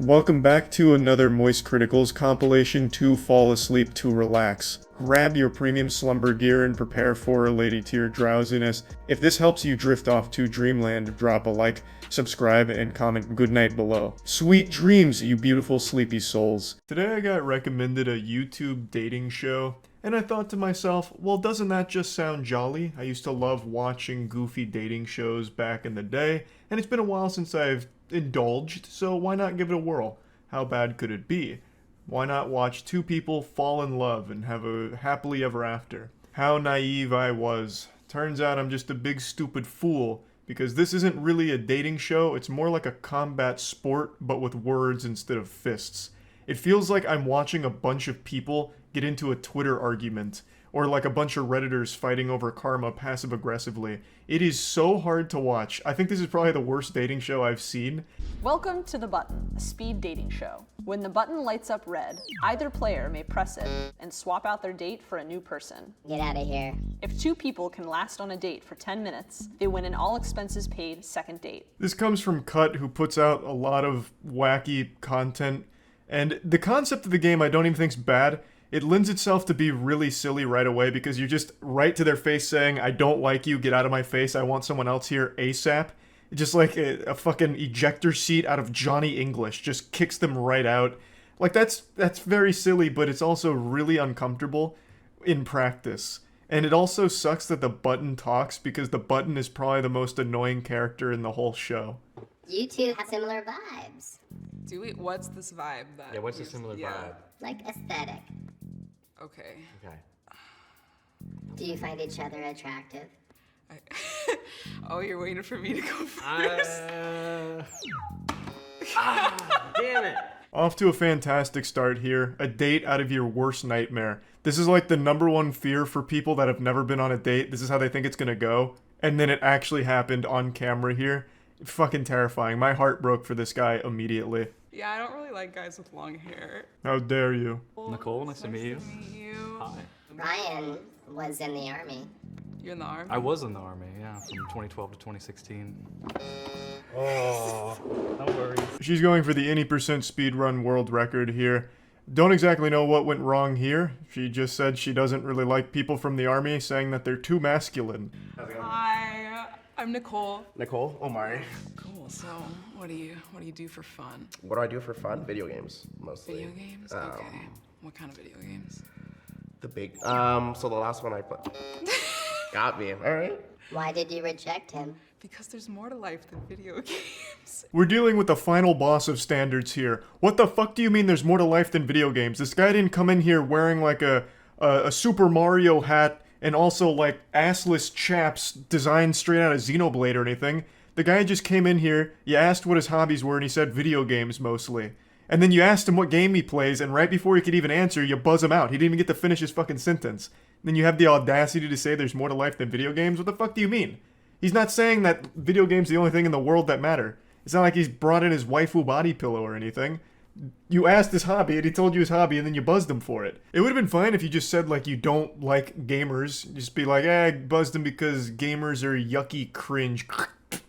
Welcome back to another Moist Criticals compilation to fall asleep to relax. Grab your premium slumber gear and prepare for a lady tier drowsiness. If this helps you drift off to dreamland, drop a like, subscribe, and comment goodnight below. Sweet dreams, you beautiful sleepy souls. Today I got recommended a YouTube dating show, and I thought to myself, well, doesn't that just sound jolly? I used to love watching goofy dating shows back in the day, and it's been a while since I've indulged, so why not give it a whirl? How bad could it be? Why not watch two people fall in love and have a happily ever after? How naive I was. Turns out I'm just a big stupid fool, because this isn't really a dating show, it's more like a combat sport, but with words instead of fists. It feels like I'm watching a bunch of people get into a Twitter argument, or like a bunch of Redditors fighting over karma passive-aggressively. It is so hard to watch. I think this is probably the worst dating show I've seen. Welcome to The Button, a speed dating show. When the button lights up red, either player may press it and swap out their date for a new person. Get out of here. If two people can last on a date for 10 minutes, they win an all-expenses-paid second date. This comes from Cut, who puts out a lot of wacky content, and the concept of the game I don't even think's bad. It lends itself to be really silly right away because you're just right to their face saying, I don't like you, get out of my face, I want someone else here ASAP. Just like a fucking ejector seat out of Johnny English, just kicks them right out. Like that's very silly, but it's also really uncomfortable in practice. And it also sucks that the button talks because the button is probably the most annoying character in the whole show. You two have similar vibes. Do we? What's this vibe? That what's the similar vibe? Like aesthetic. Okay. Okay. Do you find each other attractive? Oh, you're waiting for me to go first. Damn it. Off to a fantastic start here. A date out of your worst nightmare. This is like the number one fear for people that have never been on a date. This is how they think it's gonna go. And then it actually happened on camera here. Fucking terrifying. My heart broke for this guy immediately. Yeah, I don't really like guys with long hair. How dare you? Nicole, nice to meet you. Hi. Ryan was in the army. You're in the army? I was in the army, yeah, from 2012 to 2016. Oh, no worries. She's going for the any percent speedrun world record here. Don't exactly know what went wrong here. She just said she doesn't really like people from the army, saying that they're too masculine. Hi, I'm Nicole. Nicole Omari. Cool. So, what do you do for fun? What do I do for fun? Video games, mostly. Video games? Okay. What kind of video games? The big. So the last one I played. Got me. All right. Why did you reject him? Because there's more to life than video games. We're dealing with the final boss of standards here. What the fuck do you mean there's more to life than video games? This guy didn't come in here wearing like a Super Mario hat and also like assless chaps designed straight out of Xenoblade or anything. The guy just came in here, you asked what his hobbies were, and he said video games mostly. And then you asked him what game he plays, and right before he could even answer, you buzz him out. He didn't even get to finish his fucking sentence. And then you have the audacity to say there's more to life than video games? What the fuck do you mean? He's not saying that video games are the only thing in the world that matter. It's not like he's brought in his waifu body pillow or anything. You asked his hobby, and he told you his hobby, and then you buzzed him for it. It would have been fine if you just said, like, you don't like gamers. Just be like, I buzzed him because gamers are yucky cringe,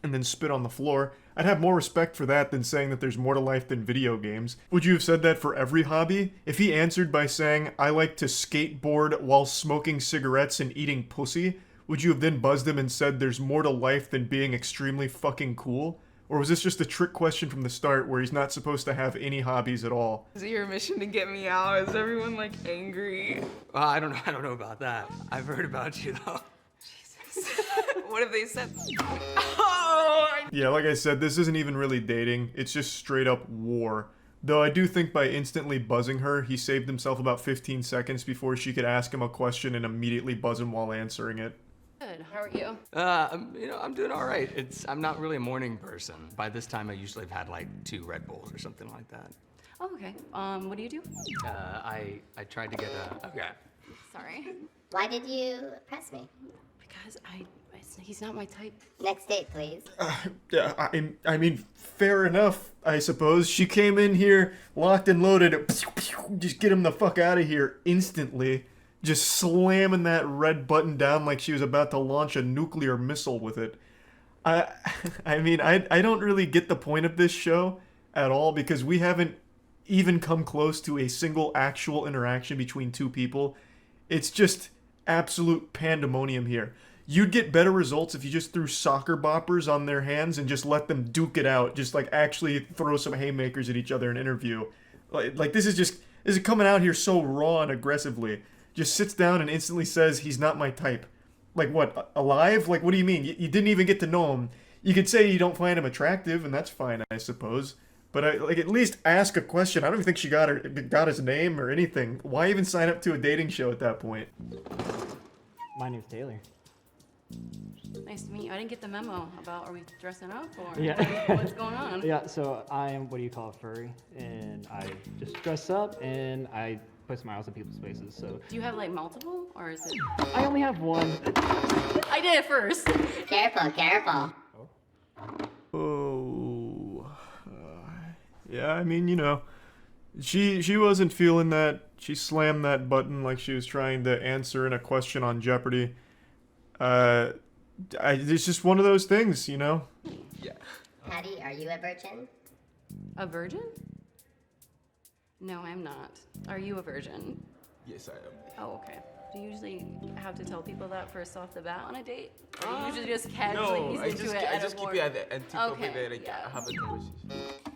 and then spit on the floor. I'd have more respect for that than saying that there's more to life than video games. Would you have said that for every hobby? If he answered by saying, I like to skateboard while smoking cigarettes and eating pussy, would you have then buzzed him and said there's more to life than being extremely fucking cool? Or was this just a trick question from the start where he's not supposed to have any hobbies at all? Is it your mission to get me out? Is everyone like angry? I don't know about that. I've heard about you though. What have they said? Oh! Yeah, like I said, this isn't even really dating. It's just straight up war. Though I do think by instantly buzzing her, he saved himself about 15 seconds before she could ask him a question and immediately buzz him while answering it. Good. How are you? I'm doing all right. I'm not really a morning person. By this time, I usually have had like 2 Red Bulls or something like that. Oh, okay. What do you do? I tried to get a. Okay. Sorry. Why did you press me? Because he's not my type. Next date, please. I mean, fair enough, I suppose. She came in here, locked and loaded, just get him the fuck out of here instantly. Just slamming that red button down like she was about to launch a nuclear missile with it. I mean, I don't really get the point of this show. at all because we haven't even come close to a single actual interaction between two people. It's just absolute pandemonium here. You'd get better results if you just threw soccer boppers on their hands and just let them duke it out. Just like actually throw some haymakers at each other in an interview. Like this is coming out here so raw and aggressively. Just sits down and instantly says he's not my type. Like what, alive? Like what do you mean? You didn't even get to know him. You could say you don't find him attractive, and that's fine, I suppose. But like at least ask a question. I don't even think she got his name or anything. Why even sign up to a dating show at that point? My name's Taylor. Nice to meet you. I didn't get the memo about are we dressing up or Yeah. what's going on? Yeah, so I am what do you call a furry, and I just dress up and I put smiles on people's faces. So Do you have like multiple or is it? I only have one. I did it first. Careful, careful. Oh, yeah. I mean, you know, she wasn't feeling that. She slammed that button like she was trying to answer in a question on Jeopardy. It's just one of those things, you know. Yeah. Patty, are you a virgin? A virgin? No, I'm not. Are you a virgin? Yes, I am. Oh, okay. Do you usually have to tell people that first off the bat on a date? Or do you usually just casually No, ease I into just, it I at just a keep more... it at the end of Okay, it, like, yeah. have a conversation.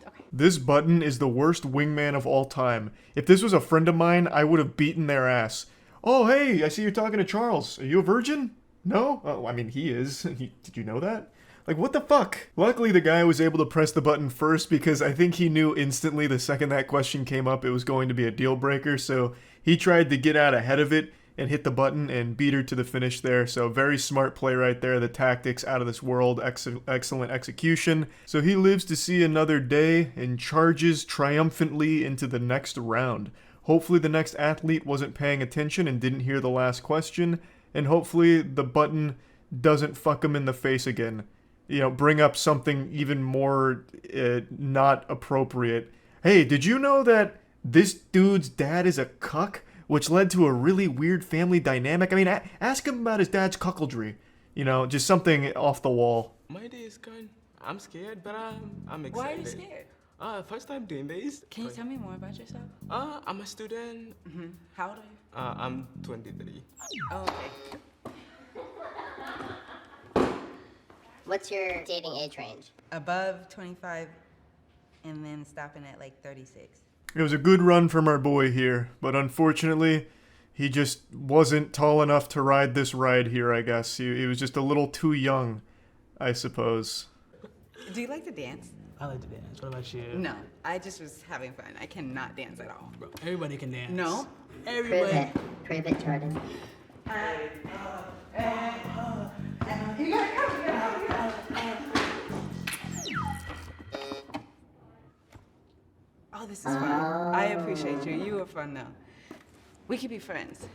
Okay. This button is the worst wingman of all time. If this was a friend of mine, I would have beaten their ass. Oh, hey, I see you're talking to Charles. Are you a virgin? No? Oh, I mean, he is. Did you know that? Like, what the fuck? Luckily, the guy was able to press the button first because I think he knew instantly the second that question came up it was going to be a deal breaker, so he tried to get out ahead of it and hit the button and beat her to the finish there. So very smart play right there. The tactics out of this world. Excellent execution. So he lives to see another day and charges triumphantly into the next round. Hopefully the next athlete wasn't paying attention and didn't hear the last question. And hopefully the button doesn't fuck him in the face again. You know, bring up something even more not appropriate. Hey, did you know that this dude's dad is a cuck? Which led to a really weird family dynamic. I mean, ask him about his dad's cuckoldry. You know, just something off the wall. My day is kind. I'm scared, but I'm excited. Why are you scared? First time doing this. Can you tell me more about yourself? I'm a student. How old are you? I'm 23. Oh, okay. What's your dating age range? Above 25 and then stopping at like 36. It was a good run from our boy here, but unfortunately, he just wasn't tall enough to ride this ride here, I guess. He was just a little too young, I suppose. Do you like to dance? I like to dance. What about you? No, I just was having fun. I cannot dance at all. Bro, everybody can dance. No? Prove Everybody. it. Prove it, Jordan. Oh, this is fun. I appreciate you. You were fun though. We could be friends.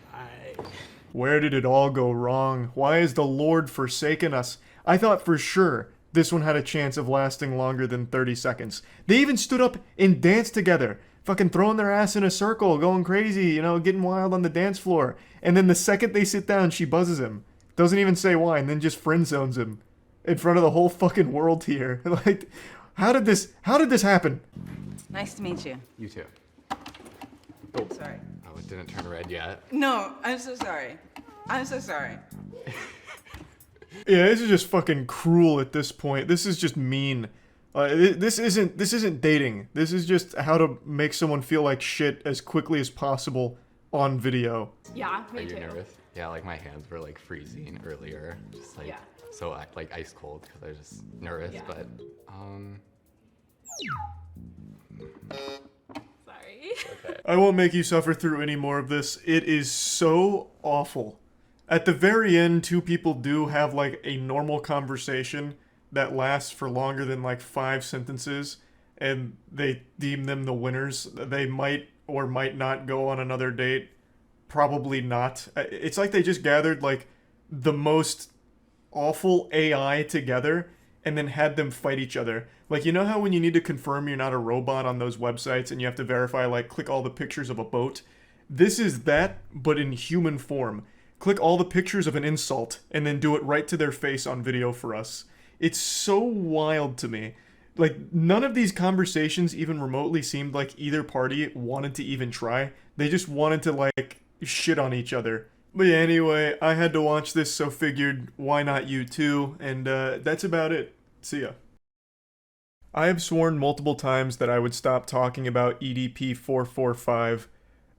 Where did it all go wrong? Why has the Lord forsaken us? I thought for sure this one had a chance of lasting longer than 30 seconds. They even stood up and danced together. Fucking throwing their ass in a circle, going crazy, you know, getting wild on the dance floor. And then the second they sit down, she buzzes him. Doesn't even say why, and then just friend zones him. In front of the whole fucking world here. Like, how did this happen? Nice to meet you. You too. Sorry. Oh, it didn't turn red yet. No, I'm so sorry. I'm so sorry. Yeah, this is just fucking cruel at this point. This is just mean. This isn't dating. This is just how to make someone feel like shit as quickly as possible on video. Yeah, Are me you too. nervous? Yeah, like my hands were like freezing earlier. Just like, Yeah. so like ice cold because I was just nervous, Yeah. but Sorry. I won't make you suffer through any more of this. It is so awful. At the very end, two people do have like a normal conversation that lasts for longer than like 5 sentences, and they deem them the winners. They might or might not go on another date. Probably not. It's like they just gathered like the most awful AI together and then had them fight each other. Like, you know how when you need to confirm you're not a robot on those websites and you have to verify, like, click all the pictures of a boat? This is that, but in human form. Click all the pictures of an insult and then do it right to their face on video for us. It's so wild to me. Like, none of these conversations even remotely seemed like either party wanted to even try. They just wanted to, like, shit on each other. But yeah, anyway, I had to watch this, so figured, why not you too? And that's about it. See ya. I have sworn multiple times that I would stop talking about EDP 445,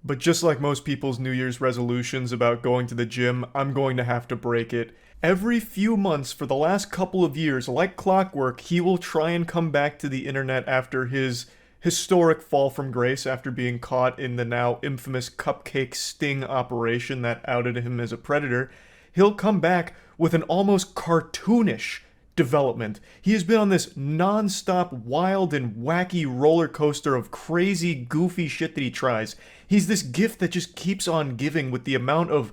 but just like most people's New Year's resolutions about going to the gym, I'm going to have to break it. Every few months for the last couple of years, like clockwork, he will try and come back to the internet after his historic fall from grace after being caught in the now infamous cupcake sting operation that outed him as a predator. He'll come back with an almost cartoonish development. He has been on this non-stop wild and wacky roller coaster of crazy, goofy shit that he tries. He's this gift that just keeps on giving with the amount of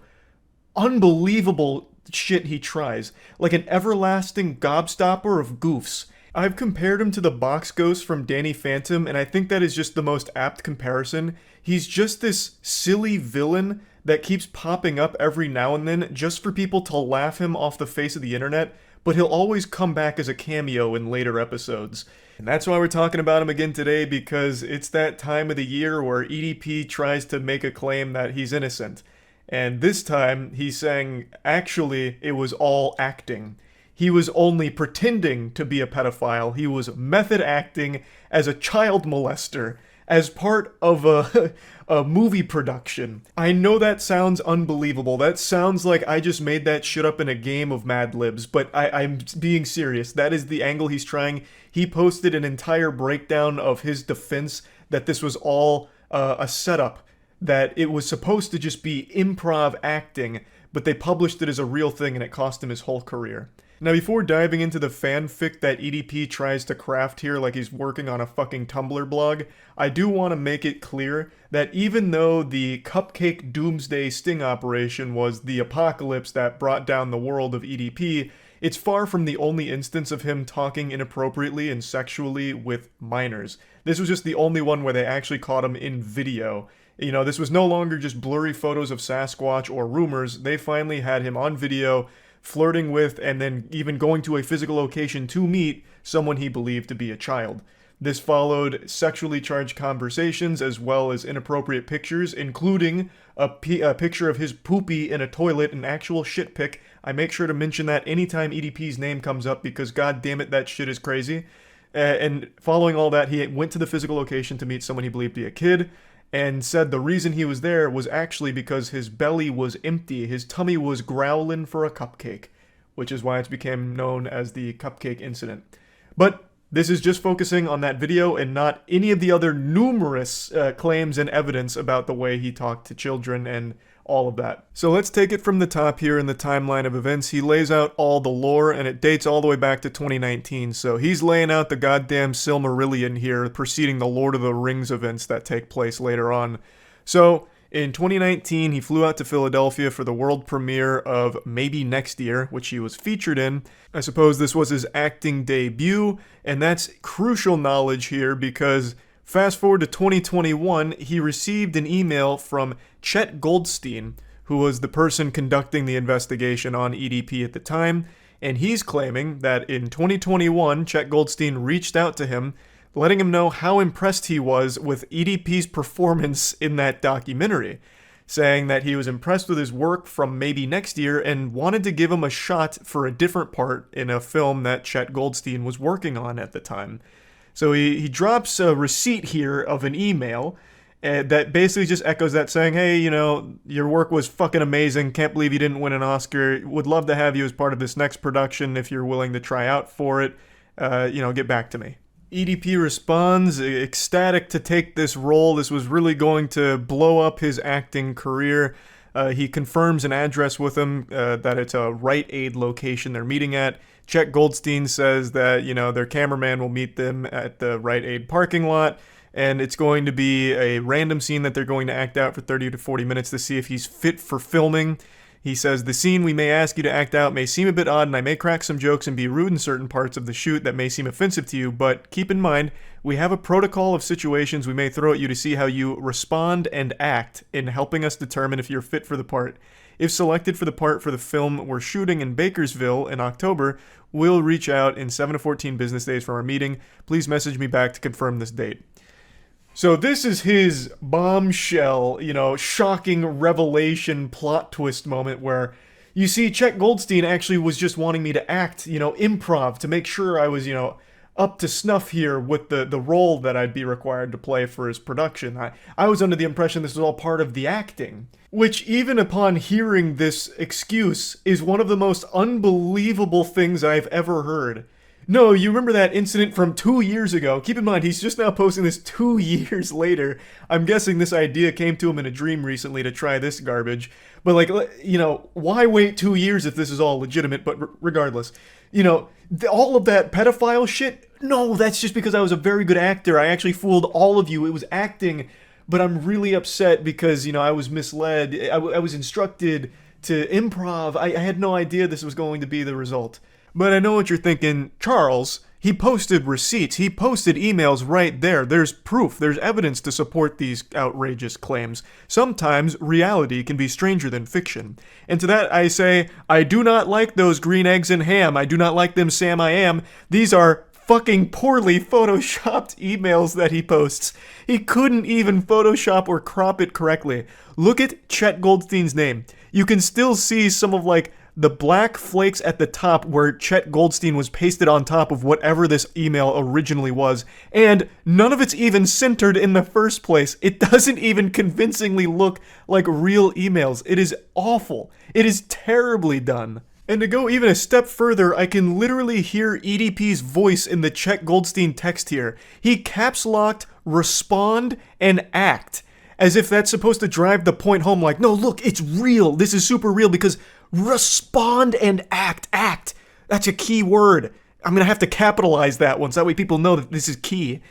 unbelievable shit he tries. Like an everlasting gobstopper of goofs. I've compared him to the box ghost from Danny Phantom, and I think that is just the most apt comparison. He's just this silly villain that keeps popping up every now and then just for people to laugh him off the face of the internet, but he'll always come back as a cameo in later episodes. And that's why we're talking about him again today, because it's that time of the year where EDP tries to make a claim that he's innocent. And this time, he's saying, actually, it was all acting. He was only pretending to be a pedophile. He was method acting as a child molester, as part of a movie production. I know that sounds unbelievable. That sounds like I just made that shit up in a game of Mad Libs, but I'm being serious. That is the angle he's trying. He posted an entire breakdown of his defense that this was all a setup, that it was supposed to just be improv acting, but they published it as a real thing and it cost him his whole career. Now, before diving into the fanfic that EDP tries to craft here like he's working on a fucking Tumblr blog, I do want to make it clear that even though the Cupcake Doomsday sting operation was the apocalypse that brought down the world of EDP, it's far from the only instance of him talking inappropriately and sexually with minors. This was just the only one where they actually caught him in video. You know, this was no longer just blurry photos of Sasquatch or rumors. They finally had him on video, flirting with, and then even going to a physical location to meet someone he believed to be a child. This followed sexually charged conversations as well as inappropriate pictures, including a picture of his poopy in a toilet, an actual shit pic. I make sure to mention that anytime EDP's name comes up because god damn it, that shit is crazy. And following all that, he went to the physical location to meet someone he believed to be a kid, and said the reason he was there was actually because his belly was empty, his tummy was growling for a cupcake, which is why it became known as the cupcake incident. But this is just focusing on that video and not any of the other numerous claims and evidence about the way he talked to children and all of that. So let's take it from the top here in the timeline of events. He lays out all the lore, and it dates all the way back to 2019. So he's laying out the goddamn Silmarillion here, preceding the Lord of the Rings events that take place later on. So in 2019, he flew out to Philadelphia for the world premiere of Maybe Next Year, which he was featured in. I suppose this was his acting debut, and that's crucial knowledge here because fast forward to 2021, he received an email from Chet Goldstein, who was the person conducting the investigation on EDP at the time, and he's claiming that in 2021, Chet Goldstein reached out to him, letting him know how impressed he was with EDP's performance in that documentary, saying that he was impressed with his work from Maybe Next Year and wanted to give him a shot for a different part in a film that Chet Goldstein was working on at the time. So he drops a receipt here of an email that basically just echoes that, saying, hey, you know, your work was fucking amazing. Can't believe you didn't win an Oscar. Would love to have you as part of this next production if you're willing to try out for it. Get back to me. EDP responds, ecstatic to take this role. This was really going to blow up his acting career. He confirms an address with him, that it's a Rite Aid location they're meeting at. Chet Goldstein says that, you know, their cameraman will meet them at the Rite Aid parking lot, and it's going to be a random scene that they're going to act out for 30 to 40 minutes to see if he's fit for filming. He says, the scene we may ask you to act out may seem a bit odd, and I may crack some jokes and be rude in certain parts of the shoot that may seem offensive to you, but keep in mind, we have a protocol of situations we may throw at you to see how you respond and act in helping us determine if you're fit for the part. If selected for the part for the film we're shooting in Bakersville in October, we'll reach out in 7 to 14 business days for our meeting. Please message me back to confirm this date. So this is his bombshell, shocking revelation plot twist moment where you see Chet Goldstein actually was just wanting me to act, improv to make sure I was, up to snuff here with the role that I'd be required to play for his production. I was under the impression this was all part of the acting, which even upon hearing this excuse is one of the most unbelievable things I've ever heard. No, you remember that incident from 2 years ago. Keep in mind, he's just now posting this 2 years later. I'm guessing this idea came to him in a dream recently to try this garbage. But why wait 2 years if this is all legitimate? But regardless, all of that pedophile shit, no, that's just because I was a very good actor. I actually fooled all of you. It was acting, but I'm really upset because, I was misled. I was instructed to improv. I had no idea this was going to be the result. But I know what you're thinking. Charles, he posted receipts. He posted emails right there. There's proof. There's evidence to support these outrageous claims. Sometimes reality can be stranger than fiction. And to that I say, I do not like those green eggs and ham. I do not like them, Sam I am. These are fucking poorly photoshopped emails that he posts. He couldn't even Photoshop or crop it correctly. Look at Chet Goldstein's name. You can still see some of the black flakes at the top where Chet Goldstein was pasted on top of whatever this email originally was, and none of it's even centered in the first place. It doesn't even convincingly look like real emails. It is awful. It is terribly done. And to go even a step further, I can literally hear EDP's voice in the Chet Goldstein text here. He caps locked respond and act, as if that's supposed to drive the point home no, look, it's real. This is super real because respond and act. That's a key word. I'm going to have to capitalize that one so that way people know that this is key.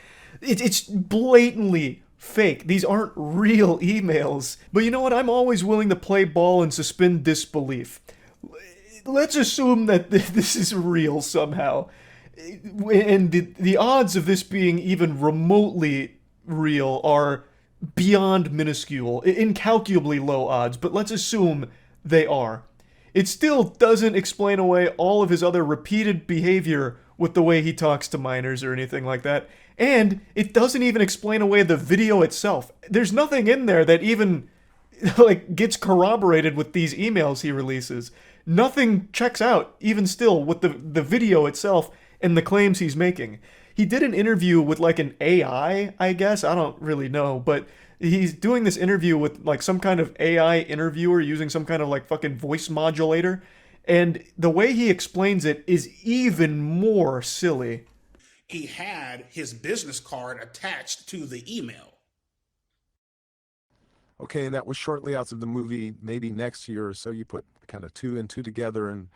It's blatantly fake. These aren't real emails. But you know what? I'm always willing to play ball and suspend disbelief. Let's assume that this is real somehow. And the odds of this being even remotely real are beyond minuscule, incalculably low odds, but let's assume they are. It still doesn't explain away all of his other repeated behavior with the way he talks to minors or anything like that. And it doesn't even explain away the video itself. There's nothing in there that even gets corroborated with these emails he releases. Nothing checks out, even still, with the video itself and the claims he's making. He did an interview with an AI, I guess. I don't really know, but he's doing this interview with some kind of AI interviewer using some kind of fucking voice modulator. And the way he explains it is even more silly. He had his business card attached to the email. Okay, and that was shortly after the movie, maybe next year or so. You put kind of 2 and 2 together and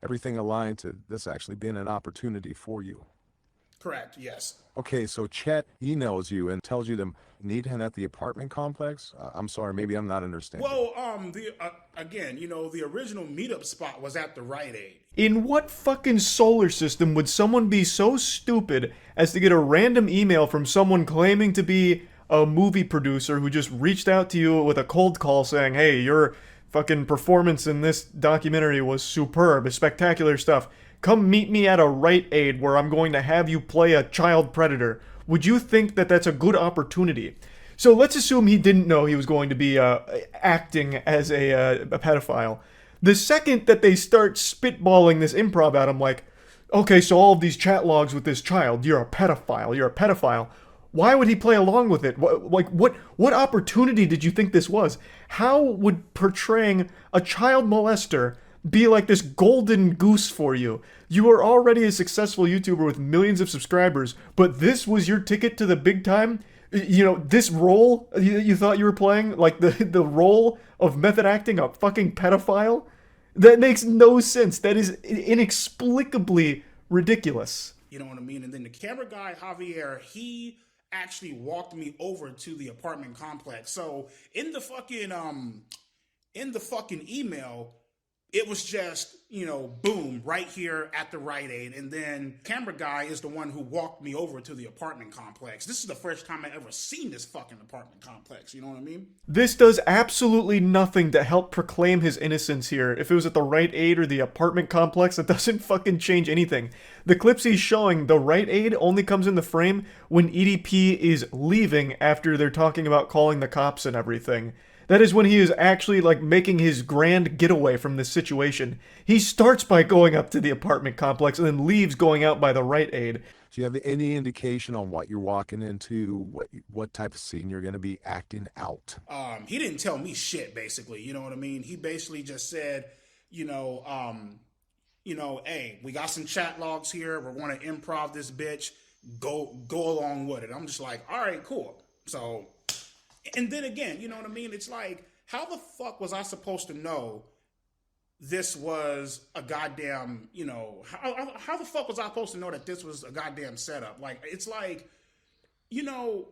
everything aligned to this actually being an opportunity for you. Correct, yes. Okay, so Chet emails you and tells you to meet him at the apartment complex? I'm sorry, maybe I'm not understanding. Well, again, the original meetup spot was at the Rite Aid. In what fucking solar system would someone be so stupid as to get a random email from someone claiming to be a movie producer who just reached out to you with a cold call saying, hey, your fucking performance in this documentary was superb, spectacular stuff. Come meet me at a Rite Aid where I'm going to have you play a child predator. Would you think that that's a good opportunity? So let's assume he didn't know he was going to be acting as a pedophile. The second that they start spitballing this improv at him okay, so all of these chat logs with this child, you're a pedophile. Why would he play along with it? What opportunity did you think this was? How would portraying a child molester be this golden goose for you? You are already a successful YouTuber with millions of subscribers, but this was your ticket to the big time? This role you thought you were playing, the role of method acting a fucking pedophile? That makes no sense. That is inexplicably ridiculous. You know what I mean? And then the camera guy, Javier, he actually walked me over to the apartment complex. So in the fucking email, it was just, boom, right here at the Rite Aid. And then camera guy is the one who walked me over to the apartment complex. This is the first time I ever seen this fucking apartment complex. You know what I mean? This does absolutely nothing to help proclaim his innocence here. If it was at the Rite Aid or the apartment complex, it doesn't fucking change anything. The clips he's showing, the Rite Aid only comes in the frame when EDP is leaving after they're talking about calling the cops and everything. That is when he is actually, like, making his grand getaway from this situation. He starts by going up to the apartment complex and then leaves going out by the Rite Aid. Do you have any indication on what you're walking into, what type of scene you're going to be acting out? He didn't tell me shit, basically. You know what I mean? He basically just said, hey, we got some chat logs here. We're going to improv this bitch. Go along with it. I'm just like, all right, cool. So... And then again, you know what I mean? It's like, how the fuck was I supposed to know this was a goddamn, how the fuck was I supposed to know that this was a goddamn setup? Like, it's like, you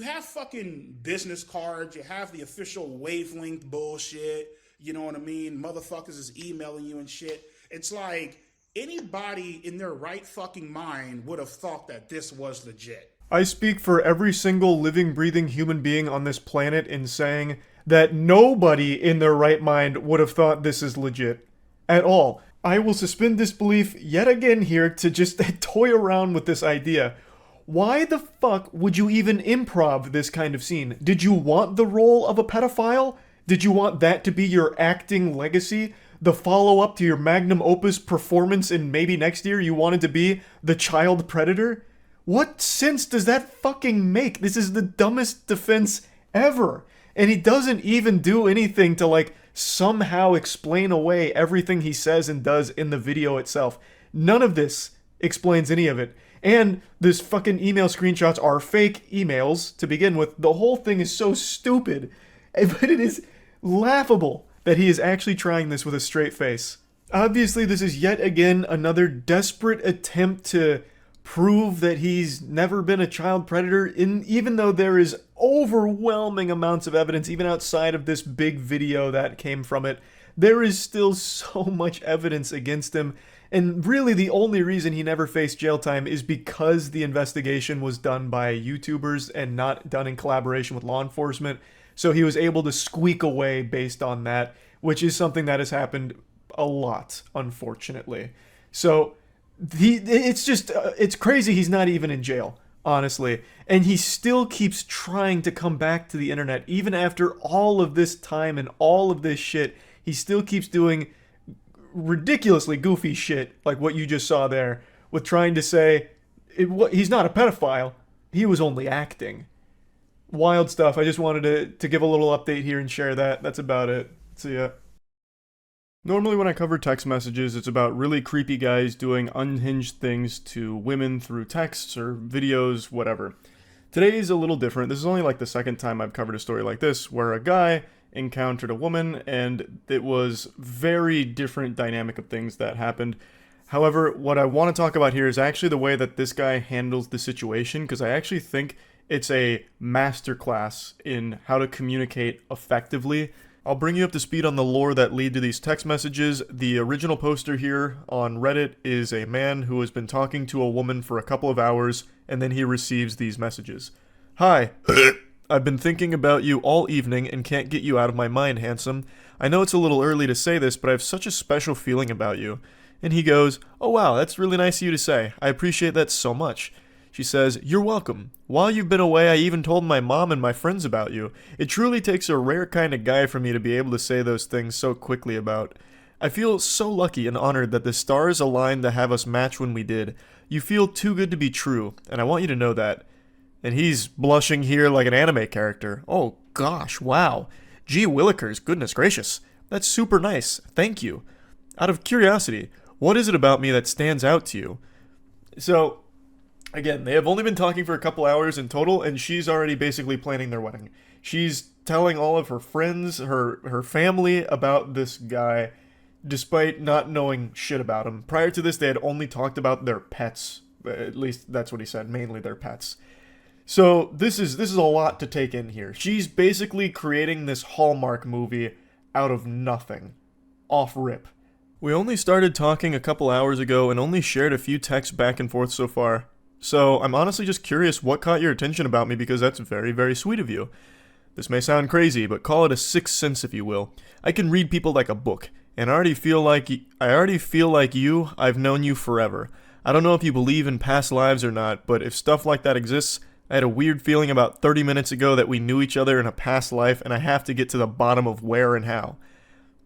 have fucking business cards, you have the official wavelength bullshit, you know what I mean? Motherfuckers is emailing you and shit. It's like, anybody in their right fucking mind would have thought that this was legit. I speak for every single living, breathing human being on this planet in saying that nobody in their right mind would have thought this is legit. At all. I will suspend disbelief yet again here to just toy around with this idea. Why the fuck would you even improv this kind of scene? Did you want the role of a pedophile? Did you want that to be your acting legacy? The follow-up to your magnum opus performance in maybe next year you wanted to be the child predator? What sense does that fucking make? This is the dumbest defense ever. And he doesn't even do anything to, like, somehow explain away everything he says and does in the video itself. None of this explains any of it. And this fucking email screenshots are fake emails to begin with. The whole thing is so stupid. But it is laughable that he is actually trying this with a straight face. Obviously, this is yet again another desperate attempt to prove that he's never been a child predator, even though there is overwhelming amounts of evidence, even outside of this big video that came from it. There is still so much evidence against him, and really the only reason he never faced jail time is because the investigation was done by YouTubers and not done in collaboration with law enforcement, so he was able to squeak away based on that, which is something that has happened a lot, unfortunately. So it's crazy he's not even in jail, honestly. And he still keeps trying to come back to the internet. Even after all of this time and all of this shit, he still keeps doing ridiculously goofy shit, like what you just saw there, with trying to say, he's not a pedophile, he was only acting. Wild stuff. I just wanted to give a little update here and share that. That's about it. See ya. Normally when I cover text messages, it's about really creepy guys doing unhinged things to women through texts or videos, whatever. Today is a little different. This is only like the second time I've covered a story like this, where a guy encountered a woman, and it was very different dynamic of things that happened. However, what I want to talk about here is actually the way that this guy handles the situation, because I actually think it's a masterclass in how to communicate effectively. I'll bring you up to speed on the lore that lead to these text messages. The original poster here on Reddit is a man who has been talking to a woman for a couple of hours, and then he receives these messages. Hi. I've been thinking about you all evening and can't get you out of my mind, handsome. I know it's a little early to say this, but I have such a special feeling about you. And he goes, oh wow, that's really nice of you to say. I appreciate that so much. She says, you're welcome. While you've been away, I even told my mom and my friends about you. It truly takes a rare kind of guy for me to be able to say those things so quickly about. I feel so lucky and honored that the stars aligned to have us match when we did. You feel too good to be true, and I want you to know that. And he's blushing here like an anime character. Oh gosh, wow. Gee willikers, goodness gracious. That's super nice. Thank you. Out of curiosity, what is it about me that stands out to you? So, again, they have only been talking for a couple hours in total, and she's already basically planning their wedding. She's telling all of her friends, her family about this guy, despite not knowing shit about him. Prior to this, they had only talked about their pets. At least that's what he said, mainly their pets. So this is a lot to take in here. She's basically creating this Hallmark movie out of nothing. off rip. We only started talking a couple hours ago and only shared a few texts back and forth so far. So I'm honestly just curious what caught your attention about me, because that's very, very sweet of you. This may sound crazy, but call it a sixth sense if you will. I can read people like a book, and I already feel like you, I've known you forever. I don't know if you believe in past lives or not, but if stuff like that exists, I had a weird feeling about 30 minutes ago that we knew each other in a past life, and I have to get to the bottom of where and how.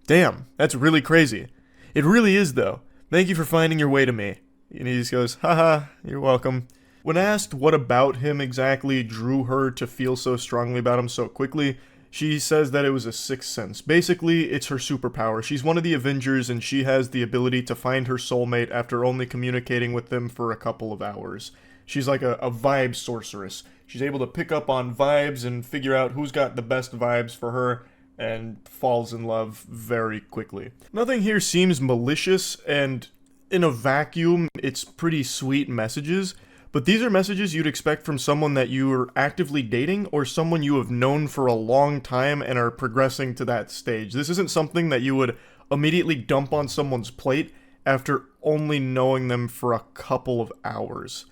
Damn, that's really crazy. It really is, though. Thank you for finding your way to me. And he just goes, haha, you're welcome. When asked what about him exactly drew her to feel so strongly about him so quickly, she says that it was a sixth sense. Basically, it's her superpower. She's one of the Avengers, and she has the ability to find her soulmate after only communicating with them for a couple of hours. She's like a vibe sorceress. She's able to pick up on vibes and figure out who's got the best vibes for her, and falls in love very quickly. Nothing here seems malicious, and in a vacuum, it's pretty sweet messages. But these are messages you'd expect from someone that you are actively dating or someone you have known for a long time and are progressing to that stage. This isn't something that you would immediately dump on someone's plate after only knowing them for a couple of hours.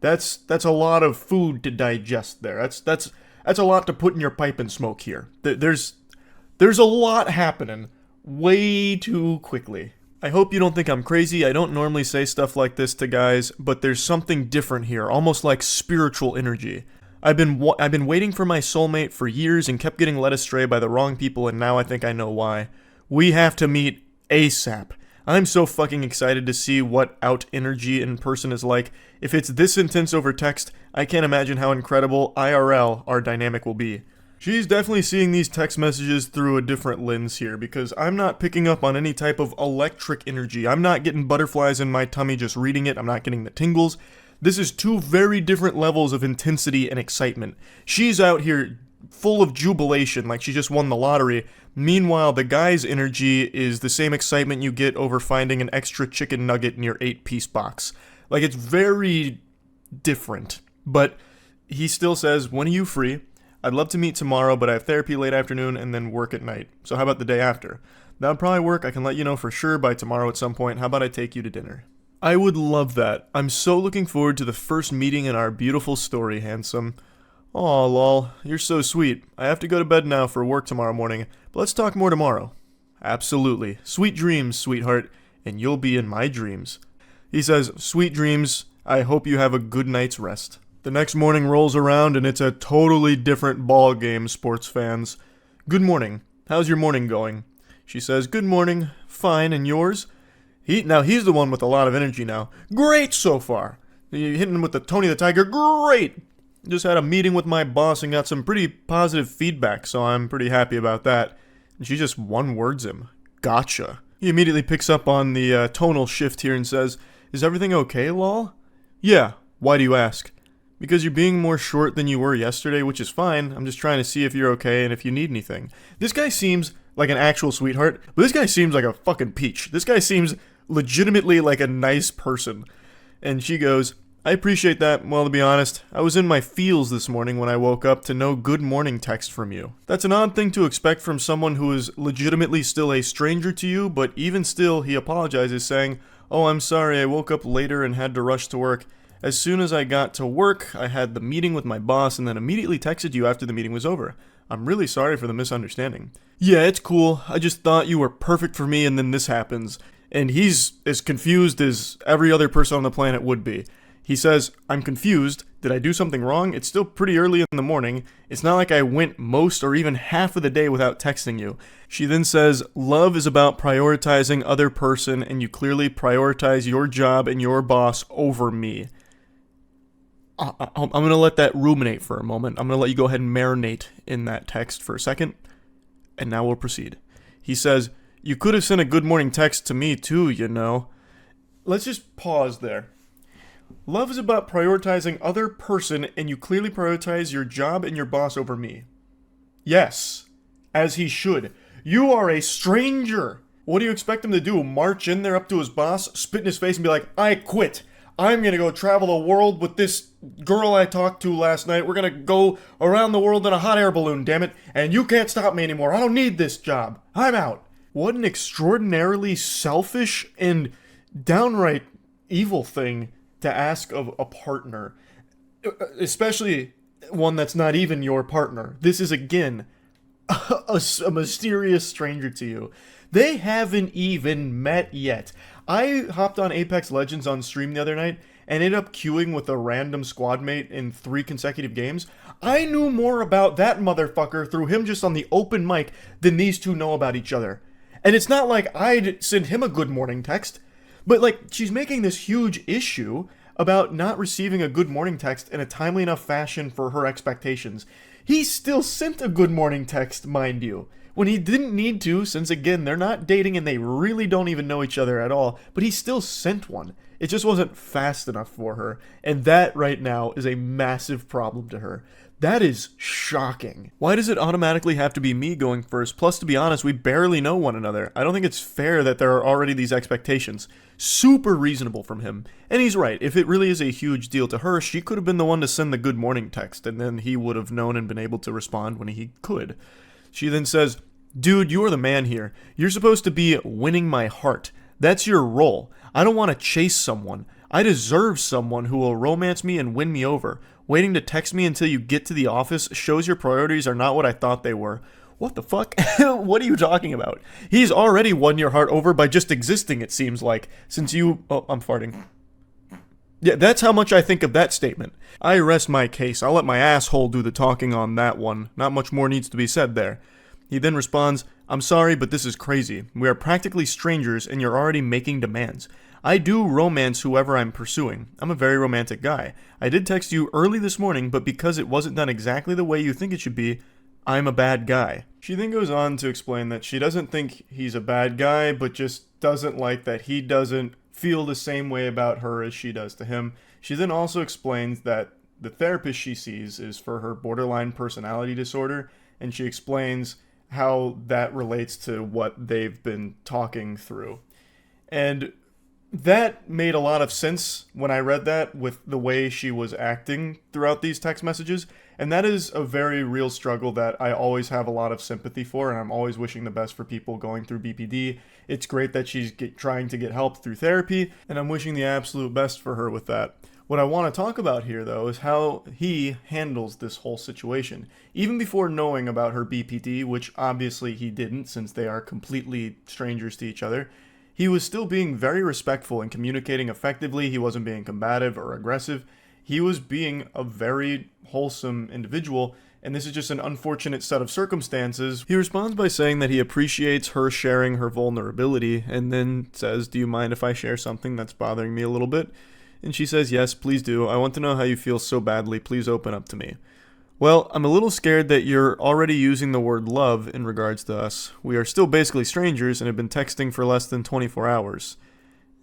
That's a lot of food to digest there. That's a lot to put in your pipe and smoke here. There's a lot happening way too quickly. I hope you don't think I'm crazy. I don't normally say stuff like this to guys, but there's something different here, almost like spiritual energy. I've been waiting for my soulmate for years and kept getting led astray by the wrong people, and now I think I know why. We have to meet ASAP. I'm so fucking excited to see what out energy in person is like. If it's this intense over text, I can't imagine how incredible IRL our dynamic will be. She's definitely seeing these text messages through a different lens here, because I'm not picking up on any type of electric energy. I'm not getting butterflies in my tummy just reading it. I'm not getting the tingles. This is two very different levels of intensity and excitement. She's out here full of jubilation, like she just won the lottery. Meanwhile, the guy's energy is the same excitement you get over finding an extra chicken nugget in your 8-piece box. Like, it's very different. But he still says, when are you free? I'd love to meet tomorrow, but I have therapy late afternoon and then work at night. So how about the day after? That would probably work. I can let you know for sure by tomorrow at some point. How about I take you to dinner? I would love that. I'm so looking forward to the first meeting in our beautiful story, handsome. Aw, lol. You're so sweet. I have to go to bed now for work tomorrow morning, but let's talk more tomorrow. Absolutely. Sweet dreams, sweetheart, and you'll be in my dreams. He says, sweet dreams. I hope you have a good night's rest. The next morning rolls around and it's a totally different ball game, sports fans. Good morning. How's your morning going? She says, good morning. Fine, and yours? Now he's the one with a lot of energy now. Great so far. You're hitting him with the Tony the Tiger. Great. Just had a meeting with my boss and got some pretty positive feedback, so I'm pretty happy about that. And she just one-words him. Gotcha. He immediately picks up on the tonal shift here and says, is everything okay, lol? Yeah. Why do you ask? Because you're being more short than you were yesterday, which is fine. I'm just trying to see if you're okay and if you need anything. This guy seems like an actual sweetheart, but this guy seems like a fucking peach. This guy seems legitimately like a nice person. And she goes, I appreciate that. Well, to be honest, I was in my feels this morning when I woke up to no good morning text from you. That's an odd thing to expect from someone who is legitimately still a stranger to you, but even still, he apologizes, saying, oh, I'm sorry, I woke up later and had to rush to work. As soon as I got to work, I had the meeting with my boss and then immediately texted you after the meeting was over. I'm really sorry for the misunderstanding. Yeah, it's cool. I just thought you were perfect for me and then this happens. And he's as confused as every other person on the planet would be. He says, I'm confused. Did I do something wrong? It's still pretty early in the morning. It's not like I went most or even half of the day without texting you. She then says, love is about prioritizing other person and you clearly prioritize your job and your boss over me. I'm going to let that ruminate for a moment. I'm going to let you go ahead and marinate in that text for a second. And now we'll proceed. He says, you could have sent a good morning text to me too, you know. Let's just pause there. Love is about prioritizing other person and you clearly prioritize your job and your boss over me. Yes, as he should. You are a stranger. What do you expect him to do? March in there up to his boss, spit in his face and be like, I quit. I'm going to go travel the world with this girl I talked to last night. We're going to go around the world in a hot air balloon, damn it. And you can't stop me anymore. I don't need this job. I'm out. what an extraordinarily selfish and downright evil thing to ask of a partner. Especially one that's not even your partner. This is, again, a mysterious stranger to you. They haven't even met yet. I hopped on Apex Legends on stream the other night and ended up queuing with a random squad mate in 3 consecutive games. I knew more about that motherfucker through him just on the open mic than these two know about each other. And it's not like I'd send him a good morning text, but like she's making this huge issue about not receiving a good morning text in a timely enough fashion for her expectations. He still sent a good morning text, mind you, when he didn't need to, since again, they're not dating and they really don't even know each other at all, but he still sent one. It just wasn't fast enough for her, and that right now is a massive problem to her. That is shocking. Why does it automatically have to be me going first? Plus, to be honest, we barely know one another. I don't think it's fair that there are already these expectations. Super reasonable from him. And he's right. If it really is a huge deal to her, she could have been the one to send the good morning text, and then he would have known and been able to respond when he could. She then says, "Dude, you're the man here. You're supposed to be winning my heart. That's your role. I don't want to chase someone. I deserve someone who will romance me and win me over. Waiting to text me until you get to the office shows your priorities are not what I thought they were." What the fuck? What are you talking about? He's already won your heart over by just existing, it seems like, since you... Oh, I'm farting. Yeah, that's how much I think of that statement. I rest my case. I'll let my asshole do the talking on that one. Not much more needs to be said there. He then responds, "I'm sorry, but this is crazy. We are practically strangers and you're already making demands. I do romance whoever I'm pursuing. I'm a very romantic guy. I did text you early this morning, but because it wasn't done exactly the way you think it should be, I'm a bad guy." She then goes on to explain that she doesn't think he's a bad guy, but just doesn't like that he doesn't feel the same way about her as she does to him. She then also explains that the therapist she sees is for her borderline personality disorder, and she explains how that relates to what they've been talking through. And that made a lot of sense when I read that with the way she was acting throughout these text messages. And that is a very real struggle that I always have a lot of sympathy for, and I'm always wishing the best for people going through BPD. It's great that she's trying to get help through therapy, and I'm wishing the absolute best for her with that. What I want to talk about here, though, is how he handles this whole situation. Even before knowing about her BPD, which obviously he didn't since they are completely strangers to each other, he was still being very respectful and communicating effectively. He wasn't being combative or aggressive. He was being a very wholesome individual, and this is just an unfortunate set of circumstances. He responds by saying that he appreciates her sharing her vulnerability, and then says, "Do you mind if I share something that's bothering me a little bit?" And she says, "Yes, please do. I want to know how you feel so badly. Please open up to me." "Well, I'm a little scared that you're already using the word love in regards to us. We are still basically strangers and have been texting for less than 24 hours.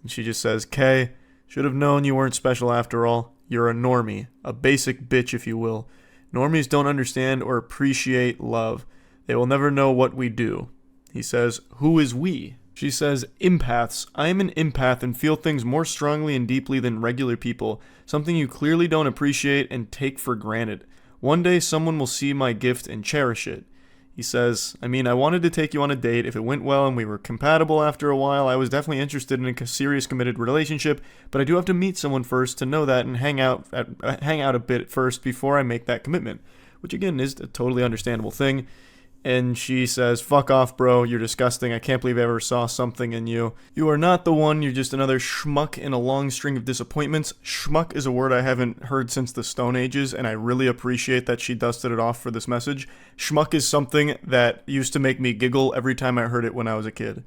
And she just says, "Kay, should have known you weren't special after all. You're a normie, a basic bitch if you will. Normies don't understand or appreciate love. They will never know what we do." He says, "Who is we?" She says, "Empaths. I am an empath and feel things more strongly and deeply than regular people, something you clearly don't appreciate and take for granted. One day someone will see my gift and cherish it." He says, "I mean, I wanted to take you on a date. If it went well and we were compatible after a while, I was definitely interested in a serious committed relationship, but I do have to meet someone first to know that and hang out a bit first before I make that commitment," which again is a totally understandable thing. And she says, "Fuck off, bro. You're disgusting. I can't believe I ever saw something in you. You are not the one. You're just another schmuck in a long string of disappointments." Schmuck is a word I haven't heard since the Stone Ages, and I really appreciate that she dusted it off for this message. Schmuck is something that used to make me giggle every time I heard it when I was a kid.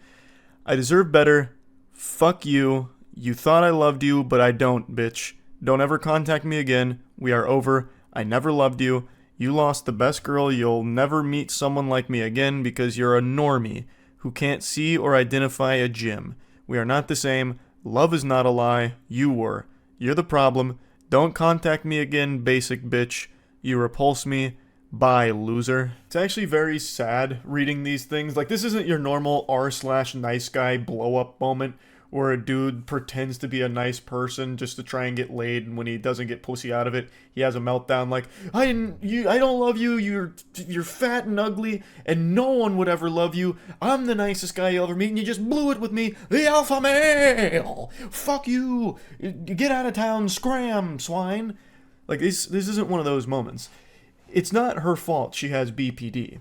"I deserve better. Fuck you. You thought I loved you, but I don't, bitch. Don't ever contact me again. We are over. I never loved you. You lost the best girl. You'll never meet someone like me again because you're a normie who can't see or identify a gym. We are not the same. Love is not a lie. You were. You're the problem. Don't contact me again, basic bitch. You repulse me. Bye, loser." It's actually very sad reading these things. Like, this isn't your normal r/nice guy blow up moment where a dude pretends to be a nice person just to try and get laid, and when he doesn't get pussy out of it, he has a meltdown like, I don't love you, you're fat and ugly, and no one would ever love you. I'm the nicest guy you'll ever meet, and you just blew it with me, the alpha male. Fuck you. Get out of town, scram, swine. Like, this isn't one of those moments. It's not her fault she has BPD.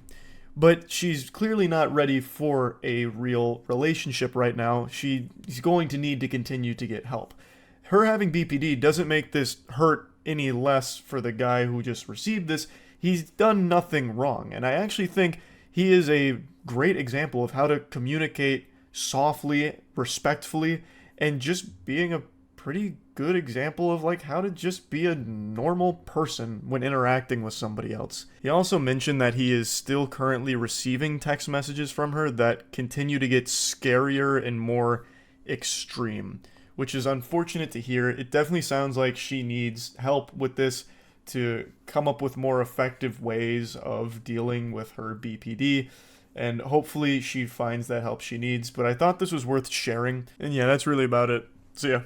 But she's clearly not ready for a real relationship right now. She's going to need to continue to get help. Her having BPD doesn't make this hurt any less for the guy who just received this. He's done nothing wrong. And I actually think he is a great example of how to communicate softly, respectfully, and just being a pretty good example of like how to just be a normal person when interacting with somebody else. He also mentioned that he is still currently receiving text messages from her that continue to get scarier and more extreme, which is unfortunate to hear. It definitely sounds like she needs help with this to come up with more effective ways of dealing with her BPD, and hopefully she finds that help she needs. But I thought this was worth sharing, and yeah, that's really about it. See ya.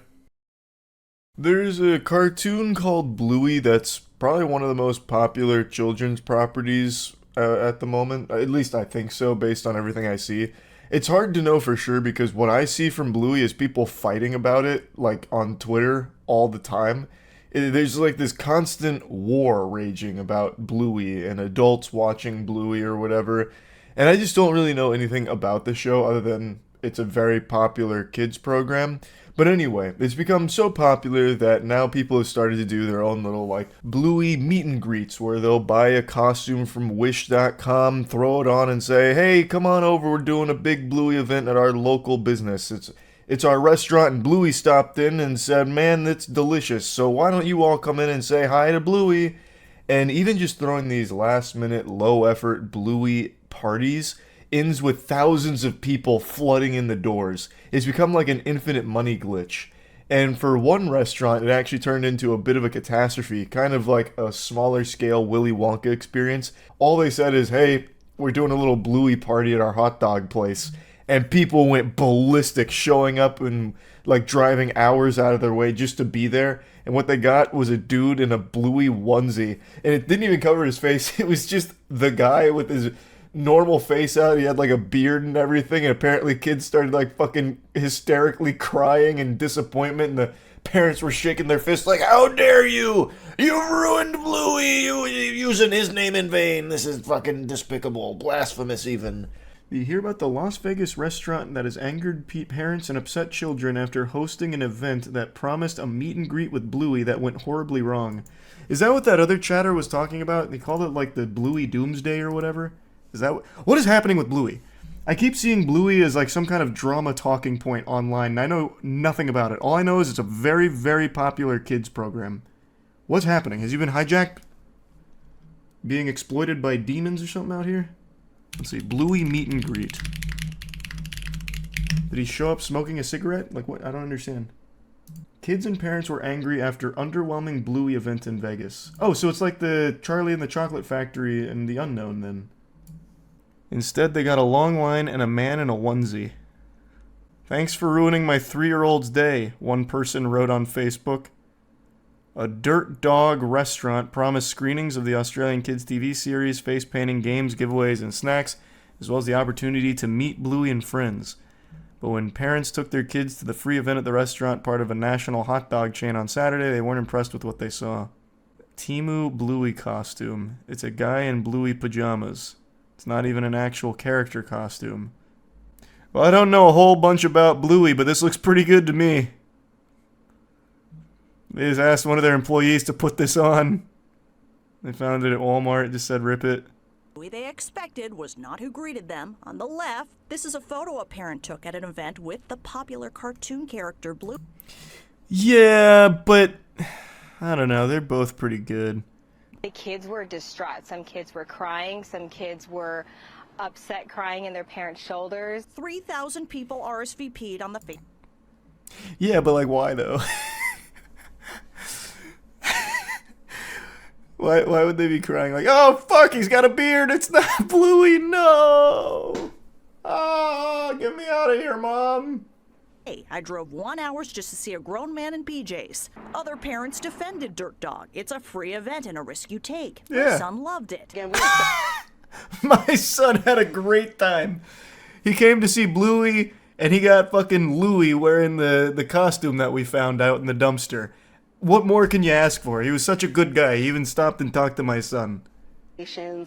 There's a cartoon called Bluey that's probably one of the most popular children's properties at the moment. At least I think so, based on everything I see. It's hard to know for sure because what I see from Bluey is people fighting about it, like on Twitter, all the time. There's like this constant war raging about Bluey and adults watching Bluey or whatever. And I just don't really know anything about the show other than it's a very popular kids program. But anyway, it's become so popular that now people have started to do their own little, like, Bluey meet and greets where they'll buy a costume from Wish.com, throw it on, and say, hey, come on over, we're doing a big Bluey event at our local business. It's our restaurant, and Bluey stopped in and said, man, that's delicious, so why don't you all come in and say hi to Bluey? And even just throwing these last-minute, low-effort Bluey parties ends with thousands of people flooding in the doors. It's become like an infinite money glitch. And for one restaurant, it actually turned into a bit of a catastrophe, kind of like a smaller scale Willy Wonka experience. All they said is, hey, we're doing a little Bluey party at our hot dog place. And people went ballistic, showing up and like driving hours out of their way just to be there. And what they got was a dude in a Bluey onesie. And it didn't even cover his face. It was just the guy with his normal face out. He had like a beard and everything, and apparently kids started like fucking hysterically crying in disappointment, and the parents were shaking their fists like, how dare you, you've ruined Bluey, you using his name in vain, this is fucking despicable, blasphemous even. Do you hear about the Las Vegas restaurant that has angered parents and upset children after hosting an event that promised a meet and greet with Bluey that went horribly wrong? Is that what that other chatter was talking about? They called it like the Bluey Doomsday or whatever? Is that what is happening with Bluey? I keep seeing Bluey as like some kind of drama talking point online, and I know nothing about it. All I know is it's a very, very popular kids program. What's happening? Has he been hijacked? Being exploited by demons or something out here? Let's see. Bluey meet and greet. Did he show up smoking a cigarette? Like what? I don't understand. Kids and parents were angry after underwhelming Bluey event in Vegas. Oh, so it's like the Charlie and the Chocolate Factory and the Unknown then. Instead, they got a long line and a man in a onesie. Thanks for ruining my 3-year-old's day, one person wrote on Facebook. A Dirt Dog restaurant promised screenings of the Australian kids' TV series, face painting, games, giveaways, and snacks, as well as the opportunity to meet Bluey and friends. But when parents took their kids to the free event at the restaurant, part of a national hot dog chain on Saturday, they weren't impressed with what they saw. Timu Bluey costume. It's a guy in Bluey pajamas. It's not even an actual character costume. Well, I don't know a whole bunch about Bluey, but this looks pretty good to me. They just asked one of their employees to put this on. They found it at Walmart. It just said, rip it. Bluey they expected was not who greeted them. On the left, this is a photo a parent took at an event with the popular cartoon character Bluey. Yeah, but I don't know. They're both pretty good. The kids were distraught. Some kids were crying. Some kids were upset, crying in their parents' shoulders. 3,000 people RSVP'd on the Facebook. Yeah, but like, why though? Why would they be crying like, oh fuck, he's got a beard, it's not Bluey, no! Ah, get me out of here, Mom! Hey, I drove 1 hour just to see a grown man in PJs. Other parents defended Dirt Dog. It's a free event and a risk you take. My Yeah. son loved it. My son had a great time. He came to see Bluey, and he got fucking Louie wearing the costume that we found out in the dumpster. What more can you ask for? He was such a good guy. He even stopped and talked to my son.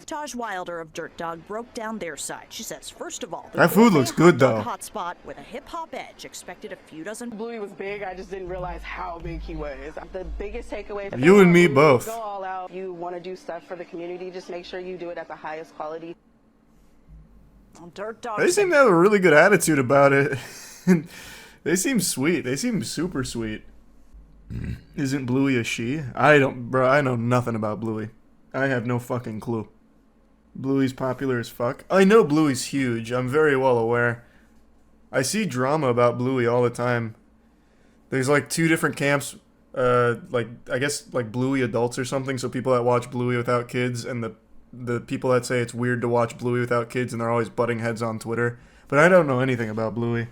Taj Wilder of Dirt Dog broke down their side. She says, first of all, the That food gourmet looks good, hot dog though. hotspot with a hip-hop edge. Expected a few dozen. Bluey was big. I just didn't realize how big he was. The biggest takeaway. You and me Bluey, both. Go all out. You want to do stuff for the community. Just make sure you do it at the highest quality. Dirt Dog. They seem to have a really good attitude about it. They seem sweet. They seem super sweet. Isn't Bluey a she? I know nothing about Bluey. I have no fucking clue. Bluey's popular as fuck. I know Bluey's huge. I'm very well aware. I see drama about Bluey all the time. There's like 2 different camps. Like I guess like Bluey adults or something. So people that watch Bluey without kids, and the people that say it's weird to watch Bluey without kids, and they're always butting heads on Twitter. But I don't know anything about Bluey.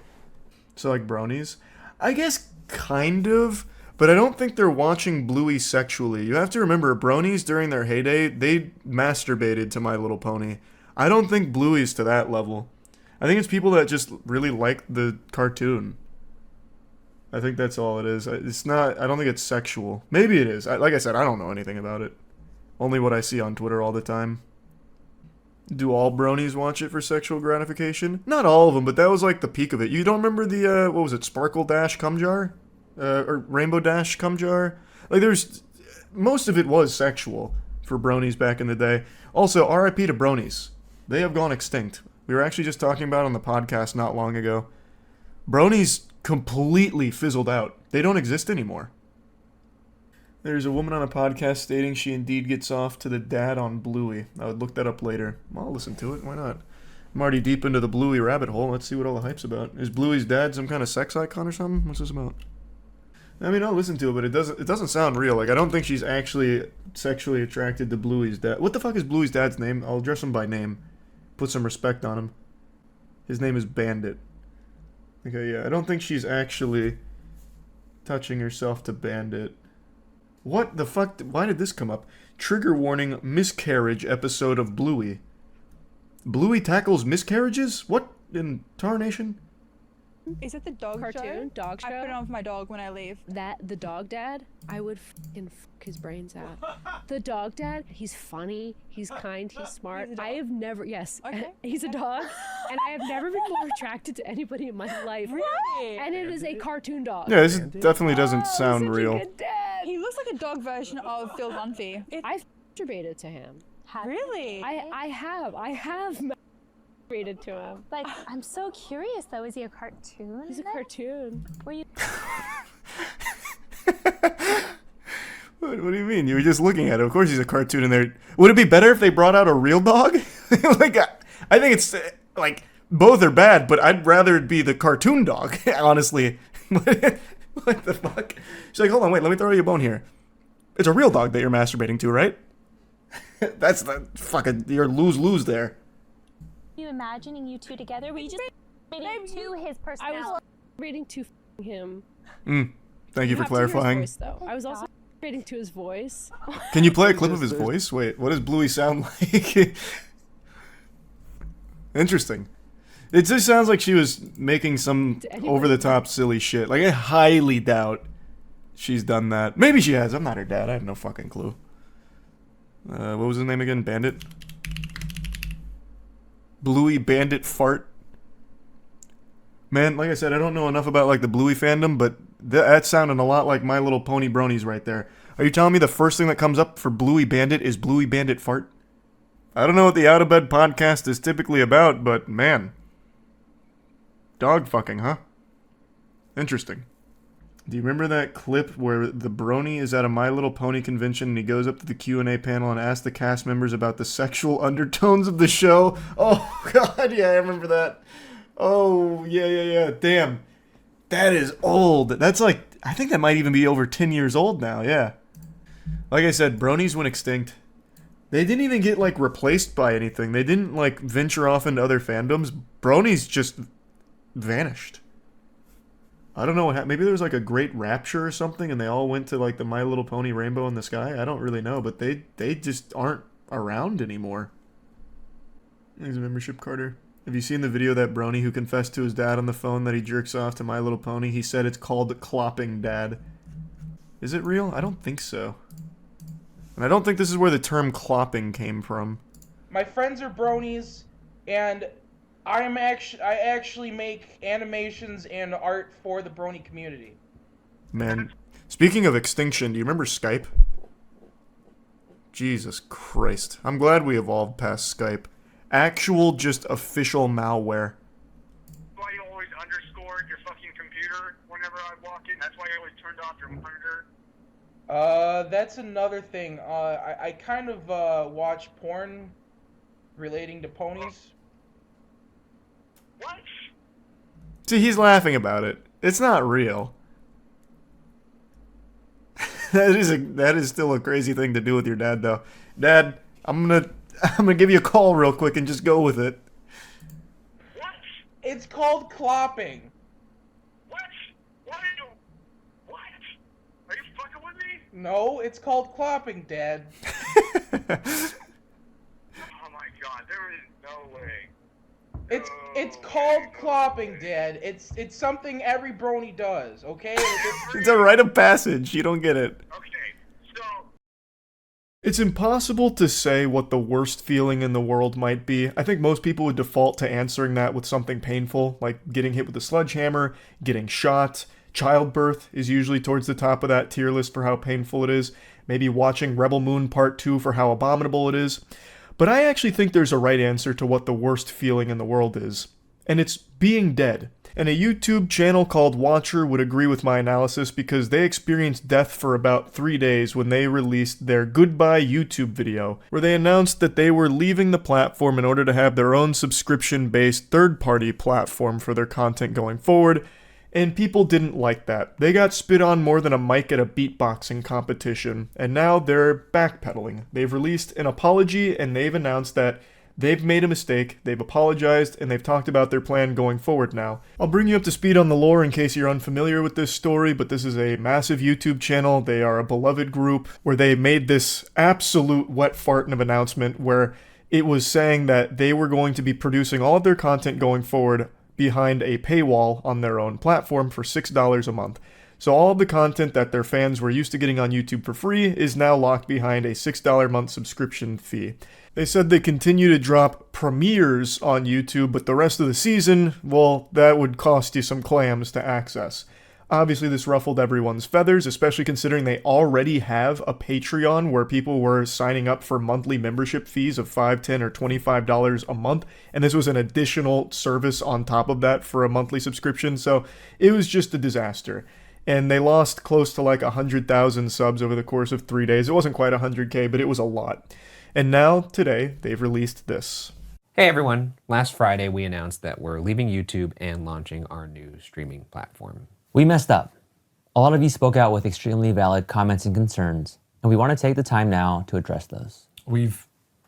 So like bronies, I guess kind of. But I don't think they're watching Bluey sexually. You have to remember, bronies during their heyday, they masturbated to My Little Pony. I don't think Bluey's to that level. I think it's people that just really like the cartoon. I think that's all it is. It's not, I don't think it's sexual. Maybe it is. Like I said, I don't know anything about it. Only what I see on Twitter all the time. Do all bronies watch it for sexual gratification? Not all of them, but that was like the peak of it. You don't remember the, what was it, Sparkle Dash Cum Jar? Or Rainbow Dash Cum Jar? Like, most of it was sexual for bronies back in the day. Also, RIP to bronies. They have gone extinct. We were actually just talking about it on the podcast not long ago. Bronies completely fizzled out. They don't exist anymore. There's a woman on a podcast stating she indeed gets off to the dad on Bluey. I would look that up later. I'll listen to it. Why not? I'm already deep into the Bluey rabbit hole. Let's see what all the hype's about. Is Bluey's dad some kind of sex icon or something? What's this about? I mean, I'll listen to it, but it doesn't sound real. Like, I don't think she's actually sexually attracted to Bluey's dad. What the fuck is Bluey's dad's name? I'll address him by name. Put some respect on him. His name is Bandit. Okay, yeah, I don't think she's actually touching herself to Bandit. What the fuck? Why did this come up? Trigger warning, miscarriage episode of Bluey. Bluey tackles miscarriages? What in tarnation? Is it the dog cartoon? show? Dog show? I put it on for my dog when I leave. The dog dad? I would fucking fuck his brains out. The dog dad, he's funny, he's kind, he's smart. He's a dog? I have never, yes, Okay. he's a dog, and I have never been more attracted to anybody in my life. Really? And it is a cartoon dog. Yeah, this definitely doesn't sound such a real. good dad. He looks like a dog version of Phil Dunphy. I've masturbated to him. Really? I have masturbated to him. Like, I'm so curious though. Is he a cartoon? He's a cartoon. Were you? What do you mean? You were just looking at it. Of course he's a cartoon in there. Would it be better if they brought out a real dog? Like, I think it's, like, both are bad, but I'd rather it be the cartoon dog, honestly. What the fuck? She's like, hold on, wait, let me throw you a bone here. It's a real dog that you're masturbating to, right? That's the fucking, you're lose-lose there. You imagining you two together? Were you just reading to his personality? I was reading to him. Thank you for have to hear his clarifying. voice, though. I was also reading to his voice. Can you play a clip of his voice? Wait, what does Bluey sound like? Interesting. It just sounds like she was making some over-the-top silly shit. Like, I highly doubt she's done that. Maybe she has. I'm not her dad. I have no fucking clue. What was his name again? Bandit? Bluey Bandit Fart? Man, like I said, I don't know enough about, like, the Bluey fandom, but that sounded a lot like My Little Pony bronies right there. Are you telling me the first thing that comes up for Bluey Bandit is Bluey Bandit Fart? I don't know what the Out of Bed podcast is typically about, but man. Dog fucking, huh? Interesting. Do you remember that clip where the brony is at a My Little Pony convention and he goes up to the Q&A panel and asks the cast members about the sexual undertones of the show? Oh, God, yeah, I remember that. Oh, yeah. Damn. That is old. That's like, I think that might even be over 10 years old now, yeah. Like I said, bronies went extinct. They didn't even get, like, replaced by anything. They didn't, like, venture off into other fandoms. Bronies just vanished. I don't know what maybe there was like a great rapture or something and they all went to like the My Little Pony Rainbow in the Sky. I don't really know, but they just aren't around anymore. He's a membership Carter. Have you seen the video of that brony who confessed to his dad on the phone that he jerks off to My Little Pony? He said it's called clopping dad. Is it real? I don't think so. And I don't think this is where the term clopping came from. My friends are bronies, and I actually make animations and art for the brony community. Man, speaking of extinction, do you remember Skype? Jesus Christ. I'm glad we evolved past Skype. Actual, just official malware. That's why you always underscored your fucking computer whenever I walk in. That's why you always turned off your monitor. That's another thing. I kind of watch porn relating to ponies. What? See, he's laughing about it. It's not real. That is still a crazy thing to do with your dad, though. Dad, I'm gonna give you a call real quick and just go with it. What? It's called clopping. What? What are you? What? Are you fucking with me? No, it's called clopping, Dad. Oh my god, there is no way. It's called clopping, Dad. It's something every brony does, okay? It's a rite of passage. You don't get it. It's impossible to say what the worst feeling in the world might be. I think most people would default to answering that with something painful, like getting hit with a sledgehammer, getting shot. Childbirth is usually towards the top of that tier list for how painful it is. Maybe watching Rebel Moon Part 2 for how abominable it is. But I actually think there's a right answer to what the worst feeling in the world is. And it's being dead. And a YouTube channel called Watcher would agree with my analysis because they experienced death for about 3 days when they released their Goodbye YouTube video, where they announced that they were leaving the platform in order to have their own subscription-based third-party platform for their content going forward, and people didn't like that. They got spit on more than a mic at a beatboxing competition, and now they're backpedaling. They've released an apology, and they've announced that they've made a mistake, they've apologized, and they've talked about their plan going forward now. I'll bring you up to speed on the lore in case you're unfamiliar with this story, but this is a massive YouTube channel. They are a beloved group where they made this absolute wet fart of an announcement where it was saying that they were going to be producing all of their content going forward behind a paywall on their own platform for $6 a month. So all of the content that their fans were used to getting on YouTube for free is now locked behind a $6 a month subscription fee. They said they continue to drop premieres on YouTube, but the rest of the season, well, that would cost you some clams to access. Obviously, this ruffled everyone's feathers, especially considering they already have a Patreon where people were signing up for monthly membership fees of $5, $10, or $25 a month, and this was an additional service on top of that for a monthly subscription, so it was just a disaster. And they lost close to like 100,000 subs over the course of 3 days. It wasn't quite 100K, but it was a lot. And now, today, they've released this. Hey everyone, last Friday we announced that we're leaving YouTube and launching our new streaming platform. We messed up. A lot of you spoke out with extremely valid comments and concerns, and we want to take the time now to address those. We've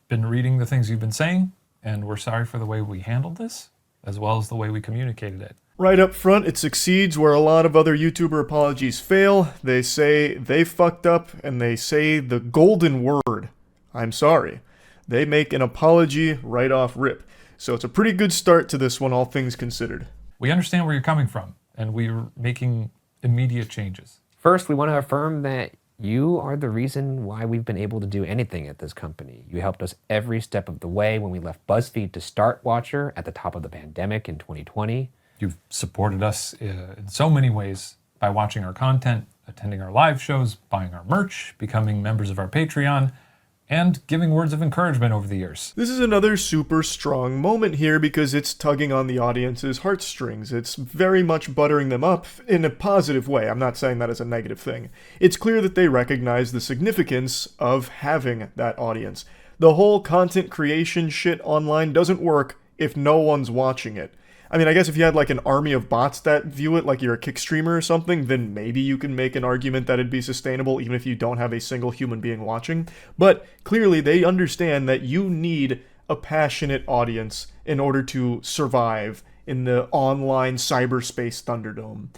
been reading the things you've been saying, and we're sorry for the way we handled this, as well as the way we communicated it. Right up front, it succeeds where a lot of other YouTuber apologies fail. They say they fucked up, and they say the golden word, I'm sorry. They make an apology right off rip. So it's a pretty good start to this one, all things considered. We understand where you're coming from, and we're making immediate changes. First, we want to affirm that you are the reason why we've been able to do anything at this company. You helped us every step of the way when we left BuzzFeed to start Watcher at the top of the pandemic in 2020. You've supported us in so many ways by watching our content, attending our live shows, buying our merch, becoming members of our Patreon, and giving words of encouragement over the years. This is another super strong moment here because it's tugging on the audience's heartstrings. It's very much buttering them up in a positive way. I'm not saying that as a negative thing. It's clear that they recognize the significance of having that audience. The whole content creation shit online doesn't work if no one's watching it. I mean, I guess if you had like an army of bots that view it like you're a kick streamer or something, then maybe you can make an argument that it'd be sustainable even if you don't have a single human being watching. But clearly they understand that you need a passionate audience in order to survive in the online cyberspace Thunderdome.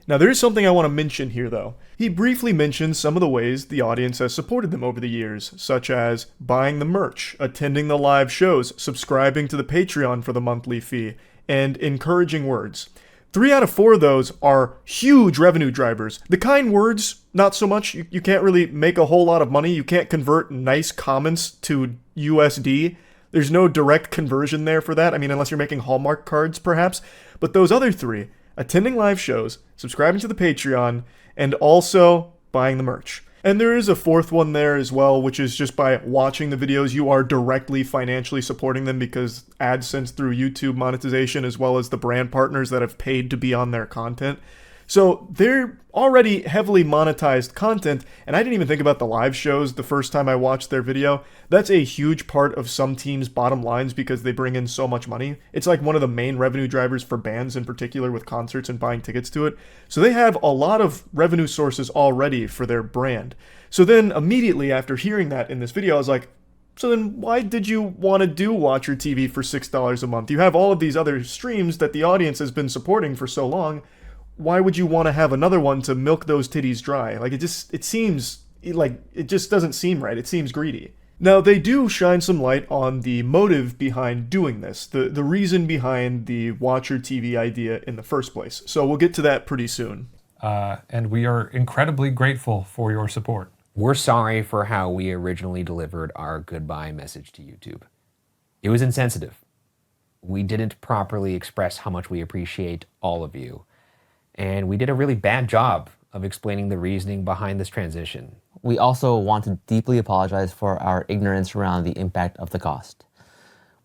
Now there is something I want to mention here though. He briefly mentions some of the ways the audience has supported them over the years, such as buying the merch, attending the live shows, subscribing to the Patreon for the monthly fee, and encouraging words. 3 out of 4 of those are huge revenue drivers. The kind words, not so much. You can't really make a whole lot of money. You can't convert nice comments to USD. There's no direct conversion there for that. I mean, unless you're making Hallmark cards, perhaps. But those other 3, attending live shows, subscribing to the Patreon, and also buying the merch. And there is a 4th one there as well, which is just by watching the videos, you are directly financially supporting them because AdSense through YouTube monetization, as well as the brand partners that have paid to be on their content. So they're already heavily monetized content, and I didn't even think about the live shows the first time I watched their video. That's a huge part of some teams' bottom lines because they bring in so much money. It's like one of the main revenue drivers for bands in particular with concerts and buying tickets to it. So they have a lot of revenue sources already for their brand. So then immediately after hearing that in this video, I was like, so then why did you want to do Watcher TV for $6 a month? You have all of these other streams that the audience has been supporting for so long. Why would you want to have another one to milk those titties dry? Like, it just doesn't seem right. It seems greedy. Now, they do shine some light on the motive behind doing this, the reason behind the Watcher TV idea in the first place. So we'll get to that pretty soon. And we are incredibly grateful for your support. We're sorry for how we originally delivered our goodbye message to YouTube. It was insensitive. We didn't properly express how much we appreciate all of you. And we did a really bad job of explaining the reasoning behind this transition. We also want to deeply apologize for our ignorance around the impact of the cost.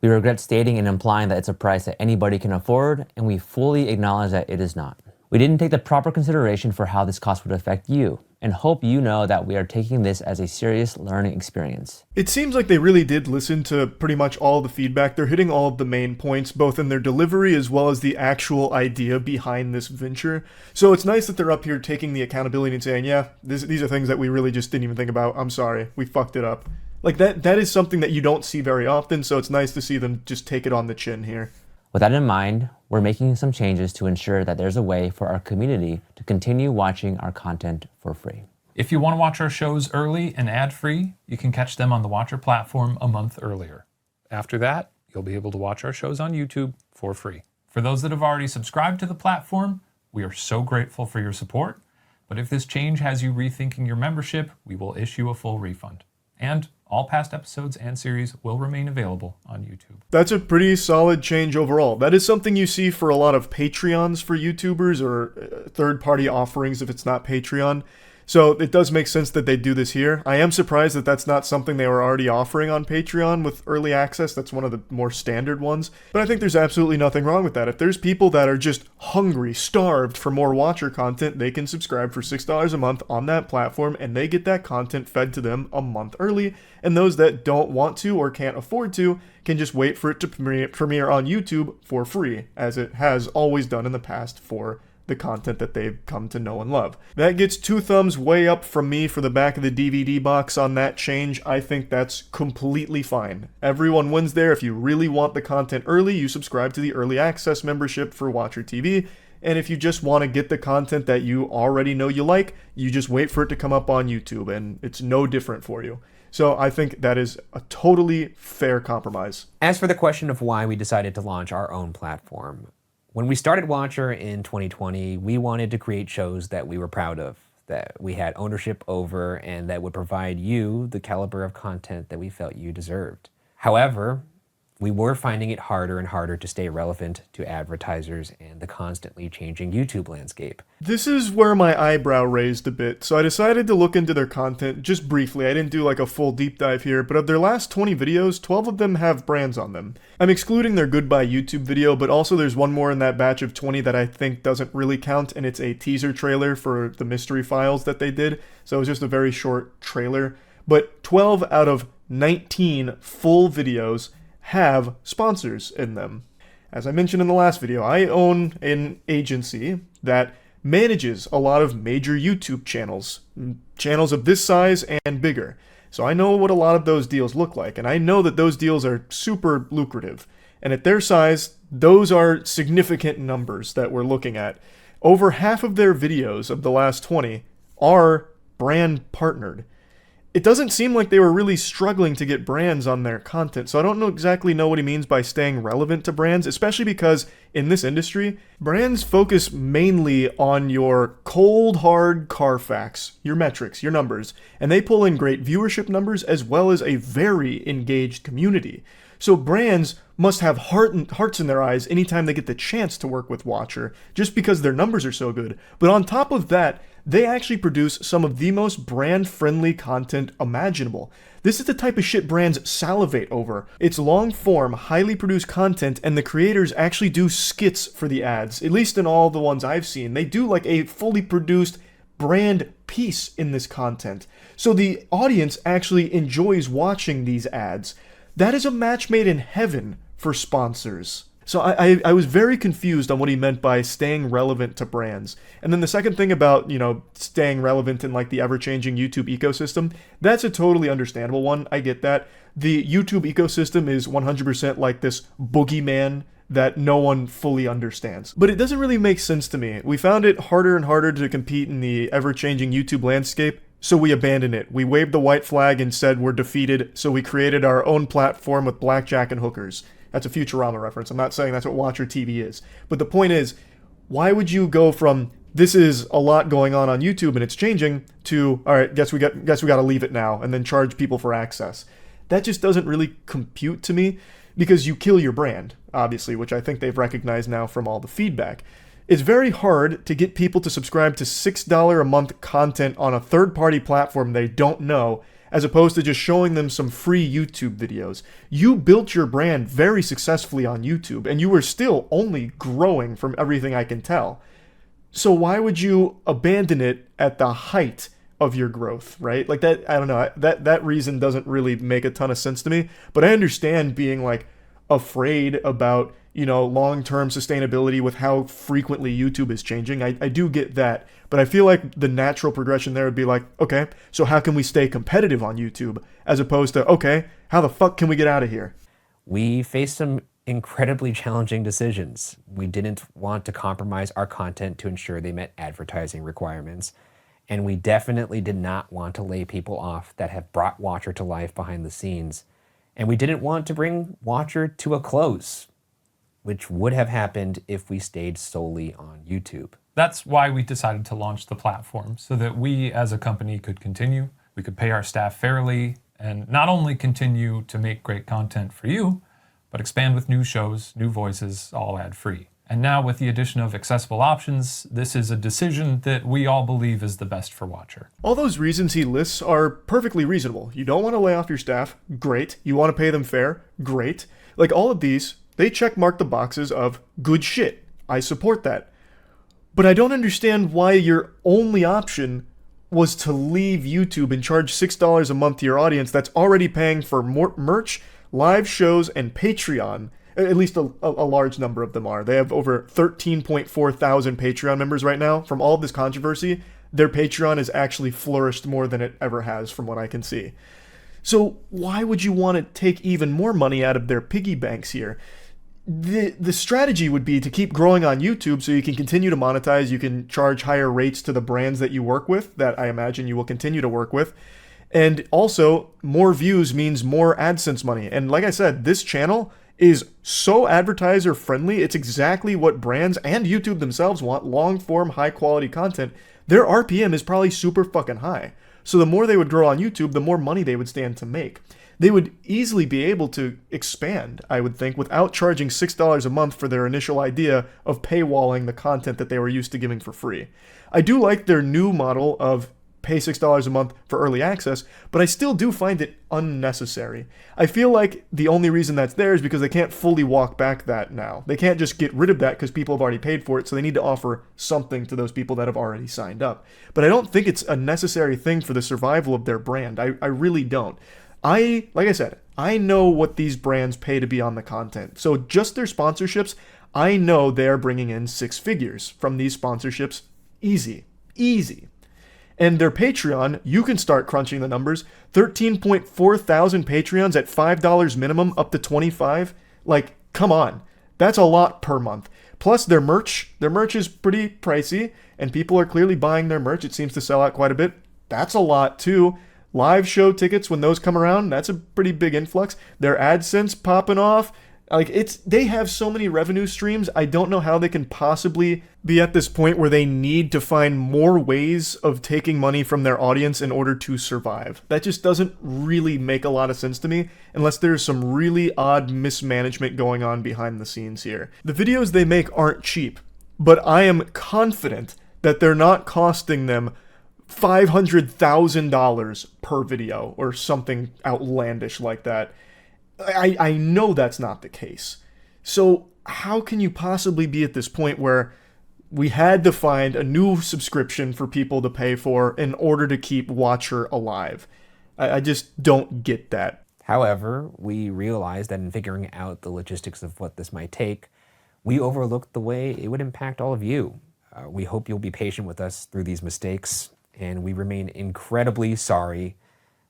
We regret stating and implying that it's a price that anybody can afford, and we fully acknowledge that it is not. We didn't take the proper consideration for how this cost would affect you, and hope you know that we are taking this as a serious learning experience. It seems like they really did listen to pretty much all the feedback. They're hitting all of the main points, both in their delivery as well as the actual idea behind this venture. So it's nice that they're up here taking the accountability and saying, yeah, these are things that we really just didn't even think about. I'm sorry, we fucked it up. Like that is something that you don't see very often, so it's nice to see them just take it on the chin here. With that in mind, we're making some changes to ensure that there's a way for our community to continue watching our content for free. If you want to watch our shows early and ad-free, you can catch them on the Watcher platform a month earlier. After that, you'll be able to watch our shows on YouTube for free. For those that have already subscribed to the platform, we are so grateful for your support. But if this change has you rethinking your membership, we will issue a full refund. And all past episodes and series will remain available on YouTube. That's a pretty solid change overall. That is something you see for a lot of Patreons for YouTubers or third-party offerings if it's not Patreon. So it does make sense that they do this here. I am surprised that that's not something they were already offering on Patreon with early access. That's one of the more standard ones. But I think there's absolutely nothing wrong with that. If there's people that are just hungry, starved for more Watcher content, they can subscribe for $6 a month on that platform and they get that content fed to them a month early. And those that don't want to or can't afford to can just wait for it to premiere on YouTube for free, as it has always done in the past for the content that they've come to know and love. That gets 2 thumbs way up from me for the back of the DVD box on that change. I think that's completely fine. Everyone wins there. If you really want the content early, you subscribe to the early access membership for Watcher TV. And if you just want to get the content that you already know you like, you just wait for it to come up on YouTube, and it's no different for you. So I think that is a totally fair compromise. As for the question of why we decided to launch our own platform, when we started Watcher in 2020, we wanted to create shows that we were proud of, that we had ownership over, and that would provide you the caliber of content that we felt you deserved. However, we were finding it harder and harder to stay relevant to advertisers and the constantly changing YouTube landscape. This is where my eyebrow raised a bit, so I decided to look into their content just briefly. I didn't do like a full deep dive here, but of their last 20 videos, 12 of them have brands on them. I'm excluding their Goodbye YouTube video, but also there's one more in that batch of 20 that I think doesn't really count, and it's a teaser trailer for the mystery files that they did, so it was just a very short trailer. But 12 out of 19 full videos have sponsors in them. As I mentioned in the last video, I own an agency that manages a lot of major YouTube channels of this size and bigger. So I know what a lot of those deals look like, and I know that those deals are super lucrative. And at their size, those are significant numbers that we're looking at. over half of their videos of the last 20 are brand partnered. It doesn't seem like they were really struggling to get brands on their content, so I don't exactly know what he means by staying relevant to brands, especially because in this industry, brands focus mainly on your cold, hard Carfax, your metrics, your numbers, and they pull in great viewership numbers as well as a very engaged community. So brands must have hearts in their eyes anytime they get the chance to work with Watcher, just because their numbers are so good. But on top of that, they actually produce some of the most brand-friendly content imaginable. This is the type of shit brands salivate over. It's long-form, highly produced content, and the creators actually do skits for the ads. At least in all the ones I've seen. They do like a fully produced brand piece in this content. So the audience actually enjoys watching these ads. That is a match made in heaven for sponsors. So I was very confused on what he meant by staying relevant to brands. And then the second thing about, staying relevant in like the ever-changing YouTube ecosystem, that's a totally understandable one. I get that. The YouTube ecosystem is 100% like this boogeyman that no one fully understands. But it doesn't really make sense to me. We found it harder and harder to compete in the ever-changing YouTube landscape, so we abandoned it. We waved the white flag and said we're defeated, so we created our own platform with blackjack and hookers. That's a Futurama reference. I'm not saying that's what Watcher TV is. But the point is, why would you go from this is a lot going on YouTube and it's changing to, all right, guess we got to leave it now and then charge people for access? That just doesn't really compute to me because you kill your brand, obviously, which I think they've recognized now from all the feedback. It's very hard to get people to subscribe to $6 a month content on a third-party platform they don't know, as opposed to just showing them some free YouTube videos. You built your brand very successfully on YouTube, and you were still only growing from everything I can tell. So why would you abandon it at the height of your growth, right? Like that, I don't know, that reason doesn't really make a ton of sense to me, but I understand being like afraid about, long-term sustainability with how frequently YouTube is changing. I do get that. But I feel like the natural progression there would be like, okay, so how can we stay competitive on YouTube? As opposed to, okay, how the fuck can we get out of here? We faced some incredibly challenging decisions. We didn't want to compromise our content to ensure they met advertising requirements. And we definitely did not want to lay people off that have brought Watcher to life behind the scenes. And we didn't want to bring Watcher to a close, which would have happened if we stayed solely on YouTube. That's why we decided to launch the platform, so that we as a company could continue, we could pay our staff fairly, and not only continue to make great content for you, but expand with new shows, new voices, all ad-free. And now with the addition of accessible options, this is a decision that we all believe is the best for Watcher. All those reasons he lists are perfectly reasonable. You don't want to lay off your staff, great. You want to pay them fair, great. Like all of these, they check mark the boxes of good shit. I support that. But I don't understand why your only option was to leave YouTube and charge $6 a month to your audience that's already paying for more merch, live shows, and Patreon. At least a large number of them are. They have over 13.4 thousand Patreon members right now. From all of this controversy, their Patreon has actually flourished more than it ever has from what I can see. So why would you want to take even more money out of their piggy banks here? The strategy would be to keep growing on YouTube so you can continue to monetize, you can charge higher rates to the brands that you work with, that I imagine you will continue to work with. And also, more views means more AdSense money. And like I said, this channel is so advertiser friendly. It's exactly what brands and YouTube themselves want, long form, high quality content. Their RPM is probably super fucking high. So the more they would grow on YouTube, the more money they would stand to make. They would easily be able to expand, I would think, without charging $6 a month for their initial idea of paywalling the content that they were used to giving for free. I do like their new model of pay $6 a month for early access, but I still do find it unnecessary. I feel like the only reason that's there is because they can't fully walk back that now. They can't just get rid of that because people have already paid for it, so they need to offer something to those people that have already signed up. But I don't think it's a necessary thing for the survival of their brand. I really don't. Like I said, I know what these brands pay to be on the content. So just their sponsorships, I know they're bringing in 6 figures from these sponsorships. Easy. And their Patreon, you can start crunching the numbers. 13.4 thousand Patreons at $5 minimum up to $25. Like, come on. That's a lot per month. Plus their merch is pretty pricey, and people are clearly buying their merch. It seems to sell out quite a bit. That's a lot too. Live show tickets, when those come around, that's a pretty big influx. Their AdSense popping off. Like, they have so many revenue streams. I don't know how they can possibly be at this point where they need to find more ways of taking money from their audience in order to survive. That just doesn't really make a lot of sense to me unless there's some really odd mismanagement going on behind the scenes here. The videos they make aren't cheap, but I am confident that they're not costing them $500,000 per video or something outlandish like that. I know that's not the case. So how can you possibly be at this point where we had to find a new subscription for people to pay for in order to keep Watcher alive? I just don't get that. However, we realized that in figuring out the logistics of what this might take, we overlooked the way it would impact all of you. We hope you'll be patient with us through these mistakes, and we remain incredibly sorry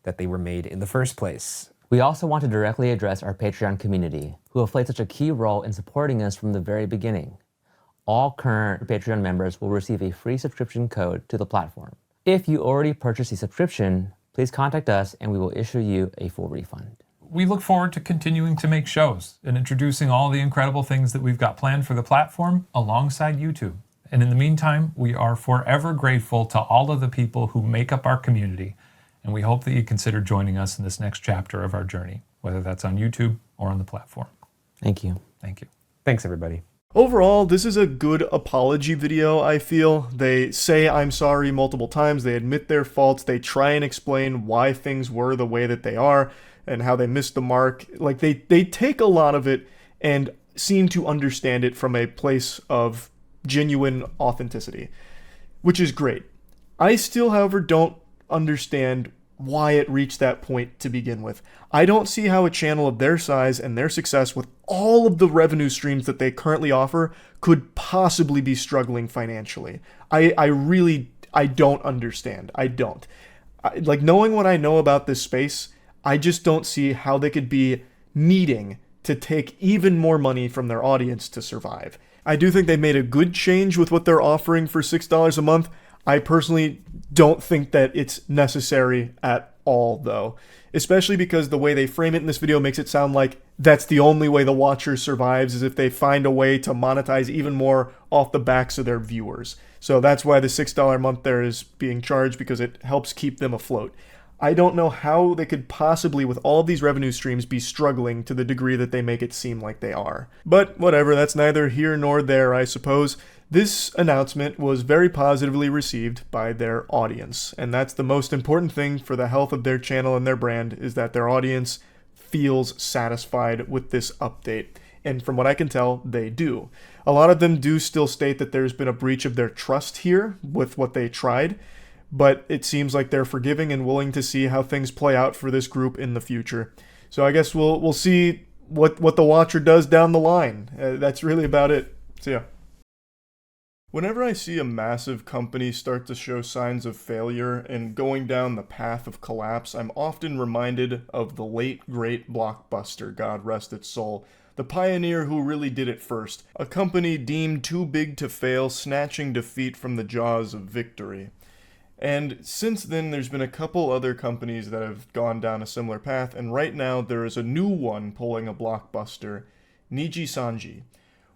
that they were made in the first place. We also want to directly address our Patreon community, who have played such a key role in supporting us from the very beginning. All current Patreon members will receive a free subscription code to the platform. If you already purchased a subscription, please contact us and we will issue you a full refund. We look forward to continuing to make shows and introducing all the incredible things that we've got planned for the platform alongside YouTube. And in the meantime, we are forever grateful to all of the people who make up our community. And we hope that you consider joining us in this next chapter of our journey, whether that's on YouTube or on the platform. Thank you. Thank you. Thanks, everybody. Overall, this is a good apology video, I feel. They say I'm sorry multiple times, they admit their faults, they try and explain why things were the way that they are, and how they missed the mark. Like, they take a lot of it and seem to understand it from a place of genuine authenticity, which is great. I still, however, don't understand why it reached that point to begin with. I don't see how a channel of their size and their success with all of the revenue streams that they currently offer could possibly be struggling financially. I don't understand. I don't. Like, knowing what I know about this space, I just don't see how they could be needing to take even more money from their audience to survive. I do think they made a good change with what they're offering for $6 a month. I personally don't think that it's necessary at all, though. Especially because the way they frame it in this video makes it sound like that's the only way the Watcher survives, is if they find a way to monetize even more off the backs of their viewers. So that's why the $6 a month there is being charged, because it helps keep them afloat. I don't know how they could possibly, with all of these revenue streams, be struggling to the degree that they make it seem like they are. But whatever, that's neither here nor there, I suppose. This announcement was very positively received by their audience, and that's the most important thing for the health of their channel and their brand, is that their audience feels satisfied with this update. And from what I can tell, they do. A lot of them do still state that there's been a breach of their trust here with what they tried, but it seems like they're forgiving and willing to see how things play out for this group in the future. So I guess we'll see what the Watcher does down the line. That's really about it. So yeah. Whenever I see a massive company start to show signs of failure and going down the path of collapse, I'm often reminded of the late, great Blockbuster, God rest its soul. The pioneer who really did it first. A company deemed too big to fail, snatching defeat from the jaws of victory. And since then, there's been a couple other companies that have gone down a similar path, and right now there is a new one pulling a Blockbuster, Niji-Sanji.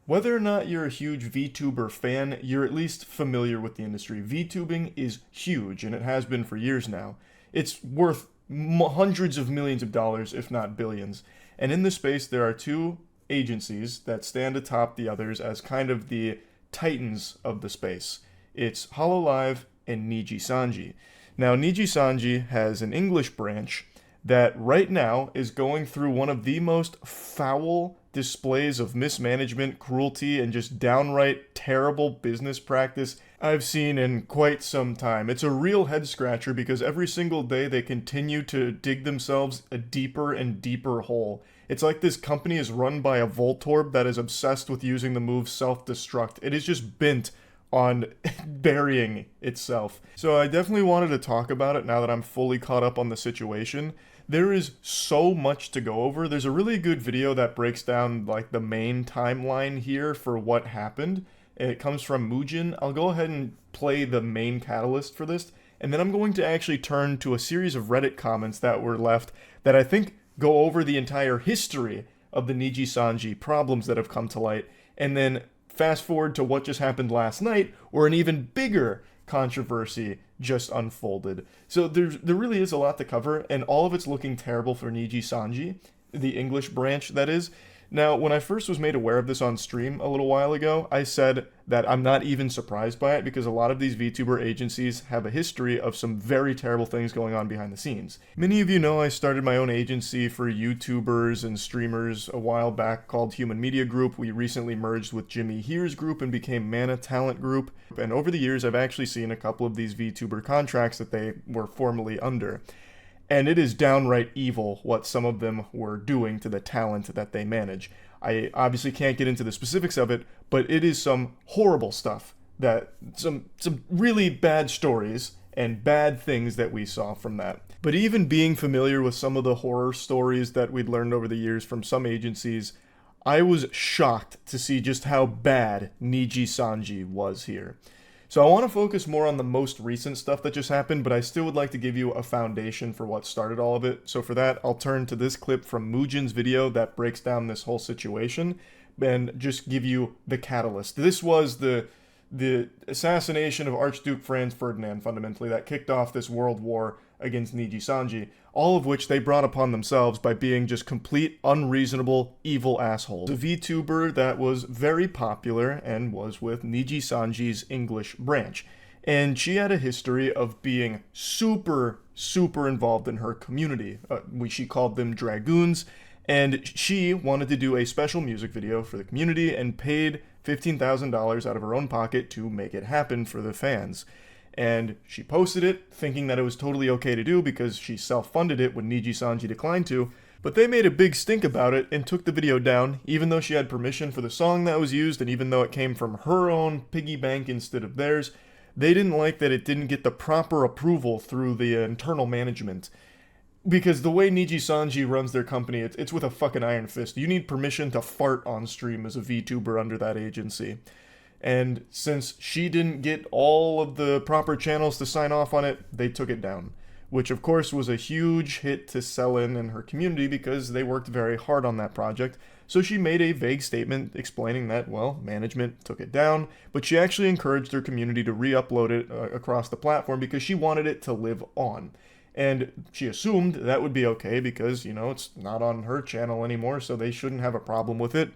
Whether or not you're a huge VTuber fan, you're at least familiar with the industry. VTubing is huge, and it has been for years now. It's worth hundreds of millions of dollars, if not billions. And in this space, there are two agencies that stand atop the others as kind of the titans of the space. It's HoloLive and Niji-Sanji. Now, Niji-Sanji has an English branch that right now is going through one of the most foul displays of mismanagement, cruelty, and just downright terrible business practice I've seen in quite some time. It's a real head scratcher because every single day they continue to dig themselves a deeper and deeper hole. It's like this company is run by a Voltorb that is obsessed with using the move self-destruct. It is just bent on burying itself. So I definitely wanted to talk about it now that I'm fully caught up on the situation. There is so much to go over. There's a really good video that breaks down like the main timeline here for what happened. It comes from Mujin. I'll go ahead and play the main catalyst for this, and then I'm going to actually turn to a series of Reddit comments that were left that I think go over the entire history of the Niji Sanji problems that have come to light, and then fast forward to what just happened last night, where an even bigger controversy just unfolded. So there really is a lot to cover, and all of it's looking terrible for Niji Sanji, the English branch, that is. Now, when I first was made aware of this on stream a little while ago, I said that I'm not even surprised by it because a lot of these VTuber agencies have a history of some very terrible things going on behind the scenes. Many of you know I started my own agency for YouTubers and streamers a while back called Human Media Group. We recently merged with Jimmy Here's group and became Mana Talent Group. And over the years, I've actually seen a couple of these VTuber contracts that they were formerly under. And it is downright evil what some of them were doing to the talent that they manage. I obviously can't get into the specifics of it, but it is some horrible stuff, that some really bad stories and bad things that we saw from that. But even being familiar with some of the horror stories that we'd learned over the years from some agencies, I was shocked to see just how bad Niji Sanji was here. So I want to focus more on the most recent stuff that just happened, but I still would like to give you a foundation for what started all of it. So for that, I'll turn to this clip from Mujin's video that breaks down this whole situation and just give you the catalyst. This was the assassination of Archduke Franz Ferdinand, fundamentally, that kicked off this world war against Niji Sanji, all of which they brought upon themselves by being just complete, unreasonable, evil assholes. A VTuber that was very popular and was with Niji Sanji's English branch. And she had a history of being super involved in her community. She called them Dragoons, and she wanted to do a special music video for the community and paid $15,000 out of her own pocket to make it happen for the fans. And she posted it, thinking that it was totally okay to do because she self-funded it when Niji Sanji declined to, but they made a big stink about it and took the video down, even though she had permission for the song that was used, and even though it came from her own piggy bank instead of theirs. They didn't like that it didn't get the proper approval through the internal management. Because the way Niji Sanji runs their company, it's with a fucking iron fist. You need permission to fart on stream as a VTuber under that agency. And since she didn't get all of the proper channels to sign off on it, they took it down. Which of course was a huge hit to Selin and her community because they worked very hard on that project. So she made a vague statement explaining that, well, management took it down, but she actually encouraged her community to re-upload it across the platform because she wanted it to live on. And she assumed that would be okay because, you know, it's not on her channel anymore, so they shouldn't have a problem with it.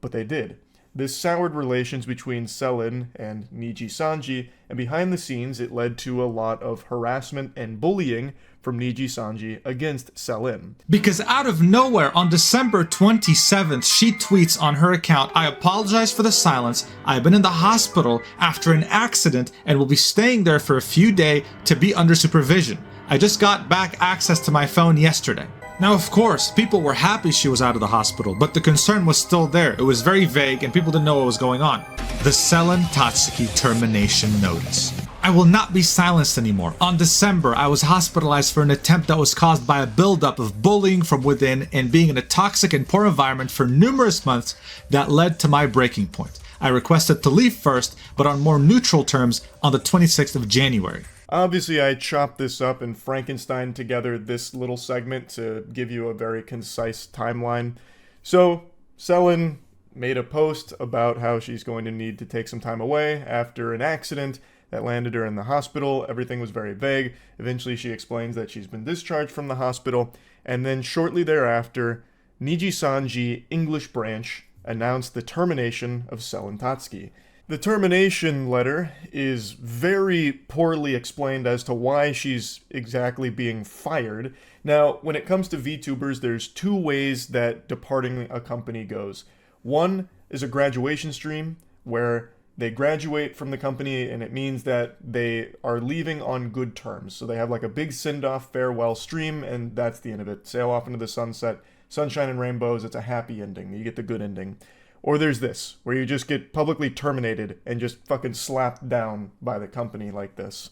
But they did. This soured relations between Selin and Niji Sanji, and behind the scenes it led to a lot of harassment and bullying from Niji Sanji against Selin. Because out of nowhere, on December 27th, she tweets on her account, "I apologize for the silence. I have been in the hospital after an accident and will be staying there for a few days to be under supervision. I just got back access to my phone yesterday." Now, of course, people were happy she was out of the hospital, but the concern was still there. It was very vague and people didn't know what was going on. The Selin Tatsuki termination notice. I will not be silenced anymore. On December, I was hospitalized for an attempt that was caused by a buildup of bullying from within and being in a toxic and poor environment for numerous months that led to my breaking point. I requested to leave first, but on more neutral terms on the 26th of January. Obviously, I chopped this up and Frankenstein together this little segment to give you a very concise timeline. So, Selin made a post about how she's going to need to take some time away after an accident that landed her in the hospital. Everything was very vague. Eventually, she explains that she's been discharged from the hospital, and then shortly thereafter, Niji Sanji English branch announced the termination of Selin Tatsuki. The termination letter is very poorly explained as to why she's exactly being fired. Now, when it comes to VTubers, there's two ways that departing a company goes. One is a graduation stream, where they graduate from the company and it means that they are leaving on good terms. So they have like a big send-off farewell stream and that's the end of it. Sail off into the sunset, sunshine and rainbows, it's a happy ending. You get the good ending. Or there's this, where you just get publicly terminated and just fucking slapped down by the company like this.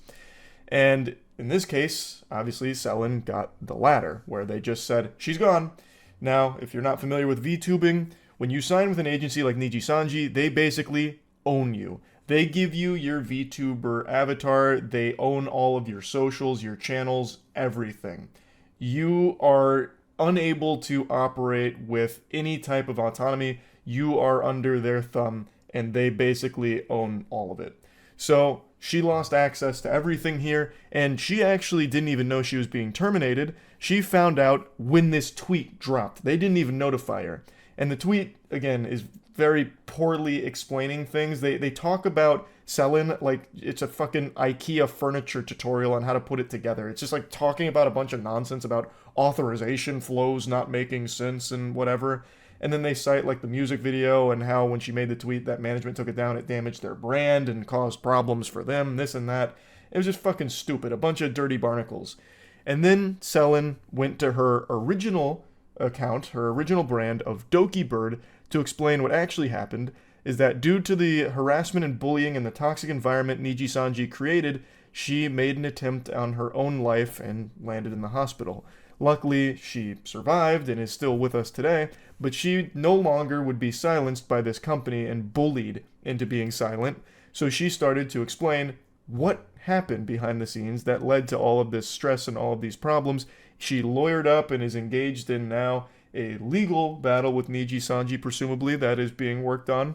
And in this case, obviously, Selen got the latter, where they just said, she's gone. Now, if you're not familiar with VTubing, when you sign with an agency like Nijisanji, they basically own you. They give you your VTuber avatar, they own all of your socials, your channels, everything. You are unable to operate with any type of autonomy. You are under their thumb, and they basically own all of it. So she lost access to everything here, and she actually didn't even know she was being terminated. She found out when this tweet dropped. They didn't even notify her. And the tweet, again, is very poorly explaining things. They talk about Selen like it's a fucking IKEA furniture tutorial on how to put it together. It's just like talking about a bunch of nonsense about authorization flows not making sense and whatever. And then they cite like the music video and how when she made the tweet that management took it down, it damaged their brand and caused problems for them, this and that. It was just fucking stupid. A bunch of dirty barnacles. And then Selen went to her original account, her original brand of Doki Bird, to explain what actually happened is that due to the harassment and bullying and the toxic environment Nijisanji created, she made an attempt on her own life and landed in the hospital. Luckily, she survived and is still with us today, but she no longer would be silenced by this company and bullied into being silent, so she started to explain what happened behind the scenes that led to all of this stress and all of these problems. She lawyered up and is engaged in now a legal battle with Nijisanji, presumably, that is being worked on.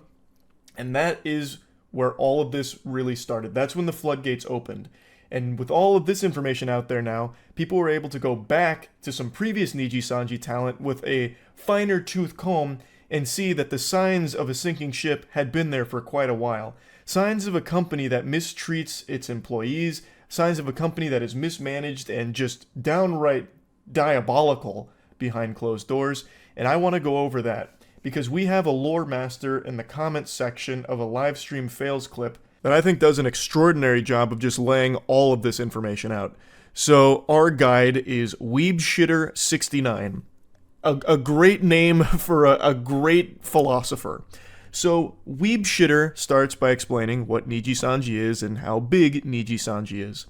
And that is where all of this really started. That's when the floodgates opened. And with all of this information out there now, people were able to go back to some previous Nijisanji talent with a finer tooth comb and see that the signs of a sinking ship had been there for quite a while. Signs of a company that mistreats its employees, signs of a company that is mismanaged and just downright diabolical behind closed doors. And I want to go over that because we have a lore master in the comments section of a live stream fails clip that I think does an extraordinary job of just laying all of this information out. So our guide is Weebshitter69, a great name for a great philosopher. So Weebshitter starts by explaining what Nijisanji is and how big Nijisanji is,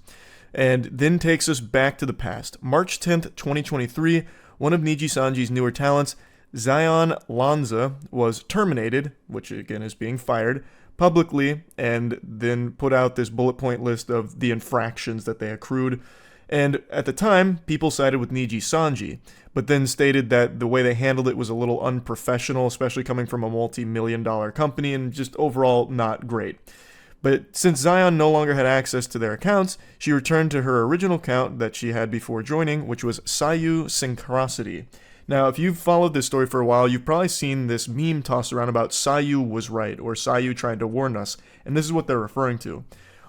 and then takes us back to the past. March 10th, 2023, one of Nijisanji's newer talents, Zion Lanza, was terminated, which again is being fired, publicly, and then put out this bullet point list of the infractions that they accrued. And at the time, people sided with Nijisanji, but then stated that the way they handled it was a little unprofessional, especially coming from a multi-million-dollar company, and just overall not great. But since Zion no longer had access to their accounts, she returned to her original account that she had before joining, which was Sayu Synchronicity. Now, if you've followed this story for a while, you've probably seen this meme tossed around about Sayu was right, or Sayu tried to warn us, and this is what they're referring to.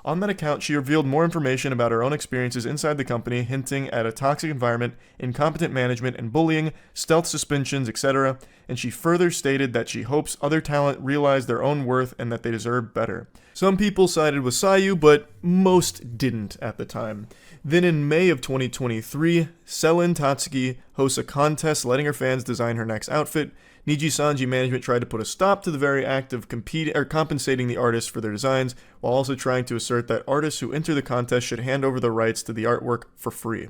On that account, she revealed more information about her own experiences inside the company, hinting at a toxic environment, incompetent management and bullying, stealth suspensions, etc., and she further stated that she hopes other talent realize their own worth and that they deserve better. Some people sided with Sayu, but most didn't at the time. Then in May of 2023, Selen Tatsuki hosts a contest letting her fans design her next outfit. Nijisanji management tried to put a stop to the very act of compensating the artists for their designs, while also trying to assert that artists who enter the contest should hand over the rights to the artwork for free.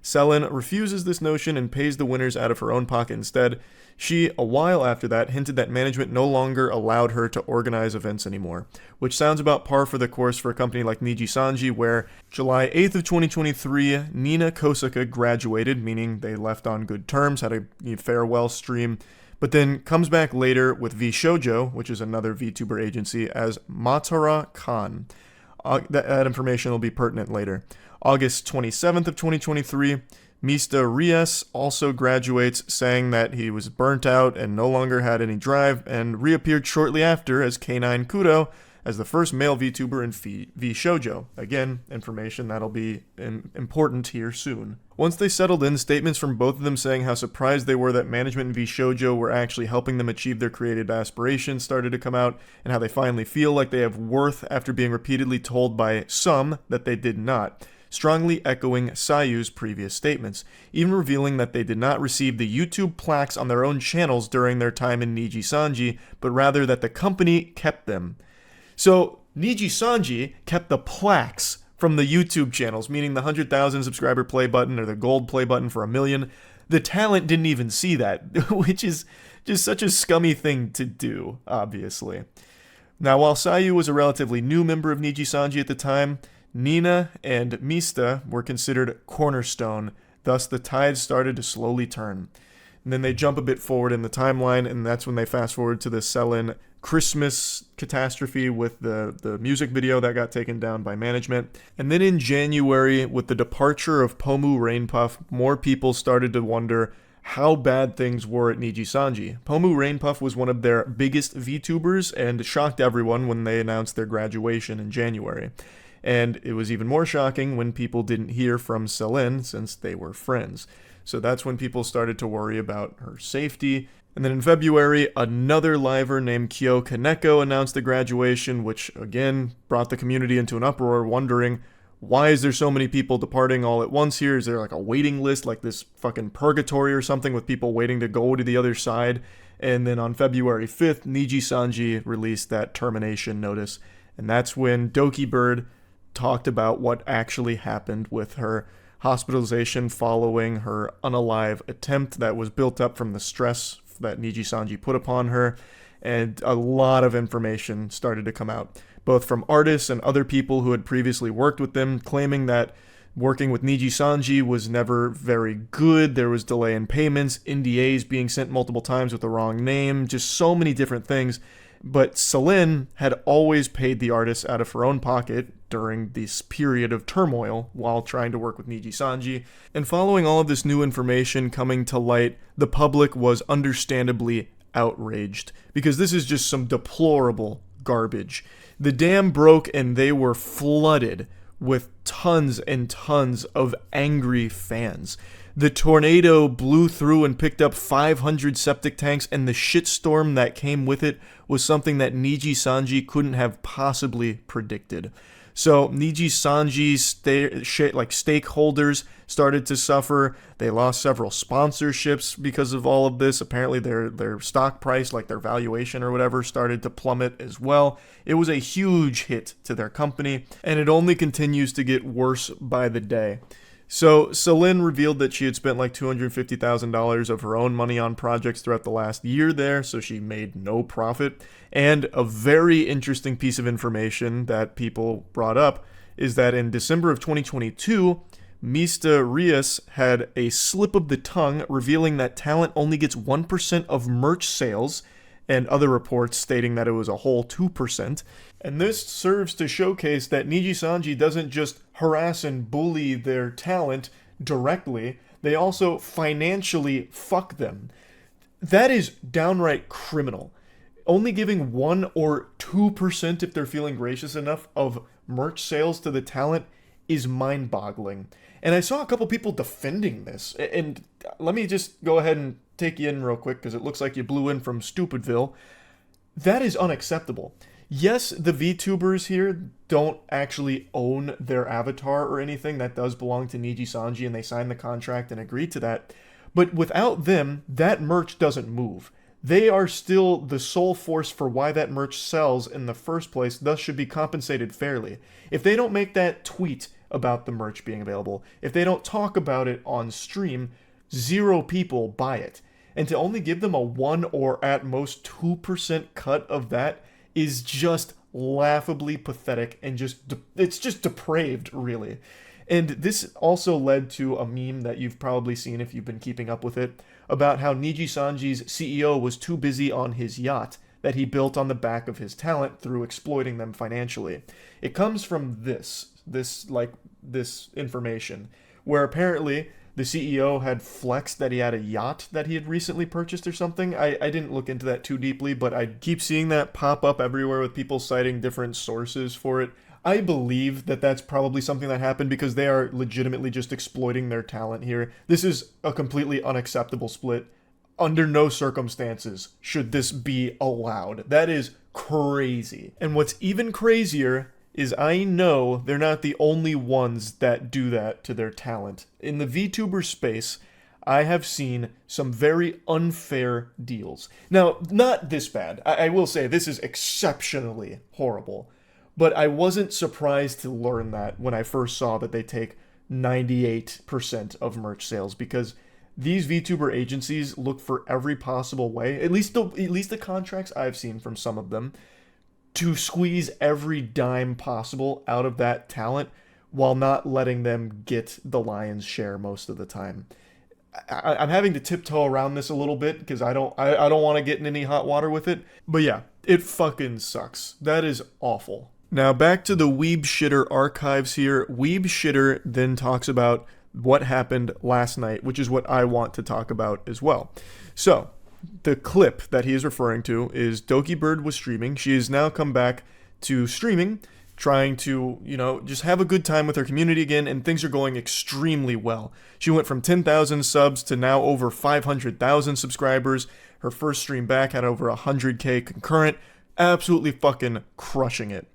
Selen refuses this notion and pays the winners out of her own pocket instead. She, a while after that, hinted that management no longer allowed her to organize events anymore, which sounds about par for the course for a company like Nijisanji, where July 8th of 2023, Nina Kosaka graduated, meaning they left on good terms, had a farewell stream, but then comes back later with VShojo, which is another VTuber agency, as Matara Khan. That information will be pertinent later. August 27th of 2023, Mista Rias also graduates, saying that he was burnt out and no longer had any drive, and reappeared shortly after as K9 Kudo as the first male VTuber in VShojo. Again, information that'll be important here soon. Once they settled in, statements from both of them saying how surprised they were that management in VShojo were actually helping them achieve their creative aspirations started to come out, and how they finally feel like they have worth after being repeatedly told by some that they did not, strongly echoing Sayu's previous statements, even revealing that they did not receive the YouTube plaques on their own channels during their time in Nijisanji, but rather that the company kept them. So Nijisanji kept the plaques from the YouTube channels, meaning the 100,000 subscriber play button or the gold play button for 1 million. The talent didn't even see that, which is just such a scummy thing to do, obviously. Now, while Sayu was a relatively new member of Nijisanji at the time, Nina and Mista were considered cornerstone, thus the tides started to slowly turn. And then they jump a bit forward in the timeline, and that's when they fast forward to the Selen Christmas catastrophe with the music video that got taken down by management. And then in January, with the departure of Pomu Rainpuff, more people started to wonder how bad things were at Nijisanji. Pomu Rainpuff was one of their biggest VTubers and shocked everyone when they announced their graduation in January. And it was even more shocking when people didn't hear from Selen since they were friends. So that's when people started to worry about her safety. And then in February, another liver named Kyo Kaneko announced the graduation, which again brought the community into an uproar, wondering, why is there so many people departing all at once here? Is there like a waiting list, like this fucking purgatory or something with people waiting to go to the other side? And then on February 5th, Nijisanji released that termination notice. And that's when Doki Bird talked about what actually happened with her hospitalization following her unalive attempt that was built up from the stress that Nijisanji put upon her, and a lot of information started to come out, both from artists and other people who had previously worked with them, claiming that working with Nijisanji was never very good. There was delay in payments, NDAs being sent multiple times with the wrong name, just so many different things. But Selen had always paid the artist out of her own pocket during this period of turmoil while trying to work with Nijisanji. And following all of this new information coming to light, the public was understandably outraged, because this is just some deplorable garbage. The dam broke and they were flooded with tons and tons of angry fans. The tornado blew through and picked up 500 septic tanks, and the shitstorm that came with it was something that Nijisanji couldn't have possibly predicted. So Nijisanji's stakeholders started to suffer. They lost several sponsorships because of all of this. Apparently their stock price, like their valuation or whatever, started to plummet as well. It was a huge hit to their company, and it only continues to get worse by the day. So Selen revealed that she had spent like $250,000 of her own money on projects throughout the last year there, so she made no profit. And a very interesting piece of information that people brought up is that in December of 2022, Mista Rios had a slip of the tongue revealing that talent only gets 1% of merch sales, and other reports stating that it was a whole 2%. And this serves to showcase that Nijisanji doesn't just harass and bully their talent directly, they also financially fuck them. That is downright criminal. Only giving 1 or 2%, if they're feeling gracious enough, of merch sales to the talent is mind-boggling. And I saw a couple people defending this, and let me just go ahead and take you in real quick, because it looks like you blew in from Stupidville. That is unacceptable. Yes, the VTubers here don't actually own their avatar or anything. That does belong to Nijisanji, and they signed the contract and agreed to that. But without them, that merch doesn't move. They are still the sole force for why that merch sells in the first place, thus should be compensated fairly. If they don't make that tweet about the merch being available, if they don't talk about it on stream, 0 people buy it. And to only give them a 1 or at most 2% cut of that is just laughably pathetic and it's just depraved, really. And this also led to a meme that you've probably seen if you've been keeping up with it, about how Nijisanji's CEO was too busy on his yacht that he built on the back of his talent through exploiting them financially. It comes from this information, where apparently the CEO had flexed that he had a yacht that he had recently purchased or something. I didn't look into that too deeply, but I keep seeing that pop up everywhere with people citing different sources for it. I believe that that's probably something that happened because they are legitimately just exploiting their talent here. This is a completely unacceptable split. Under no circumstances should this be allowed. That is crazy. And what's even crazier is I know they're not the only ones that do that to their talent. In the VTuber space, I have seen some very unfair deals. Now, not this bad. I will say this is exceptionally horrible. But I wasn't surprised to learn that when I first saw that they take 98% of merch sales, because these VTuber agencies look for every possible way, at least the contracts I've seen from some of them, to squeeze every dime possible out of that talent while not letting them get the lion's share most of the time. I'm having to tiptoe around this a little bit because I don't want to get in any hot water with it. But yeah, it fucking sucks. That is awful. Now back to the Weeb Shitter archives here. Weeb Shitter then talks about what happened last night, which is what I want to talk about as well. So, the clip that he is referring to is Doki Bird was streaming. She has now come back to streaming, trying to, just have a good time with her community again, and things are going extremely well. She went from 10,000 subs to now over 500,000 subscribers. Her first stream back had over 100k concurrent. Absolutely fucking crushing it.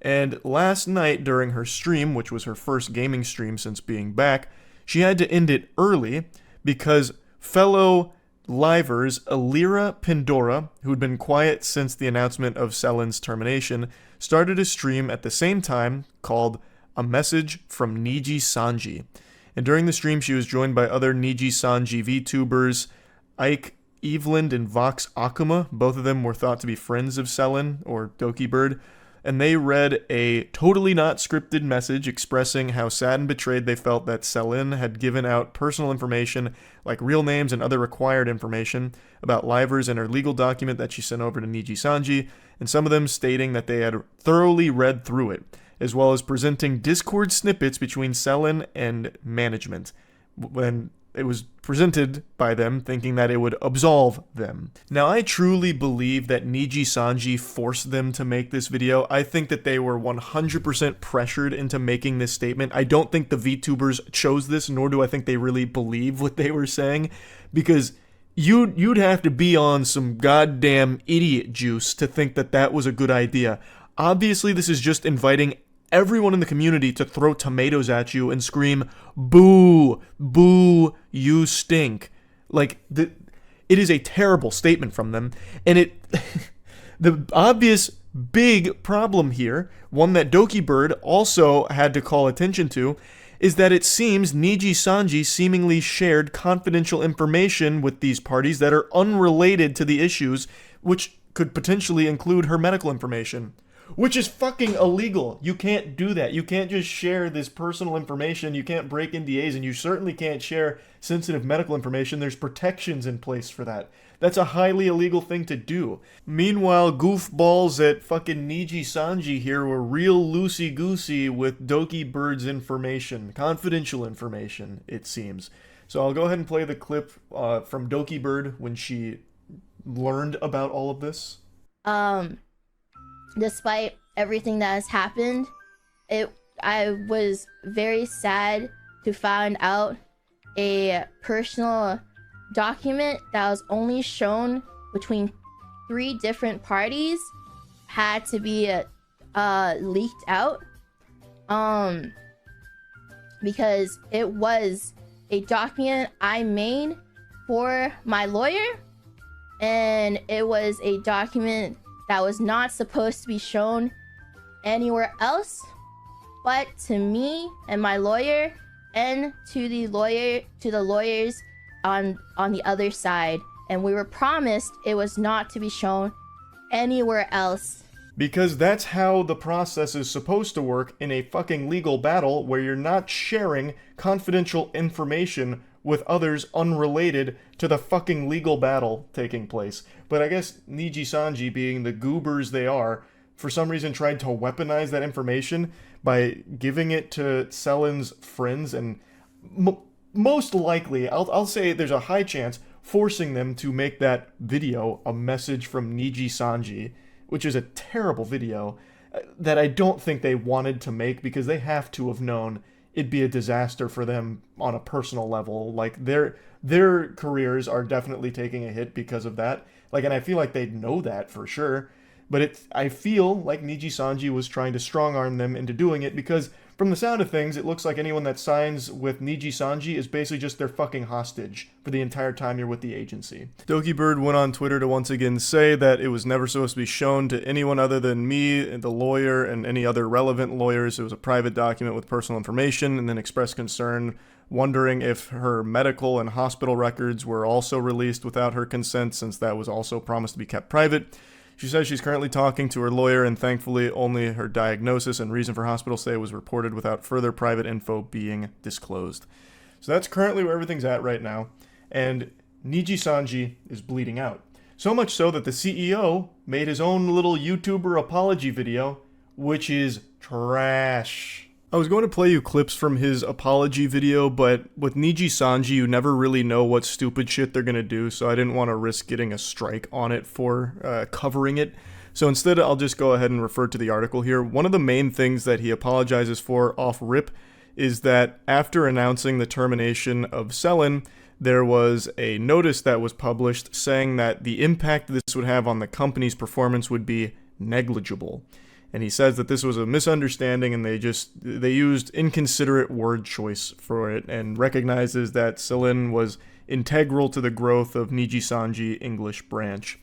And last night during her stream, which was her first gaming stream since being back, she had to end it early because fellow livers Alira Pandora, who'd been quiet since the announcement of Selen's termination, started a stream at the same time called A Message from Niji Sanji. And during the stream, she was joined by other Niji Sanji VTubers, Ike Eveland and Vox Akuma. Both of them were thought to be friends of Selen, or Doki Bird, and they read a totally not scripted message expressing how sad and betrayed they felt that Selen had given out personal information like real names and other required information about livers in her legal document that she sent over to Niji Sanji, and some of them stating that they had thoroughly read through it, as well as presenting Discord snippets between Selen and management when it was presented by them, thinking that it would absolve them. Now, I truly believe that Niji Sanji forced them to make this video. I think that they were 100% pressured into making this statement. I don't think the VTubers chose this, nor do I think they really believe what they were saying, because you'd have to be on some goddamn idiot juice to think that that was a good idea. Obviously, this is just inviting everyone in the community to throw tomatoes at you and scream, "Boo! Boo! You stink!" Like, it is a terrible statement from them, and the obvious big problem here, one that Doki Bird also had to call attention to, is that it seems Niji Sanji seemingly shared confidential information with these parties that are unrelated to the issues, which could potentially include her medical information. Which is fucking illegal. You can't do that. You can't just share this personal information. You can't break NDAs, and you certainly can't share sensitive medical information. There's protections in place for that. That's a highly illegal thing to do. Meanwhile, goofballs at fucking Niji Sanji here were real loosey-goosey with Doki Bird's information. Confidential information, it seems. So I'll go ahead and play the clip from Doki Bird when she learned about all of this. Despite everything that has happened, I was very sad to find out a personal document that was only shown between 3 different parties had to be leaked out, because it was a document I made for my lawyer, and it was a document that was not supposed to be shown anywhere else but to me and my lawyer, and to the lawyers on the other side, and we were promised it was not to be shown anywhere else. Because that's how the process is supposed to work in a fucking legal battle, where you're not sharing confidential information with others unrelated to the fucking legal battle taking place. But I guess Niji Sanji, being the goobers they are, for some reason tried to weaponize that information by giving it to Selen's friends, and most likely, I'll say there's a high chance, forcing them to make that video a message from Niji Sanji, which is a terrible video that I don't think they wanted to make, because they have to have known it'd be a disaster for them on a personal level. Like, their careers are definitely taking a hit because of that. Like, and I feel like they'd know that for sure. But I feel like Niji Sanji was trying to strong arm them into doing it, because from the sound of things, it looks like anyone that signs with Niji Sanji is basically just their fucking hostage for the entire time you're with the agency. Dokibird went on Twitter to once again say that it was never supposed to be shown to anyone other than me, the lawyer, and any other relevant lawyers. It was a private document with personal information, and then expressed concern, wondering if her medical and hospital records were also released without her consent, since that was also promised to be kept private. She says she's currently talking to her lawyer, and thankfully only her diagnosis and reason for hospital stay was reported without further private info being disclosed. So that's currently where everything's at right now, and Niji Sanji is bleeding out. So much so that the CEO made his own little YouTuber apology video, which is trash. I was going to play you clips from his apology video, but with Niji Sanji, you never really know what stupid shit they're gonna do, so I didn't want to risk getting a strike on it for covering it. So instead, I'll just go ahead and refer to the article here. One of the main things that he apologizes for off rip is that after announcing the termination of Selen, there was a notice that was published saying that the impact this would have on the company's performance would be negligible. And he says that this was a misunderstanding and they used inconsiderate word choice for it, and recognizes that Selen was integral to the growth of Niji Sanji English branch.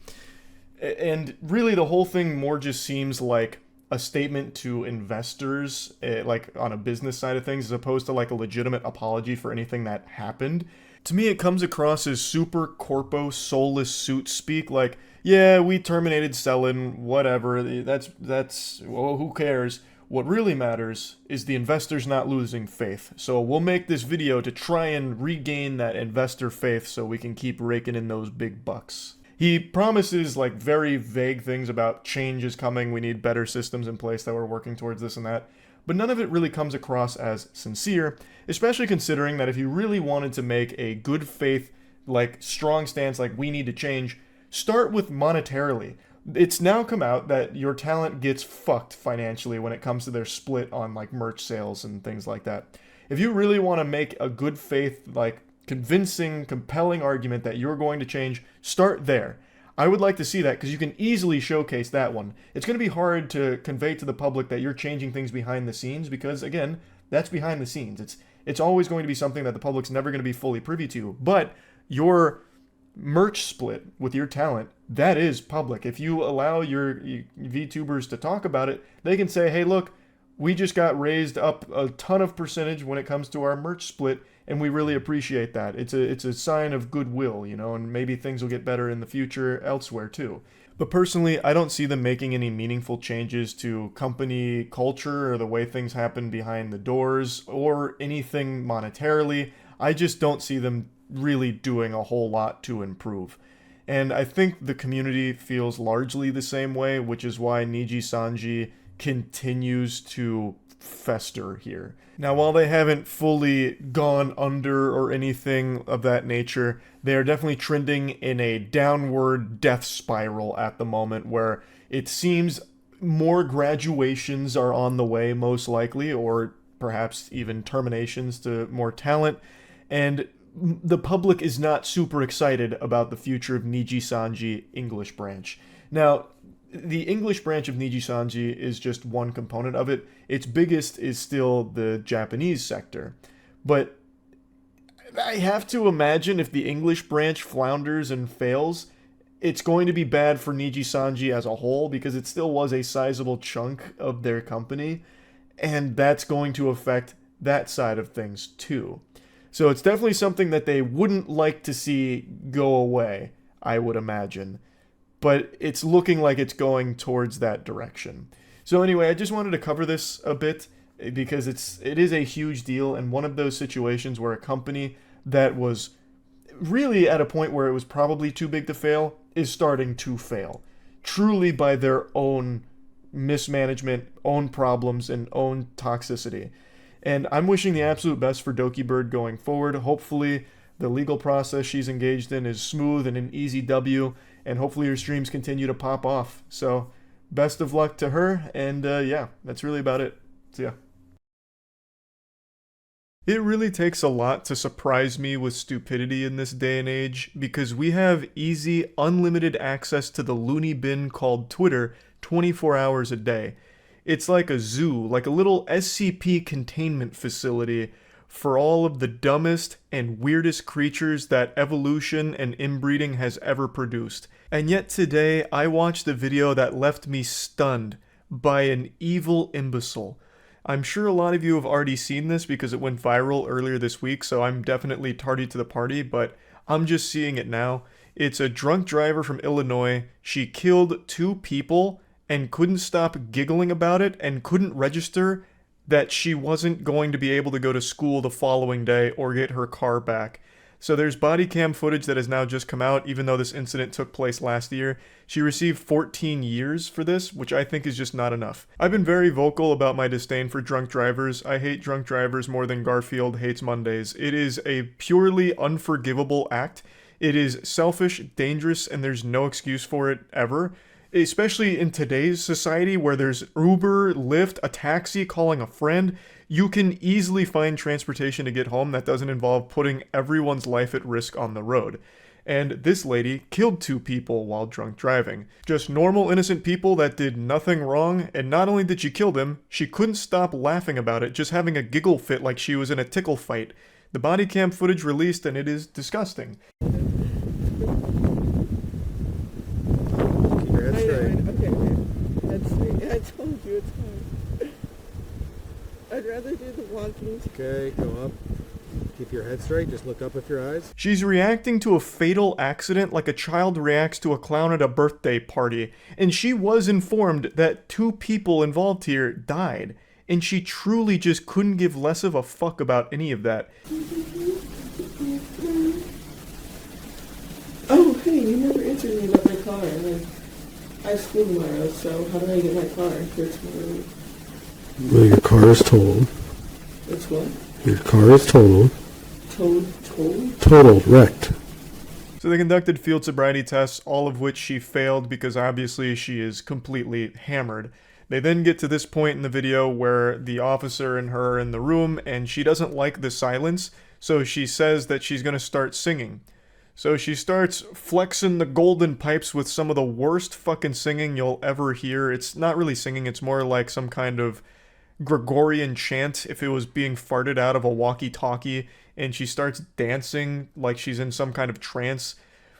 And really the whole thing more just seems like a statement to investors, like on a business side of things, as opposed to like a legitimate apology for anything that happened. To me, it comes across as super corpo soulless suit speak, like, yeah, we terminated Selen, whatever, well, who cares? What really matters is the investors not losing faith. So we'll make this video to try and regain that investor faith so we can keep raking in those big bucks. He promises like very vague things about change is coming, we need better systems in place, that we're working towards this and that. But none of it really comes across as sincere, especially considering that if you really wanted to make a good faith, like strong stance, like we need to change, start with monetarily. It's now come out that your talent gets fucked financially when it comes to their split on like merch sales and things like that. If you really want to make a good faith, like convincing, compelling argument that you're going to change, start there. I would like to see that because you can easily showcase that one. It's going to be hard to convey to the public that you're changing things behind the scenes because, again, that's behind the scenes. It's always going to be something that the public's never going to be fully privy to. But your merch split with your talent, that is public. If you allow your VTubers to talk about it, they can say, hey, look, we just got raised up a ton of percentage when it comes to our merch split, and we really appreciate that. It's a sign of goodwill, you know, and maybe things will get better in the future elsewhere too. But personally, I don't see them making any meaningful changes to company culture or the way things happen behind the doors or anything monetarily. I just don't see them really doing a whole lot to improve. And I think the community feels largely the same way, which is why Niji Sanji continues to fester here. Now, while they haven't fully gone under or anything of that nature, they are definitely trending in a downward death spiral at the moment, where it seems more graduations are on the way, most likely, or perhaps even terminations to more talent, and the public is not super excited about the future of Niji Sanji English branch. Now, the English branch of Niji Sanji is just one component of it. Its biggest is still the Japanese sector. But I have to imagine if the English branch flounders and fails, it's going to be bad for Niji Sanji as a whole, because it still was a sizable chunk of their company, and that's going to affect that side of things too. So it's definitely something that they wouldn't like to see go away, I would imagine. But it's looking like it's going towards that direction. So anyway, I just wanted to cover this a bit because it is a huge deal, and one of those situations where a company that was really at a point where it was probably too big to fail is starting to fail. Truly by their own mismanagement, own problems, and own toxicity. And I'm wishing the absolute best for Dokibird going forward. Hopefully the legal process she's engaged in is smooth and an easy W, and hopefully her streams continue to pop off. So best of luck to her, and yeah, that's really about it. So yeah. It really takes a lot to surprise me with stupidity in this day and age, because we have easy, unlimited access to the loony bin called Twitter 24 hours a day. It's like a zoo, like a little SCP containment facility for all of the dumbest and weirdest creatures that evolution and inbreeding has ever produced. And yet today, I watched a video that left me stunned by an evil imbecile. I'm sure a lot of you have already seen this because it went viral earlier this week, so I'm definitely tardy to the party, but I'm just seeing it now. It's a drunk driver from Illinois. She killed 2 people and couldn't stop giggling about it and couldn't register that she wasn't going to be able to go to school the following day or get her car back. So there's body cam footage that has now just come out, even though this incident took place last year. She received 14 years for this, which I think is just not enough. I've been very vocal about my disdain for drunk drivers. I hate drunk drivers more than Garfield hates Mondays. It is a purely unforgivable act. It is selfish, dangerous, and there's no excuse for it ever. Especially in today's society where there's Uber, Lyft, a taxi, calling a friend, you can easily find transportation to get home that doesn't involve putting everyone's life at risk on the road. And this lady killed 2 people while drunk driving. Just normal, innocent people that did nothing wrong, and not only did she kill them, she couldn't stop laughing about it, just having a giggle fit like she was in a tickle fight. The body cam footage released, and it is disgusting. Head straight. Okay. Head straight. I told you it's fine. I'd rather do the walking. Okay, go up. Keep your head straight. Just look up with your eyes. She's reacting to a fatal accident like a child reacts to a clown at a birthday party. And she was informed that 2 people involved here died. And she truly just couldn't give less of a fuck about any of that. Oh, hey, you never answered me about my car. I have school tomorrow, so how do I get my car for tomorrow? Well, your car is totaled. It's what? Your car is totaled. Totaled? Totaled, wrecked. So they conducted field sobriety tests, all of which she failed because obviously she is completely hammered. They then get to this point in the video where the officer and her are in the room and she doesn't like the silence, so she says that she's going to start singing. So she starts flexing the golden pipes with some of the worst fucking singing you'll ever hear. It's not really singing, it's more like some kind of Gregorian chant if it was being farted out of a walkie-talkie, and she starts dancing like she's in some kind of trance.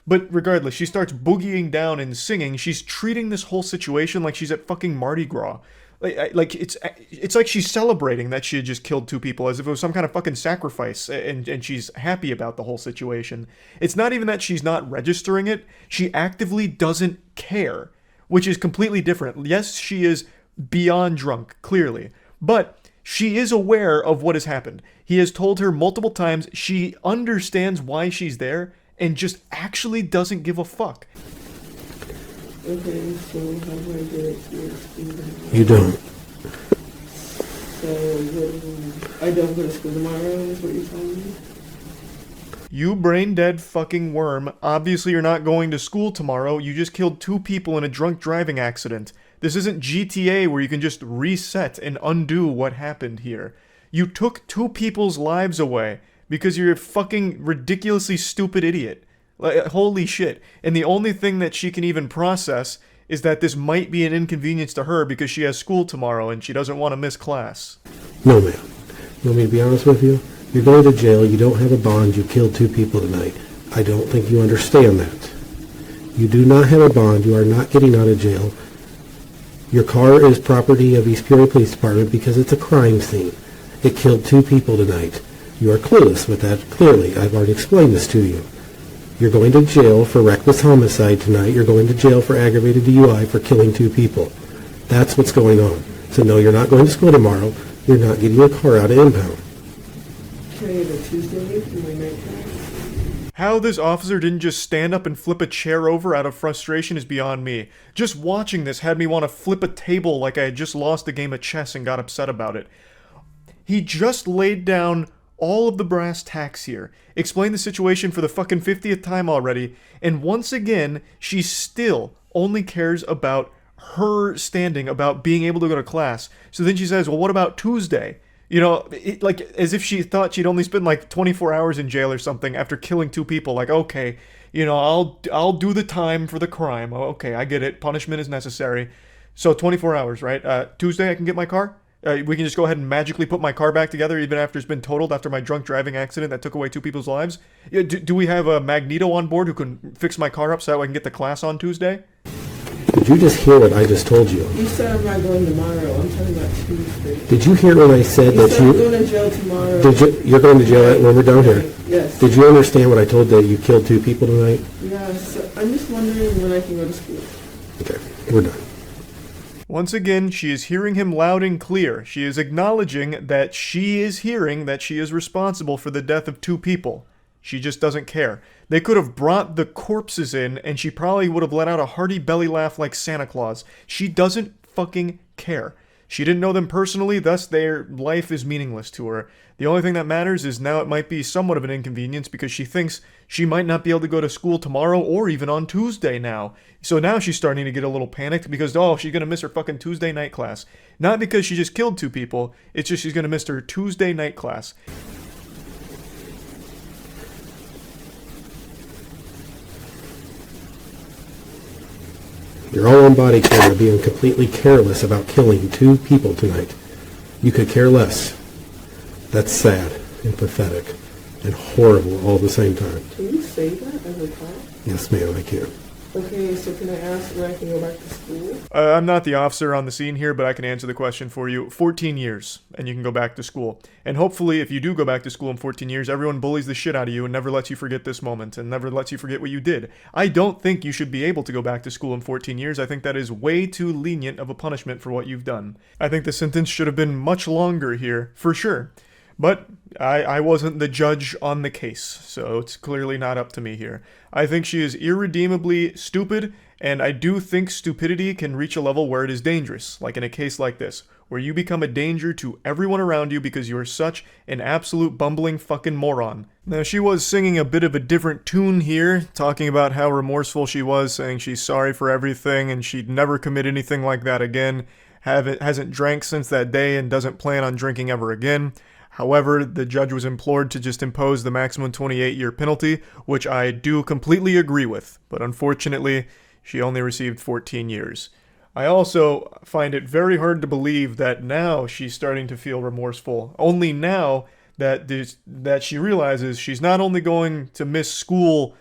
But regardless, she starts boogieing down and singing. She's treating this whole situation like she's at fucking Mardi Gras. Like it's like she's celebrating that she had just killed 2 people as if it was some kind of fucking sacrifice, and she's happy about the whole situation. It's not even that she's not registering it. She actively doesn't care, which is completely different. Yes, she is beyond drunk, clearly, but she is aware of what has happened. He has told her multiple times she understands why she's there and just actually doesn't give a fuck. Okay, so how do I get it to your school? You don't. So I don't go to school tomorrow is what you're telling me? You brain dead fucking worm. Obviously you're not going to school tomorrow. You just killed 2 people in a drunk driving accident. This isn't GTA where you can just reset and undo what happened here. You took 2 people's lives away because you're a fucking ridiculously stupid idiot. Like, holy shit. And the only thing that she can even process is that this might be an inconvenience to her because she has school tomorrow and she doesn't want to miss class. No, ma'am. You want me to be honest with you? You're going to jail. You don't have a bond. You killed 2 people tonight. I don't think you understand that. You do not have a bond. You are not getting out of jail. Your car is property of East Peoria Police Department because it's a crime scene. It killed 2 people tonight. You are clueless with that, clearly. I've already explained this to you. You're going to jail for reckless homicide tonight. You're going to jail for aggravated DUI for killing 2 people. That's what's going on. So no, you're not going to school tomorrow. You're not getting your car out of impound. Can I have a Tuesday for my night class? How this officer didn't just stand up and flip a chair over out of frustration is beyond me. Just watching this had me want to flip a table like I had just lost a game of chess and got upset about it. He just laid down all of the brass tacks here, explained the situation for the fucking 50th time already, and once again, she still only cares about her standing, about being able to go to class. So then she says, well, what about Tuesday? You know, like, as if she thought she'd only spend like 24 hours in jail or something after killing 2 people. Like, okay, you know, I'll do the time for the crime. Okay, I get it. Punishment is necessary. So 24 hours, right? Tuesday I can get my car? We can just go ahead and magically put my car back together even after it's been totaled after my drunk driving accident that took away 2 people's lives? Yeah, do we have a Magneto on board who can fix my car up so that I can get the class on Tuesday? Did you just hear what I just told you? You said I'm not going tomorrow. I'm talking about Tuesday. Did you hear when I said that I'm going to jail tomorrow. You're going to jail when we're done here? Yes. Did you understand what I told that you killed 2 people tonight? Yes. I'm just wondering when I can go to school. Okay, we're done. Once again, she is hearing him loud and clear. She is acknowledging that she is hearing that she is responsible for the death of 2 people. She just doesn't care. They could have brought the corpses in, and she probably would have let out a hearty belly laugh like Santa Claus. She doesn't fucking care. She didn't know them personally, thus their life is meaningless to her. The only thing that matters is now it might be somewhat of an inconvenience because she thinks she might not be able to go to school tomorrow or even on Tuesday now. So now she's starting to get a little panicked because, oh, she's going to miss her fucking Tuesday night class. Not because she just killed 2 people, it's just she's going to miss her Tuesday night class. You're all on body camera being completely careless about killing 2 people tonight. You could care less. That's sad and pathetic and horrible all at the same time. Can you say that as a cop? Yes, ma'am, I can. Okay, so can I ask when I can go back to school? I'm not the officer on the scene here, but I can answer the question for you. 14 years, and you can go back to school. And hopefully, if you do go back to school in 14 years, everyone bullies the shit out of you and never lets you forget this moment, and never lets you forget what you did. I don't think you should be able to go back to school in 14 years. I think that is way too lenient of a punishment for what you've done. I think the sentence should have been much longer here, for sure. But I wasn't the judge on the case, so it's clearly not up to me here. I think she is irredeemably stupid, and I do think stupidity can reach a level where it is dangerous, like in a case like this, where you become a danger to everyone around you because you are such an absolute bumbling fucking moron. Now, she was singing a bit of a different tune here, talking about how remorseful she was, saying she's sorry for everything and she'd never commit anything like that again, hasn't drank since that day and doesn't plan on drinking ever again. However, the judge was implored to just impose the maximum 28-year penalty, which I do completely agree with, but unfortunately, she only received 14 years. I also find it very hard to believe that now she's starting to feel remorseful, only now that she realizes she's not only going to miss school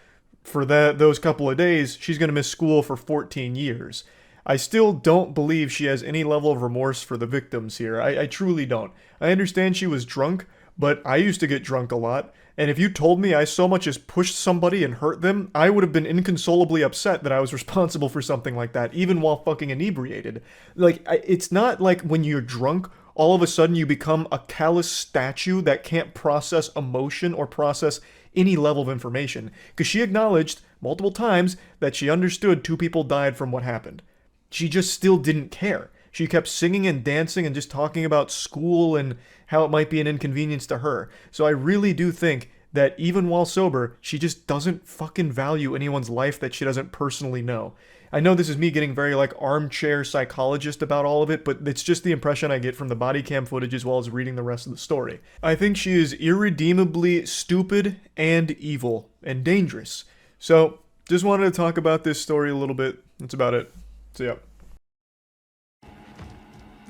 for those couple of days, she's going to miss school for 14 years. I still don't believe she has any level of remorse for the victims here. I truly don't. I understand she was drunk, but I used to get drunk a lot, and if you told me I so much as pushed somebody and hurt them, I would have been inconsolably upset that I was responsible for something like that, even while fucking inebriated. Like, it's not like when you're drunk, all of a sudden you become a callous statue that can't process emotion or process any level of information. Because she acknowledged multiple times that she understood 2 people died from what happened. She just still didn't care. She kept singing and dancing and just talking about school and how it might be an inconvenience to her. So I really do think that even while sober, she just doesn't fucking value anyone's life that she doesn't personally know. I know this is me getting very like armchair psychologist about all of it, but it's just the impression I get from the body cam footage as well as reading the rest of the story. I think she is irredeemably stupid and evil and dangerous. So just wanted to talk about this story a little bit. That's about it. So yeah.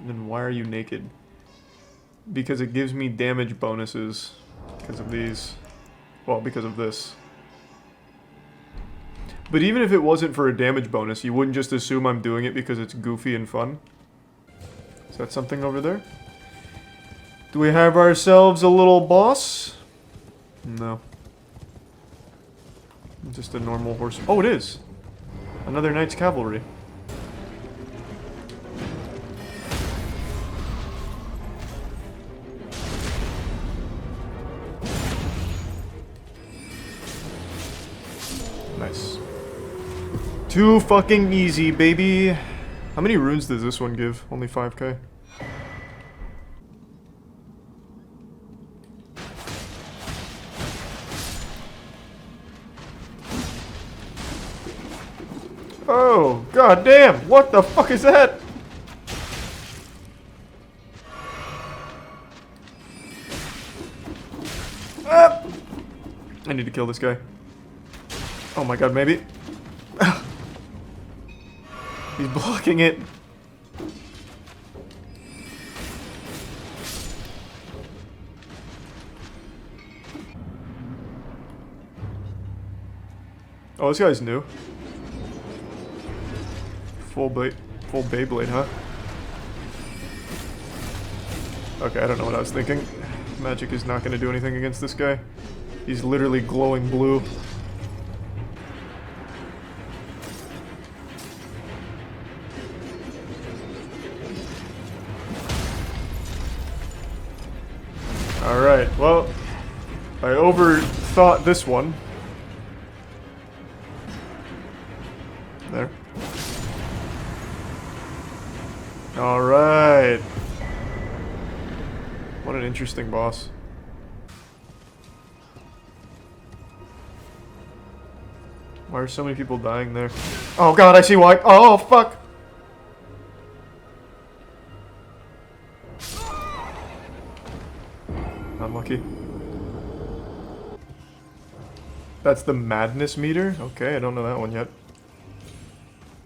And why are you naked? Because it gives me damage bonuses because of these. Well, because of this. But even if it wasn't for a damage bonus, you wouldn't just assume I'm doing it because it's goofy and fun? Is that something over there? Do we have ourselves a little boss? No. Just a normal horse. Oh, it is! Another Knight's Cavalry. Nice. Too fucking easy, baby. How many runes does this one give? Only 5k. Oh, god damn! What the fuck is that? Ah! I need to kill this guy. Oh my god, maybe. He's blocking it. Oh, this guy's new. Full Beyblade, huh? Okay, I don't know what I was thinking. Magic is not going to do anything against this guy. He's literally glowing blue. Alright, well, I overthought this one. There. Alright. What an interesting boss. Why are so many people dying there? Oh god, I see why. Oh, fuck! Unlucky. That's the madness meter? Okay, I don't know that one yet.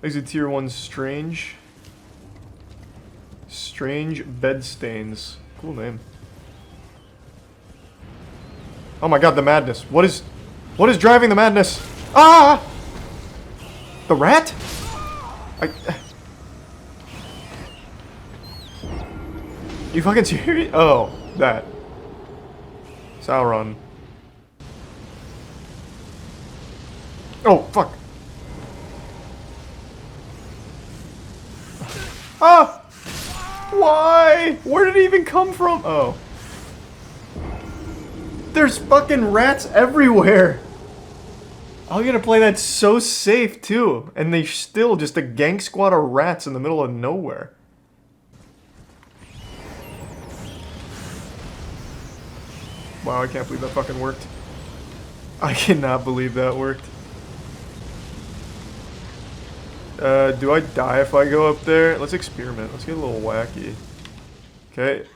Exit tier 1 strange. Strange bed stains. Cool name. Oh my god, the madness. What is driving the madness? Ah! The rat? You fucking serious? Oh, that. Sauron. Oh, fuck. Ah! Why? Where did it even come from? Oh. There's fucking rats everywhere. I'm gonna play that so safe, too. And they still just a gang squad of rats in the middle of nowhere. Wow, I can't believe that fucking worked. I cannot believe that worked. Do I die if I go up there? Let's experiment. Let's get a little wacky. Okay,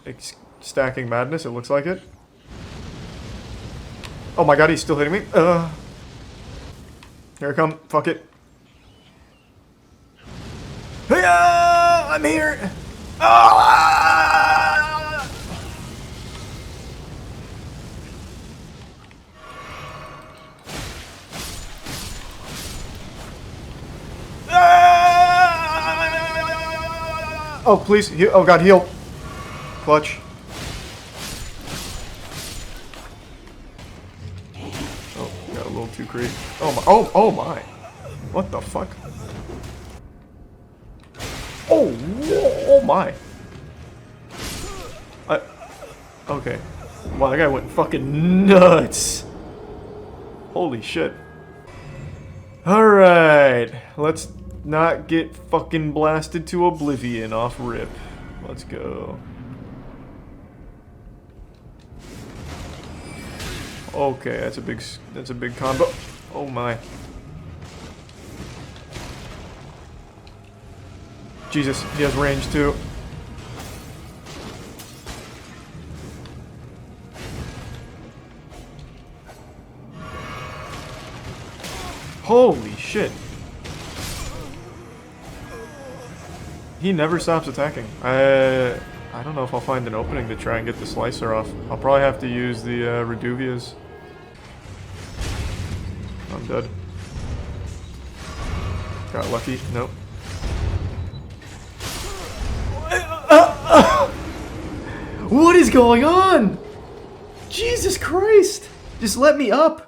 stacking madness, it looks like it. Oh my god, he's still hitting me. Here I come. Fuck it. Hiya! I'm here! Ah! Oh, please. Oh, God, heal. Clutch. Oh, got a little too crazy. Oh, my. Oh, my. What the fuck? Oh, oh, my. Okay. Wow, that guy went fucking nuts. Holy shit. Alright. Let's not get fucking blasted to oblivion off rip. Let's go. Okay, that's a big combo. Oh my. Jesus, he has range too. Holy shit. He never stops attacking. I don't know if I'll find an opening to try and get the slicer off. I'll probably have to use the Reduvias. I'm dead. Got lucky. Nope. What is going on? Jesus Christ! Just let me up.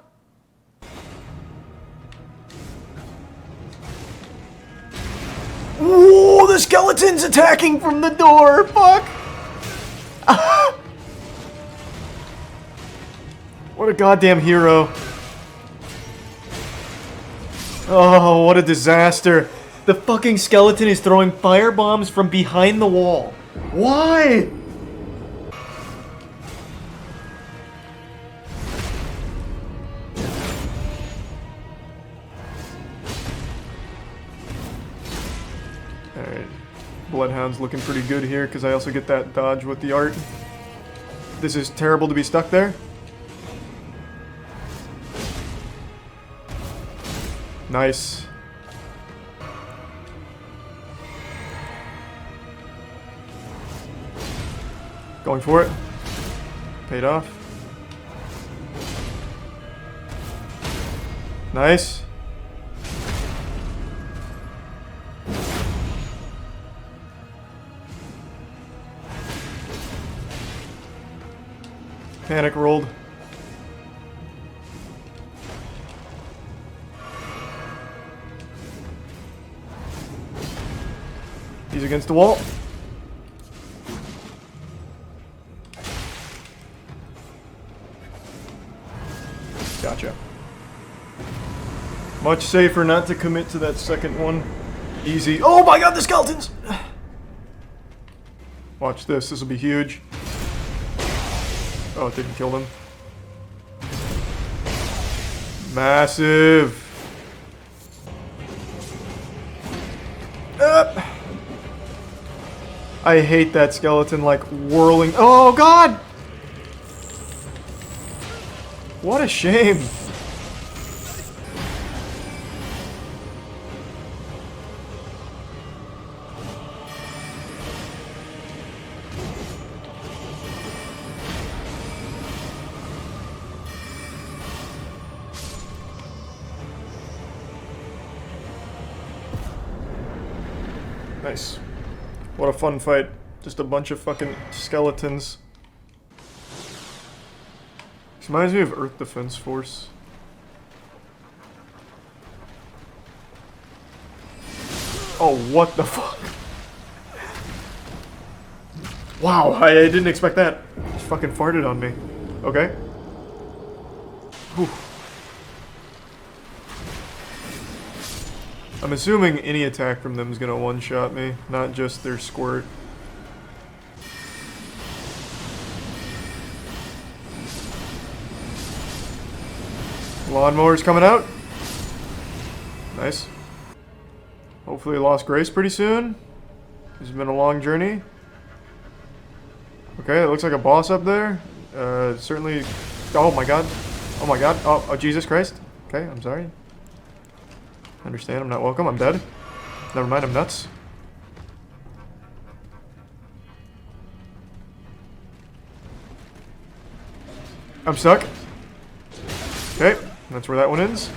Whoa, the skeleton's attacking from the door! Fuck! What a goddamn hero. Oh, what a disaster. The fucking skeleton is throwing fire bombs from behind the wall. Why? Alright. Bloodhound's looking pretty good here because I also get that dodge with the art. This is terrible to be stuck there. Nice. Going for it. Paid off. Nice. Panic rolled. He's against the wall. Gotcha. Much safer not to commit to that second one. Easy. Oh my god, the skeletons! Watch this, this will be huge. Oh, it didn't kill them. Massive! I hate that skeleton, like, whirling. Oh god! What a shame. Nice. What a fun fight. Just a bunch of fucking skeletons. This reminds me of Earth Defense Force. Oh, what the fuck? Wow, I didn't expect that. Just fucking farted on me. Okay. Whew. I'm assuming any attack from them is gonna one-shot me, not just their squirt. Lawnmower's coming out. Nice. Hopefully lost Grace pretty soon. It's been a long journey. Okay, it looks like a boss up there. Certainly... Oh my god. Oh my god. Oh, Jesus Christ. Okay, I'm sorry. Understand, I'm not welcome, I'm dead. Never mind, I'm nuts. I'm stuck. Okay, that's where that one ends.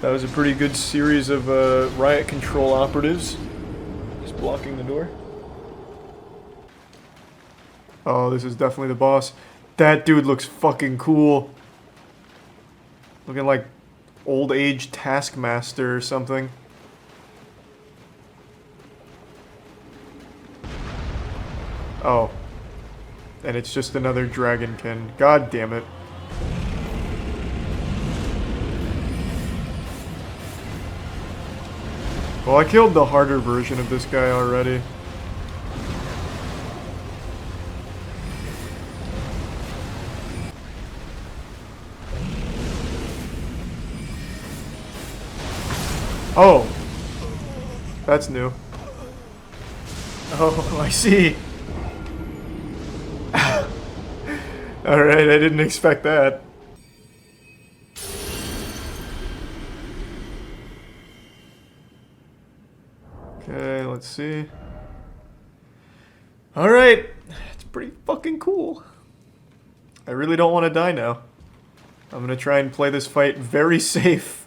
That was a pretty good series of riot control operatives. Just blocking the door. Oh, this is definitely the boss. That dude looks fucking cool. Looking like old age Taskmaster or something. Oh. And it's just another dragonkin. God damn it. Well, I killed the harder version of this guy already. Oh. That's new. Oh, I see. Alright, I didn't expect that. Okay, let's see. Alright. It's pretty fucking cool. I really don't want to die now. I'm gonna try and play this fight very safe.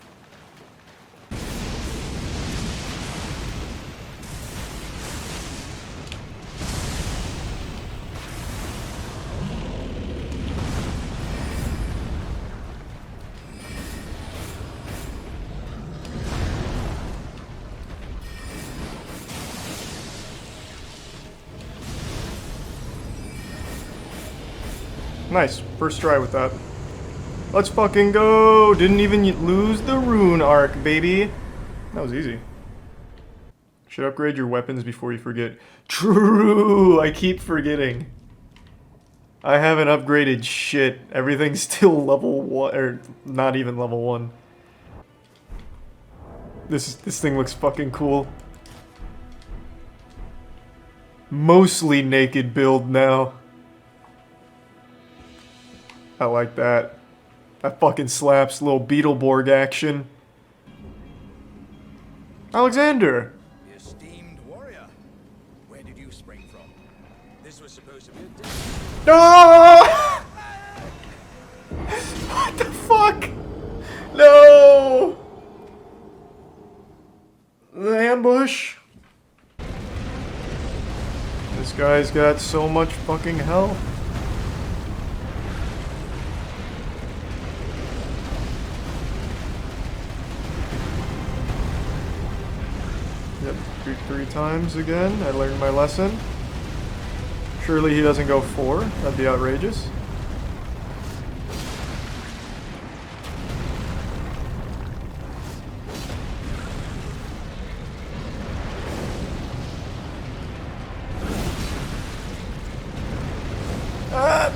Nice. First try with that. Let's fucking go! Didn't even lose the rune arc, baby. That was easy. Should upgrade your weapons before you forget. True! I keep forgetting. I haven't upgraded shit. Everything's still level 1, or not even level 1. This thing looks fucking cool. Mostly naked build now. I like that. That fucking slaps. Little Beetleborg action. Alexander! The esteemed warrior. Where did you spring from? This was supposed to be a No! What the fuck? No! The ambush. This guy's got so much fucking health. 3 times again. I learned my lesson. Surely he doesn't go 4. That'd be outrageous. Ah!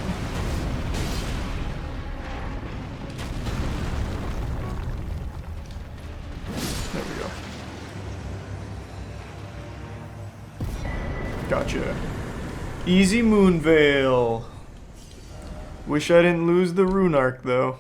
There we go. Gotcha. Easy Moonveil. Wish I didn't lose the rune arc though.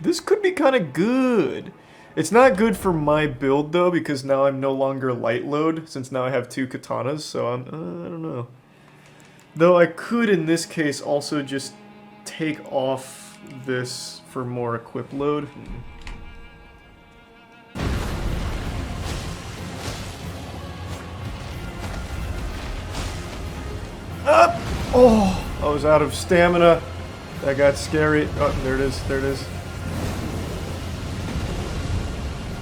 This could be kind of good. It's not good for my build though, because now I'm no longer light load, since now I have 2 katanas, so I don't know. Though I could in this case also just take off this for more equip load. Up! Oh, I was out of stamina. That got scary. Oh, there it is. There it is.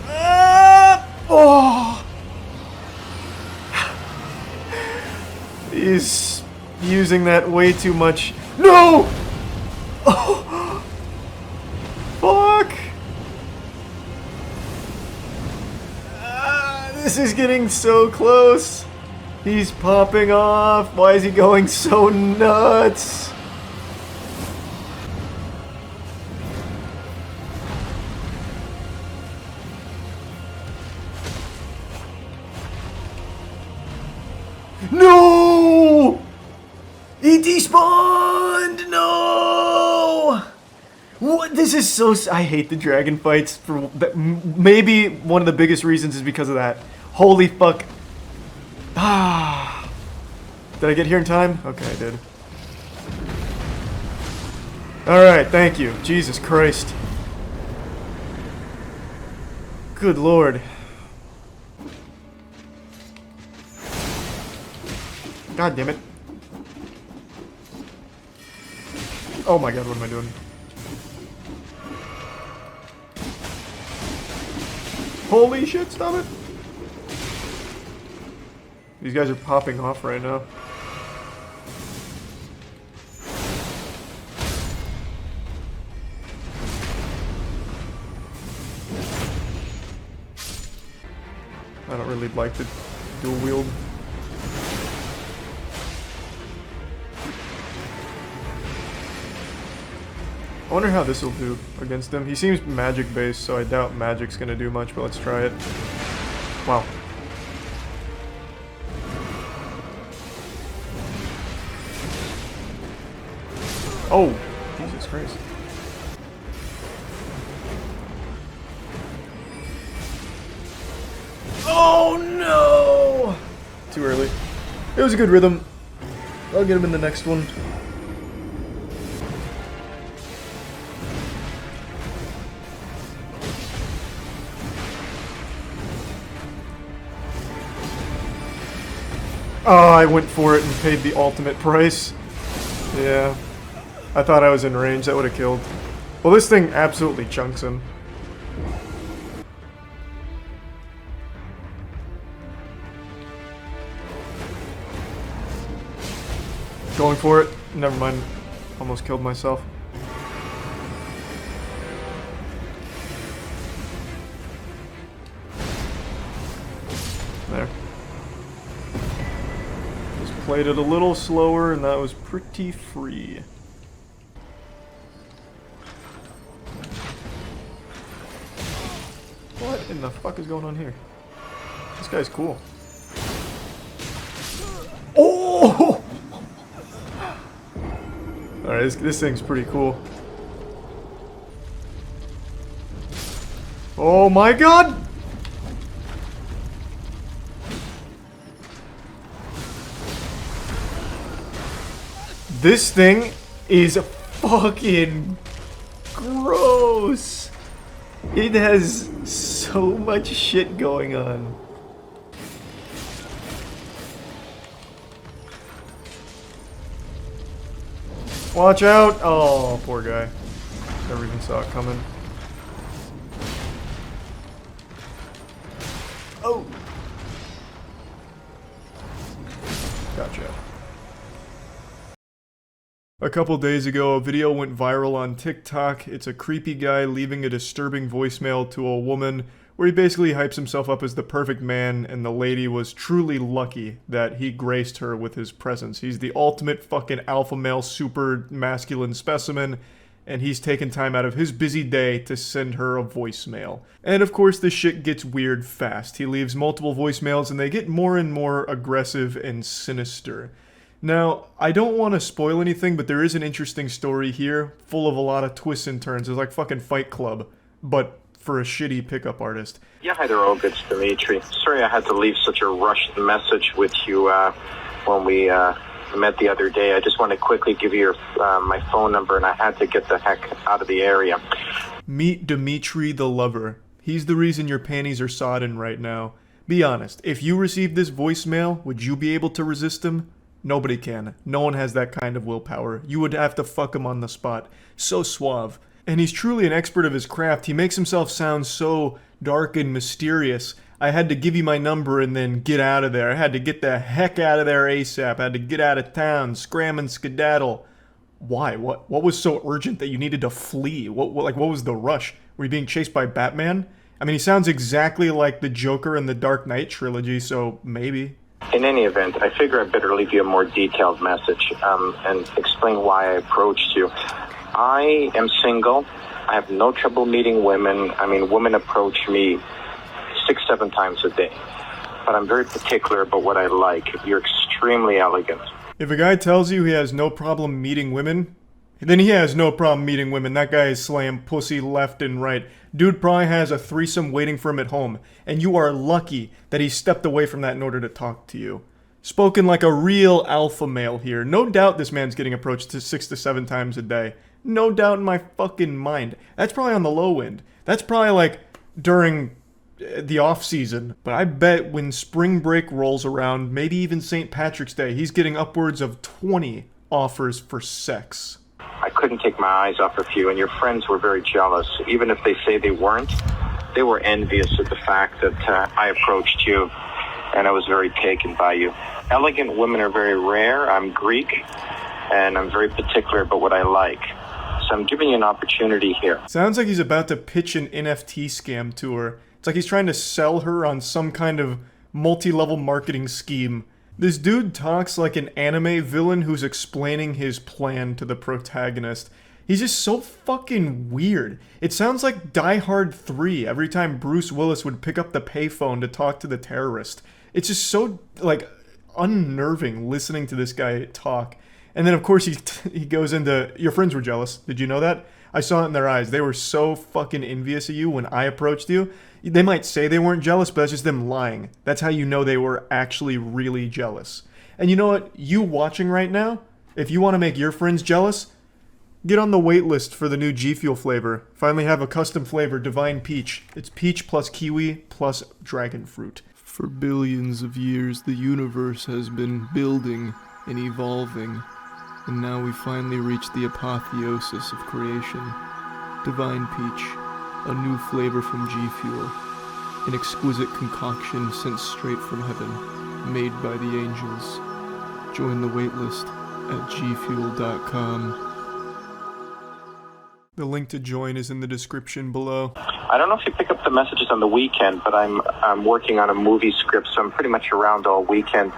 Up! Oh! He's using that way too much. No! Oh! Fuck! This is getting so close. He's popping off. Why is he going so nuts? No! He despawned! No! What? This is so... I hate the dragon fights. For maybe one of the biggest reasons is because of that. Holy fuck. Ah! Did I get here in time? Okay, I did. Alright, thank you. Jesus Christ. Good lord. God damn it. Oh my god, what am I doing? Holy shit, stop it! These guys are popping off right now. I don't really like to dual wield. I wonder how this will do against him. He seems magic based, so I doubt magic's gonna do much, but let's try it. Wow. Oh, Jesus Christ. Oh no! Too early. It was a good rhythm. I'll get him in the next one. Oh, I went for it and paid the ultimate price. Yeah. I thought I was in range. That would have killed. Well, this thing absolutely chunks him. Going for it. Never mind. Almost killed myself. There. Just played it a little slower and that was pretty free. What in the fuck is going on here? This guy's cool. Oh! Alright, this thing's pretty cool. Oh my god! This thing is fucking gross. It has so much shit going on. Watch out! Oh, poor guy. Never even saw it coming. Gotcha. A couple days ago, a video went viral on TikTok. It's a creepy guy leaving a disturbing voicemail to a woman where he basically hypes himself up as the perfect man, and the lady was truly lucky that he graced her with his presence. He's the ultimate fucking alpha male, super masculine specimen, and he's taken time out of his busy day to send her a voicemail. And of course, this shit gets weird fast. He leaves multiple voicemails, and they get more and more aggressive and sinister. Now, I don't want to spoil anything, but there is an interesting story here, full of a lot of twists and turns. It's like fucking Fight Club, but for a shitty pickup artist. Yeah, hi there, Olga. It's Dimitri. Sorry I had to leave such a rushed message with you when we met the other day. I just want to quickly give you my phone number, and I had to get the heck out of the area. Meet Dimitri the Lover. He's the reason your panties are sodden right now. Be honest, if you received this voicemail, would you be able to resist him? Nobody can. No one has that kind of willpower. You would have to fuck him on the spot. So suave. And he's truly an expert of his craft. He makes himself sound so dark and mysterious. I had to give you my number and then get out of there. I had to get the heck out of there ASAP. I had to get out of town, scram and skedaddle. Why? What was so urgent that you needed to flee? What was the rush? Were you being chased by Batman? I mean, he sounds exactly like the Joker in the Dark Knight trilogy, so maybe. In any event, I figure I better leave you a more detailed message and explain why I approached you. I am single. I have no trouble meeting women. I mean, women approach me 6-7 times a day. But I'm very particular about what I like. You're extremely elegant. If a guy tells you he has no problem meeting women, then he has no problem meeting women. That guy is slaying pussy left and right. Dude probably has a threesome waiting for him at home, and you are lucky that he stepped away from that in order to talk to you. Spoken like a real alpha male here. No doubt this man's getting approached 6 to 7 times a day. No doubt in my fucking mind. That's probably on the low end. That's probably like during the off season. But I bet when spring break rolls around, maybe even St. Patrick's Day, he's getting upwards of 20 offers for sex. I couldn't take my eyes off of you, and your friends were very jealous. Even if they say they weren't, they were envious of the fact that I approached you, and I was very taken by you. Elegant women are very rare. I'm Greek, and I'm very particular about what I like. So I'm giving you an opportunity here. Sounds like he's about to pitch an NFT scam to her. It's like he's trying to sell her on some kind of multi-level marketing scheme. This dude talks like an anime villain who's explaining his plan to the protagonist. He's just so fucking weird. It sounds like Die Hard 3 every time Bruce Willis would pick up the payphone to talk to the terrorist. It's just so, like, unnerving listening to this guy talk. And then, of course, he goes into, your friends were jealous. Did you know that? I saw it in their eyes. They were so fucking envious of you when I approached you. They might say they weren't jealous, but that's just them lying. That's how you know they were actually really jealous. And you know what? You watching right now, if you want to make your friends jealous, get on the wait list for the new G Fuel flavor. Finally have a custom flavor, Divine Peach. It's peach plus kiwi plus dragon fruit. For billions of years, the universe has been building and evolving. And now we finally reached the apotheosis of creation. Divine Peach, a new flavor from G Fuel. An exquisite concoction sent straight from heaven, made by the angels. Join the waitlist at gfuel.com. The link to join is in the description below. I don't know if you pick up the messages on the weekend, but I'm working on a movie script, so I'm pretty much around all weekend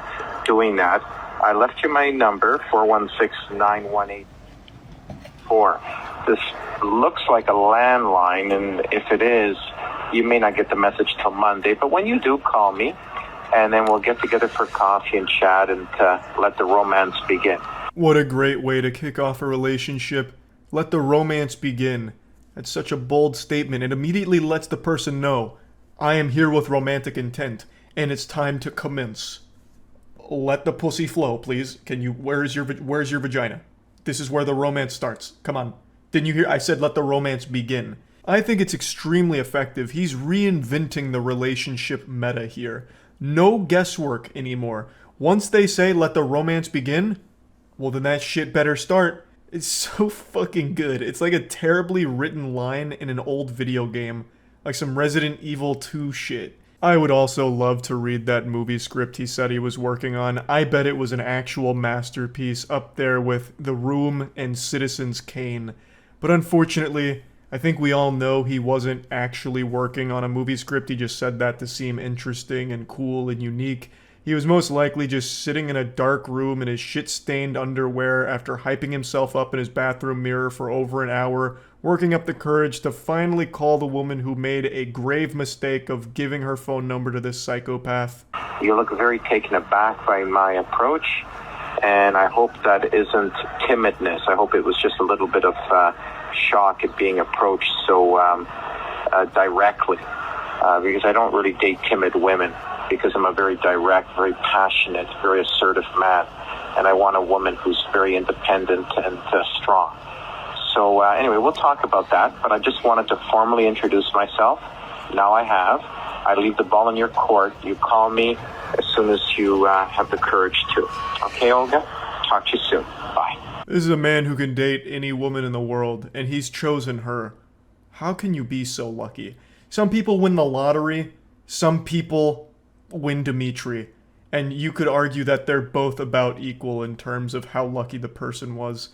doing that. I left you my number, 416-9184. This looks like a landline, and if it is, you may not get the message till Monday. But when you do, call me, and then we'll get together for coffee and chat and let the romance begin. What a great way to kick off a relationship. Let the romance begin. That's such a bold statement. It immediately lets the person know, I am here with romantic intent, and it's time to commence. Let the pussy flow, please. Where's your vagina? This is where the romance starts. Come on. Didn't you hear? I said let the romance begin. I think it's extremely effective. He's reinventing the relationship meta here. No guesswork anymore. Once they say let the romance begin, well then that shit better start. It's so fucking good. It's like a terribly written line in an old video game. Like some Resident Evil 2 shit. I would also love to read that movie script he said he was working on. I bet it was an actual masterpiece up there with The Room and Citizens Kane. But unfortunately, I think we all know he wasn't actually working on a movie script. He just said that to seem interesting and cool and unique. He was most likely just sitting in a dark room in his shit-stained underwear after hyping himself up in his bathroom mirror for over an hour, working up the courage to finally call the woman who made a grave mistake of giving her phone number to this psychopath. You look very taken aback by my approach, and I hope that isn't timidness. I hope it was just a little bit of shock at being approached so directly, because I don't really date timid women, because I'm a very direct, very passionate, very assertive man, and I want a woman who's very independent and strong. So anyway, we'll talk about that, but I just wanted to formally introduce myself. Now I have. I leave the ball in your court. You call me as soon as you have the courage to. Okay, Olga? Talk to you soon. Bye. This is a man who can date any woman in the world, and he's chosen her. How can you be so lucky? Some people win the lottery, some people win Dimitri, and you could argue that they're both about equal in terms of how lucky the person was.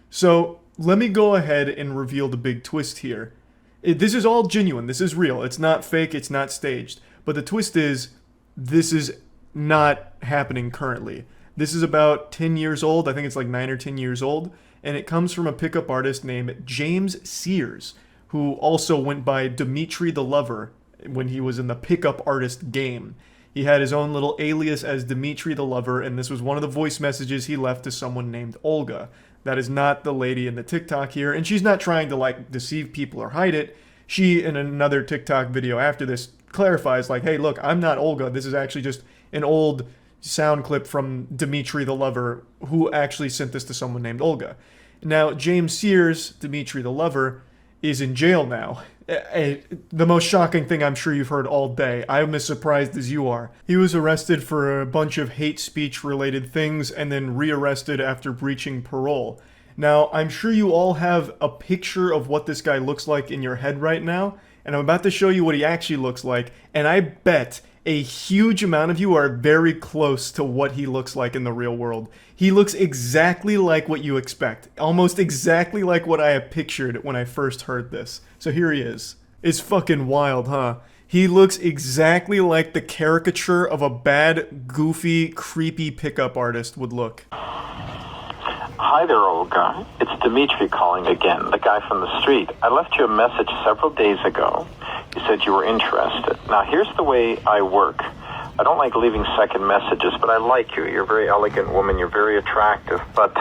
So, let me go ahead and reveal the big twist here. This is all genuine, this is real, it's not fake, it's not staged. But the twist is, this is not happening currently. This is about 10 years old, I think it's like 9 or 10 years old, and it comes from a pickup artist named James Sears, who also went by Dimitri the Lover when he was in the pickup artist game. He had his own little alias as Dimitri the Lover, and this was one of the voice messages he left to someone named Olga. That is not the lady in the TikTok here, and she's not trying to, like, deceive people or hide it. She, in another TikTok video after this, clarifies, like, hey, look, I'm not Olga. This is actually just an old sound clip from Dimitri the Lover, who actually sent this to someone named Olga. Now, James Sears, Dimitri the Lover, is in jail now. The most shocking thing I'm sure you've heard all day. I'm as surprised as you are. He was arrested for a bunch of hate speech related things and then rearrested after breaching parole. Now, I'm sure you all have a picture of what this guy looks like in your head right now, and I'm about to show you what he actually looks like, and I bet a huge amount of you are very close to what he looks like in the real world. He looks exactly like what you expect. Almost exactly like what I had pictured when I first heard this. So here he is. It's fucking wild, huh? He looks exactly like the caricature of a bad, goofy, creepy pickup artist would look. Hi there, Olga. It's Dimitri calling again, the guy from the street. I left you a message several days ago. You said you were interested. Now, here's the way I work. I don't like leaving second messages, but I like you. You're a very elegant woman. You're very attractive. But,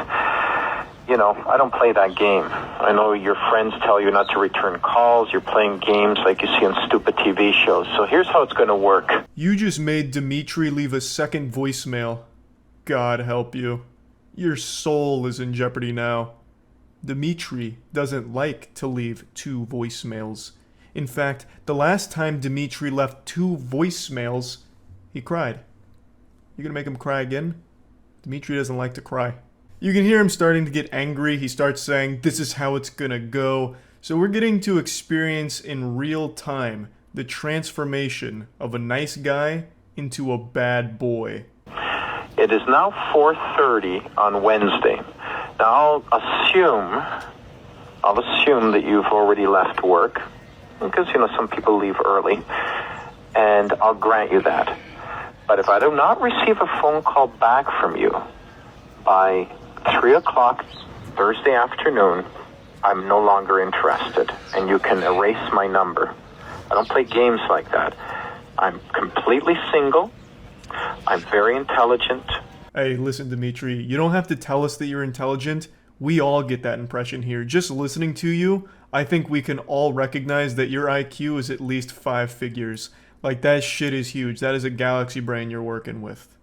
you know, I don't play that game. I know your friends tell you not to return calls. You're playing games like you see on stupid TV shows. So here's how it's going to work. You just made Dimitri leave a second voicemail. God help you. Your soul is in jeopardy now. Dimitri doesn't like to leave 2 voicemails. In fact, the last time Dimitri left 2 voicemails, he cried. You gonna make him cry again? Dimitri doesn't like to cry. You can hear him starting to get angry. He starts saying, this is how it's gonna go. So we're getting to experience in real time the transformation of a nice guy into a bad boy. It is now 4:30 on Wednesday. Now I'll assume that you've already left work, because, you know, some people leave early, and I'll grant you that. But if I do not receive a phone call back from you by 3 o'clock Thursday afternoon, I'm no longer interested, and you can erase my number. I don't play games like that. I'm completely single. I'm very intelligent. Hey, listen, Dimitri, you don't have to tell us that you're intelligent. We all get that impression here. Just listening to you, I think we can all recognize that your IQ is at least 5 figures. Like, that shit is huge. That is a galaxy brain you're working with.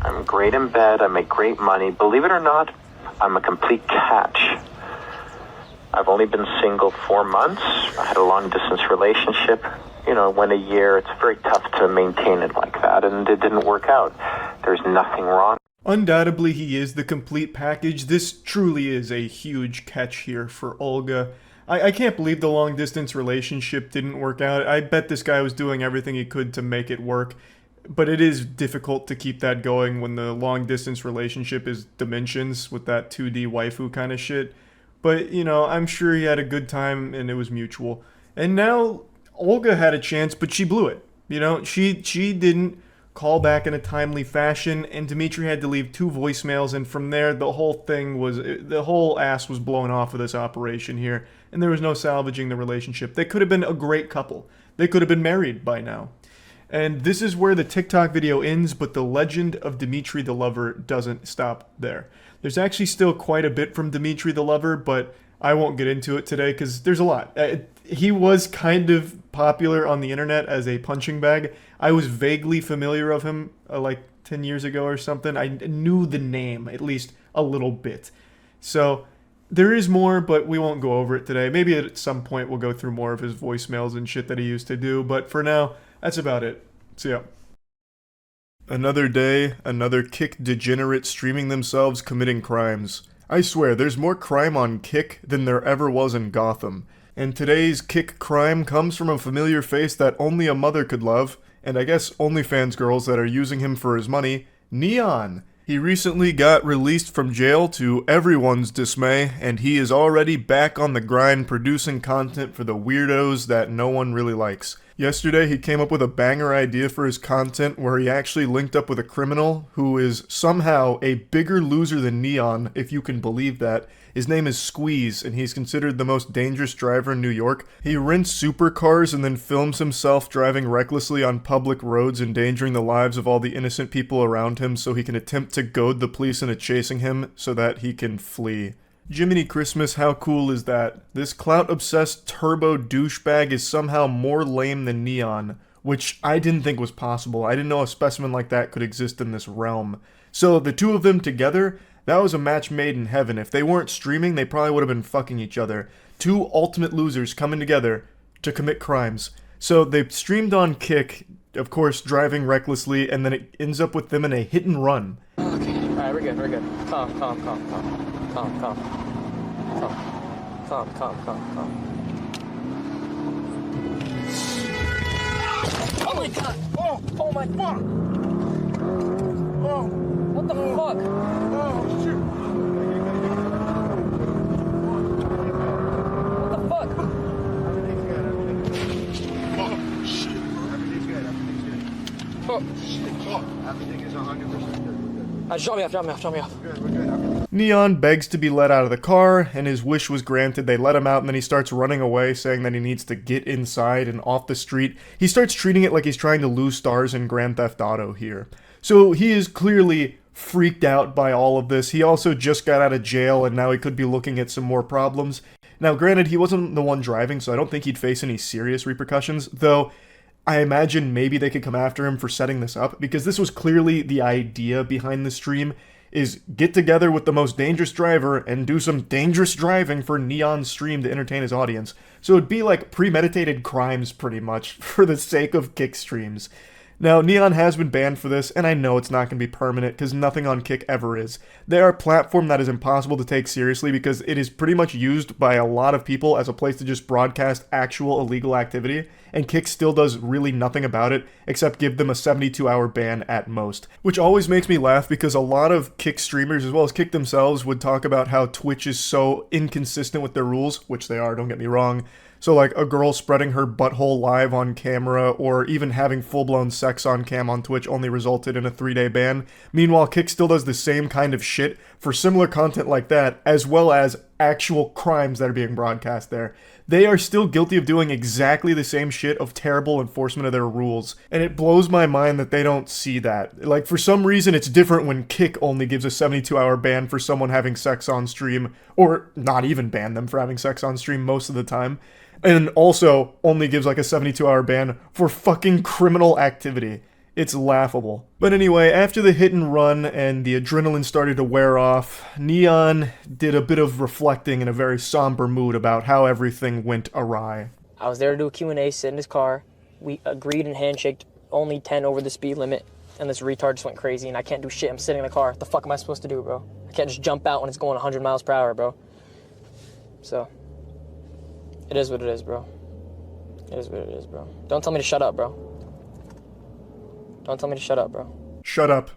I'm great in bed. I make great money. Believe it or not, I'm a complete catch. I've only been single 4 months. I had a long-distance relationship. You know, it went a year. It's very tough to maintain it like that, and it didn't work out. There's nothing wrong. Undoubtedly, he is the complete package. This truly is a huge catch here for Olga. I can't believe the long distance relationship didn't work out. I bet this guy was doing everything he could to make it work. But it is difficult to keep that going when the long distance relationship is dimensions with that 2D waifu kind of shit. But, you know, I'm sure he had a good time and it was mutual. And now Olga had a chance, but she blew it. You know, she didn't call back in a timely fashion, and Dimitri had to leave 2 voicemails, and from there the whole ass was blown off of this operation here, and there was no salvaging the relationship. They could have been a great couple. They could have been married by now. And this is where the TikTok video ends, but the legend of Dimitri the Lover doesn't stop there. There's actually still quite a bit from Dimitri the Lover, but I won't get into it today because there's a lot. He was kind of popular on the internet as a punching bag. I was vaguely familiar of him like 10 years ago or something. I knew the name at least a little bit. So there is more, but we won't go over it today. Maybe at some point we'll go through more of his voicemails and shit that he used to do, but for now, that's about it. See ya. Another day, another Kick degenerate streaming themselves committing crimes. I swear, there's more crime on Kick than there ever was in Gotham. And today's Kick crime comes from a familiar face that only a mother could love, and I guess OnlyFans girls that are using him for his money, Neon. He recently got released from jail to everyone's dismay, and he is already back on the grind producing content for the weirdos that no one really likes. Yesterday, he came up with a banger idea for his content where he actually linked up with a criminal who is somehow a bigger loser than Neon, if you can believe that. His name is Squeeze, and he's considered the most dangerous driver in New York. He rents supercars and then films himself driving recklessly on public roads, endangering the lives of all the innocent people around him so he can attempt to goad the police into chasing him so that he can flee. Jiminy Christmas, how cool is that? This clout-obsessed turbo douchebag is somehow more lame than Neon, which I didn't think was possible. I didn't know a specimen like that could exist in this realm. So the two of them together, that was a match made in heaven. If they weren't streaming, they probably would have been fucking each other. Two ultimate losers coming together to commit crimes. So they streamed on Kick, of course driving recklessly, and then it ends up with them in a hit and run. Okay, alright, we're good. Calm. Oh my god! Oh my fuck! Oh! What the fuck? Oh shit! What the fuck? Oh shit! Everything's good. Oh shit! Oh, everything is 100% good. Drop me off. Neon begs to be let out of the car, and his wish was granted. They let him out, and then he starts running away, saying that he needs to get inside and off the street. He starts treating it like he's trying to lose stars in Grand Theft Auto here. So he is clearly freaked out by all of this. He also just got out of jail, and now he could be looking at some more problems. Now, granted, he wasn't the one driving, so I don't think he'd face any serious repercussions, though I imagine maybe they could come after him for setting this up, because this was clearly the idea behind the stream, is get together with the most dangerous driver and do some dangerous driving for Neon's stream to entertain his audience. So it'd be like premeditated crimes pretty much for the sake of Kick streams. Now, Neon has been banned for this, and I know it's not going to be permanent, because nothing on Kick ever is. They are a platform that is impossible to take seriously, because it is pretty much used by a lot of people as a place to just broadcast actual illegal activity, and Kick still does really nothing about it, except give them a 72-hour ban at most. Which always makes me laugh, because a lot of Kick streamers, as well as Kick themselves, would talk about how Twitch is so inconsistent with their rules, which they are, don't get me wrong. So like a girl spreading her butthole live on camera, or even having full-blown sex on cam on Twitch only resulted in a 3-day ban. Meanwhile, Kick still does the same kind of shit for similar content like that, as well as actual crimes that are being broadcast there. They are still guilty of doing exactly the same shit of terrible enforcement of their rules. And it blows my mind that they don't see that. Like, for some reason, it's different when Kick only gives a 72-hour ban for someone having sex on stream, or not even ban them for having sex on stream most of the time. And also only gives like a 72-hour ban for fucking criminal activity. It's laughable. But anyway, after the hit and run and the adrenaline started to wear off, Neon did a bit of reflecting in a very somber mood about how everything went awry. I was there to do a Q&A, sit in his car. We agreed and handshaked only 10 over the speed limit, and this retard just went crazy, and I can't do shit. I'm sitting in the car. What the fuck am I supposed to do, bro? I can't just jump out when it's going 100 miles per hour, bro. So It is what it is, bro. It is what it is, bro. Don't tell me to shut up, bro. Don't tell me to shut up, bro. Shut up.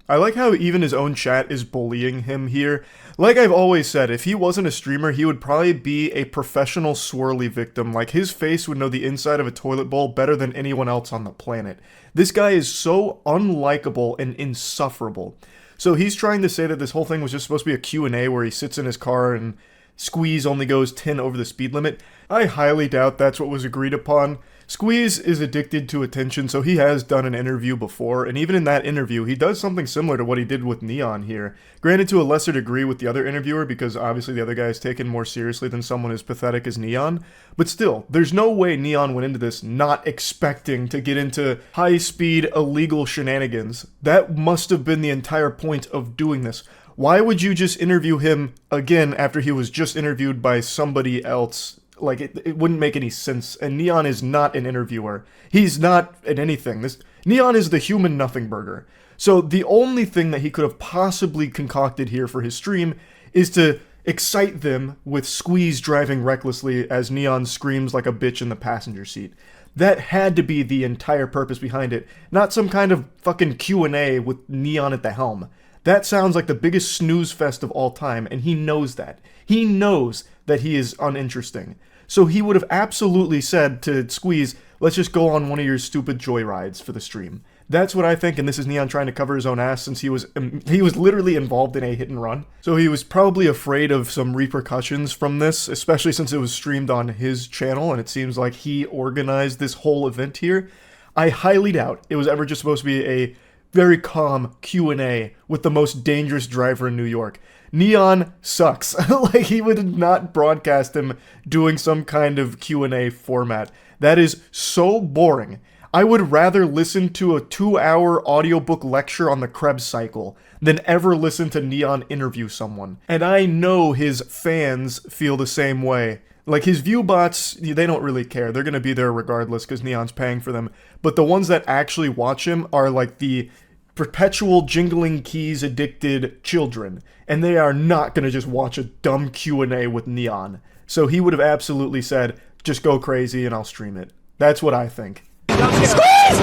I like how even his own chat is bullying him here. Like I've always said, if he wasn't a streamer, he would probably be a professional swirly victim. Like, his face would know the inside of a toilet bowl better than anyone else on the planet. This guy is so unlikable and insufferable. So he's trying to say that this whole thing was just supposed to be a Q&A where he sits in his car and Squeeze only goes 10 over the speed limit. I highly doubt that's what was agreed upon. Squeeze is addicted to attention, so he has done an interview before, and even in that interview, he does something similar to what he did with Neon here. Granted, to a lesser degree with the other interviewer, because obviously the other guy is taken more seriously than someone as pathetic as Neon, but still, there's no way Neon went into this not expecting to get into high-speed, illegal shenanigans. That must have been the entire point of doing this. Why would you just interview him again after he was just interviewed by somebody else? Like, it wouldn't make any sense, and Neon is not an interviewer. He's not an anything. Neon is the human nothing burger. So the only thing that he could have possibly concocted here for his stream is to excite them with Squeeze driving recklessly as Neon screams like a bitch in the passenger seat. That had to be the entire purpose behind it, not some kind of fucking Q&A with Neon at the helm. That sounds like the biggest snooze fest of all time, and he knows that. He knows that he is uninteresting. So he would have absolutely said to Squeeze, let's just go on one of your stupid joyrides for the stream. That's what I think, and this is Neon trying to cover his own ass since he was literally involved in a hit and run. So he was probably afraid of some repercussions from this, especially since it was streamed on his channel, and it seems like he organized this whole event here. I highly doubt it was ever just supposed to be a very calm Q&A with the most dangerous driver in New York. Neon sucks. Like, he would not broadcast him doing some kind of Q&A format. That is so boring. I would rather listen to a 2-hour audiobook lecture on the Krebs cycle than ever listen to Neon interview someone. And I know his fans feel the same way. Like, his viewbots, they don't really care. They're gonna be there regardless because Neon's paying for them. But the ones that actually watch him are like the perpetual jingling keys addicted children. And they are not gonna just watch a dumb Q&A with Neon. So he would have absolutely said, just go crazy and I'll stream it. That's what I think. Squeeze!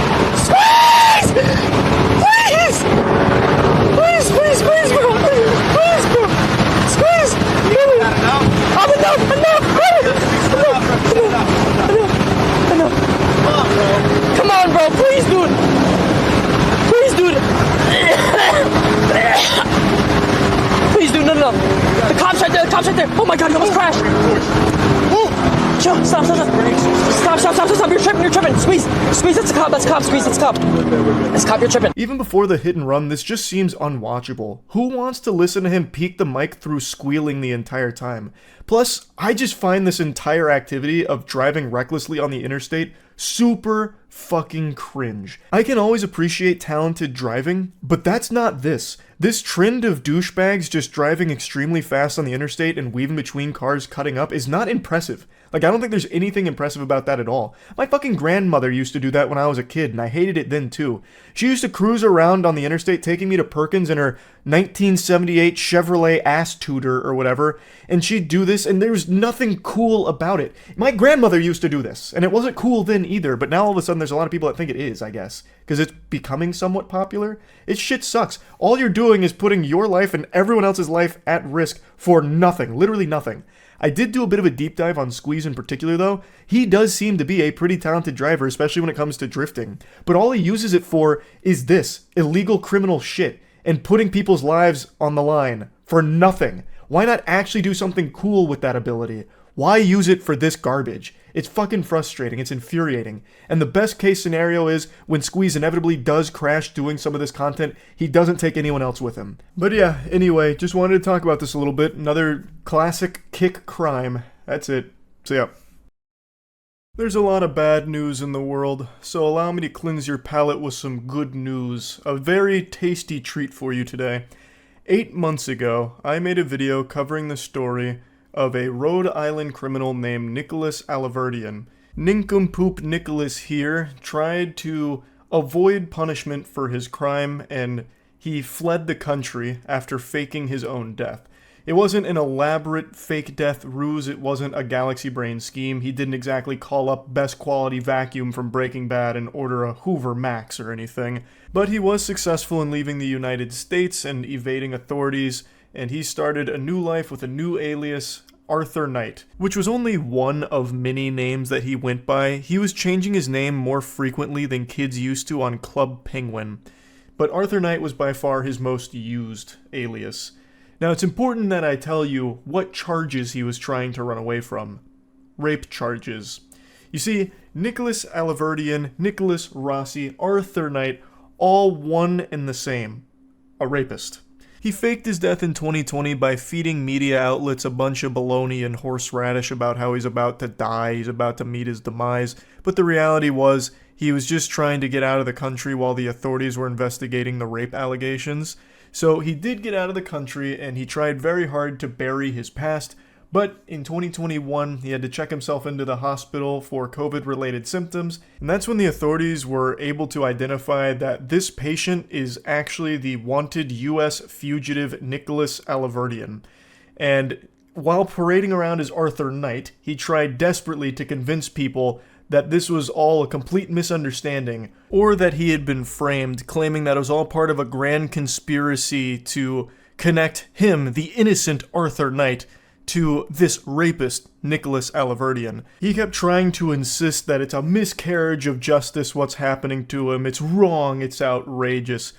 Squeeze! Please! Please, please, please, bro! Please, bro! Squeeze! Enough! Enough! Enough! Come on, bro! Please, dude! Please, dude! Please, dude, no. The cop's right there, the cop's right there! Oh my god, you almost crashed! Chill, stop. Stop, you're tripping. Squeeze, that's a cop, Squeeze, that's a cop. That's a cop, you're tripping. Even before the hit and run, this just seems unwatchable. Who wants to listen to him peek the mic through squealing the entire time? Plus, I just find this entire activity of driving recklessly on the interstate super fucking cringe. I can always appreciate talented driving, but that's not this. This trend of douchebags just driving extremely fast on the interstate and weaving between cars cutting up is not impressive. Like, I don't think there's anything impressive about that at all. My fucking grandmother used to do that when I was a kid, and I hated it then too. She used to cruise around on the interstate taking me to Perkins in her 1978 Chevrolet ass tutor or whatever, and she'd do this, and there's nothing cool about it. My grandmother used to do this, and it wasn't cool then either, but now all of a sudden there's a lot of people that think it is, I guess, because it's becoming somewhat popular. It shit sucks. All you're doing is putting your life and everyone else's life at risk for nothing, literally nothing. I did do a bit of a deep dive on Squeeze in particular though. He does seem to be a pretty talented driver, especially when it comes to drifting. But all he uses it for is this, illegal criminal shit, and putting people's lives on the line for nothing. Why not actually do something cool with that ability? Why use it for this garbage? It's fucking frustrating, it's infuriating. And the best case scenario is when Squeeze inevitably does crash doing some of this content, he doesn't take anyone else with him. But yeah, anyway, just wanted to talk about this a little bit. Another classic kick crime. That's it. So yeah. There's a lot of bad news in the world, so allow me to cleanse your palate with some good news. A very tasty treat for you today. 8 months ago, I made a video covering the story of a Rhode Island criminal named Nicholas Alaverdian. Nincompoop Nicholas here tried to avoid punishment for his crime, and he fled the country after faking his own death. It wasn't an elaborate fake death ruse, it wasn't a galaxy brain scheme. He didn't exactly call up best quality vacuum from Breaking Bad and order a Hoover Max or anything. But he was successful in leaving the United States and evading authorities, and he started a new life with a new alias, Arthur Knight, which was only one of many names that he went by. He was changing his name more frequently than kids used to on Club Penguin. But Arthur Knight was by far his most used alias. Now, it's important that I tell you what charges he was trying to run away from. Rape charges. You see, Nicholas Alaverdian, Nicholas Rossi, Arthur Knight, all one and the same. A rapist. He faked his death in 2020 by feeding media outlets a bunch of baloney and horseradish about how he's about to die, he's about to meet his demise, but the reality was, he was just trying to get out of the country while the authorities were investigating the rape allegations. So he did get out of the country, and he tried very hard to bury his past, but in 2021, he had to check himself into the hospital for COVID-related symptoms, and that's when the authorities were able to identify that this patient is actually the wanted U.S. fugitive Nicholas Alaverdian. And while parading around as Arthur Knight, he tried desperately to convince people that this was all a complete misunderstanding, or that he had been framed, claiming that it was all part of a grand conspiracy to connect him, the innocent Arthur Knight, to this rapist, Nicholas Alaverdian. He kept trying to insist that it's a miscarriage of justice what's happening to him, it's wrong, it's outrageous.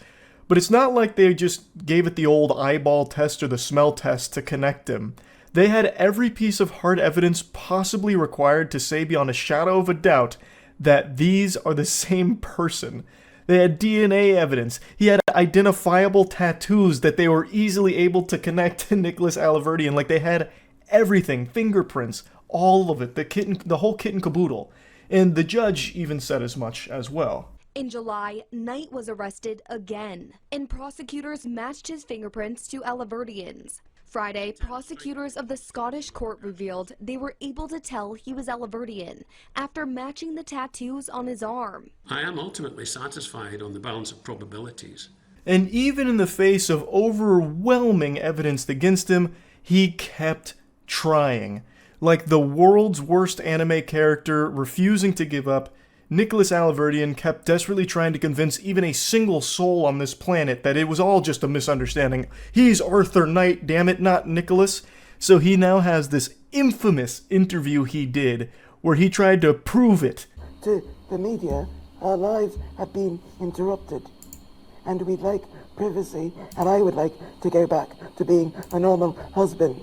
But it's not like they just gave it the old eyeball test or the smell test to connect him. They had every piece of hard evidence possibly required to say beyond a shadow of a doubt that these are the same person. They had DNA evidence. He had identifiable tattoos that they were easily able to connect to Nicholas Alaverdian. Like, they had everything, fingerprints, all of it, the whole kit and caboodle. And the judge even said as much as well. In July, Knight was arrested again, and prosecutors matched his fingerprints to Alaverdian's. Friday, prosecutors of the Scottish court revealed they were able to tell he was Alaverdian after matching the tattoos on his arm. I am ultimately satisfied on the balance of probabilities. And even in the face of overwhelming evidence against him, he kept trying. Like the world's worst anime character refusing to give up, Nicholas Alaverdian kept desperately trying to convince even a single soul on this planet that it was all just a misunderstanding. He's Arthur Knight, damn it, not Nicholas. So he now has this infamous interview he did where he tried to prove it. To the media, our lives have been interrupted, and we'd like privacy, and I would like to go back to being a normal husband.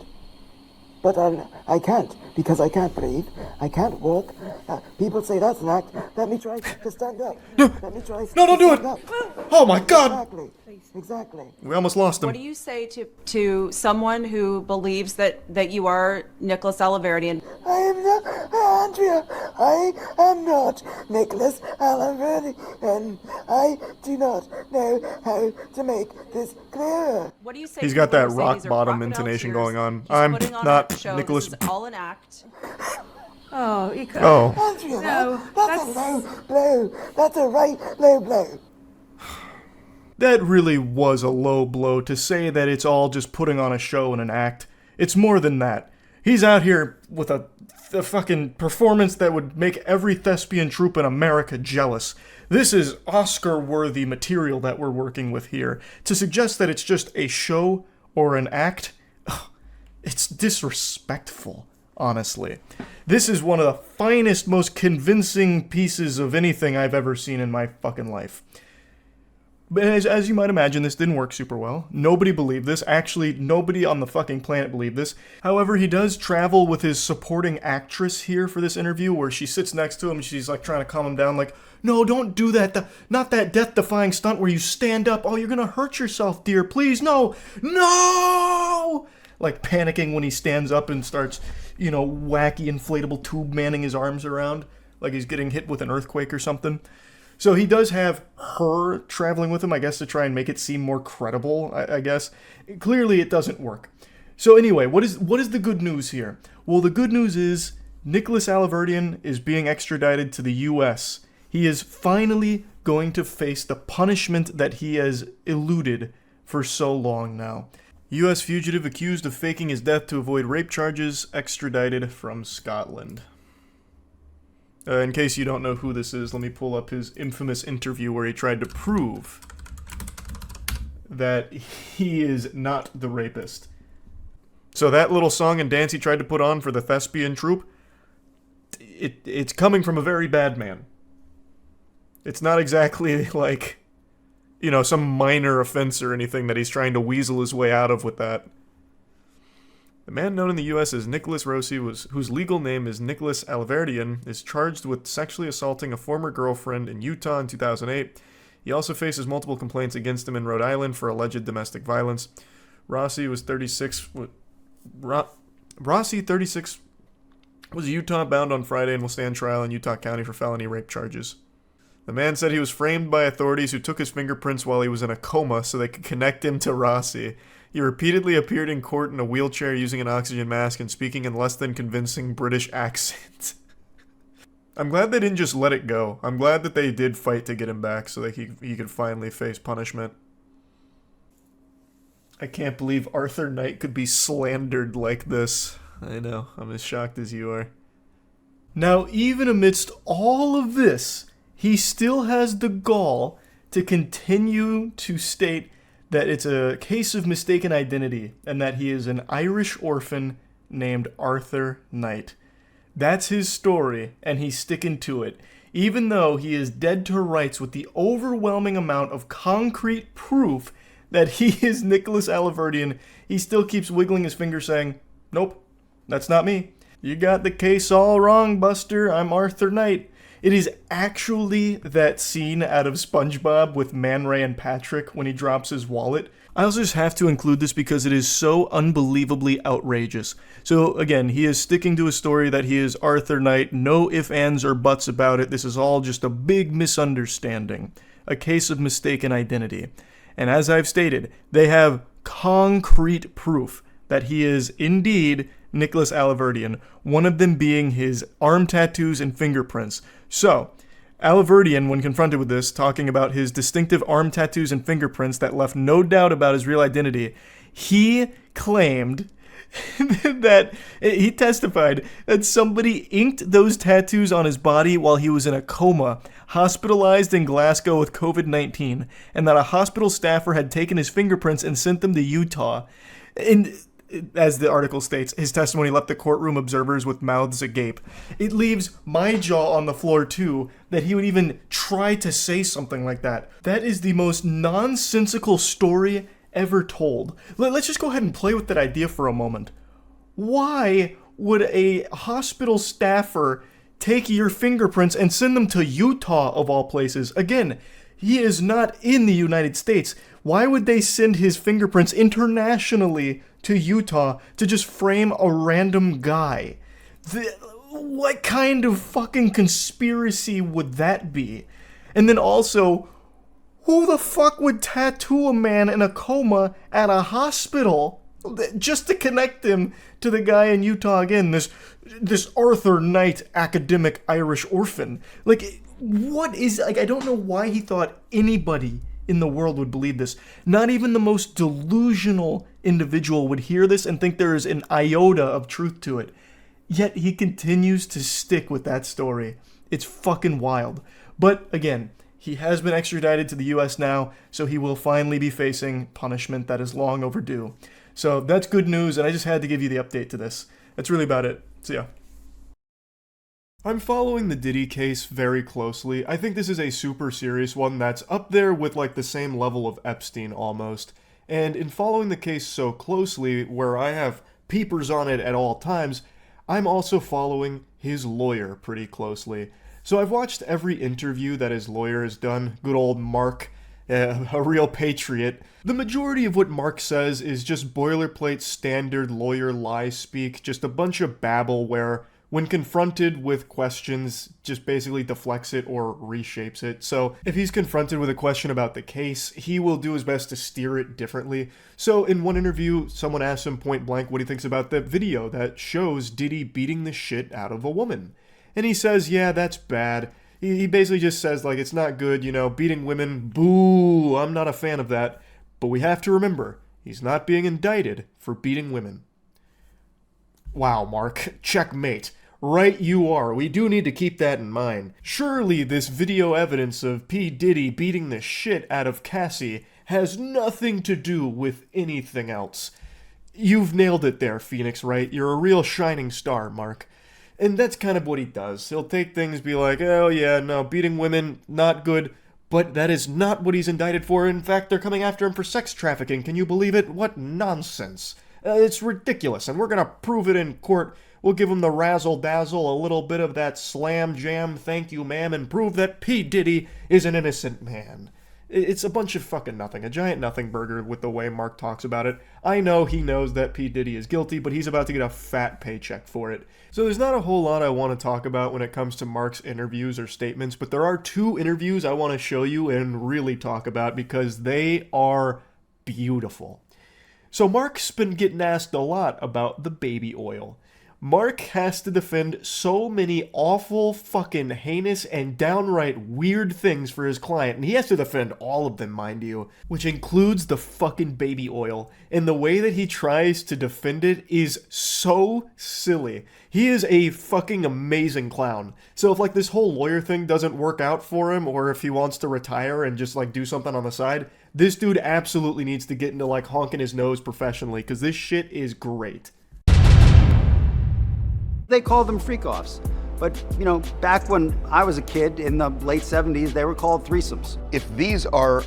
But I can't, because I can't breathe, I can't walk. People say that's an act. Let me try to stand up. Let me try No, don't do it! up. Oh my god! Exactly. We almost lost him. What do you say to someone who believes that you are Nicholas Alaverdian? I am not, Andrea, I am not Nicholas Alaverdian. I do not know how to make this clearer. What do you say? He's to got that people who say rock these are bottom crocodile intonation tears? going on. He's I'm putting on not a show. Nicholas. This is all an act. Oh, you could. Oh. Andrea, that's a low blow. That's a right low blow. That really was a low blow to say that it's all just putting on a show and an act. It's more than that. He's out here with a fucking performance that would make every thespian troupe in America jealous. This is Oscar-worthy material that we're working with here. To suggest that it's just a show or an act, it's disrespectful, honestly. This is one of the finest, most convincing pieces of anything I've ever seen in my fucking life. But as you might imagine, this didn't work super well. Nobody believed this. Actually, nobody on the fucking planet believed this. However, he does travel with his supporting actress here for this interview, where she sits next to him and she's like trying to calm him down, like, no, don't do that. Not that death-defying stunt where you stand up. Oh, you're gonna hurt yourself, dear. Please, no. No! Like panicking when he stands up and starts, wacky inflatable tube manning his arms around, like he's getting hit with an earthquake or something. So he does have her traveling with him, I guess, to try and make it seem more credible, I guess. Clearly, it doesn't work. So anyway, what is the good news here? Well, the good news is Nicholas Alaverdian is being extradited to the U.S. He is finally going to face the punishment that he has eluded for so long now. U.S. fugitive accused of faking his death to avoid rape charges, extradited from Scotland. In case you don't know who this is, let me pull up his infamous interview where he tried to prove that he is not the rapist. So that little song and dance he tried to put on for the thespian troupe, it's coming from a very bad man. It's not exactly like, you know, some minor offense or anything that he's trying to weasel his way out of with that. The man known in the U.S. as Nicholas Rossi, whose legal name is Nicholas Alverdian, is charged with sexually assaulting a former girlfriend in Utah in 2008. He also faces multiple complaints against him in Rhode Island for alleged domestic violence. Rossi was 36. Rossi, 36, was Utah bound on Friday and will stand trial in Utah County for felony rape charges. The man said he was framed by authorities who took his fingerprints while he was in a coma so they could connect him to Rossi. He repeatedly appeared in court in a wheelchair using an oxygen mask and speaking in less than convincing British accent. I'm glad they didn't just let it go. I'm glad that they did fight to get him back so that he could finally face punishment. I can't believe Arthur Knight could be slandered like this. I know, I'm as shocked as you are. Now, even amidst all of this, he still has the gall to continue to state that it's a case of mistaken identity and that he is an Irish orphan named Arthur Knight. That's his story, and he's sticking to it. Even though he is dead to rights with the overwhelming amount of concrete proof that he is Nicholas Alverdian, he still keeps wiggling his finger saying, "Nope, that's not me. You got the case all wrong, Buster. I'm Arthur Knight." It is actually that scene out of SpongeBob with Man Ray and Patrick when he drops his wallet. I also just have to include this because it is so unbelievably outrageous. So again, he is sticking to a story that he is Arthur Knight. No ifs, ands, or buts about it. This is all just a big misunderstanding. A case of mistaken identity. And as I've stated, they have concrete proof that he is indeed Nicholas Alverdian, one of them being his arm tattoos and fingerprints. So, Alverdian, when confronted with this, talking about his distinctive arm tattoos and fingerprints that left no doubt about his real identity, he claimed that he testified that somebody inked those tattoos on his body while he was in a coma, hospitalized in Glasgow with COVID-19, and that a hospital staffer had taken his fingerprints and sent them to Utah. And as the article states, his testimony left the courtroom observers with mouths agape. It leaves my jaw on the floor too, that he would even try to say something like that. That is the most nonsensical story ever told. Let's just go ahead and play with that idea for a moment. Why would a hospital staffer take your fingerprints and send them to Utah, of all places? Again, he is not in the United States. Why would they send his fingerprints internationally to Utah to just frame a random guy? What kind of fucking conspiracy would that be? And then also, who the fuck would tattoo a man in a coma at a hospital just to connect him to the guy in Utah again, this Arthur Knight academic Irish orphan? Like, what is, like, I don't know why he thought anybody in the world would believe this. Not even the most delusional individual would hear this and think there is an iota of truth to it. Yet he continues to stick with that story. It's fucking wild. But again, he has been extradited to the US now, so he will finally be facing punishment that is long overdue. So that's good news, and I just had to give you the update to this. That's really about it. See ya. I'm following the Diddy case very closely. I think this is a super serious one that's up there with like the same level of Epstein almost. And in following the case so closely, where I have peepers on it at all times, I'm also following his lawyer pretty closely. So I've watched every interview that his lawyer has done. Good old Mark, a real patriot. The majority of what Mark says is just boilerplate standard lawyer lie speak, just a bunch of babble where when confronted with questions, just basically deflects it or reshapes it. So if he's confronted with a question about the case, he will do his best to steer it differently. So in one interview, someone asked him point blank what he thinks about the video that shows Diddy beating the shit out of a woman. And he says, yeah, that's bad. He basically just says, like, it's not good, you know, beating women, boo, I'm not a fan of that. But we have to remember, He's not being indicted for beating women. Wow, Mark. Checkmate. Right you are. We do need to keep that in mind. Surely this video evidence of P. Diddy beating the shit out of Cassie has nothing to do with anything else. You've nailed it there, Phoenix, right? You're a real shining star, Mark. And that's kind of what he does. He'll take things, be like, oh yeah, no, beating women, not good. But that is not what he's indicted for. In fact, they're coming after him for sex trafficking. Can you believe it? What nonsense. It's ridiculous, and we're gonna prove it in court. We'll give him the razzle-dazzle, a little bit of that slam jam, thank you ma'am, and prove that P. Diddy is an innocent man. It's a bunch of fucking nothing, a giant nothing burger with the way Mark talks about it. I know he knows that P. Diddy is guilty, but he's about to get a fat paycheck for it. So there's not a whole lot I want to talk about when it comes to Mark's interviews or statements, but there are 2 interviews I want to show you and really talk about because they are beautiful. So Mark's been getting asked a lot about the baby oil. Mark has to defend so many awful, fucking heinous, and downright weird things for his client, and he has to defend all of them, mind you, which includes the fucking baby oil, and the way that he tries to defend it is so silly. He is a fucking amazing clown. So if, like, this whole lawyer thing doesn't work out for him, or if he wants to retire and just, like, do something on the side, this dude absolutely needs to get into, like, honking his nose professionally, because this shit is great. They called them freak-offs. But, you know, back when I was a kid in the late 70s, they were called threesomes. If these are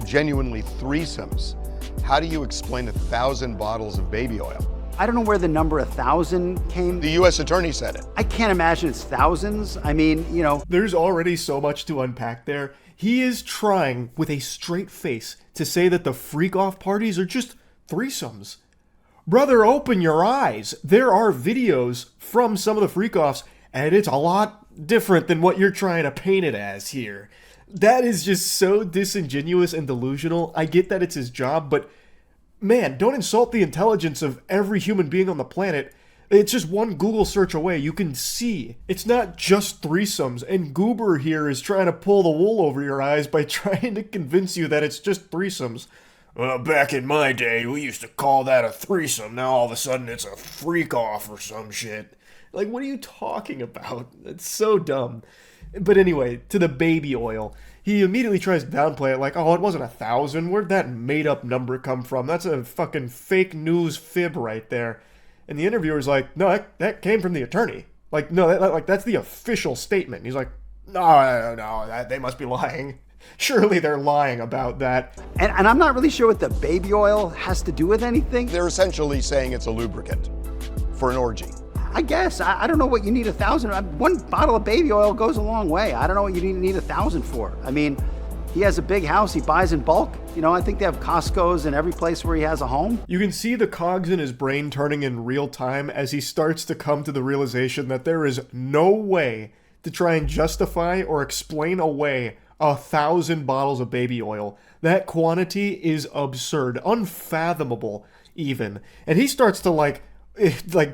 genuinely threesomes, how do you explain 1,000 bottles of baby oil? I don't know where the number 1,000 came. The U.S. Attorney said it. I can't imagine it's thousands. I mean, you know. There's already so much to unpack there. He is trying, with a straight face, to say that the freak-off parties are just threesomes. Brother, open your eyes. There are videos from some of the freak-offs, and it's a lot different than what you're trying to paint it as here. That is just so disingenuous and delusional. I get that it's his job, but man, don't insult the intelligence of every human being on the planet. It's just one Google search away. You can see. It's not just threesomes, and Goober here is trying to pull the wool over your eyes by trying to convince you that it's just threesomes. Well, back in my day, we used to call that a threesome. Now all of a sudden it's a freak-off or some shit. Like, what are you talking about? It's so dumb. But anyway, to the baby oil. He immediately tries to downplay it like, oh, it wasn't 1,000. Where'd that made-up number come from? That's a fucking fake news fib right there. And the interviewer's like, no, that came from the attorney. Like, no, that's the official statement. And he's like, no, they must be lying. Surely they're lying about that. And I'm not really sure what the baby oil has to do with anything. They're essentially saying it's a lubricant for an orgy. I guess. I don't know what you need 1,000. One bottle of baby oil goes a long way. I don't know what you need 1,000 for. I mean, he has a big house. He buys in bulk. You know, I think they have Costco's in every place where he has a home. You can see the cogs in his brain turning in real time as he starts to come to the realization that there is no way to try and justify or explain away 1,000 bottles of baby oil. That quantity is absurd, unfathomable even. And he starts to like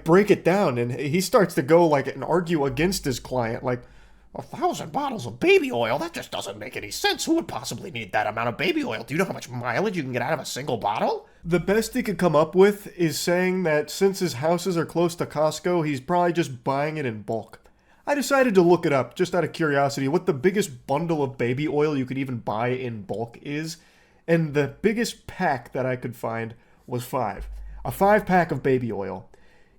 break it down, and he starts to go like and argue against his client, like 1,000 bottles of baby oil? That just doesn't make any sense. Who would possibly need that amount of baby oil? Do you know how much mileage you can get out of a single bottle? The best he could come up with is saying that since his houses are close to Costco, he's probably just buying it in bulk. I decided to look it up, just out of curiosity, what the biggest bundle of baby oil you could even buy in bulk is, and the biggest pack that I could find was 5. A 5-pack of baby oil.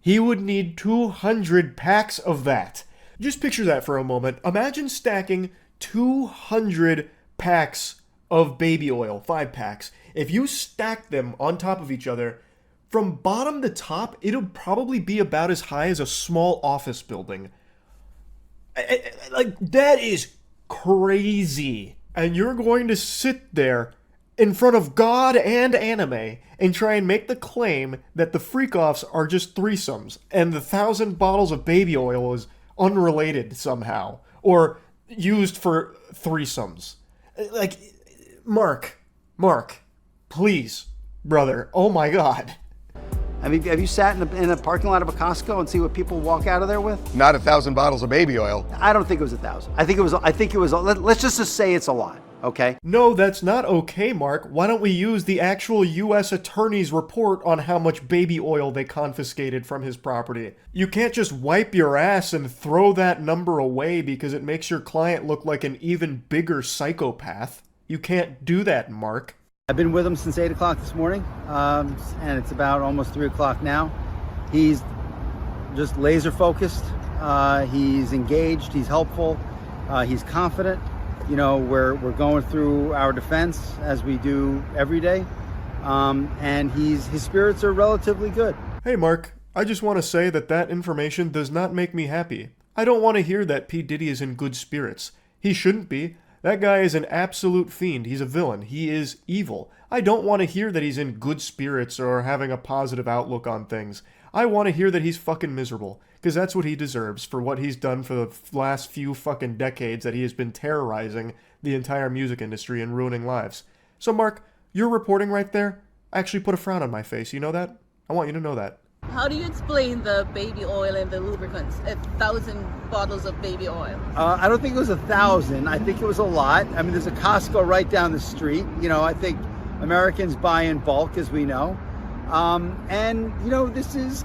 He would need 200 packs of that. Just picture that for a moment. Imagine stacking 200 packs of baby oil, 5 packs. If you stack them on top of each other, from bottom to top, it'll probably be about as high as a small office building. Like, that is crazy. And you're going to sit there in front of God and anime and try and make the claim that the freak-offs are just threesomes and the 1,000 bottles of baby oil is unrelated somehow or used for threesomes. Like, Mark, please, brother, oh my God. I mean, have you sat in a parking lot of a Costco and see what people walk out of there with? Not 1,000 bottles of baby oil. I don't think it was 1,000. I think it was. Let's just say it's a lot. okay? No, that's not okay, Mark. Why don't we use the actual U.S. Attorney's report on how much baby oil they confiscated from his property? You can't just wipe your ass and throw that number away because it makes your client look like an even bigger psychopath. You can't do that, Mark. I've been with him since 8 o'clock this morning, and it's about almost 3 o'clock now. He's just laser focused. He's engaged. He's helpful. He's confident. You know, we're going through our defense as we do every day, and his spirits are relatively good. Hey, Mark. I just want to say that information does not make me happy. I don't want to hear that P. Diddy is in good spirits. He shouldn't be. That guy is an absolute fiend. He's a villain. He is evil. I don't want to hear that he's in good spirits or having a positive outlook on things. I want to hear that he's fucking miserable, because that's what he deserves for what he's done for the last few fucking decades that he has been terrorizing the entire music industry and ruining lives. So, Mark, your reporting right there actually put a frown on my face. You know that? I want you to know that. How do you explain the baby oil and the lubricants? 1,000 bottles of baby oil. I don't think it was 1,000. I think it was a lot. I mean, there's a Costco right down the street. You know, I think Americans buy in bulk, as we know. And you know, this is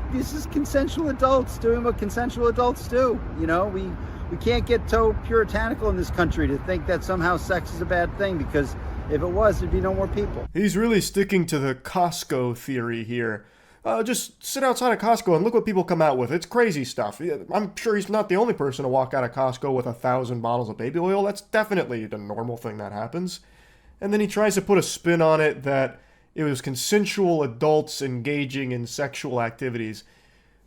consensual adults doing what consensual adults do. You know, we can't get so puritanical in this country to think that somehow sex is a bad thing, because if it was, there'd be no more people. He's really sticking to the Costco theory here. Just sit outside of Costco and look what people come out with. It's crazy stuff. I'm sure he's not the only person to walk out of Costco with 1,000 bottles of baby oil. That's definitely the normal thing that happens. And then he tries to put a spin on it that it was consensual adults engaging in sexual activities.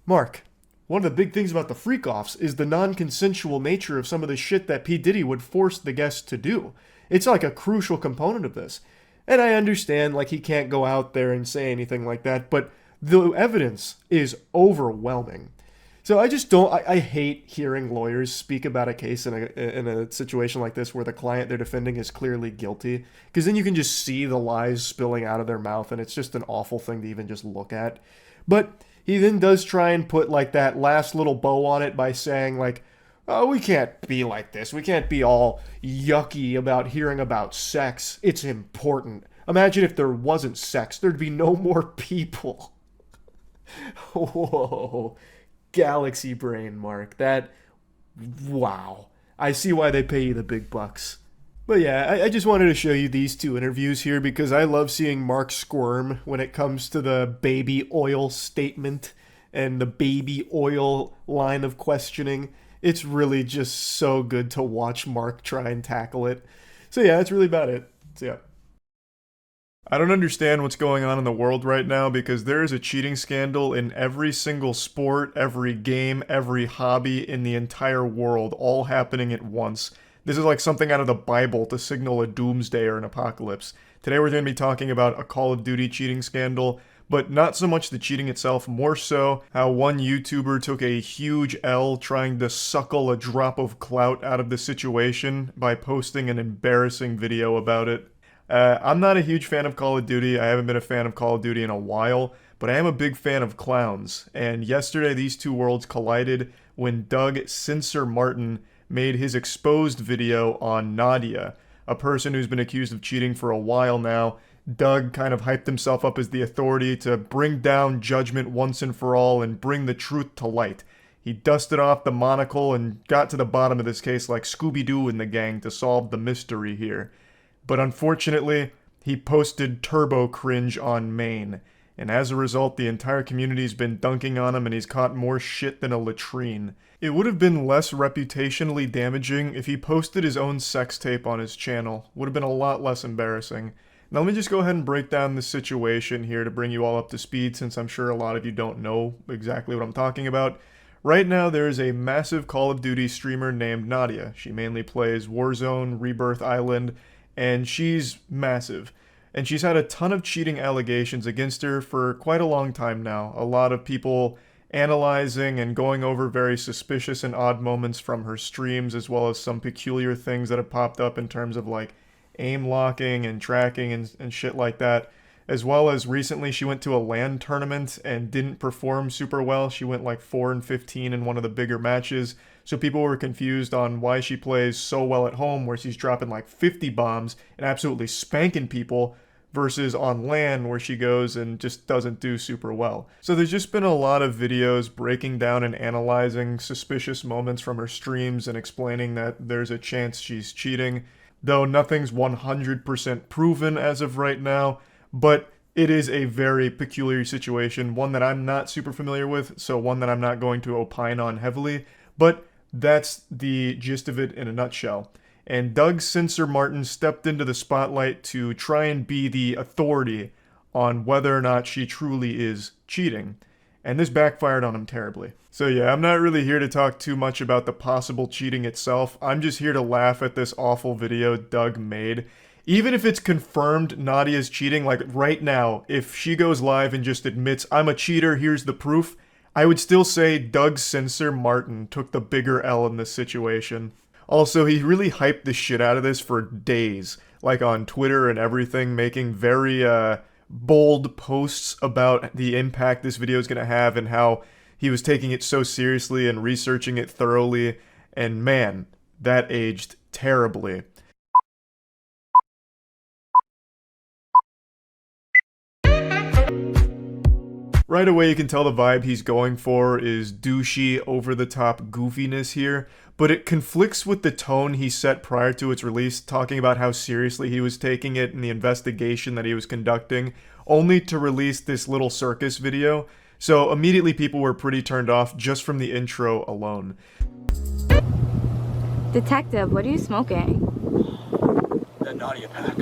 Mark, one of the big things about the freak-offs is the non-consensual nature of some of the shit that P. Diddy would force the guests to do. It's like a crucial component of this. And I understand, like, he can't go out there and say anything like that, but the evidence is overwhelming. So I just don't, I hate hearing lawyers speak about a case in a situation like this where the client they're defending is clearly guilty, because then you can just see the lies spilling out of their mouth, and it's just an awful thing to even just look at. But he then does try and put like that last little bow on it by saying like, oh, we can't be like this. We can't be all yucky about hearing about sex. It's important. Imagine if there wasn't sex, there'd be no more people. Whoa. Galaxy brain, Mark. Wow. I see why they pay you the big bucks. But yeah, I just wanted to show you these two interviews here because I love seeing Mark squirm when it comes to the baby oil statement and the baby oil line of questioning. It's really just so good to watch Mark try and tackle it. So yeah, that's really about it. So yeah. I don't understand what's going on in the world right now because there is a cheating scandal in every single sport, every game, every hobby in the entire world, all happening at once. This is like something out of the Bible to signal a doomsday or an apocalypse. Today we're going to be talking about a Call of Duty cheating scandal, but not so much the cheating itself, more so how one YouTuber took a huge L trying to suckle a drop of clout out of the situation by posting an embarrassing video about it. I'm not a huge fan of Call of Duty. I haven't been a fan of Call of Duty in a while, but I am a big fan of clowns. And yesterday, these two worlds collided when Doug Censor Martin made his exposed video on Nadia, a person who's been accused of cheating for a while now. Doug kind of hyped himself up as the authority to bring down judgment once and for all and bring the truth to light. He dusted off the monocle and got to the bottom of this case like Scooby-Doo and the gang to solve the mystery here. But unfortunately, he posted turbo cringe on main, and as a result, the entire community's been dunking on him and he's caught more shit than a latrine. It would have been less reputationally damaging if he posted his own sex tape on his channel. Would have been a lot less embarrassing. Now let me just go ahead and break down the situation here to bring you all up to speed, since I'm sure a lot of you don't know exactly what I'm talking about. Right now, there is a massive Call of Duty streamer named Nadia. She mainly plays Warzone, Rebirth Island, and she's massive. And she's had a ton of cheating allegations against her for quite a long time now. A lot of people analyzing and going over very suspicious and odd moments from her streams, as well as some peculiar things that have popped up in terms of like aim locking and tracking and shit like that. as well as recently she went to a LAN tournament and didn't perform super well. She went like 4-15 in one of the bigger matches. So people were confused on why she plays so well at home where she's dropping like 50 bombs and absolutely spanking people versus on LAN where she goes and just doesn't do super well. So there's just been a lot of videos breaking down and analyzing suspicious moments from her streams and explaining that there's a chance she's cheating, though nothing's 100% proven as of right now, but it is a very peculiar situation, one that I'm not super familiar with, so one that I'm not going to opine on heavily, but that's the gist of it in a nutshell. And Doug Censor Martin stepped into the spotlight to try and be the authority on whether or not she truly is cheating. And this backfired on him terribly. So yeah, I'm not really here to talk too much about the possible cheating itself. I'm just here to laugh at this awful video Doug made. Even if it's confirmed Nadia's cheating, like right now, if she goes live and just admits, I'm a cheater, here's the proof, I would still say Doug Censor Martin took the bigger L in this situation. Also, he really hyped the shit out of this for days, like on Twitter and everything, making very bold posts about the impact this video is going to have and how he was taking it so seriously and researching it thoroughly, and man, that aged terribly. Right away you can tell the vibe he's going for is douchey, over-the-top goofiness here, but it conflicts with the tone he set prior to its release, talking about how seriously he was taking it in the investigation that he was conducting, only to release this little circus video. So immediately people were pretty turned off just from the intro alone. Detective, what are you smoking? That Nadia pack.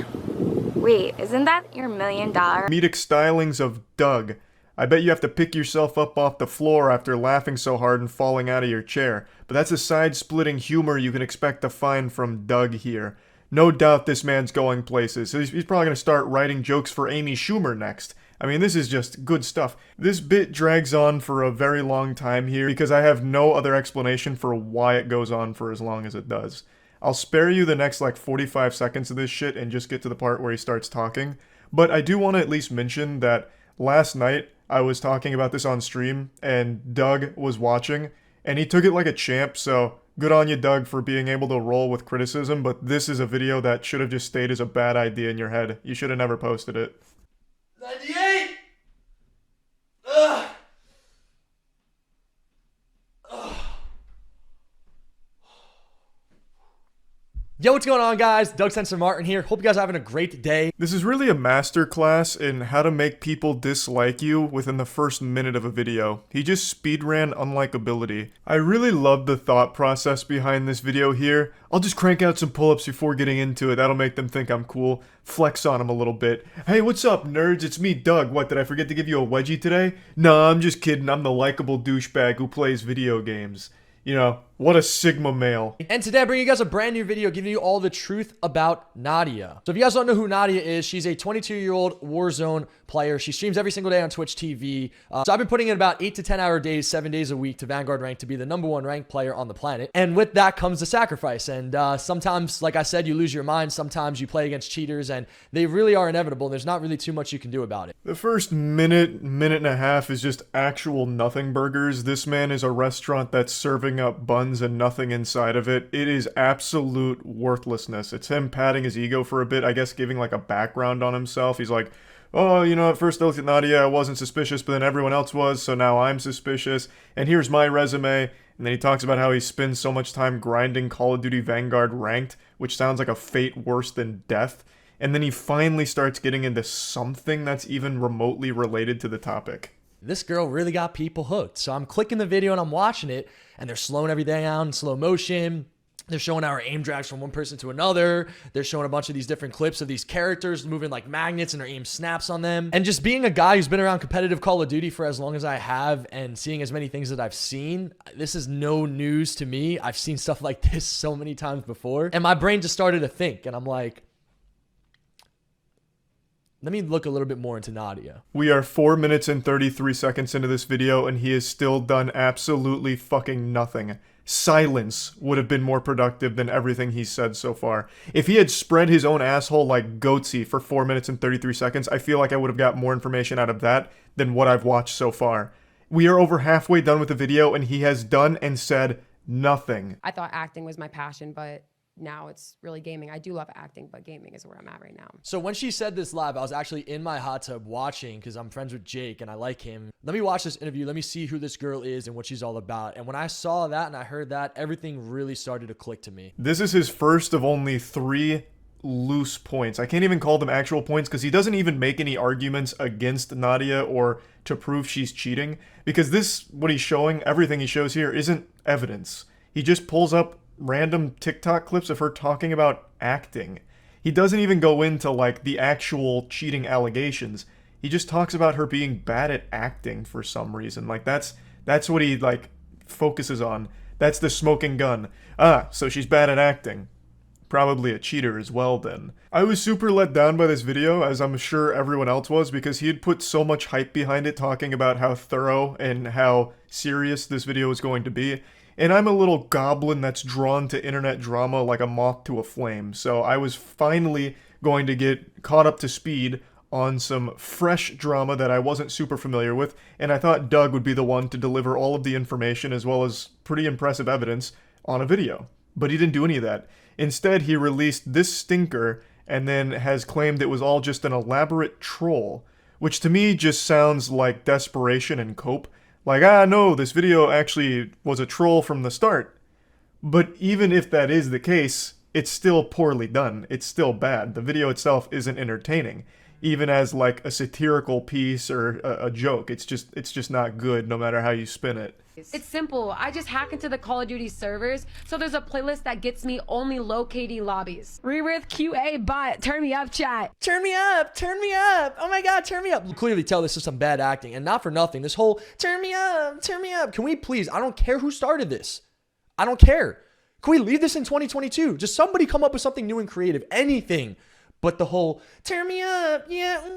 Wait, isn't that your $1 million? Comedic stylings of Doug. I bet you have to pick yourself up off the floor after laughing so hard and falling out of your chair. But that's a side-splitting humor you can expect to find from Doug here. No doubt this man's going places. So he's probably going to start writing jokes for Amy Schumer next. I mean, this is just good stuff. This bit drags on for a very long time here because I have no other explanation for why it goes on for as long as it does. I'll spare you the next like 45 seconds of this shit and just get to the part where he starts talking. But I do want to at least mention that last night I was talking about this on stream and Doug was watching and he took it like a champ, so good on you, Doug, for being able to roll with criticism, but this is a video that should have just stayed as a bad idea in your head. You should have never posted it. 98! Ugh! Yo, what's going on, guys? Doug Censor Martin here. Hope you guys are having a great day. This is really a masterclass in how to make people dislike you within the first minute of a video. He just speedran unlikability. I really love the thought process behind this video here. I'll just crank out some pull-ups before getting into it. That'll make them think I'm cool. Flex on them a little bit. Hey, what's up, nerds? It's me, Doug. What, did I forget to give you a wedgie today? No, I'm just kidding. I'm the likable douchebag who plays video games. You know, what a Sigma male. And today I bring you guys a brand new video giving you all the truth about Nadia. So if you guys don't know who Nadia is, she's a 22-year-old Warzone player. She streams every single day on Twitch TV. So I've been putting in about 8 to 10 hour days, 7 days a week to Vanguard rank to be the #1 ranked player on the planet. And with that comes the sacrifice. And sometimes, like I said, you lose your mind. Sometimes you play against cheaters and they really are inevitable. There's not really too much you can do about it. The first minute and a half is just actual nothing burgers. This man is a restaurant that's serving up buns and nothing inside of it. It is absolute worthlessness. It's him patting his ego for a bit, I guess giving like a background on himself. He's like, oh, you know, at first I looked at Nadia, I wasn't suspicious, but then everyone else was, so now I'm suspicious. And here's my resume. And then he talks about how he spends so much time grinding Call of Duty Vanguard ranked, which sounds like a fate worse than death. And then he finally starts getting into something that's even remotely related to the topic. This girl really got people hooked. So I'm clicking the video and I'm watching it, and they're slowing everything down in slow motion. They're showing our aim drags from one person to another. They're showing a bunch of these different clips of these characters moving like magnets and their aim snaps on them. And just being a guy who's been around competitive Call of Duty for as long as I have and seeing as many things that I've seen, this is no news to me. I've seen stuff like this so many times before. And my brain just started to think, and I'm like, Let me look a little bit more into Nadia. We are 4 minutes and 33 seconds into this video, and he has still done absolutely fucking nothing. Silence would have been more productive than everything he's said so far. If he had spread his own asshole like Goatsy for 4 minutes and 33 seconds, I feel like I would have got more information out of that than what I've watched so far. We are over halfway done with the video, and he has done and said nothing. I thought acting was my passion, but now it's really gaming. I do love acting, but gaming is where I'm at right now. So when she said this live, I was actually in my hot tub watching because I'm friends with Jake and I like him. Let me watch this interview. Let me see who this girl is and what she's all about. And when I saw that and I heard that, everything really started to click to me. This is his first of only 3 loose points. I can't even call them actual points because he doesn't even make any arguments against Nadia or to prove she's cheating. Because this, what he's showing, everything he shows here isn't evidence. He just pulls up random TikTok clips of her talking about acting. He doesn't even go into like the actual cheating allegations. He just talks about her being bad at acting for some reason. Like that's what he like focuses on. That's the smoking gun. Ah, so she's bad at acting. Probably a cheater as well then. I was super let down by this video, as I'm sure everyone else was, because he had put so much hype behind it, talking about how thorough and how serious this video was going to be. And I'm a little goblin that's drawn to internet drama like a moth to a flame, so I was finally going to get caught up to speed on some fresh drama that I wasn't super familiar with, and I thought Doug would be the one to deliver all of the information as well as pretty impressive evidence on a video. But he didn't do any of that. Instead, he released this stinker and then has claimed it was all just an elaborate troll, which to me just sounds like desperation and cope. Like, no, this video actually was a troll from the start. But even if that is the case, it's still poorly done. It's still bad. The video itself isn't entertaining. Even as like a satirical piece or a joke, it's just not good no matter how you spin it. It's simple. I just hack into the Call of Duty servers, so there's a playlist that gets me only low KD lobbies. Rerith QA bot, turn me up, chat. Turn me up, turn me up. Oh my God, turn me up. You clearly tell this is some bad acting, and not for nothing. This whole turn me up, turn me up. Can we please, I don't care who started this. I don't care. Can we leave this in 2022? Just somebody come up with something new and creative, anything. But the whole turn me up, yeah.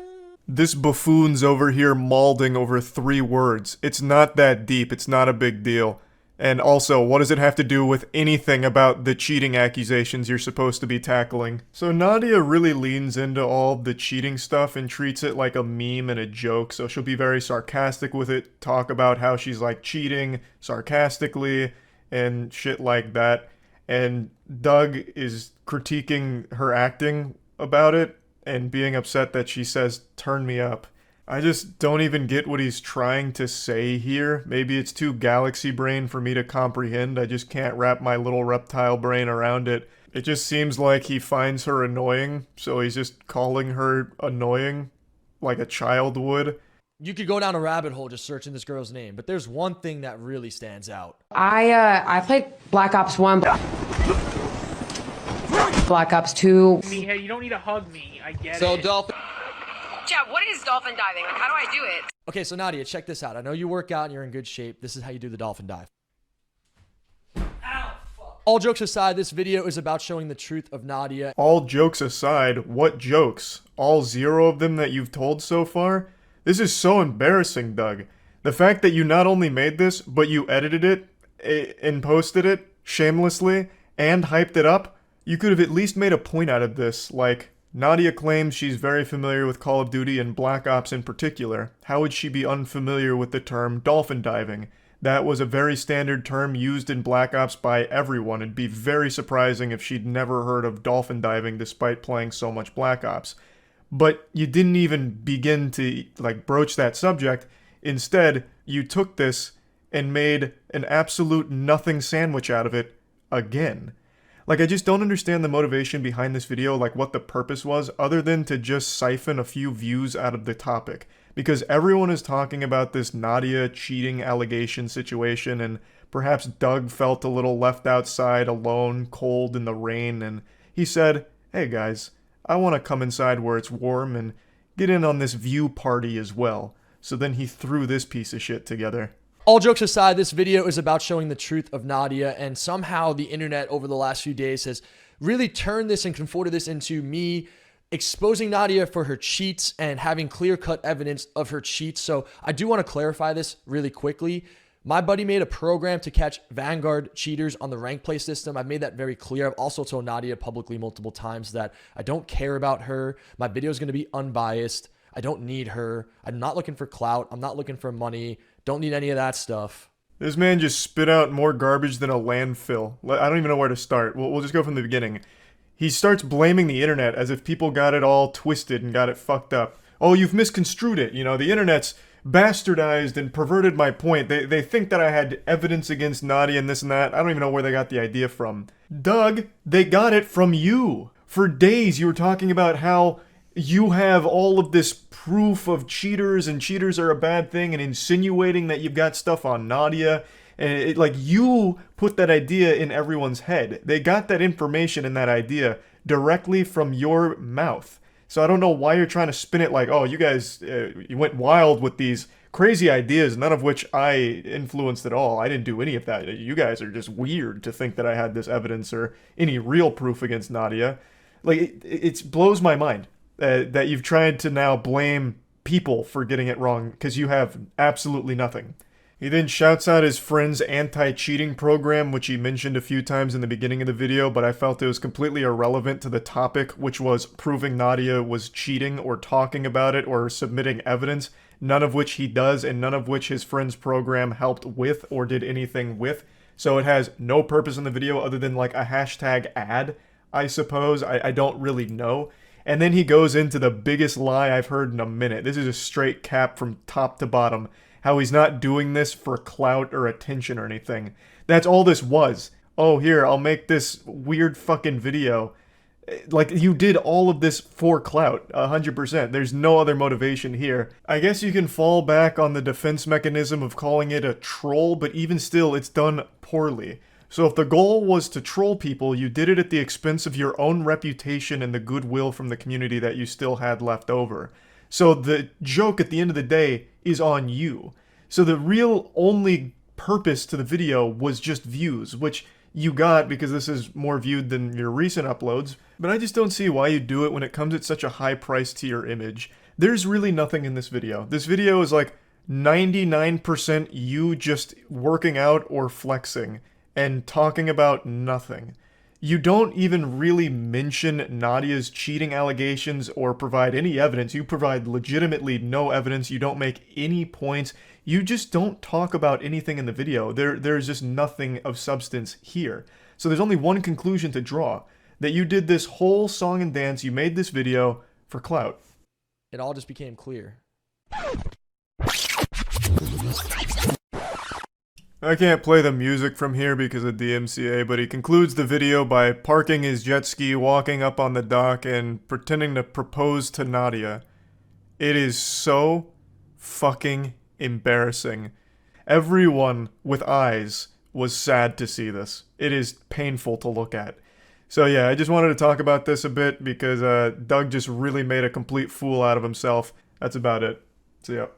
This buffoon's over here mauling over 3 words. It's not that deep. It's not a big deal. And also, what does it have to do with anything about the cheating accusations you're supposed to be tackling? So Nadia really leans into all the cheating stuff and treats it like a meme and a joke. So she'll be very sarcastic with it, talk about how she's like cheating sarcastically and shit like that. And Doug is critiquing her acting about it and being upset that she says, turn me up. I just don't even get what he's trying to say here. Maybe it's too galaxy brain for me to comprehend. I just can't wrap my little reptile brain around it. It just seems like he finds her annoying, so he's just calling her annoying like a child would. You could go down a rabbit hole just searching this girl's name, but there's one thing that really stands out. I played Black Ops 1. Black Ops 2. Hey, you don't need to hug me. I get So it. Dolphin. Chat, what is dolphin diving? Like, how do I do it? Okay, so Nadia, check this out. I know you work out and you're in good shape. This is how you do the dolphin dive. All jokes aside, this video is about showing the truth of Nadia. All jokes aside, what jokes? All 0 of them that you've told so far? This is so embarrassing, Doug. The fact that you not only made this, but you edited it and posted it shamelessly and hyped it up. You could have at least made a point out of this, like, Nadia claims she's very familiar with Call of Duty and Black Ops in particular. How would she be unfamiliar with the term dolphin diving? That was a very standard term used in Black Ops by everyone. It'd be very surprising if she'd never heard of dolphin diving despite playing so much Black Ops. But you didn't even begin to, like, broach that subject. Instead, you took this and made an absolute nothing sandwich out of it again. Like, I just don't understand the motivation behind this video, like what the purpose was, other than to just siphon a few views out of the topic. Because everyone is talking about this Nadia cheating allegation situation, and perhaps Doug felt a little left outside, alone, cold in the rain, and he said, hey guys, I want to come inside where it's warm and get in on this view party as well. So then he threw this piece of shit together. All jokes aside, this video is about showing the truth of Nadia, and somehow the internet over the last few days has really turned this and conforted this into me exposing Nadia for her cheats and having clear-cut evidence of her cheats. So I do want to clarify this really quickly. My buddy made a program to catch Vanguard cheaters on the rank play system. I've made that very clear. I've also told Nadia publicly multiple times that I don't care about her. My video is going to be unbiased. I don't need her. I'm not looking for clout. I'm not looking for money. Don't need any of that stuff. This man just spit out more garbage than a landfill. I don't even know where to start. We'll just go from the beginning. He starts blaming the internet as if people got it all twisted and got it fucked up. Oh, you've misconstrued it. You know, the internet's bastardized and perverted my point. They think that I had evidence against Nadia and this and that. I don't even know where they got the idea from. Doug, they got it from you. For days you were talking about how you have all of this proof of cheaters and cheaters are a bad thing and insinuating that you've got stuff on Nadia. And like you put that idea in everyone's head. They got that information and that idea directly from your mouth. So I don't know why you're trying to spin it like, oh, you guys, you went wild with these crazy ideas, none of which I influenced at all. I didn't do any of that. You guys are just weird to think that I had this evidence or any real proof against Nadia. Like, it blows my mind that you've tried to now blame people for getting it wrong because you have absolutely nothing. He then shouts out his friend's anti-cheating program, which he mentioned a few times in the beginning of the video, but I felt it was completely irrelevant to the topic, which was proving Nadia was cheating or talking about it or submitting evidence, none of which he does and none of which his friend's program helped with or did anything with. So it has no purpose in the video other than like a hashtag ad, I suppose. I don't really know. And then he goes into the biggest lie I've heard in a minute. This is a straight cap from top to bottom. How he's not doing this for clout or attention or anything. That's all this was. Oh, here, I'll make this weird fucking video. Like, you did all of this for clout, 100%. There's no other motivation here. I guess you can fall back on the defense mechanism of calling it a troll, but even still, it's done poorly. So if the goal was to troll people, you did it at the expense of your own reputation and the goodwill from the community that you still had left over. So the joke at the end of the day is on you. So the real only purpose to the video was just views, which you got because this is more viewed than your recent uploads. But I just don't see why you do it when it comes at such a high price to your image. There's really nothing in this video. This video is like 99% you just working out or flexing and talking about nothing. You don't even really mention Nadia's cheating allegations or provide any evidence. You provide legitimately no evidence. You don't make any points. You just don't talk about anything in the video. There's just nothing of substance here. So there's only one conclusion to draw. That you did this whole song and dance, you made this video for clout. It all just became clear. I can't play the music from here because of DMCA, but he concludes the video by parking his jet ski, walking up on the dock, and pretending to propose to Nadia. It is so fucking embarrassing. Everyone with eyes was sad to see this. It is painful to look at. So yeah, I just wanted to talk about this a bit because Doug just really made a complete fool out of himself. That's about it. See ya.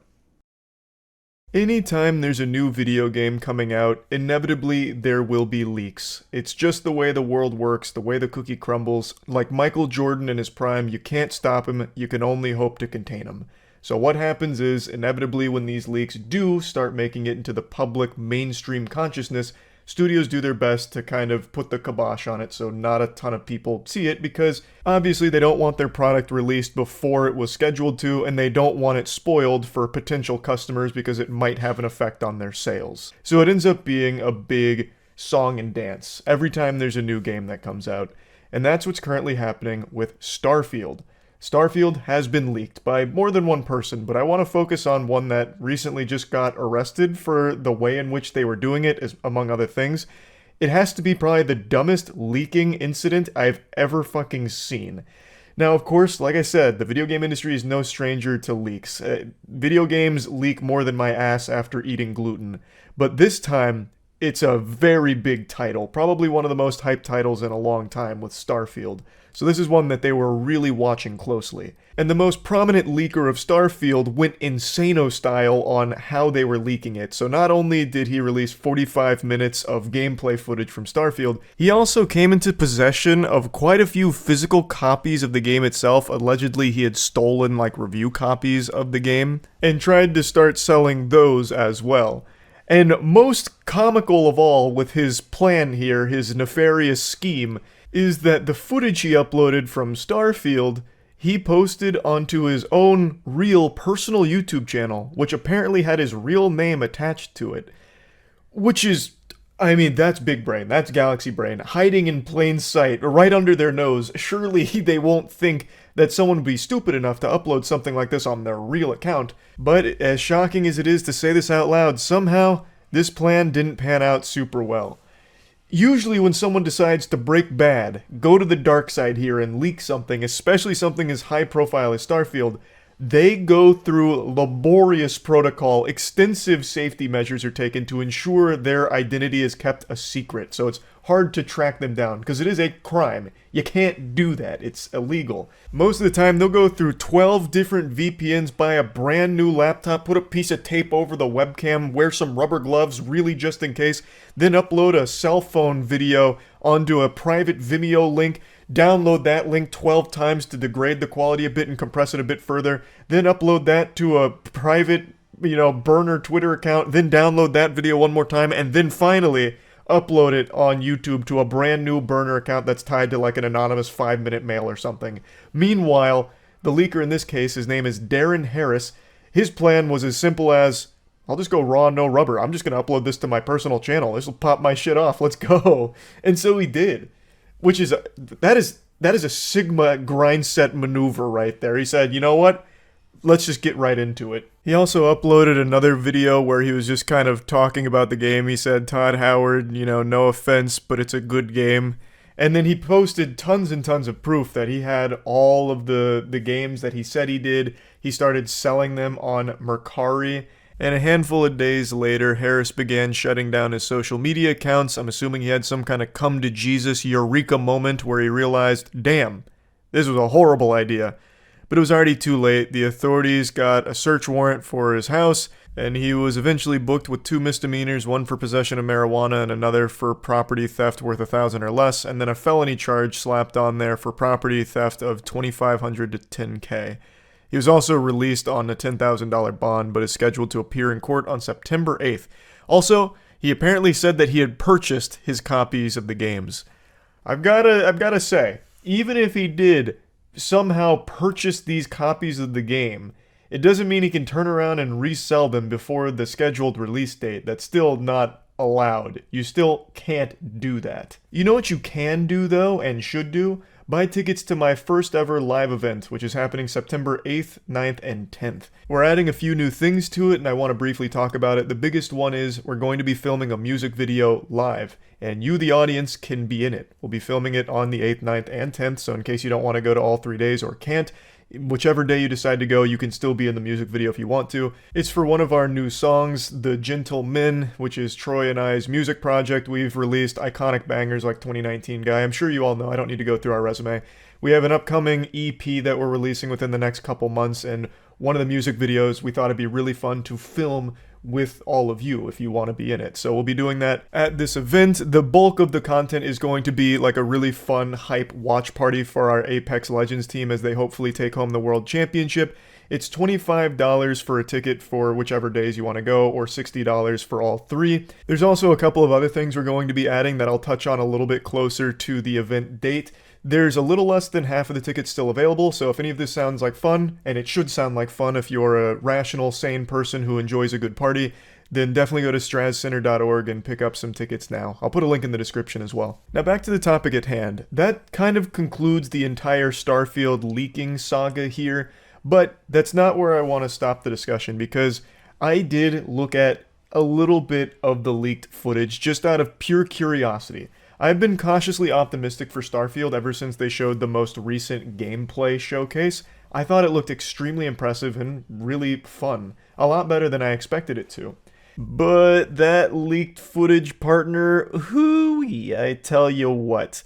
Anytime there's a new video game coming out, inevitably there will be leaks. It's just the way the world works, the way the cookie crumbles. Like Michael Jordan in his prime, you can't stop him, you can only hope to contain him. So what happens is, inevitably when these leaks do start making it into the public mainstream consciousness, studios do their best to kind of put the kibosh on it so not a ton of people see it because obviously they don't want their product released before it was scheduled to and they don't want it spoiled for potential customers because it might have an effect on their sales. So it ends up being a big song and dance every time there's a new game that comes out. And that's what's currently happening with Starfield. Starfield has been leaked by more than one person, but I want to focus on one that recently just got arrested for the way in which they were doing it, as among other things. It has to be probably the dumbest leaking incident I've ever fucking seen. Now, of course, like I said, the video game industry is no stranger to leaks. Video games leak more than my ass after eating gluten. But this time, it's a very big title, probably one of the most hyped titles in a long time with Starfield. So this is one that they were really watching closely. And the most prominent leaker of Starfield went insano style on how they were leaking it. So not only did he release 45 minutes of gameplay footage from Starfield, he also came into possession of quite a few physical copies of the game itself. Allegedly, he had stolen like review copies of the game and tried to start selling those as well. And most comical of all with his plan here, his nefarious scheme, is that the footage he uploaded from Starfield, he posted onto his own real personal YouTube channel, which apparently had his real name attached to it. Which is, I mean, that's big brain, that's galaxy brain, hiding in plain sight, right under their nose. Surely they won't think that someone would be stupid enough to upload something like this on their real account. But as shocking as it is to say this out loud, somehow this plan didn't pan out super well. Usually when someone decides to break bad, go to the dark side here and leak something, especially something as high profile as Starfield, they go through laborious protocol, extensive safety measures are taken to ensure their identity is kept a secret. So it's hard to track them down because it is a crime. You can't do that. It's illegal. Most of the time they'll go through 12 different VPNs, buy a brand new laptop, put a piece of tape over the webcam, wear some rubber gloves really just in case, then upload a cell phone video onto a private Vimeo link, download that link 12 times to degrade the quality a bit and compress it a bit further, then upload that to a private, burner Twitter account, then download that video one more time, and then finally upload it on YouTube to a brand new burner account that's tied to like an anonymous 5-minute mail or something. Meanwhile, the leaker in this case, his name is Darren Harris, his plan was as simple as, I'll just go raw, no rubber. I'm just going to upload this to my personal channel. This will pop my shit off. Let's go. And so he did. Which is, that is a Sigma grind set maneuver right there. He said, you know what? Let's just get right into it. He also uploaded another video where he was just kind of talking about the game. He said, Todd Howard, no offense, but it's a good game. And then he posted tons and tons of proof that he had all of the games that he said he did. He started selling them on Mercari. And a handful of days later, Harris began shutting down his social media accounts. I'm assuming he had some kind of come to Jesus eureka moment where he realized, damn, this was a horrible idea. But it was already too late. The authorities got a search warrant for his house, and he was eventually booked with 2 misdemeanors, one for possession of marijuana and another for property theft worth $1,000 or less, and then a felony charge slapped on there for property theft of $2,500 to $10,000. He was also released on a $10,000 bond, but is scheduled to appear in court on September 8th. Also, he apparently said that he had purchased his copies of the games. I've gotta say, even if he did somehow purchase these copies of the game, it doesn't mean he can turn around and resell them before the scheduled release date. That's still not allowed. You still can't do that. You know what you can do though, and should do? Buy tickets to my first ever live event, which is happening September 8th, 9th, and 10th. We're adding a few new things to it, and I want to briefly talk about it. The biggest one is we're going to be filming a music video live, and you, the audience, can be in it. We'll be filming it on the 8th, 9th, and 10th, so in case you don't want to go to all 3 days or can't, whichever day you decide to go, you can still be in the music video if you want to. It's for one of our new songs, The Gentle Men, which is Troy and I's music project. We've released iconic bangers like 2019 Guy. I'm sure you all know, I don't need to go through our resume. We have an upcoming EP that we're releasing within the next couple months, and one of the music videos we thought it'd be really fun to film with all of you if you want to be in it. So we'll be doing that at this event. The bulk of the content is going to be like a really fun hype watch party for our Apex Legends team as they hopefully take home the World Championship. It's $25 for a ticket for whichever days you want to go, or $60 for all 3. There's also a couple of other things we're going to be adding that I'll touch on a little bit closer to the event date. There's a little less than half of the tickets still available, so if any of this sounds like fun, and it should sound like fun if you're a rational, sane person who enjoys a good party, then definitely go to strazcenter.org and pick up some tickets now. I'll put a link in the description as well. Now back to the topic at hand. That kind of concludes the entire Starfield leaking saga here, but that's not where I want to stop the discussion, because I did look at a little bit of the leaked footage just out of pure curiosity. I've been cautiously optimistic for Starfield ever since they showed the most recent gameplay showcase. I thought it looked extremely impressive and really fun. A lot better than I expected it to. But that leaked footage, partner, hooey, I tell you what.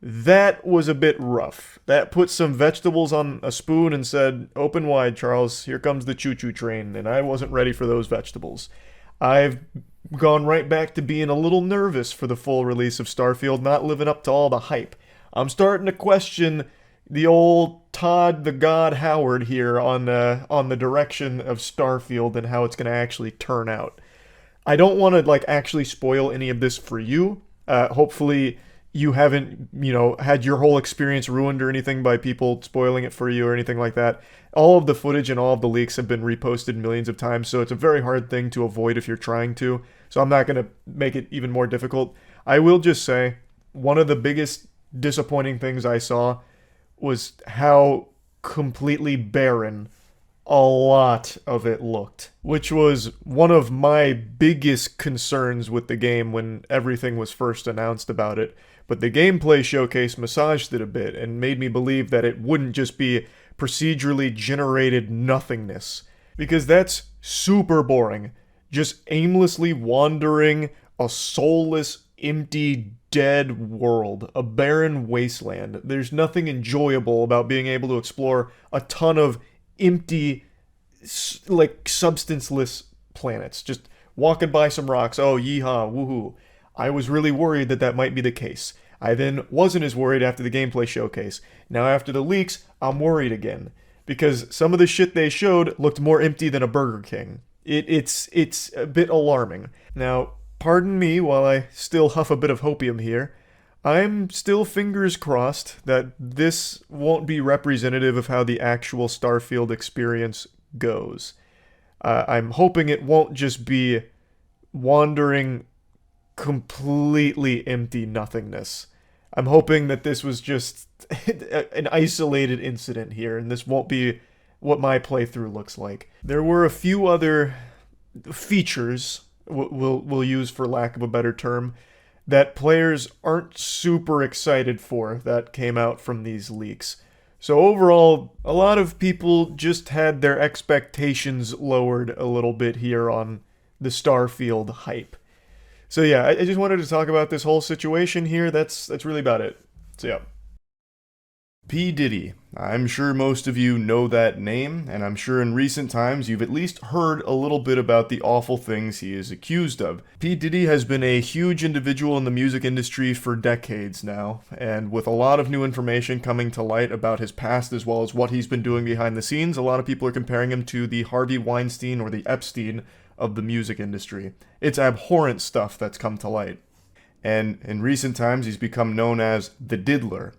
That was a bit rough. That put some vegetables on a spoon and said, "Open wide, Charles, here comes the choo-choo train," and I wasn't ready for those vegetables. I've gone right back to being a little nervous for the full release of Starfield, not living up to all the hype. I'm starting to question the old Todd the God Howard here on the direction of Starfield and how it's going to actually turn out. I don't want to like actually spoil any of this for you. Hopefully you haven't, had your whole experience ruined or anything by people spoiling it for you or anything like that. All of the footage and all of the leaks have been reposted millions of times, so it's a very hard thing to avoid if you're trying to. So I'm not going to make it even more difficult. I will just say, one of the biggest disappointing things I saw was how completely barren a lot of it looked, which was one of my biggest concerns with the game when everything was first announced about it. But the gameplay showcase massaged it a bit and made me believe that it wouldn't just be procedurally generated nothingness, because that's super boring. Just aimlessly wandering a soulless, empty, dead world, a barren wasteland. There's nothing enjoyable about being able to explore a ton of empty, like, substanceless planets. Just walking by some rocks, oh, yeehaw, woohoo. I was really worried that that might be the case. I then wasn't as worried after the gameplay showcase. Now after the leaks, I'm worried again. Because some of the shit they showed looked more empty than a Burger King. It's a bit alarming. Now, pardon me while I still huff a bit of hopium here. I'm still fingers crossed that this won't be representative of how the actual Starfield experience goes. I'm hoping it won't just be wandering completely empty nothingness. I'm hoping that this was just an isolated incident here, and this won't be what my playthrough looks like. There were a few other features, we'll use for lack of a better term, that players aren't super excited for that came out from these leaks. So overall, a lot of people just had their expectations lowered a little bit here on the Starfield hype. So yeah, I just wanted to talk about this whole situation here. That's really about it. So yeah. P. Diddy. I'm sure most of you know that name, and I'm sure in recent times you've at least heard a little bit about the awful things he is accused of. P. Diddy has been a huge individual in the music industry for decades now, and with a lot of new information coming to light about his past as well as what he's been doing behind the scenes, a lot of people are comparing him to the Harvey Weinstein or the Epstein of the music industry. It's abhorrent stuff that's come to light. And in recent times, he's become known as the Diddler.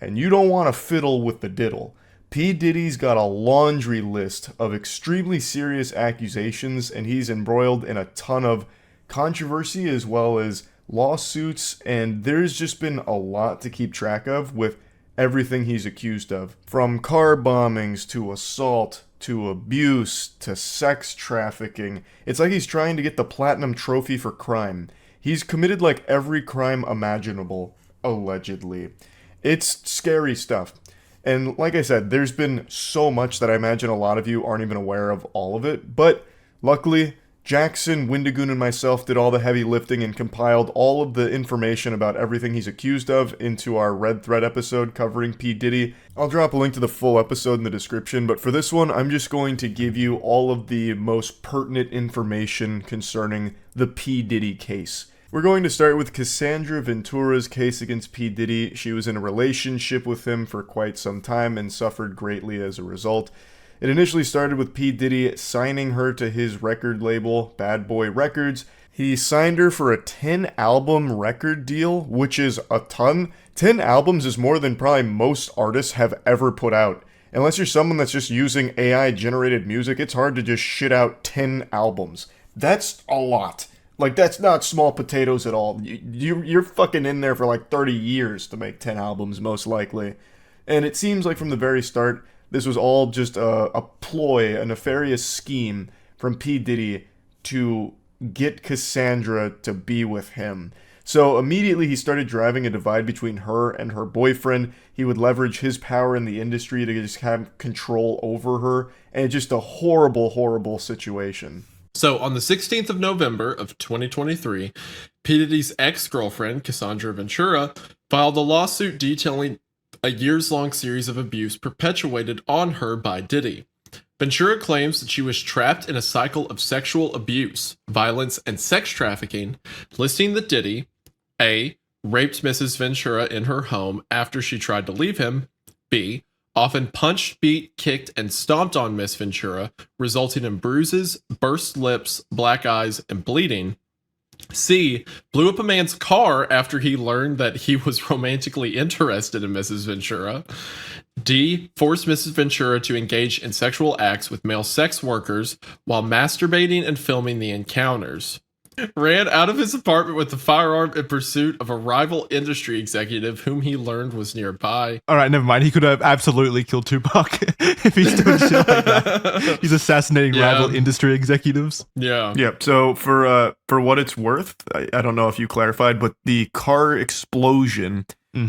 And you don't want to fiddle with the diddle. P. Diddy's got a laundry list of extremely serious accusations, and he's embroiled in a ton of controversy as well as lawsuits, and there's just been a lot to keep track of with everything he's accused of. From car bombings to assault to abuse to sex trafficking. It's like he's trying to get the platinum trophy for crime. He's committed like every crime imaginable, allegedly. It's scary stuff. And like I said, there's been so much that I imagine a lot of you aren't even aware of all of it, but luckily, Jackson, Windigoon, and myself did all the heavy lifting and compiled all of the information about everything he's accused of into our Red Thread episode covering P. Diddy. I'll drop a link to the full episode in the description, but for this one, I'm just going to give you all of the most pertinent information concerning the P. Diddy case. We're going to start with Cassandra Ventura's case against P. Diddy. She was in a relationship with him for quite some time and suffered greatly as a result. It initially started with P. Diddy signing her to his record label, Bad Boy Records. He signed her for a 10-album record deal, which is a ton. 10 albums is more than probably most artists have ever put out. Unless you're someone that's just using AI-generated music, it's hard to just shit out 10 albums. That's a lot. Like, that's not small potatoes at all. You're fucking in there for like 30 years to make 10 albums, most likely. And it seems like from the very start, this was all just a ploy, a nefarious scheme from P. Diddy to get Cassandra to be with him. So immediately he started driving a divide between her and her boyfriend. He would leverage his power in the industry to just have control over her. And it's just a horrible, horrible situation. So on the 16th of November of 2023, P. Diddy's ex-girlfriend, Cassandra Ventura, filed a lawsuit detailing a years-long series of abuse perpetuated on her by Diddy. Ventura claims that she was trapped in a cycle of sexual abuse, violence, and sex trafficking, listing that Diddy, A, raped Mrs. Ventura in her home after she tried to leave him, B, often punched, beat, kicked, and stomped on Miss Ventura, resulting in bruises, burst lips, black eyes, and bleeding, C, blew up a man's car after he learned that he was romantically interested in Mrs. Ventura, D, forced Mrs. Ventura to engage in sexual acts with male sex workers while masturbating and filming the encounters, ran out of his apartment with a firearm in pursuit of a rival industry executive whom he learned was nearby. All right, never mind. He could have absolutely killed Tupac if he's doing shit like that. He's assassinating rival industry executives. Yeah. Yep. So for what it's worth, I don't know if you clarified, but the car explosion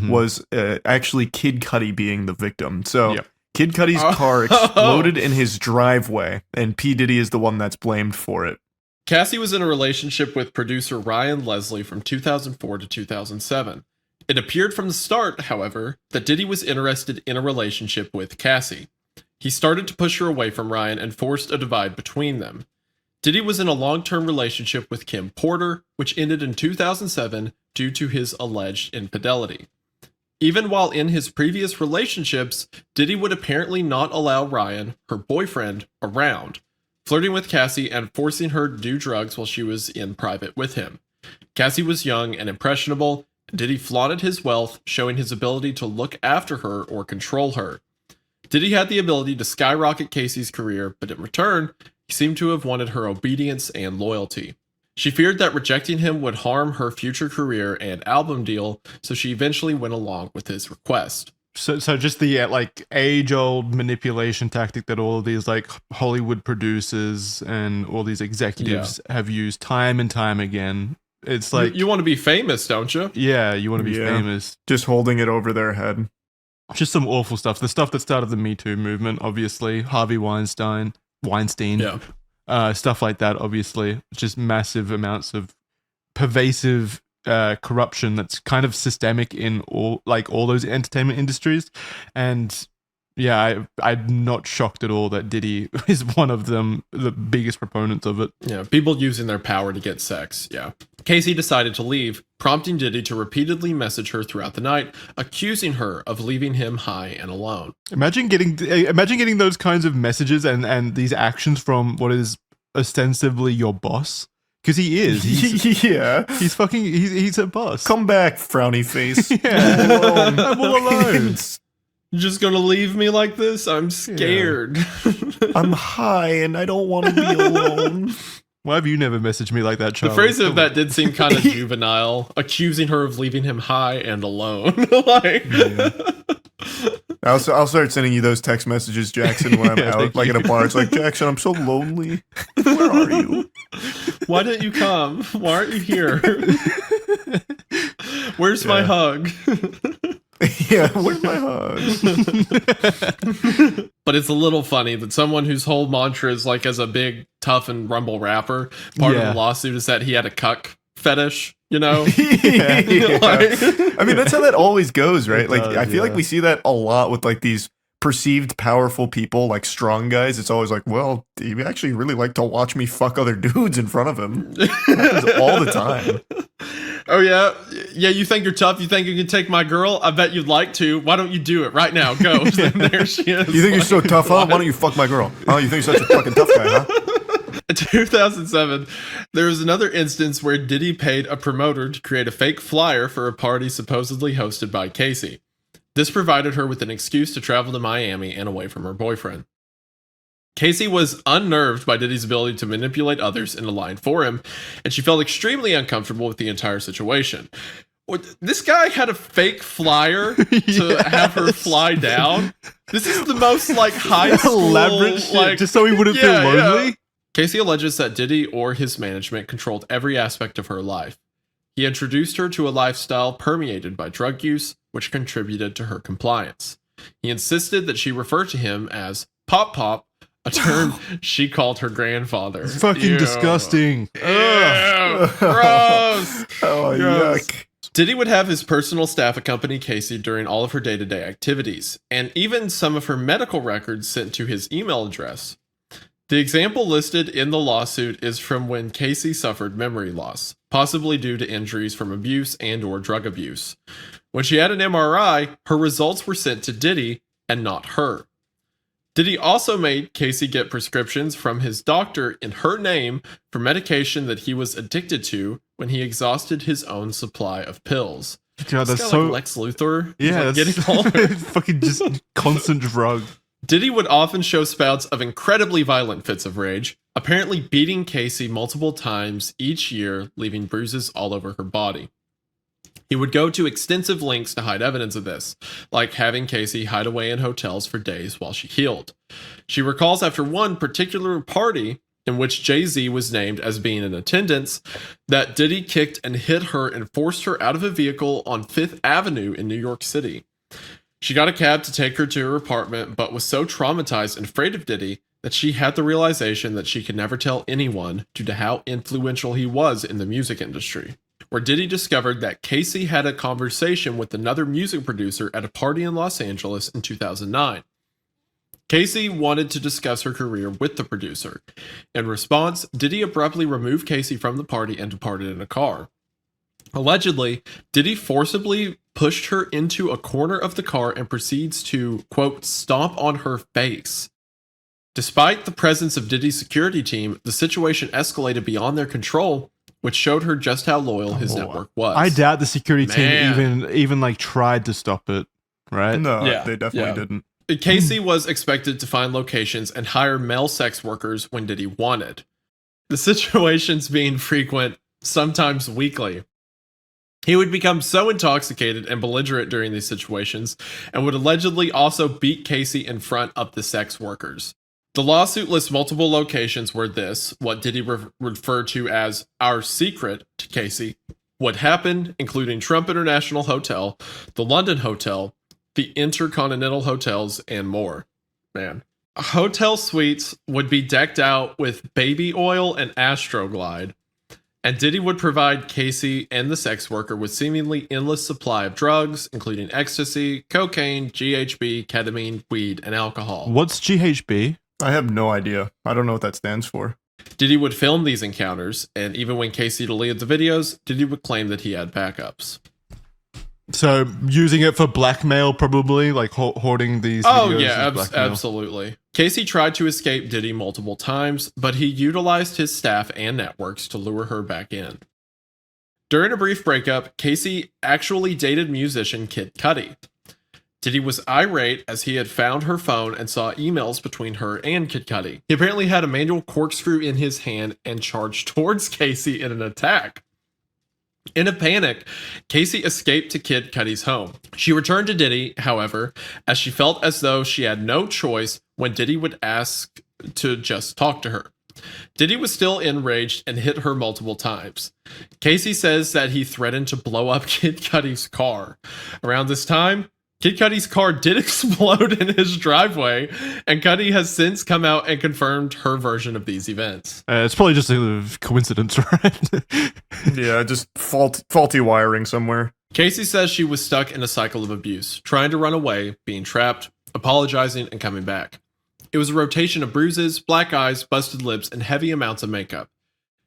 was actually Kid Cudi being the victim. So Kid Cudi's car exploded in his driveway, and P. Diddy is the one that's blamed for it. Cassie was in a relationship with producer Ryan Leslie from 2004 to 2007. It appeared from the start, however, that Diddy was interested in a relationship with Cassie. He started to push her away from Ryan and forced a divide between them. Diddy was in a long-term relationship with Kim Porter, which ended in 2007 due to his alleged infidelity. Even while in his previous relationships, Diddy would apparently not allow Ryan, her boyfriend, around, flirting with Cassie and forcing her to do drugs while she was in private with him. Cassie was young and impressionable, and Diddy flaunted his wealth, showing his ability to look after her or control her. Diddy had the ability to skyrocket Casey's career, but in return, he seemed to have wanted her obedience and loyalty. She feared that rejecting him would harm her future career and album deal, so she eventually went along with his request. So just the like age-old manipulation tactic that all of these like Hollywood producers and all these executives have used time and time again. It's like you want to be famous, don't you? Yeah, you want to be famous. Just holding it over their head. Just some awful stuff. The stuff that started the Me Too movement, obviously. Harvey Weinstein. Stuff like that, obviously. Just massive amounts of pervasive corruption that's kind of systemic in all those entertainment industries. And yeah, I'm not shocked at all that Diddy is one of them, the biggest proponents of it. Yeah, people using their power to get sex. Yeah. Casey decided to leave, prompting Diddy to repeatedly message her throughout the night, accusing her of leaving him high and alone. Imagine getting those kinds of messages and these actions from what is ostensibly your boss. Because he is. He's a boss. Come back, frowny face. I'm all alone. You're just gonna leave me like this? I'm scared. I'm high and I don't want to be alone. Why have you never messaged me like that, Charlie? The phrasing of that did seem kind of juvenile, accusing her of leaving him high and alone. I'll start sending you those text messages, Jackson, when I'm out, like at a bar. It's like, Jackson, I'm so lonely. Where are you? Why didn't you come? Why aren't you here? Where's my hug? Where's my hug? But it's a little funny that someone whose whole mantra is like as a big, tough and rumble rapper, part of the lawsuit is that he had a cuck fetish, you know? I mean, that's how that always goes, right? I feel like we see that a lot with like these perceived powerful people, like strong guys. It's always like, well, you actually really like to watch me fuck other dudes in front of him. Happens all the time. Oh yeah? Yeah, you think you're tough? You think you can take my girl? I bet you'd like to. Why don't you do it right now? Go. There she is. You think you're so tough, huh? Why don't you fuck my girl? Oh, you think you're such a fucking tough guy, huh? In 2007, there was another instance where Diddy paid a promoter to create a fake flyer for a party supposedly hosted by Casey. This provided her with an excuse to travel to Miami and away from her boyfriend. Casey was unnerved by Diddy's ability to manipulate others into lying for him, and she felt extremely uncomfortable with the entire situation. This guy had a fake flyer to have her fly down. This is the most like high school elaborate shit, just so he wouldn't feel lonely. Yeah. Casey alleges that Diddy or his management controlled every aspect of her life. He introduced her to a lifestyle permeated by drug use, which contributed to her compliance. He insisted that she refer to him as Pop Pop, a term she called her grandfather. Fucking Ew. disgusting. Ew. Gross. Oh, Gross. yuck. Diddy would have his personal staff accompany Casey during all of her day-to-day activities, and even some of her medical records sent to his email address. The example listed in the lawsuit is from when Casey suffered memory loss, possibly due to injuries from abuse and/or drug abuse. When she had an MRI, her results were sent to Diddy and not her. Diddy also made Casey get prescriptions from his doctor in her name for medication that he was addicted to when he exhausted his own supply of pills. God, It's that's kinda so like Lex Luthor. He's Yeah, like that's getting older. fucking just constant drug. Diddy would often show spouts of incredibly violent fits of rage, apparently beating Casey multiple times each year, leaving bruises all over her body. He would go to extensive lengths to hide evidence of this, like having Casey hide away in hotels for days while she healed. She recalls after one particular party, in which Jay-Z was named as being in attendance, that Diddy kicked and hit her and forced her out of a vehicle on 5th Avenue in New York City. She got a cab to take her to her apartment, but was so traumatized and afraid of Diddy that she had the realization that she could never tell anyone due to how influential he was in the music industry. Where Diddy discovered that Casey had a conversation with another music producer at a party in Los Angeles in 2009. Casey wanted to discuss her career with the producer. In response, Diddy abruptly removed Casey from the party and departed in a car. Allegedly, Diddy forcibly pushed her into a corner of the car and proceeds to, quote, stomp on her face. Despite the presence of Diddy's security team, the situation escalated beyond their control, which showed her just how loyal his network was. I doubt the security Man. team even like tried to stop it, right? No, Yeah, they definitely yeah. didn't. Casey was expected to find locations and hire male sex workers when Diddy wanted. The situations being frequent, sometimes weekly. He would become so intoxicated and belligerent during these situations and would allegedly also beat Casey in front of the sex workers. The lawsuit lists multiple locations where this, what Diddy referred to as our secret to Casey, would happen, including Trump International Hotel, the London Hotel, the Intercontinental Hotels, and more. Man. Hotel suites would be decked out with baby oil and Astroglide, and Diddy would provide Casey and the sex worker with seemingly endless supply of drugs, including ecstasy, cocaine, GHB, ketamine, weed, and alcohol. What's GHB? I have no idea. I don't know what that stands for. Diddy would film these encounters, and even when Casey deleted the videos, Diddy would claim that he had backups. So using it for blackmail, probably like hoarding these. Oh videos yeah, as blackmail. absolutely. Casey tried to escape Diddy multiple times, but he utilized his staff and networks to lure her back in. During a brief breakup, Casey actually dated musician Kid Cudi. Diddy was irate as he had found her phone and saw emails between her and Kid Cudi. He apparently had a manual corkscrew in his hand and charged towards Casey in an attack. In a panic, Casey escaped to Kid Cudi's home. She returned to Diddy, however, as she felt as though she had no choice when Diddy would ask to just talk to her. Diddy was still enraged and hit her multiple times. Casey says that he threatened to blow up Kid Cudi's car. Around this time, Kid Cudi's car did explode in his driveway, and Cudi has since come out and confirmed her version of these events. It's probably just a coincidence, right? Yeah, just faulty wiring somewhere. Casey says she was stuck in a cycle of abuse, trying to run away, being trapped, apologizing, and coming back. It was a rotation of bruises, black eyes, busted lips, and heavy amounts of makeup.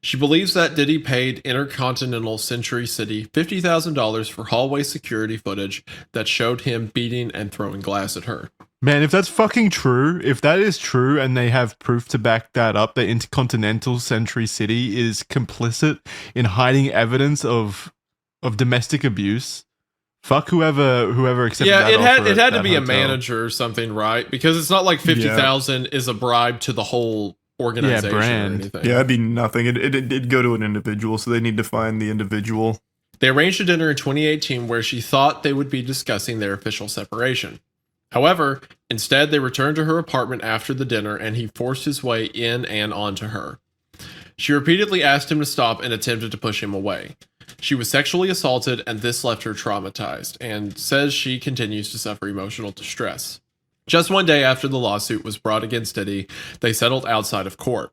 She believes that Diddy paid Intercontinental Century City $50,000 for hallway security footage that showed him beating and throwing glass at her. Man, if that's fucking true, if that is true and they have proof to back that up, that Intercontinental Century City is complicit in hiding evidence of domestic abuse, fuck whoever accepted that Yeah, offer it at had to that be a hotel. manager or something, right? Because it's not like 50,000 is a bribe to the whole organization brand. or anything. Yeah, it'd be nothing. It'd go to an individual, so they need to find the individual. They arranged a dinner in 2018 where she thought they would be discussing their official separation. However, instead they returned to her apartment after the dinner and he forced his way in and onto her. She repeatedly asked him to stop and attempted to push him away. She was sexually assaulted and this left her traumatized and says she continues to suffer emotional distress. Just one day after the lawsuit was brought against Diddy, they settled outside of court.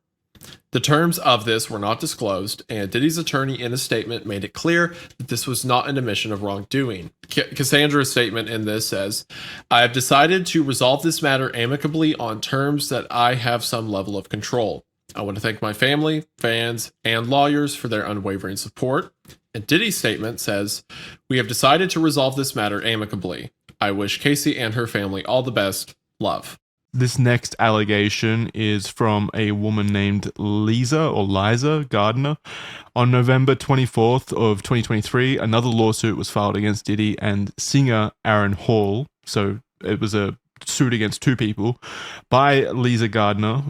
The terms of this were not disclosed, and Diddy's attorney in a statement made it clear that this was not an admission of wrongdoing. Cassandra's statement in this says, "I have decided to resolve this matter amicably on terms that I have some level of control. I want to thank my family, fans, and lawyers for their unwavering support." And Diddy's statement says, "We have decided to resolve this matter amicably. I wish Casey and her family all the best. Love." This next allegation is from a woman named Liza Gardner. On November 24th of 2023, another lawsuit was filed against Diddy and singer Aaron Hall. So it was a suit against two people by Liza Gardner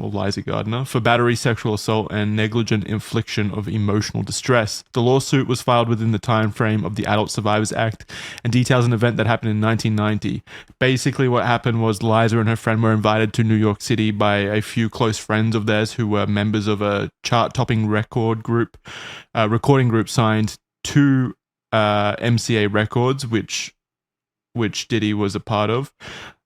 for battery, sexual assault, and negligent infliction of emotional distress. The lawsuit was filed within the time frame of the Adult Survivors Act and details an event that happened in 1990. Basically, what happened was Liza and her friend were invited to New York City by a few close friends of theirs who were members of a chart-topping recording group signed to MCA Records, which Diddy was a part of.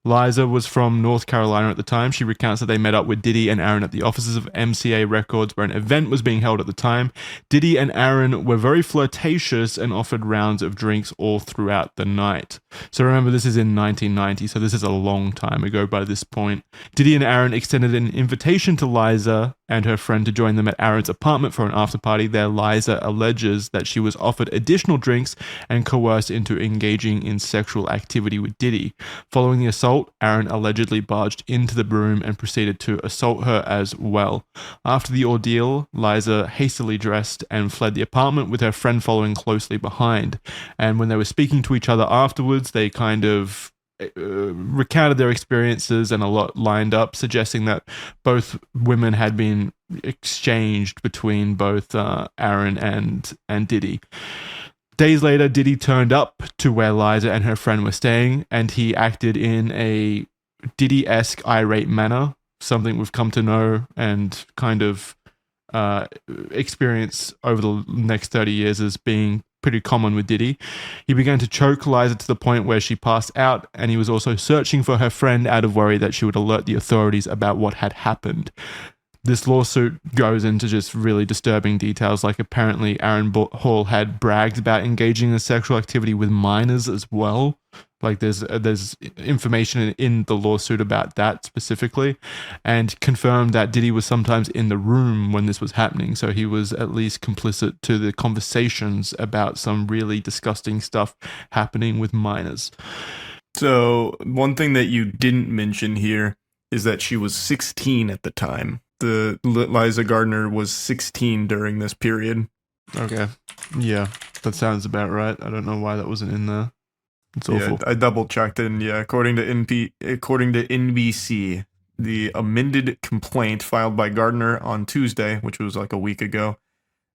Liza was from North Carolina at the time. She recounts that they met up with Diddy and Aaron at the offices of MCA Records where an event was being held at the time. Diddy and Aaron were very flirtatious and offered rounds of drinks all throughout the night. So remember, this is in 1990, so this is a long time ago by this point. Diddy and Aaron extended an invitation to Liza and her friend to join them at Aaron's apartment for an after party. There, Liza alleges that she was offered additional drinks and coerced into engaging in sexual activity with Diddy. Following the assault, Aaron allegedly barged into the room and proceeded to assault her as well. After the ordeal, Liza hastily dressed and fled the apartment with her friend following closely behind. And when they were speaking to each other afterwards, they kind of recounted their experiences and a lot lined up, suggesting that both women had been exchanged between both Aaron and Diddy. Days later, Diddy turned up to where Liza and her friend were staying, and he acted in a Diddy-esque irate manner, something we've come to know and kind of experience over the next 30 years as being pretty common with Diddy. He began to choke Liza to the point where she passed out, and he was also searching for her friend out of worry that she would alert the authorities about what had happened. This lawsuit goes into just really disturbing details, like apparently Aaron Hall had bragged about engaging in sexual activity with minors as well. Like there's information in the lawsuit about that specifically, and confirmed that Diddy was sometimes in the room when this was happening, so he was at least complicit to the conversations about some really disgusting stuff happening with minors. So one thing that you didn't mention here is that she was 16 at the time. The Liza Gardner was 16 during this period. Okay. Yeah, that sounds about right. I don't know why that wasn't in there. It's awful. I double checked, and according to NBC, the amended complaint filed by Gardner on Tuesday, which was like a week ago,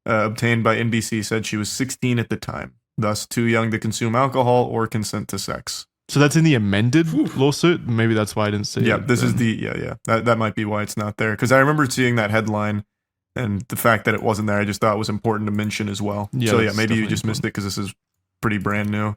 obtained by NBC, said she was 16 at the time, thus too young to consume alcohol or consent to sex. So that's in the amended lawsuit? Maybe that's why I didn't see it. Yeah, this is that might be why it's not there. Because I remember seeing that headline, and the fact that it wasn't there, I just thought it was important to mention as well. Yeah, so maybe you just missed it because this is pretty brand new.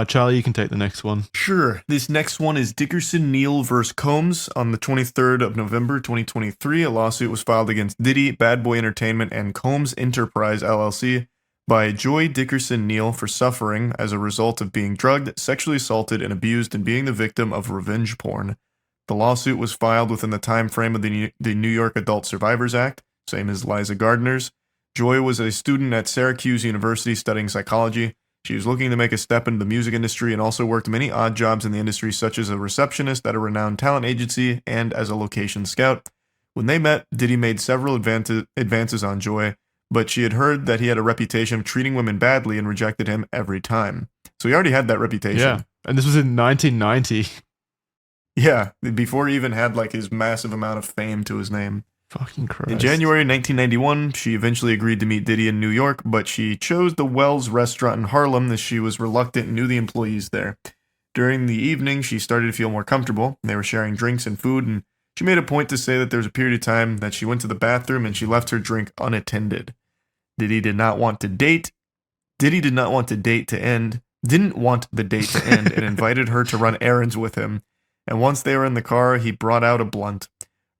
Charlie, you can take the next one. Sure. This next one is Dickerson Neal versus Combs. On the 23rd of November 2023, a lawsuit was filed against Diddy, Bad Boy Entertainment, and Combs Enterprise LLC by Joy Dickerson Neal for suffering as a result of being drugged, sexually assaulted, and abused and being the victim of revenge porn. The lawsuit was filed within the time frame of the New York Adult Survivors Act, same as Liza Gardner's. Joy was a student at Syracuse University studying psychology. She was looking to make a step into the music industry and also worked many odd jobs in the industry, such as a receptionist at a renowned talent agency and as a location scout. When they met, Diddy made several advances on Joy, but she had heard that he had a reputation of treating women badly and rejected him every time. So he already had that reputation. Yeah, and this was in 1990. Yeah, before he even had like his massive amount of fame to his name. Fucking Christ. In January 1991, she eventually agreed to meet Diddy in New York, but she chose the Wells restaurant in Harlem as she was reluctant and knew the employees there. During the evening, she started to feel more comfortable. They were sharing drinks and food, and she made a point to say that there was a period of time that she went to the bathroom and she left her drink unattended. Diddy did not want the date to end and invited her to run errands with him. and once they were in the car, he brought out a blunt.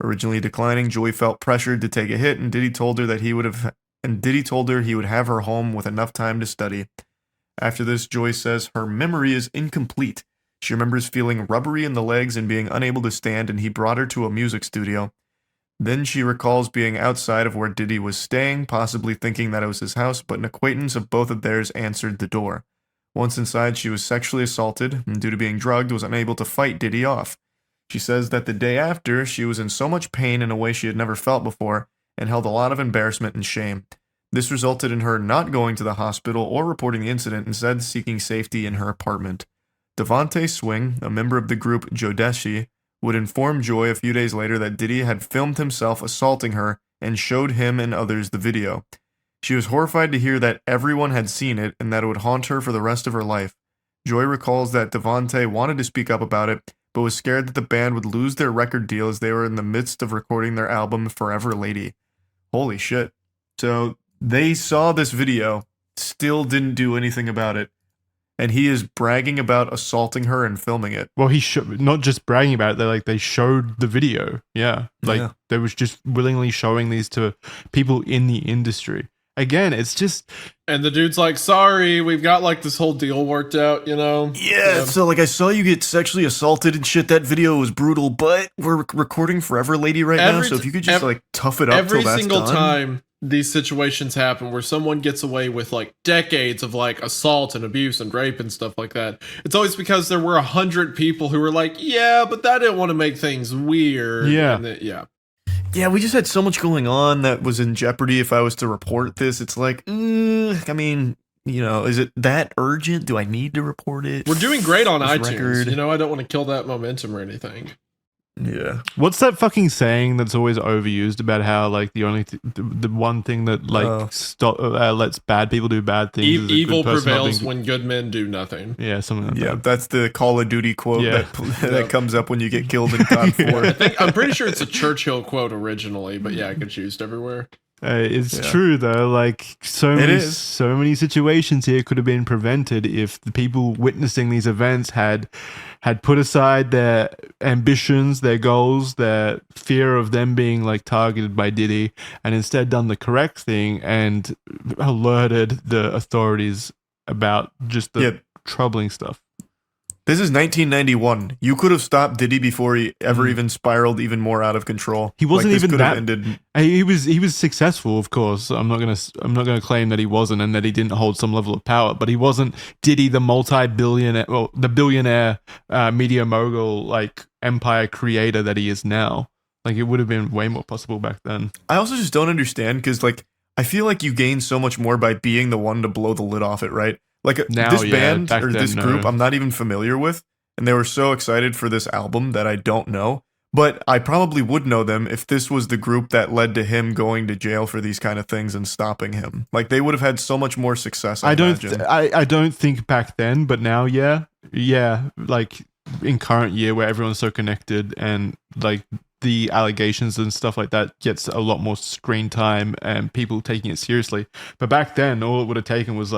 Originally declining, Joy felt pressured to take a hit, and Diddy told her he would have her home with enough time to study. After this, Joy says her memory is incomplete. She remembers feeling rubbery in the legs and being unable to stand, and he brought her to a music studio. Then she recalls being outside of where Diddy was staying, possibly thinking that it was his house, but an acquaintance of both of theirs answered the door. Once inside, she was sexually assaulted, and due to being drugged, was unable to fight Diddy off. She says that the day after, she was in so much pain in a way she had never felt before, and held a lot of embarrassment and shame. This resulted in her not going to the hospital or reporting the incident, instead seeking safety in her apartment. Devontae Swing, a member of the group Jodeshi, would inform Joy a few days later that Diddy had filmed himself assaulting her and showed him and others the video. She was horrified to hear that everyone had seen it and that it would haunt her for the rest of her life. Joy recalls that Devontae wanted to speak up about it, but was scared that the band would lose their record deal as they were in the midst of recording their album Forever Lady. Holy shit. So they saw this video, still didn't do anything about it. And he is bragging about assaulting her and filming it. Well, he not just bragging about it, they showed the video. Yeah. They was just willingly showing these to people in the industry. Again, it's just... And the dude's like, sorry, we've got this whole deal worked out, Yeah, so I saw you get sexually assaulted and shit. That video was brutal, but we're recording Forever Lady right now, so if you could just tough it up till that's done. Every single time these situations happen where someone gets away with decades of assault and abuse and rape and stuff like that, it's always because there were 100 people who were like, yeah, but that didn't want to make things weird. Yeah. Yeah, we just had so much going on that was in jeopardy if I was to report this. It's is it that urgent? Do I need to report it? We're doing great on This iTunes. record? I don't want to kill that momentum or anything. Yeah. What's that fucking saying that's always overused about how the only the one thing that lets bad people do bad things is a Evil good person not prevails being- when good men do nothing. Yeah, something like Yeah, that. that's the Call of Duty quote Yeah. that comes up when you get killed in COD 4. I'm pretty sure it's a Churchill quote originally, but yeah, it gets used everywhere. It's Yeah. true though. So is. many situations here could have been prevented if the people witnessing these events had put aside their ambitions, their goals, their fear of them being targeted by Diddy, and instead done the correct thing and alerted the authorities about just the troubling stuff. This is 1991. You could have stopped Diddy before he ever even spiraled even more out of control. He wasn't this even could have that. ended. He was successful, of course. I'm not gonna claim that he wasn't and that he didn't hold some level of power, but he wasn't Diddy, the multi-billionaire, the billionaire media mogul, empire creator that he is now. It would have been way more possible back then. I also just don't understand because I feel like you gain so much more by being the one to blow the lid off it, right? Now, This yeah, band back or then, this no. group I'm not even familiar with, and they were so excited for this album that I don't know. But I probably would know them if this was the group that led to him going to jail for these kind of things and stopping him. They would have had so much more success. I imagine. I don't think back then, but now, yeah, in current year where everyone's so connected and the allegations and stuff like that gets a lot more screen time and people taking it seriously. But back then, all it would have taken was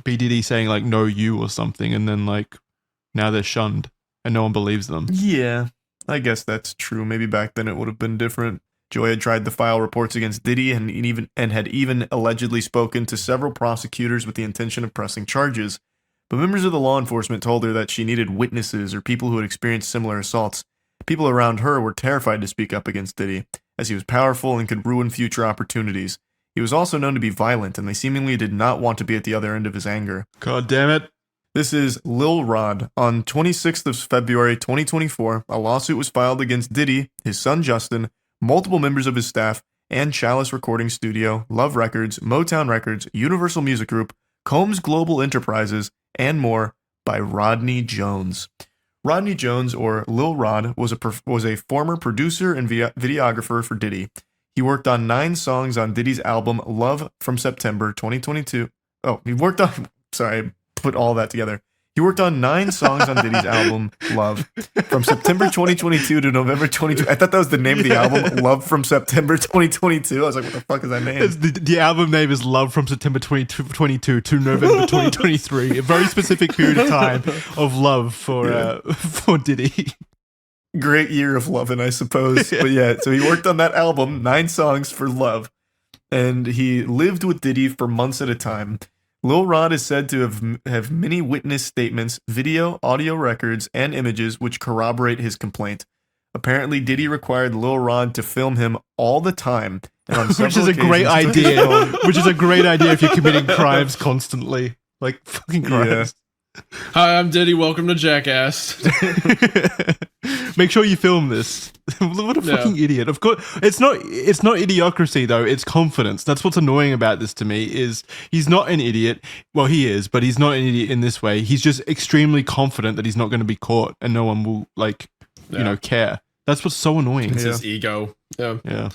B Diddy saying no you or something, and then now they're shunned and no one believes them. Yeah, I guess that's true. Maybe back then it would have been different. Joy had tried to file reports against Diddy and had even allegedly spoken to several prosecutors with the intention of pressing charges. But members of the law enforcement told her that she needed witnesses or people who had experienced similar assaults. People around her were terrified to speak up against Diddy, as he was powerful and could ruin future opportunities. He was also known to be violent, and they seemingly did not want to be at the other end of his anger. God damn it. This is Lil Rod. On 26th of February 2024, a lawsuit was filed against Diddy, his son Justin, multiple members of his staff, and Chalice Recording Studio, Love Records, Motown Records, Universal Music Group, Combs Global Enterprises, and more by Rodney Jones. Rodney Jones, or Lil Rod, was a former producer and videographer for Diddy. He worked on 9 songs on Diddy's album Love from September 2022. Oh, he worked on... Sorry, I put all that together. He worked on 9 songs on Diddy's album Love from September 2022 to November 2022. I thought that was the name of the album, Love from September 2022. I was like, what the fuck is that name? The album name is Love from September 2022 to November 2023. A very specific period of time of love for Diddy. great year of loving, I suppose. But yeah, so he worked on that album, 9 songs for Love, and he lived with Diddy for months at a time. Lil Rod is said to have many witness statements, video, audio records, and images which corroborate his complaint. Apparently, Diddy required Lil Rod to film him all the time, and on which is a great idea. Which is a great idea if you're committing crimes constantly, like fucking crimes. Hi, I'm Diddy. Welcome to Jackass. Make sure you film this. What a fucking idiot. Of course, it's not idiocracy though, it's confidence. That's what's annoying about this to me, is he's not an idiot. Well, he is, but he's not an idiot in this way. He's just extremely confident that he's not going to be caught and no one will, like, you know, care. That's what's so annoying. It's his ego. Yeah.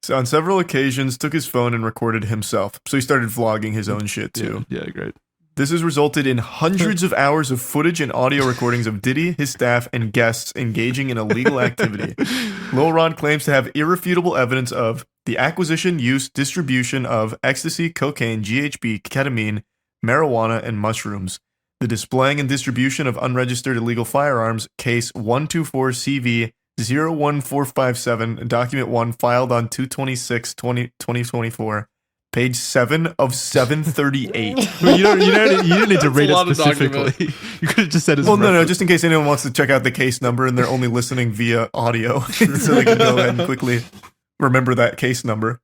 So on several occasions, took his phone and recorded himself. So he started vlogging his own shit too. Yeah, great. This has resulted in hundreds of hours of footage and audio recordings of Diddy, his staff, and guests engaging in illegal activity. Lil Rod claims to have irrefutable evidence of the acquisition, use, distribution of ecstasy, cocaine, GHB, ketamine, marijuana, and mushrooms. The displaying and distribution of unregistered illegal firearms, case 124CV 01457, document 1, filed on 2/26/2024. Page 7 of 738. You didn't need to read it specifically. You could have just said his Well, no, just in case anyone wants to check out the case number and they're only listening via audio, so they can go ahead and quickly remember that case number.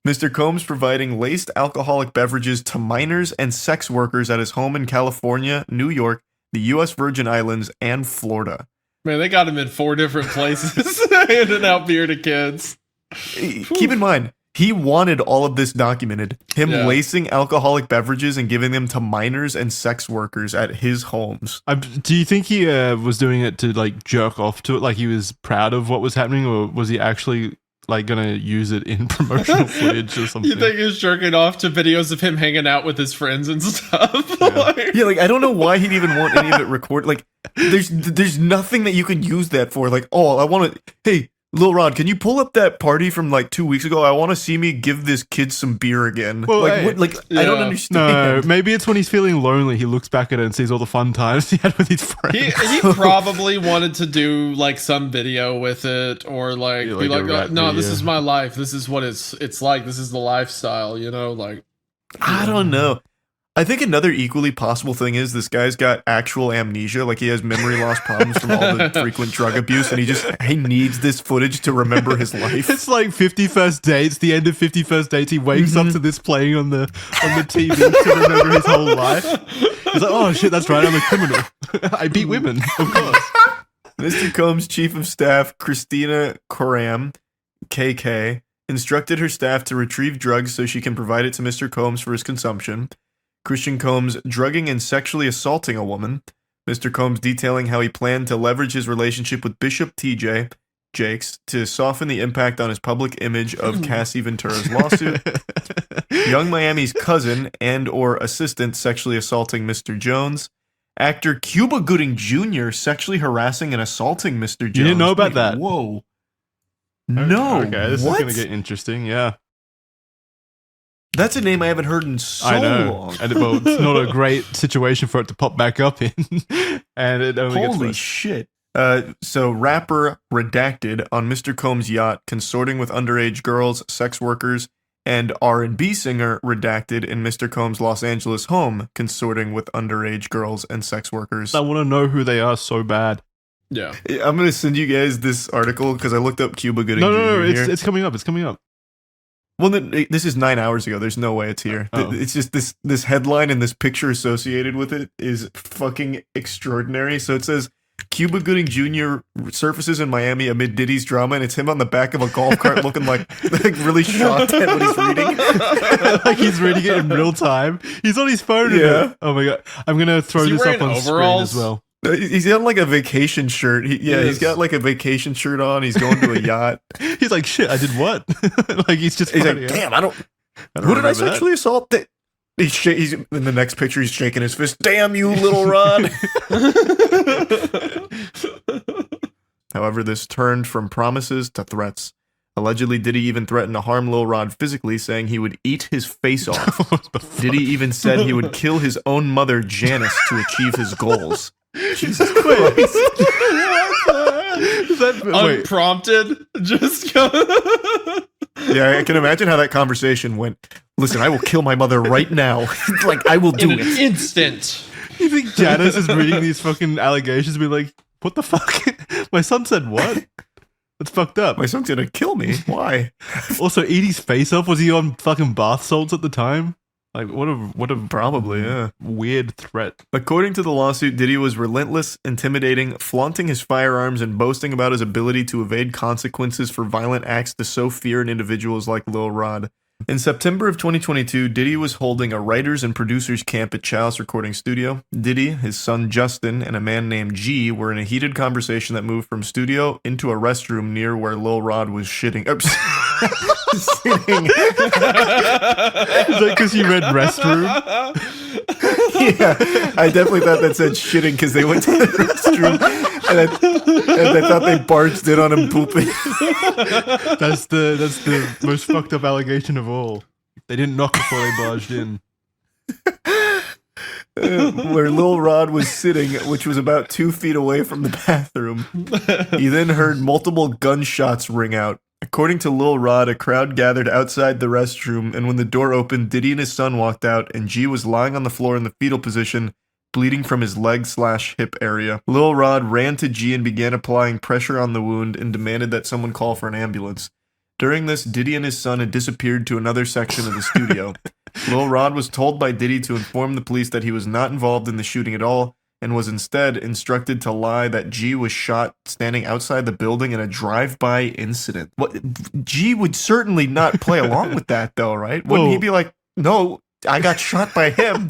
Mr. Combs providing laced alcoholic beverages to minors and sex workers at his home in California, New York, the U.S. Virgin Islands, and Florida. Man, they got him in 4 different places, handing out beer to kids. Keep in mind, he wanted all of this documented. Him lacing alcoholic beverages and giving them to minors and sex workers at his homes. Do you think he was doing it to, like, jerk off to it, like he was proud of what was happening, or was he actually, like, gonna use it in promotional footage or something? You think he's jerking off to videos of him hanging out with his friends and stuff? Yeah, like, I don't know why he'd even want any of it recorded. Like, there's nothing that you can use that for. Like, oh, I want to, hey, Lil Rod, can you pull up that party from like 2 weeks ago? I want to see me give this kid some beer again. Well, like, hey, I don't understand. No, maybe it's when he's feeling lonely. He looks back at it and sees all the fun times he had with his friends. He probably wanted to do like some video with it, or like be like, no, this is my life. This is what it's like. This is the lifestyle, you know? Like, I don't know. I think another equally possible thing is this guy's got actual amnesia, like he has memory loss problems from all the frequent drug abuse, and he needs this footage to remember his life. It's like 50 First Dates, the end of 50 First Dates, he wakes up to this playing on the TV to remember his whole life. He's like, oh shit, that's right, I'm a criminal. I beat women, of course. Mr. Combs' chief of staff, Christina Coram, KK, instructed her staff to retrieve drugs so she can provide it to Mr. Combs for his consumption. Christian Combs drugging and sexually assaulting a woman. Mr. Combs detailing how he planned to leverage his relationship with Bishop TJ Jakes to soften the impact on his public image of Cassie Ventura's lawsuit. Young Miami's cousin and or assistant sexually assaulting Mr. Jones. Actor Cuba Gooding Jr. sexually harassing and assaulting Mr. Jones. You didn't know about that? Whoa. No. Okay, this is going to get interesting, yeah. That's a name I haven't heard in so long. And it's not a great situation for it to pop back up in. And it only gets Holy worse. shit. So rapper Redacted on Mr. Combs' yacht consorting with underage girls, sex workers, and R&B singer Redacted in Mr. Combs' Los Angeles home consorting with underage girls and sex workers. I want to know who they are so bad. Yeah. I'm going to send you guys this article because I looked up Cuba Gooding Jr. No, here. it's coming up. It's coming up. Well, this is 9 hours ago. There's no way it's here. It's just this headline and this picture associated with it is fucking extraordinary. So it says, Cuba Gooding Jr. surfaces in Miami amid Diddy's drama, and it's him on the back of a golf cart looking like really shocked at what he's reading. Like he's reading it in real time. He's on his phone. Yeah. Oh my god. I'm going to throw this up on screen as well. He's got like a vacation shirt. He's got like a vacation shirt on. He's going to a yacht. He's like, shit, I did what? Like he's like, damn, I don't who did I sexually assault? He's in the next picture. He's shaking his fist. Damn you, Little Rod. However, this turned from promises to threats. Allegedly, Diddy even threatened to harm Lil Rod physically, saying he would eat his face off. Diddy even said he would kill his own mother, Janice, to achieve his goals. Jesus Christ. Unprompted, just go. Yeah, I can imagine how that conversation went. Listen, I will kill my mother right now. Like, I will do in an it. instant. You think Janice is reading these fucking allegations and be like, what the fuck? My son said what? That's fucked up. My son's gonna kill me. Why? Also, Edie's face off, was he on fucking bath salts at the time? Like, what a Probably, yeah. weird threat. According to the lawsuit, Diddy was relentless, intimidating, flaunting his firearms, and boasting about his ability to evade consequences for violent acts to sow fear in individuals like Lil Rod. In September of 2022, Diddy was holding a writers and producers camp at Chalice Recording Studio. Diddy, his son Justin, and a man named G were in a heated conversation that moved from studio into a restroom near where Lil Rod was shitting. Sitting. Is that because you read restroom? Yeah, I definitely thought that said shitting because they went to the restroom and I thought they barged in on him pooping. That's the most fucked up allegation of all. They didn't knock before they barged in. Where Lil Rod was sitting, which was about 2 feet away from the bathroom. He then heard multiple gunshots ring out. According to Lil Rod, a crowd gathered outside the restroom, and when the door opened, Diddy and his son walked out, and G was lying on the floor in the fetal position, bleeding from his leg/hip area. Lil Rod ran to G and began applying pressure on the wound and demanded that someone call for an ambulance. During this, Diddy and his son had disappeared to another section of the studio. Lil Rod was told by Diddy to inform the police that he was not involved in the shooting at all, and was instead instructed to lie that G was shot standing outside the building in a drive-by incident. What? G would certainly not play along with that, though, right? Wouldn't he be like, no, I got shot by him?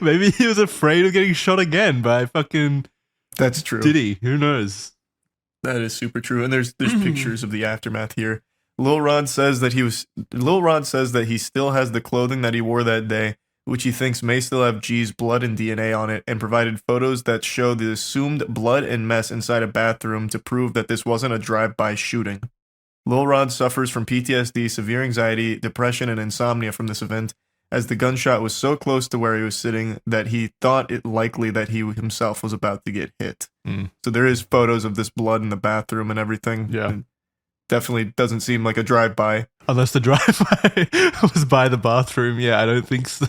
Maybe he was afraid of getting shot again by fucking That's true. Diddy. Who knows? That is super true. And there's pictures of the aftermath here. Lil Rod says that he still has the clothing that he wore that day, which he thinks may still have G's blood and DNA on it, and provided photos that show the assumed blood and mess inside a bathroom to prove that this wasn't a drive-by shooting. Lil Rod suffers from PTSD, severe anxiety, depression, and insomnia from this event, as the gunshot was so close to where he was sitting that he thought it likely that he himself was about to get hit. So there is photos of this blood in the bathroom and everything. Yeah. And definitely doesn't seem like a drive-by. Unless the drive-by was by the bathroom. Yeah, I don't think so.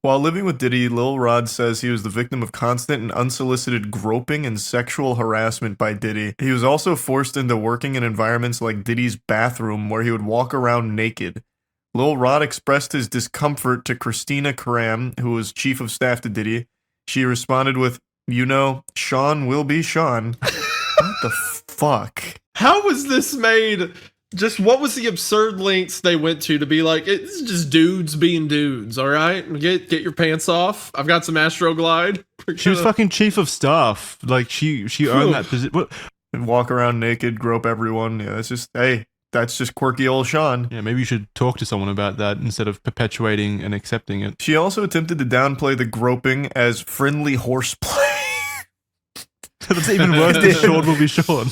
While living with Diddy, Lil Rod says he was the victim of constant and unsolicited groping and sexual harassment by Diddy. He was also forced into working in environments like Diddy's bathroom, where he would walk around naked. Lil Rod expressed his discomfort to Christina Karam, who was chief of staff to Diddy. She responded with, "You know, Sean will be Sean." What the fuck? How was this made? Just what was the absurd lengths they went to be like, it's just dudes being dudes, all right? Get your pants off. I've got some Astroglide. She was fucking chief of staff. Like, she earned that position. And walk around naked, grope everyone. Yeah, that's just quirky old Sean. Yeah, maybe you should talk to someone about that instead of perpetuating and accepting it. She also attempted to downplay the groping as friendly horseplay. That's even worse than Sean will be Sean.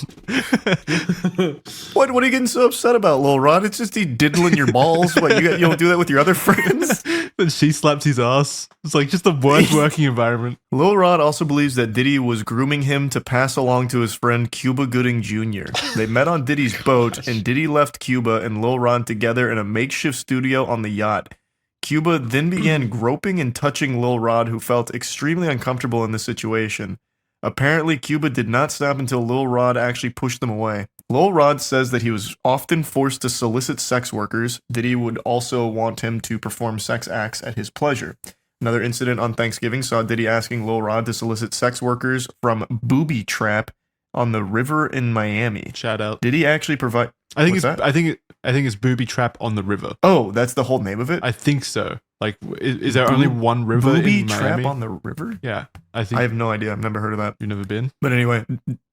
What are you getting so upset about, Lil Rod? It's just he diddling your balls. What, you don't do that with your other friends? Then she slaps his ass. It's like just the worst working environment. Lil Rod also believes that Diddy was grooming him to pass along to his friend Cuba Gooding Jr. They met on Diddy's boat, and Diddy left Cuba and Lil Rod together in a makeshift studio on the yacht. Cuba then began groping and touching Lil Rod, who felt extremely uncomfortable in this situation. Apparently, Cuba did not stop until Lil Rod actually pushed them away. Lil Rod says that he was often forced to solicit sex workers. Diddy would also want him to perform sex acts at his pleasure. Another incident on Thanksgiving saw Diddy asking Lil Rod to solicit sex workers from Booby Trap on the river in Miami. Shout out. Did he actually provide? I think it's Booby Trap on the river. Oh, that's the whole name of it? I think so. Like, is there only one river Booby in Trap Miami? on the river? Yeah, I think. I have no idea. I've never heard of that. You've never been? But anyway,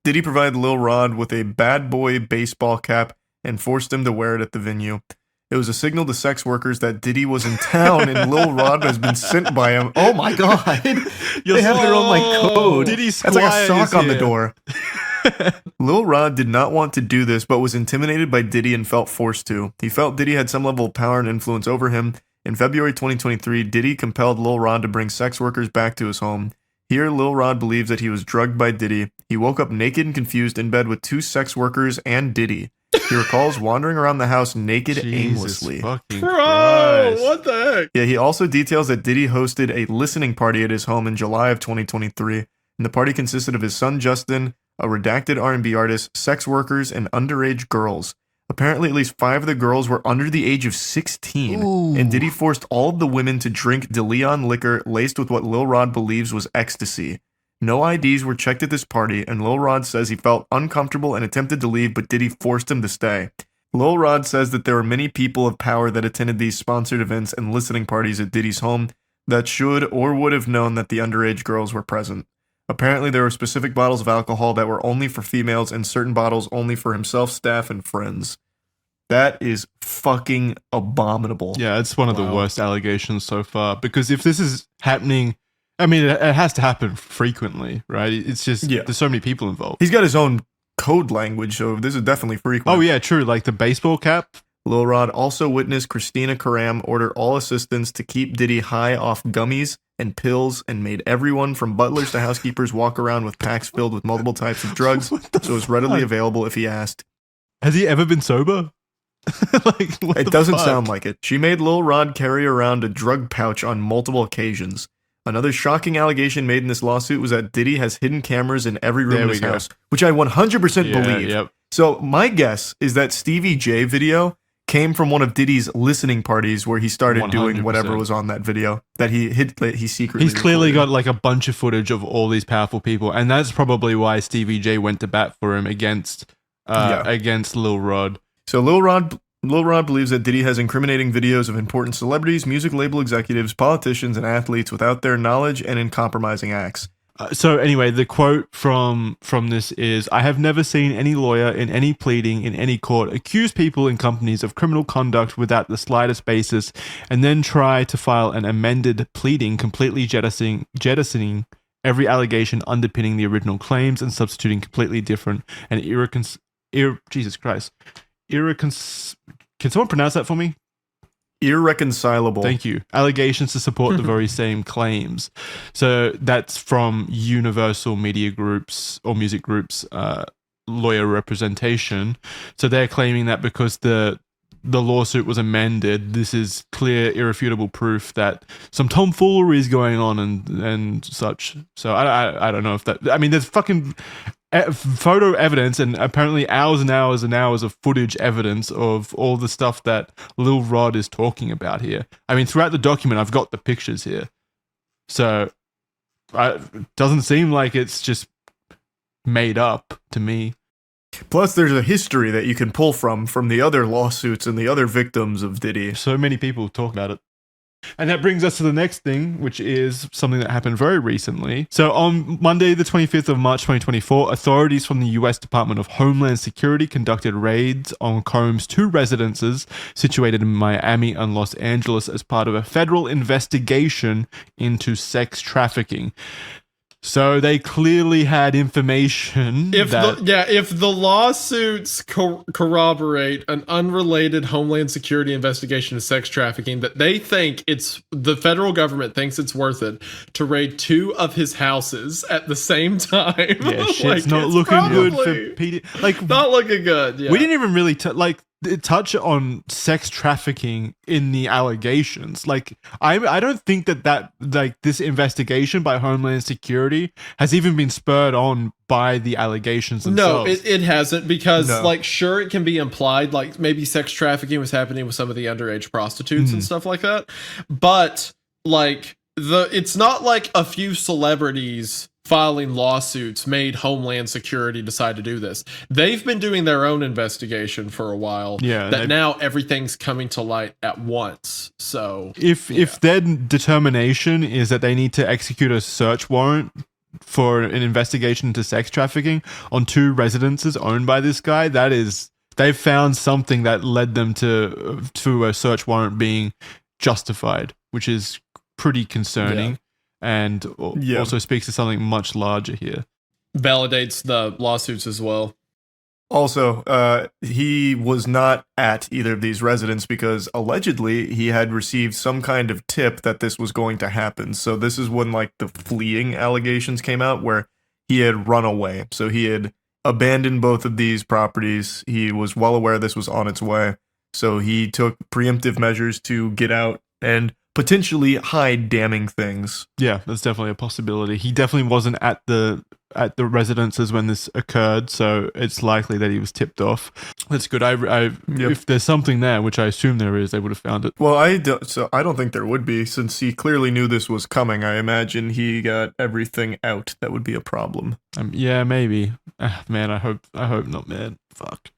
did he provide Lil Rod with a bad boy baseball cap and forced him to wear it at the venue? It was a signal to sex workers that Diddy was in town and Lil Rod has been sent by him. Oh my god. They have their own like code. Diddy's That's like a Squire sock on the here. door. Lil Rod did not want to do this, but was intimidated by Diddy and felt forced to. He felt Diddy had some level of power and influence over him. In February 2023, Diddy compelled Lil Rod to bring sex workers back to his home. Here, Lil Rod believes that he was drugged by Diddy. He woke up naked and confused in bed with 2 sex workers and Diddy. He recalls wandering around the house naked aimlessly. Bro, what the heck? Yeah, he also details that Diddy hosted a listening party at his home in July of 2023, and the party consisted of his son Justin, a redacted R&B artist, sex workers, and underage girls. Apparently, at least 5 of the girls were under the age of 16, and Diddy forced all of the women to drink DeLeon liquor laced with what Lil Rod believes was ecstasy. No IDs were checked at this party, and Lil Rod says he felt uncomfortable and attempted to leave, but Diddy forced him to stay. Lil Rod says that there were many people of power that attended these sponsored events and listening parties at Diddy's home that should or would have known that the underage girls were present. Apparently, there were specific bottles of alcohol that were only for females and certain bottles only for himself, staff, and friends. That is fucking abominable. Yeah, it's one of the worst allegations so far. Because if this is happening, I mean, it has to happen frequently, right? It's just, there's so many people involved. He's got his own code language, so this is definitely frequent. Oh, yeah, true. Like the baseball cap. Lil Rod also witnessed Christina Karam order all assistants to keep Diddy high off gummies and pills and made everyone from butlers to housekeepers walk around with packs filled with multiple types of drugs, so it was readily available if he asked. Has he ever been sober? It doesn't sound like it. She made Lil Rod carry around a drug pouch on multiple occasions. Another shocking allegation made in this lawsuit was that Diddy has hidden cameras in every room in his house, which I 100% believe. So my guess is that Stevie J video came from one of Diddy's listening parties where he started doing whatever was on that video that he secretly He's clearly recorded. got like a bunch of footage of all these powerful people, and that's probably why Stevie J went to bat for him against Lil Rod. So Lil Rod believes that Diddy has incriminating videos of important celebrities, music label executives, politicians, and athletes without their knowledge and in compromising acts. So anyway, the quote from this is, "I have never seen any lawyer in any pleading in any court accuse people in companies of criminal conduct without the slightest basis and then try to file an amended pleading completely jettisoning every allegation underpinning the original claims and substituting completely different and can someone pronounce that for me? Irreconcilable. Thank you. Allegations to support the very same claims." So that's from Universal Media Group's or Music Group's lawyer representation. So they're claiming that because the lawsuit was amended, this is clear, irrefutable proof that some tomfoolery is going on and such. So I don't know if that. I mean, there's fucking photo evidence and apparently hours and hours and hours of footage evidence of all the stuff that Lil Rod is talking about here. I mean, throughout the document, I've got the pictures here. So it doesn't seem like it's just made up to me. Plus, there's a history that you can pull from the other lawsuits and the other victims of Diddy. So many people talk about it. And that brings us to the next thing, which is something that happened very recently. So on Monday, the 25th of March, 2024, authorities from the US Department of Homeland Security conducted raids on Combs' 2 residences situated in Miami and Los Angeles as part of a federal investigation into sex trafficking. So they clearly had information If the lawsuits corroborate an unrelated Homeland Security investigation of sex trafficking, that they think the federal government thinks it's worth it to raid 2 of his houses at the same time. Yeah, shit's not looking good for PD. Like, not looking good. Yeah. We didn't even really touch on sex trafficking in the allegations. Like, I don't think that this investigation by Homeland Security has even been spurred on by the allegations themselves. No, it hasn't, because sure, it can be implied, like maybe sex trafficking was happening with some of the underage prostitutes and stuff like that, but like it's not like a few celebrities filing lawsuits made Homeland Security decide to do this. They've been doing their own investigation for a while. Yeah, that now everything's coming to light at once. So if their determination is that they need to execute a search warrant for an investigation into sex trafficking on 2 residences owned by this guy, they've found something that led them to a search warrant being justified, which is pretty concerning. And also speaks to something much larger here. Validates the lawsuits as well. Also, he was not at either of these residents because allegedly he had received some kind of tip that this was going to happen. So this is when like the fleeing allegations came out where he had run away. So he had abandoned both of these properties. He was well aware this was on its way. So he took preemptive measures to get out and potentially hide damning things. Yeah, that's definitely a possibility. He definitely wasn't at the residences when this occurred, so it's likely that he was tipped off. That's good. If there's something there, which I assume there is, they would have found it. Well, I don't think there would be, since he clearly knew this was coming. I imagine he got everything out that would be a problem. Yeah, maybe. Man, I hope not, man. Fuck.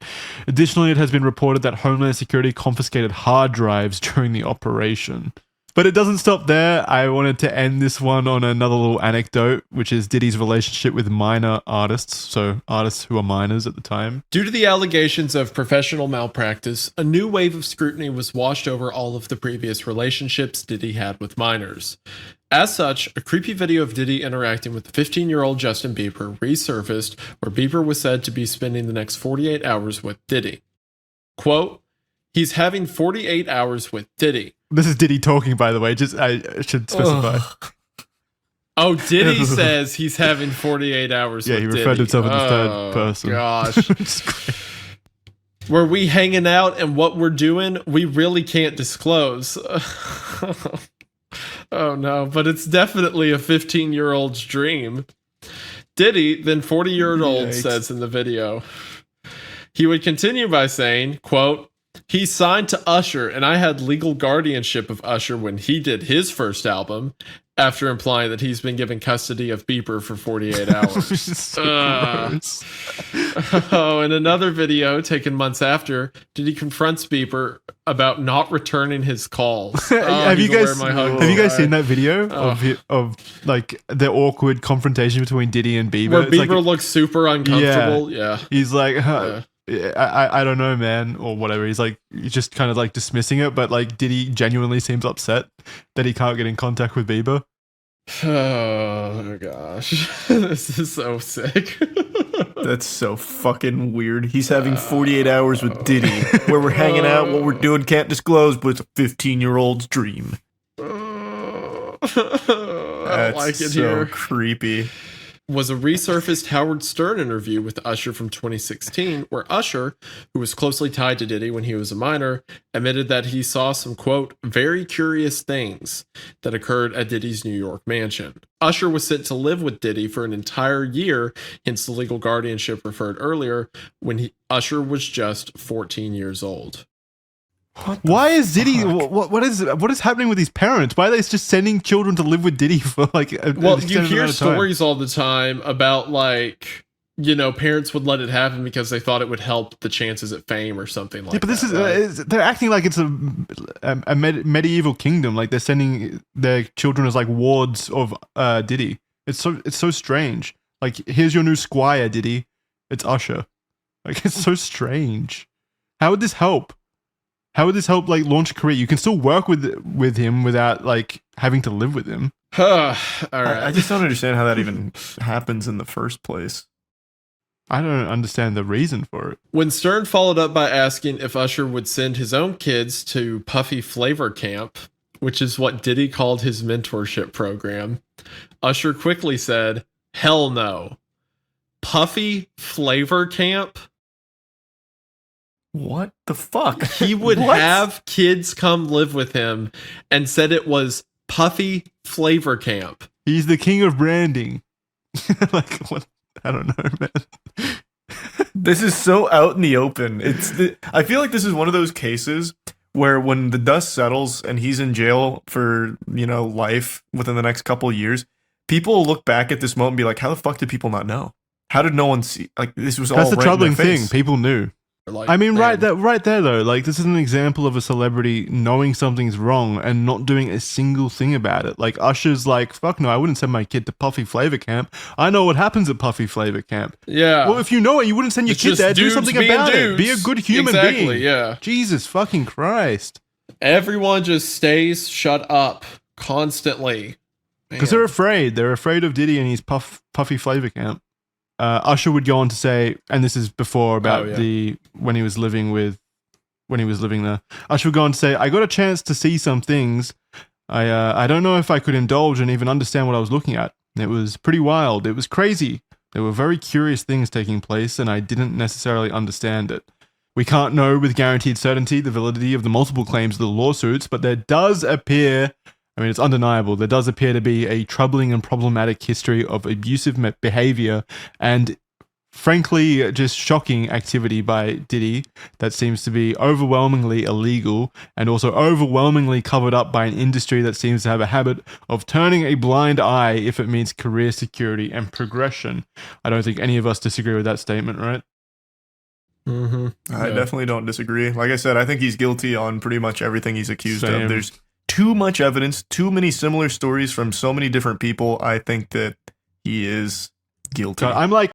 Additionally, it has been reported that Homeland Security confiscated hard drives during the operation. But it doesn't stop there. I wanted to end this one on another little anecdote, which is Diddy's relationship with minor artists, so artists who are minors at the time. Due to the allegations of professional malpractice, a new wave of scrutiny was washed over all of the previous relationships Diddy had with minors. As such, a creepy video of Diddy interacting with 15-year-old Justin Bieber resurfaced, where Bieber was said to be spending the next 48 hours with Diddy. Quote, "He's having 48 hours with Diddy." This is Diddy talking, by the way. Just I should specify. Oh, Diddy says he's having 48 hours with Diddy. Yeah, he referred to himself in the third person. Gosh. Were we hanging out and what we're doing, we really can't disclose. Oh no, but it's definitely a 15-year-old's dream. Diddy, then 40-year-old, says in the video. He would continue by saying, quote, "He signed to Usher, and I had legal guardianship of Usher when he did his first album," after implying that he's been given custody of Bieber for 48 hours. Oh, in another video taken months after, Diddy confronts Bieber about not returning his calls. Have you guys seen that video of like the awkward confrontation between Diddy and Bieber? Where Bieber looks super uncomfortable. Yeah. He's like, I don't know, man, or whatever. He's just kind of like dismissing it, but like Diddy genuinely seems upset that he can't get in contact with Bieber. Oh gosh, this is so sick. That's so fucking weird. He's having 48 hours with Diddy, where we're hanging out, what we're doing can't disclose, but it's a 15-year-old's dream. That's like it so here. creepy. Was a resurfaced Howard Stern interview with Usher from 2016, where Usher, who was closely tied to Diddy when he was a minor, admitted that he saw some, quote, "very curious things" that occurred at Diddy's New York mansion. Usher was sent to live with Diddy for an entire year, hence the legal guardianship referred earlier, when Usher was just 14 years old. Why is Diddy? What is happening with these parents? Why are they just sending children to live with Diddy for like? Well, you hear stories all the time about like, you know, parents would let it happen because they thought it would help the chances at fame or something like that. Yeah, but this is they're acting like it's a medieval kingdom. Like they're sending their children as like wards of Diddy. It's so strange. Like, here's your new squire, Diddy. It's Usher. Like, it's so strange. How would this help? How would this help, like, launch a career? You can still work with him without, like, having to live with him. All right. I just don't understand how that even happens in the first place. I don't understand the reason for it. When Stern followed up by asking if Usher would send his own kids to Puffy Flavor Camp, which is what Diddy called his mentorship program, Usher quickly said, "Hell no. Puffy Flavor Camp? What the fuck?" He would have kids come live with him and said it was Puffy Flavor Camp. He's the king of branding. Like, what? I don't know, man. This is so out in the open. I feel like this is one of those cases where when the dust settles and he's in jail for, you know, life within the next couple of years, people will look back at this moment and be like, how the fuck did people not know? How did no one see? Like, this was all That's the right in troubling their face. thing. People knew. Like, I mean, right there though, like, this is an example of a celebrity knowing something's wrong and not doing a single thing about it. Like, Usher's like, fuck no, I wouldn't send my kid to Puffy Flavor Camp. I know what happens at Puffy Flavor Camp. Yeah. Well, if you know it, you wouldn't send your kid there. Do something about it. Be a good human being. Yeah. Jesus fucking Christ. Everyone just stays shut up constantly. Because they're afraid. They're afraid of Diddy and his Puffy Flavor Camp. Usher would go on to say, and this is before about yeah. when he was living there. Usher would go on to say, "I got a chance to see some things. I don't know if I could indulge and even understand what I was looking at. It was pretty wild. It was crazy. There were very curious things taking place, and I didn't necessarily understand it. We can't know with guaranteed certainty the validity of the multiple claims of the lawsuits, but there does appear, I mean, it's undeniable, there does appear to be a troubling and problematic history of abusive behavior and, frankly, just shocking activity by Diddy that seems to be overwhelmingly illegal and also overwhelmingly covered up by an industry that seems to have a habit of turning a blind eye if it means career security and progression." I don't think any of us disagree with that statement, right? Mm-hmm. I definitely don't disagree. Like I said, I think he's guilty on pretty much everything he's accused Same. of. There's too much evidence, too many similar stories from so many different people. I think that he is guilty. God, I'm like,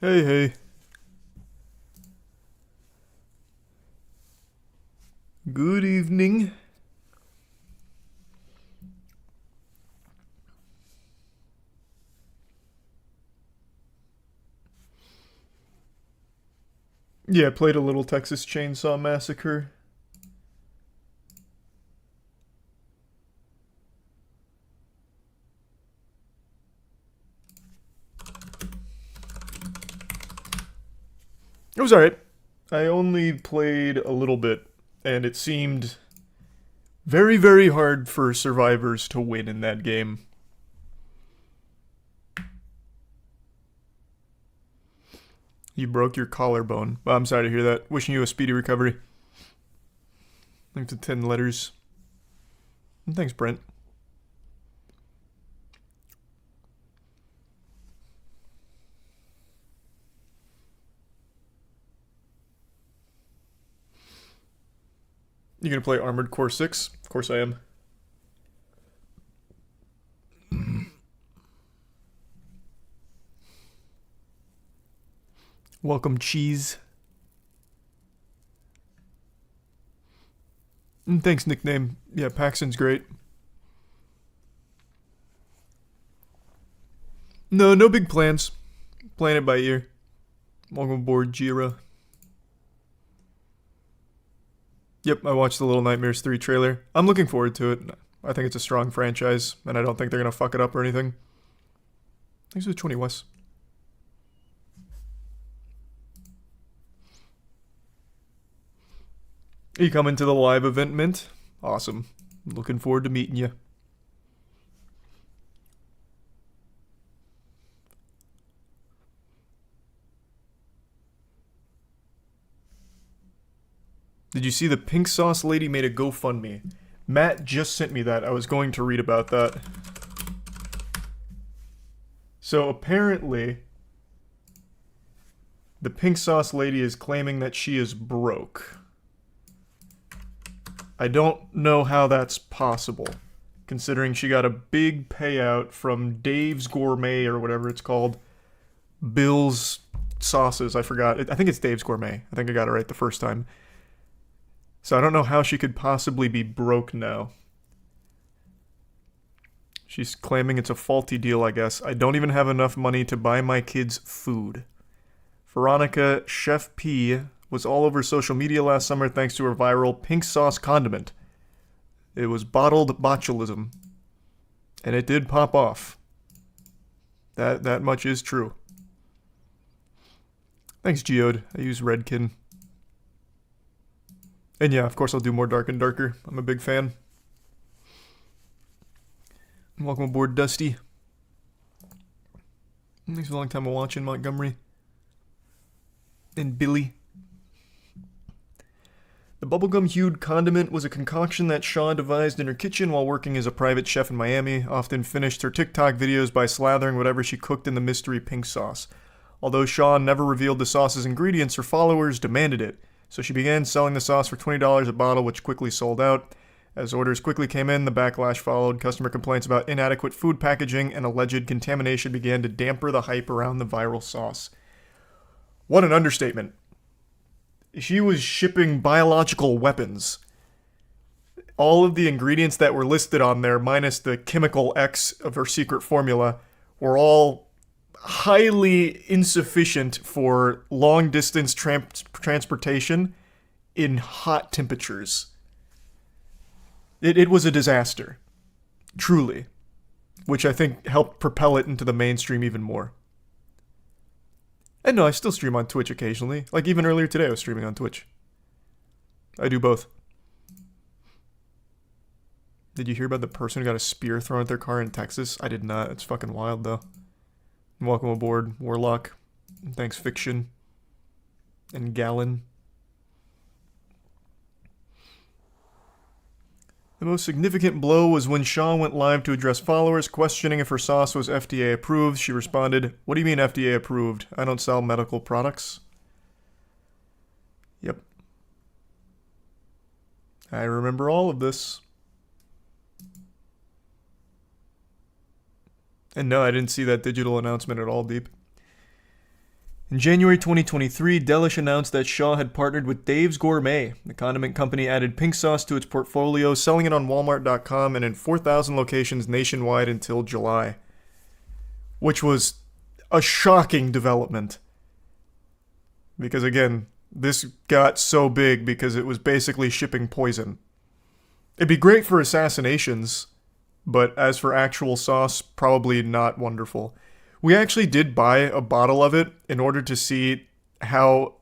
Hey. Good evening. Yeah, played a little Texas Chainsaw Massacre. It was alright. I only played a little bit, and it seemed very, very hard for survivors to win in that game. You broke your collarbone. Well, I'm sorry to hear that. Wishing you a speedy recovery. Thanks to 10 letters. And thanks, Brent. You gonna play Armored Core 6? Of course I am. Welcome, Cheese. And thanks, nickname. Yeah, Paxton's great. No big plans. Playing it by ear. Welcome aboard, Jira. Yep, I watched the Little Nightmares 3 trailer. I'm looking forward to it. I think it's a strong franchise, and I don't think they're gonna fuck it up or anything. Thanks for the 20, Wes. You coming to the live event, Mint? Awesome. Looking forward to meeting you. Did you see the pink sauce lady made a GoFundMe? Matt just sent me that. I was going to read about that. So apparently, the pink sauce lady is claiming that she is broke. I don't know how that's possible, considering she got a big payout from Dave's Gourmet or whatever it's called. Bill's Sauces, I forgot. I think it's Dave's Gourmet. I think I got it right the first time. So I don't know how she could possibly be broke now. She's claiming it's a faulty deal, I guess. I don't even have enough money to buy my kids food. Veronica Chef P was all over social media last summer thanks to her viral pink sauce condiment. It was bottled botulism. And it did pop off. That much is true. Thanks, Geode. I use Redkin. And yeah, of course I'll do more Dark and Darker. I'm a big fan. Welcome aboard, Dusty. Thanks for a long time of watching, Montgomery. And Billy. The bubblegum-hued condiment was a concoction that Shaw devised in her kitchen while working as a private chef in Miami, often finished her TikTok videos by slathering whatever she cooked in the mystery pink sauce. Although Shaw never revealed the sauce's ingredients, her followers demanded it, so she began selling the sauce for $20 a bottle, which quickly sold out. As orders quickly came in, the backlash followed. Customer complaints about inadequate food packaging and alleged contamination began to damper the hype around the viral sauce. What an understatement. She was shipping biological weapons. All of the ingredients that were listed on there, minus the chemical X of her secret formula, were all highly insufficient for long-distance transportation in hot temperatures. It was a disaster. Truly. Which I think helped propel it into the mainstream even more. And no, I still stream on Twitch occasionally. Like even earlier today I was streaming on Twitch. I do both. Did you hear about the person who got a spear thrown at their car in Texas? I did not. It's fucking wild though. Welcome aboard, Warlock. Thanks, Fiction. And Gallon. The most significant blow was when Shaw went live to address followers questioning if her sauce was FDA approved. She responded, "What do you mean FDA approved? I don't sell medical products." Yep. I remember all of this. And no, I didn't see that digital announcement at all, Deep. In January 2023, Delish announced that Shaw had partnered with Dave's Gourmet. The condiment company added pink sauce to its portfolio, selling it on Walmart.com and in 4,000 locations nationwide until July. Which was a shocking development. Because again, this got so big because it was basically shipping poison. It'd be great for assassinations, but as for actual sauce, probably not wonderful. We actually did buy a bottle of it in order to see how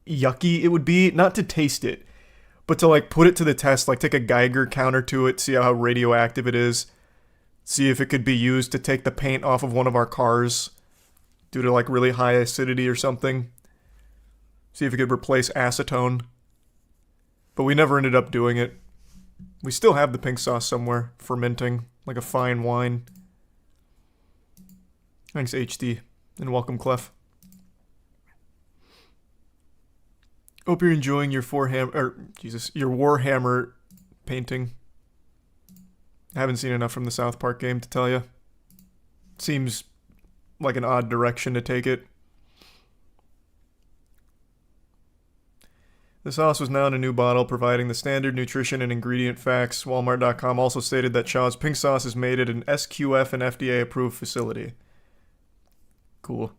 yucky it would be. Not to taste it, but to like put it to the test, like take a Geiger counter to it, see how radioactive it is. See if it could be used to take the paint off of one of our cars due to like really high acidity or something. See if it could replace acetone. But we never ended up doing it. We still have the pink sauce somewhere, fermenting, like a fine wine. Thanks, HD, and welcome, Clef. Hope you're enjoying your your Warhammer painting. I haven't seen enough from the South Park game to tell you. Seems like an odd direction to take it. The sauce was now in a new bottle, providing the standard nutrition and ingredient facts. Walmart.com also stated that Shaw's pink sauce is made at an SQF and FDA-approved facility. Cool.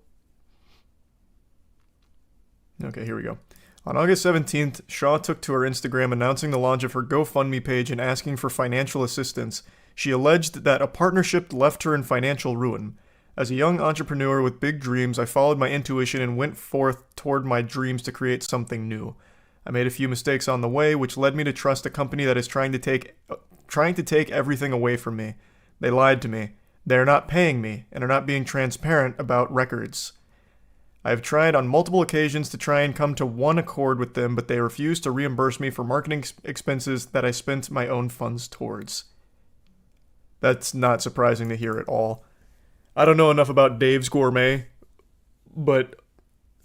Okay, here we go. On August 17th, Shaw took to her Instagram announcing the launch of her GoFundMe page and asking for financial assistance. She alleged that a partnership left her in financial ruin. As a young entrepreneur with big dreams, I followed my intuition and went forth toward my dreams to create something new. I made a few mistakes on the way, which led me to trust a company that is trying to take everything away from me. They lied to me. They are not paying me and are not being transparent about records. I have tried on multiple occasions to try and come to one accord with them, but they refuse to reimburse me for marketing expenses that I spent my own funds towards. That's not surprising to hear at all. I don't know enough about Dave's Gourmet, but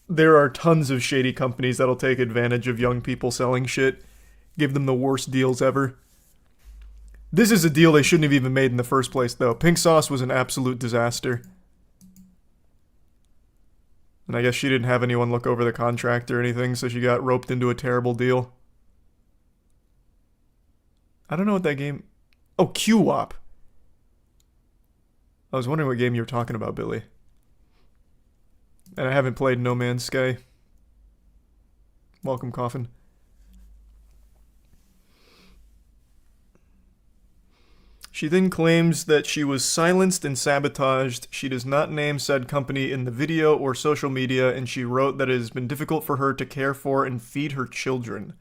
there are tons of shady companies that'll take advantage of young people selling shit, give them the worst deals ever. This is a deal they shouldn't have even made in the first place, though. Pink sauce was an absolute disaster. And I guess she didn't have anyone look over the contract or anything, so she got roped into a terrible deal. I don't know what that game... Oh, Q-Wop. I was wondering what game you were talking about, Billy. And I haven't played No Man's Sky. Welcome, Coffin. She then claims that she was silenced and sabotaged. She does not name said company in the video or social media, and she wrote that it has been difficult for her to care for and feed her children.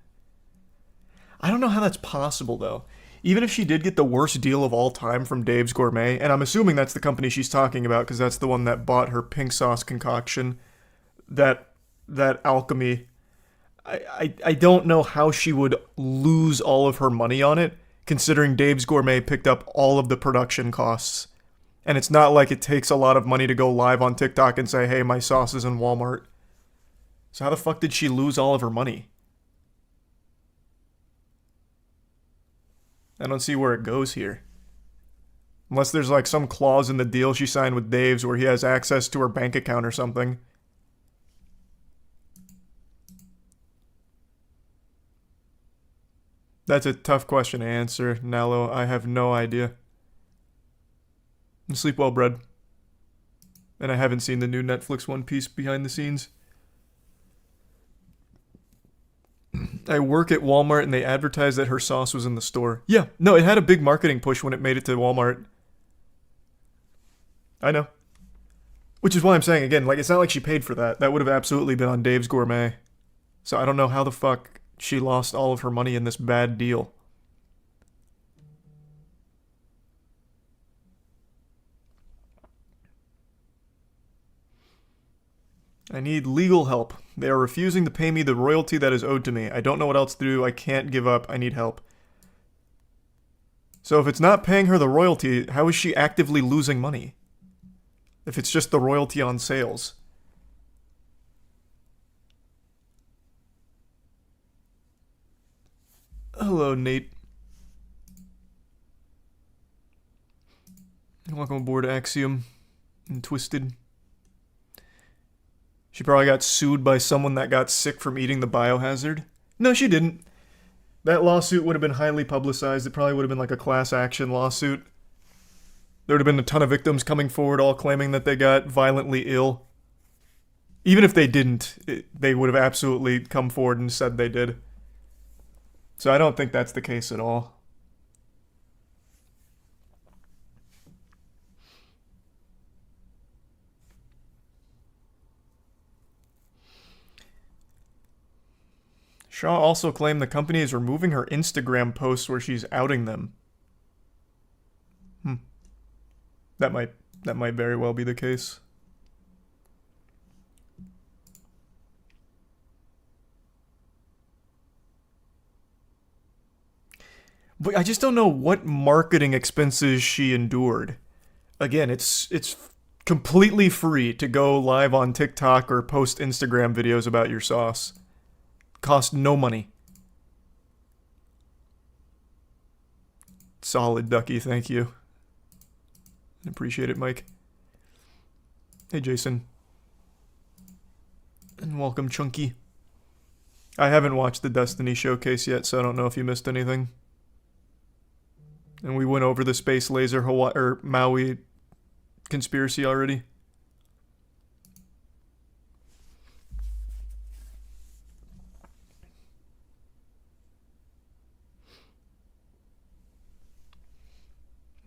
I don't know how that's possible, though. Even if she did get the worst deal of all time from Dave's Gourmet, and I'm assuming that's the company she's talking about because that's the one that bought her pink sauce concoction, that alchemy. I don't know how she would lose all of her money on it, considering Dave's Gourmet picked up all of the production costs. And it's not like it takes a lot of money to go live on TikTok and say, hey, my sauce is in Walmart. So how the fuck did she lose all of her money? I don't see where it goes here. Unless there's like some clause in the deal she signed with Dave's where he has access to her bank account or something. That's a tough question to answer, Nalo. I have no idea. And sleep well, Bread. And I haven't seen the new Netflix One Piece behind the scenes. I work at Walmart and they advertised that her sauce was in the store. Yeah, no, it had a big marketing push when it made it to Walmart. I know. Which is why I'm saying, again, like, it's not like she paid for that. That would have absolutely been on Dave's Gourmet. So I don't know how the fuck she lost all of her money in this bad deal. I need legal help. They are refusing to pay me the royalty that is owed to me. I don't know what else to do. I can't give up. I need help. So if it's not paying her the royalty, how is she actively losing money? If it's just the royalty on sales. Hello, Nate. Welcome aboard Axiom and Twisted. She probably got sued by someone that got sick from eating the biohazard. No, she didn't. That lawsuit would have been highly publicized. It probably would have been like a class action lawsuit. There would have been a ton of victims coming forward all claiming that they got violently ill. Even if they didn't, they would have absolutely come forward and said they did. So I don't think that's the case at all. Shaw also claimed the company is removing her Instagram posts where she's outing them. That might very well be the case. But I just don't know what marketing expenses she endured. Again, it's completely free to go live on TikTok or post Instagram videos about your sauce. Cost no money. Solid, Ducky, thank you. Appreciate it, Mike. Hey, Jason. And welcome, Chunky. I haven't watched the Destiny showcase yet, so I don't know if you missed anything. And we went over the Space Laser Hawaii or Maui conspiracy already.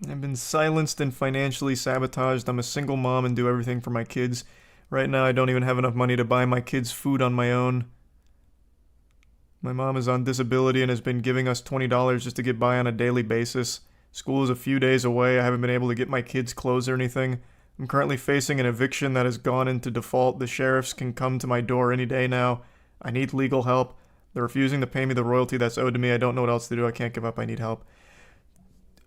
I've been silenced and financially sabotaged. I'm a single mom and do everything for my kids. Right now, I don't even have enough money to buy my kids food on my own. My mom is on disability and has been giving us $20 just to get by on a daily basis. School is a few days away. I haven't been able to get my kids clothes or anything. I'm currently facing an eviction that has gone into default. The sheriffs can come to my door any day now. I need legal help. They're refusing to pay me the royalty that's owed to me. I don't know what else to do. I can't give up. I need help.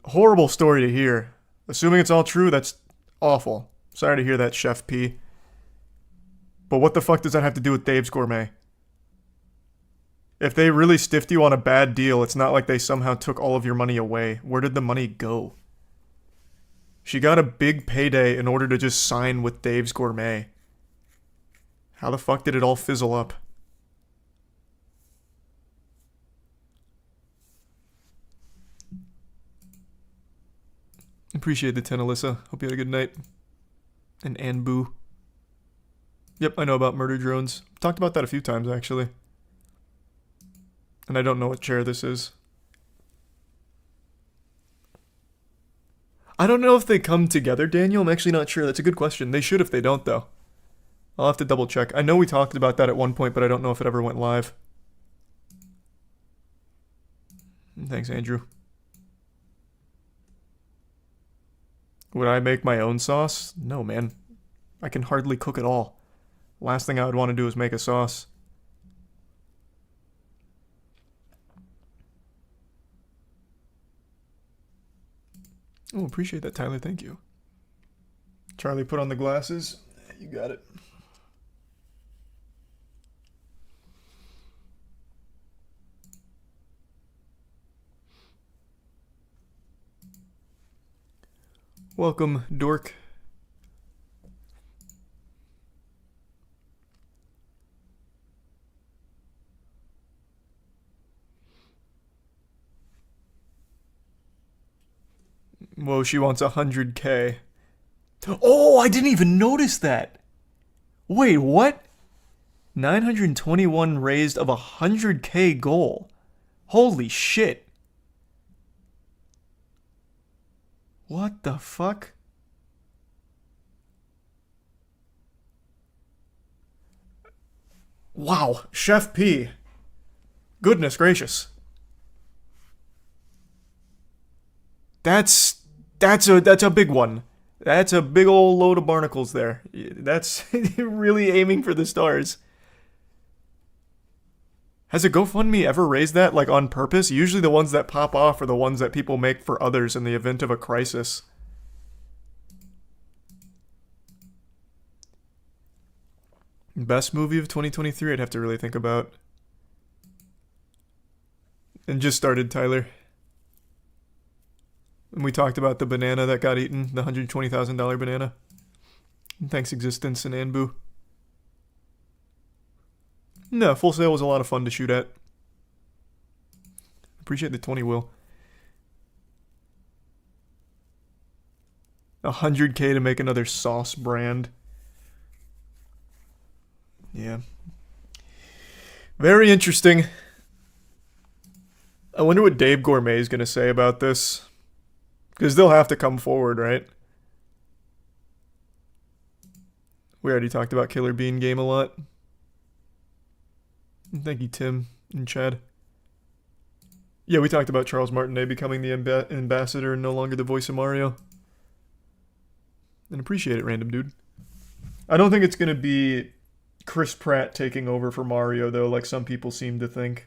Horrible story to hear. Assuming it's all true, that's awful. Sorry to hear that, Chef P. But what the fuck does that have to do with Dave's Gourmet? If they really stiffed you on a bad deal, it's not like they somehow took all of your money away. Where did the money go? She got a big payday in order to just sign with Dave's Gourmet. How the fuck did it all fizzle up? Appreciate the 10, Alyssa. Hope you had a good night. And Anboo. Yep, I know about murder drones. Talked about that a few times, actually. And I don't know what chair this is. I don't know if they come together, Daniel. I'm actually not sure. That's a good question. They should if they don't, though. I'll have to double check. I know we talked about that at one point, but I don't know if it ever went live. Thanks, Andrew. Would I make my own sauce? No, man. I can hardly cook at all. Last thing I would want to do is make a sauce. Oh, appreciate that, Tyler. Thank you. Charlie, put on the glasses. You got it. Welcome, dork. Whoa, she wants 100K. Oh, I didn't even notice that. Wait, what? 921 raised of 100K goal. Holy shit. What the fuck? Wow, Chef P. Goodness gracious. That's a big one. That's a big old load of barnacles there. That's really aiming for the stars. Has a GoFundMe ever raised that, like, on purpose? Usually the ones that pop off are the ones that people make for others in the event of a crisis. Best movie of 2023, I'd have to really think about. And just started, Tyler. And we talked about the banana that got eaten, the $120,000 banana. And thanks, Existence and Anbu. No, Full Sail was a lot of fun to shoot at. Appreciate the 20, Will. 100K to make another sauce brand. Yeah. Very interesting. I wonder what Dave Gourmet is going to say about this. Because they'll have to come forward, right? We already talked about Killer Bean Game a lot. Thank you, Tim and Chad. Yeah, we talked about Charles Martinet becoming the ambassador and no longer the voice of Mario. And appreciate it, random dude. I don't think it's going to be Chris Pratt taking over for Mario, though, like some people seem to think.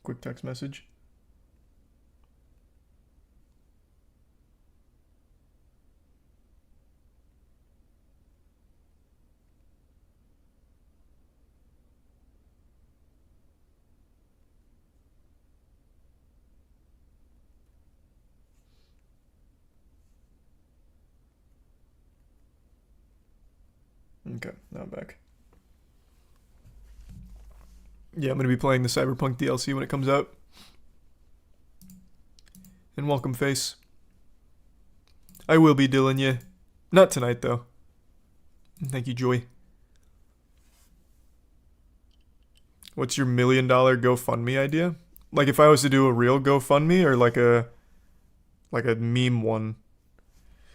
Quick text message. Okay, now I'm back. Yeah, I'm going to be playing the Cyberpunk DLC when it comes out. And welcome, Face. I will be, Dylan, yeah. Not tonight, though. Thank you, Joy. What's your $1 million GoFundMe idea? Like if I was to do a real GoFundMe or like a meme one?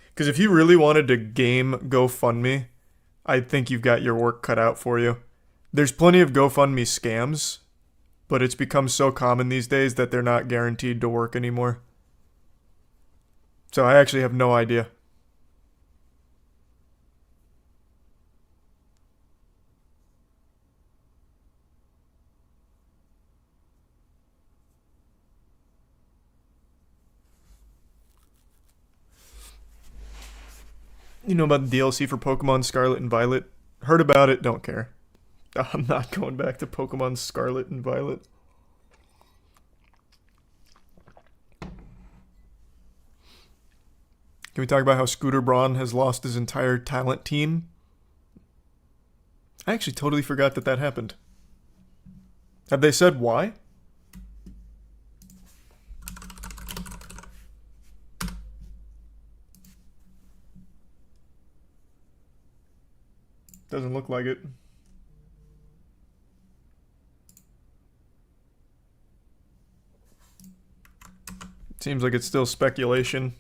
Because if you really wanted to game GoFundMe, I think you've got your work cut out for you. There's plenty of GoFundMe scams, but it's become so common these days that they're not guaranteed to work anymore. So I actually have no idea. You know about the DLC for Pokemon Scarlet and Violet? Heard about it, don't care. I'm not going back to Pokemon Scarlet and Violet. Can we talk about how Scooter Braun has lost his entire talent team? I actually totally forgot that happened. Have they said why? Doesn't look like it. Seems like it's still speculation.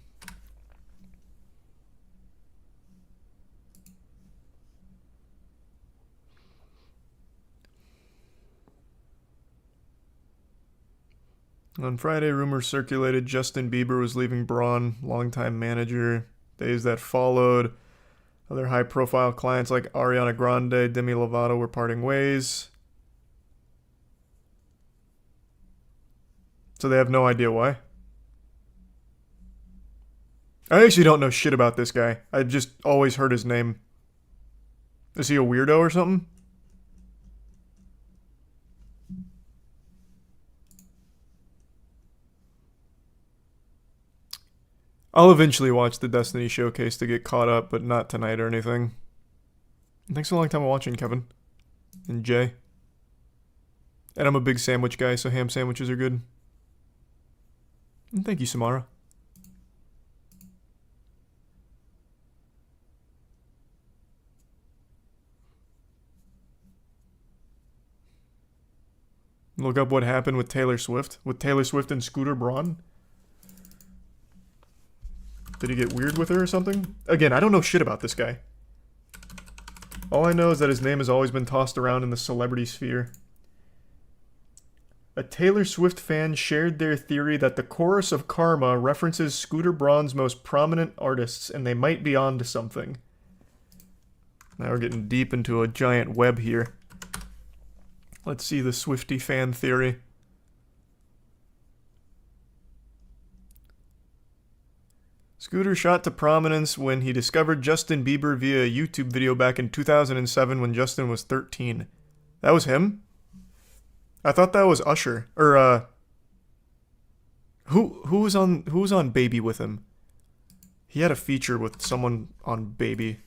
On Friday, rumors circulated Justin Bieber was leaving Braun, longtime manager. Days that followed, other high-profile clients like Ariana Grande, Demi Lovato were parting ways. So they have no idea why. I actually don't know shit about this guy. I just always heard his name. Is he a weirdo or something? I'll eventually watch the Destiny showcase to get caught up, but not tonight or anything. Thanks for a long time watching, Kevin. And Jay. And I'm a big sandwich guy, so ham sandwiches are good. And thank you, Samara. Look up what happened with Taylor Swift. With Taylor Swift and Scooter Braun. Did he get weird with her or something? Again, I don't know shit about this guy. All I know is that his name has always been tossed around in the celebrity sphere. A Taylor Swift fan shared their theory that the chorus of Karma references Scooter Braun's most prominent artists, and they might be onto something. Now we're getting deep into a giant web here. Let's see the Swiftie fan theory. Scooter shot to prominence when he discovered Justin Bieber via a YouTube video back in 2007 when Justin was 13. That was him? I thought that was Usher. Or who was on Baby with him? He had a feature with someone on Baby.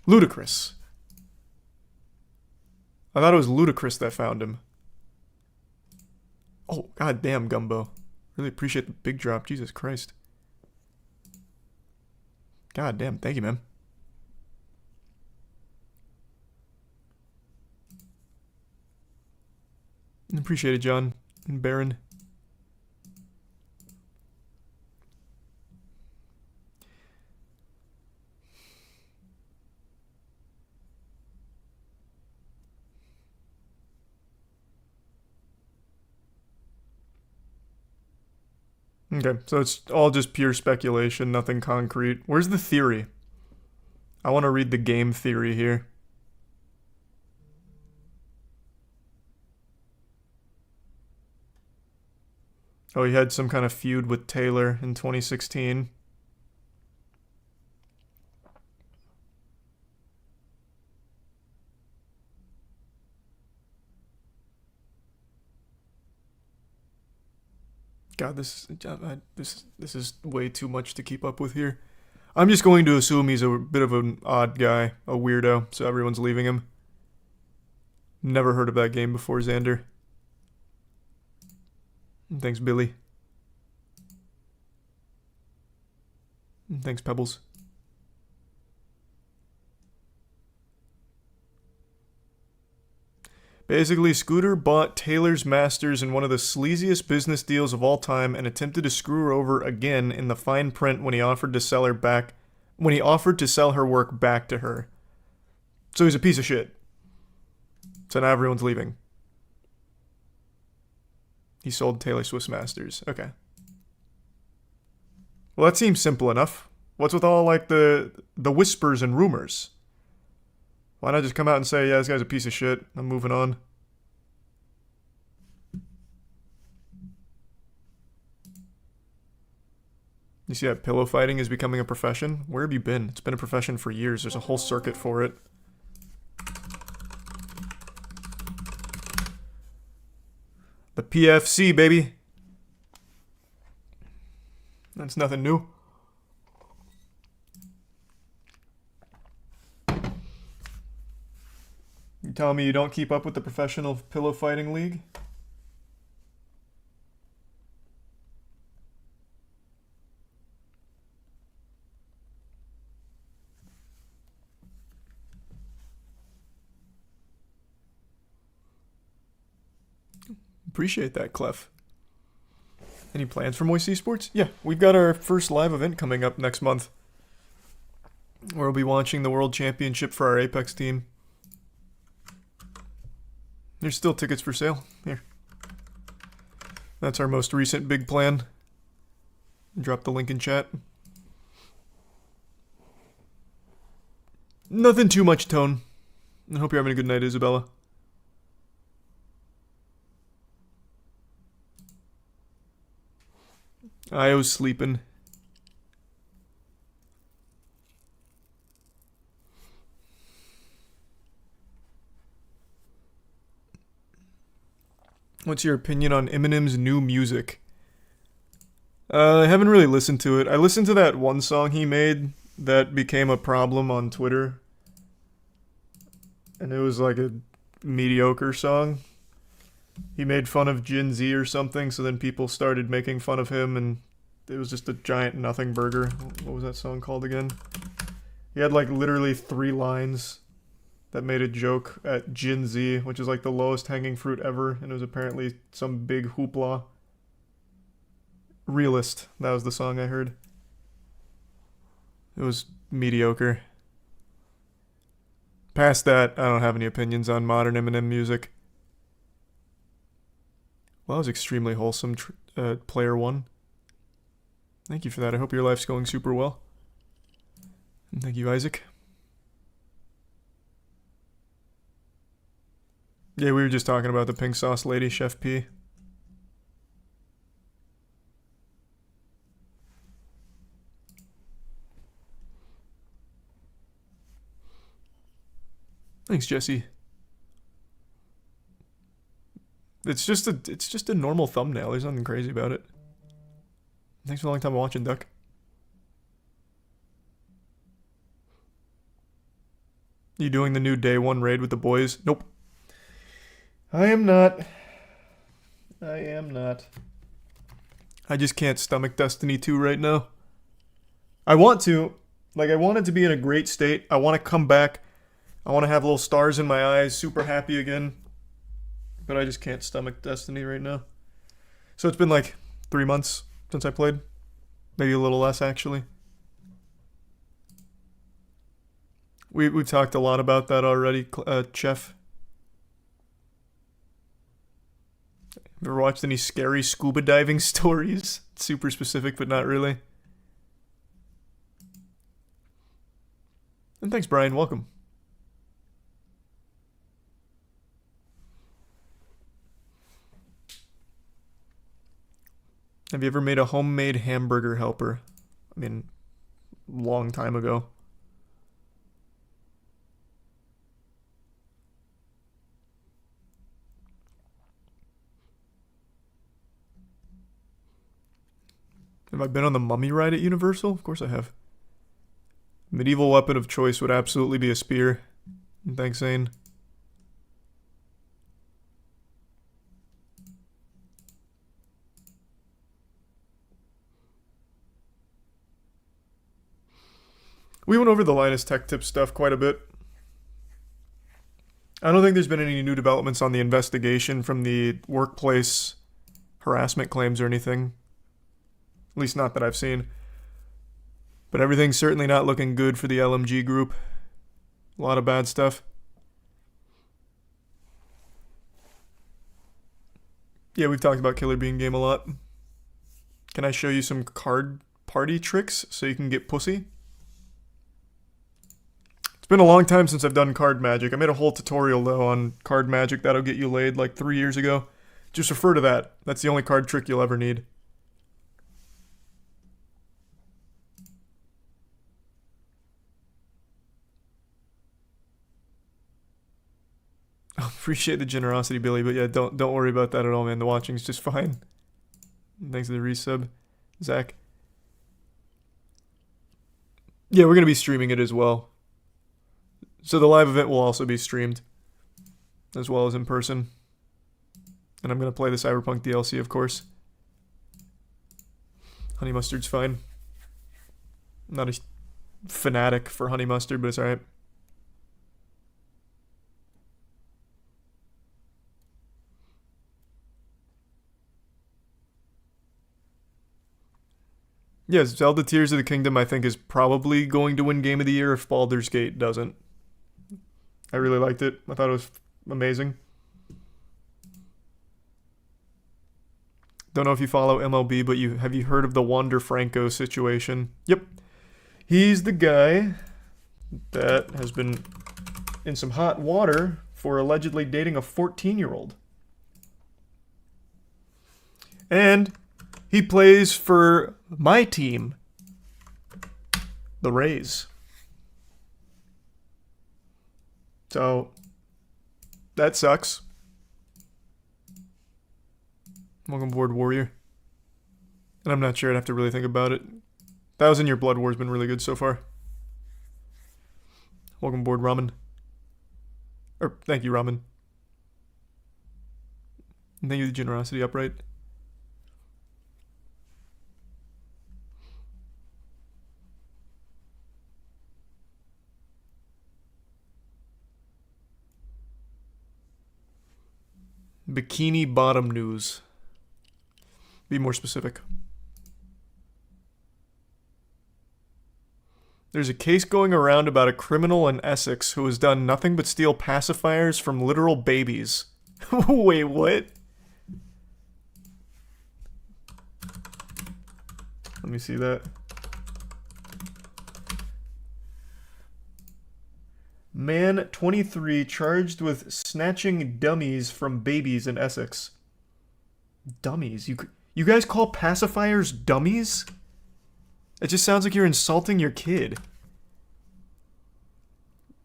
Ludacris. I thought it was Ludacris that found him. Oh, goddamn, Gumbo. Really appreciate the big drop. Jesus Christ. God damn. Thank you, man. Appreciate it, John and Baron. Okay, so it's all just pure speculation, nothing concrete. Where's the theory? I want to read the game theory here. Oh, he had some kind of feud with Taylor in 2016. God, this is way too much to keep up with here. I'm just going to assume he's a bit of an odd guy, a weirdo, so everyone's leaving him. Never heard of that game before, Xander. Thanks, Billy. Thanks, Pebbles. Basically, Scooter bought Taylor's masters in one of the sleaziest business deals of all time and attempted to screw her over again in the fine print when he offered to sell her work back to her. So he's a piece of shit. So now everyone's leaving. He sold Taylor Swift's masters. Okay. Well, that seems simple enough. What's with all, like, the whispers and rumors? Why not just come out and say, yeah, this guy's a piece of shit, I'm moving on? You see that pillow fighting is becoming a profession? Where have you been? It's been a profession for years. There's a whole circuit for it. The PFC, baby. That's nothing new. You telling me you don't keep up with the professional pillow fighting league? Appreciate that, Clef. Any plans for Moist Esports? Yeah, we've got our first live event coming up next month, where we'll be launching the World Championship for our Apex team. There's still tickets for sale. Here. That's our most recent big plan. Drop the link in chat. Nothing too much, Tone. I hope you're having a good night, Isabella. Io's sleeping. What's your opinion on Eminem's new music? I haven't really listened to it. I listened to that one song he made that became a problem on Twitter. And it was like a mediocre song. He made fun of Gen Z or something, so then people started making fun of him, and it was just a giant nothing burger. What was that song called again? He had like literally 3 lines that made a joke at Gen Z, which is like the lowest hanging fruit ever, and it was apparently some big hoopla. Realist, that was the song I heard. It was mediocre. Past that, I don't have any opinions on modern Eminem music. Well, that was extremely wholesome, Player One. Thank you for that. I hope your life's going super well. And thank you, Isaac. Yeah, we were just talking about the pink sauce lady, Chef P. Thanks, Jesse. It's just a normal thumbnail. There's nothing crazy about it. Thanks for a long time watching, Duck. You doing the new day 1 raid with the boys? Nope. I am not. I just can't stomach Destiny 2 right now. I want to. Like, I want it to be in a great state. I want to come back. I want to have little stars in my eyes, super happy again. But I just can't stomach Destiny right now. So it's been like 3 months since I played. Maybe a little less, actually. We've talked a lot about that already, Chef. Ever watched any scary scuba diving stories? Super specific, but not really. And thanks, Brian. Welcome. Have you ever made a homemade hamburger helper? I mean, long time ago. Have I been on the mummy ride at Universal? Of course I have. Medieval weapon of choice would absolutely be a spear. Thanks, Zane. We went over the Linus Tech Tip stuff quite a bit. I don't think there's been any new developments on the investigation from the workplace harassment claims or anything. At least not that I've seen. But everything's certainly not looking good for the LMG group. A lot of bad stuff. Yeah, we've talked about Killer Bean Game a lot. Can I show you some card party tricks so you can get pussy? It's been a long time since I've done card magic. I made a whole tutorial, though, on card magic that'll get you laid like 3 years ago. Just refer to that. That's the only card trick you'll ever need. I appreciate the generosity, Billy, but yeah, don't worry about that at all, man. The watching's just fine. Thanks for the resub, Zach. Yeah, we're going to be streaming it as well. So the live event will also be streamed, as well as in person. And I'm going to play the Cyberpunk DLC, of course. Honey mustard's fine. I'm not a fanatic for honey mustard, but it's alright. Yes, Zelda Tears of the Kingdom I think is probably going to win Game of the Year if Baldur's Gate doesn't. I really liked it. I thought it was amazing. Don't know if you follow MLB, but have you heard of the Wander Franco situation? Yep. He's the guy that has been in some hot water for allegedly dating a 14-year-old. And He plays for my team, the Rays. So, that sucks. Welcome aboard, Warrior. And I'm not sure, I'd have to really think about it. 1,000 Year Blood War's been really good so far. Welcome aboard, Ramen. Or, thank you, Ramen. And thank you, the generosity, Upright. Bikini Bottom news. Be more specific. There's a case going around about a criminal in Essex who has done nothing but steal pacifiers from literal babies. Wait, what? Let me see that. Man 23 charged with snatching dummies from babies in Essex. Dummies? You guys call pacifiers dummies? It just sounds like you're insulting your kid.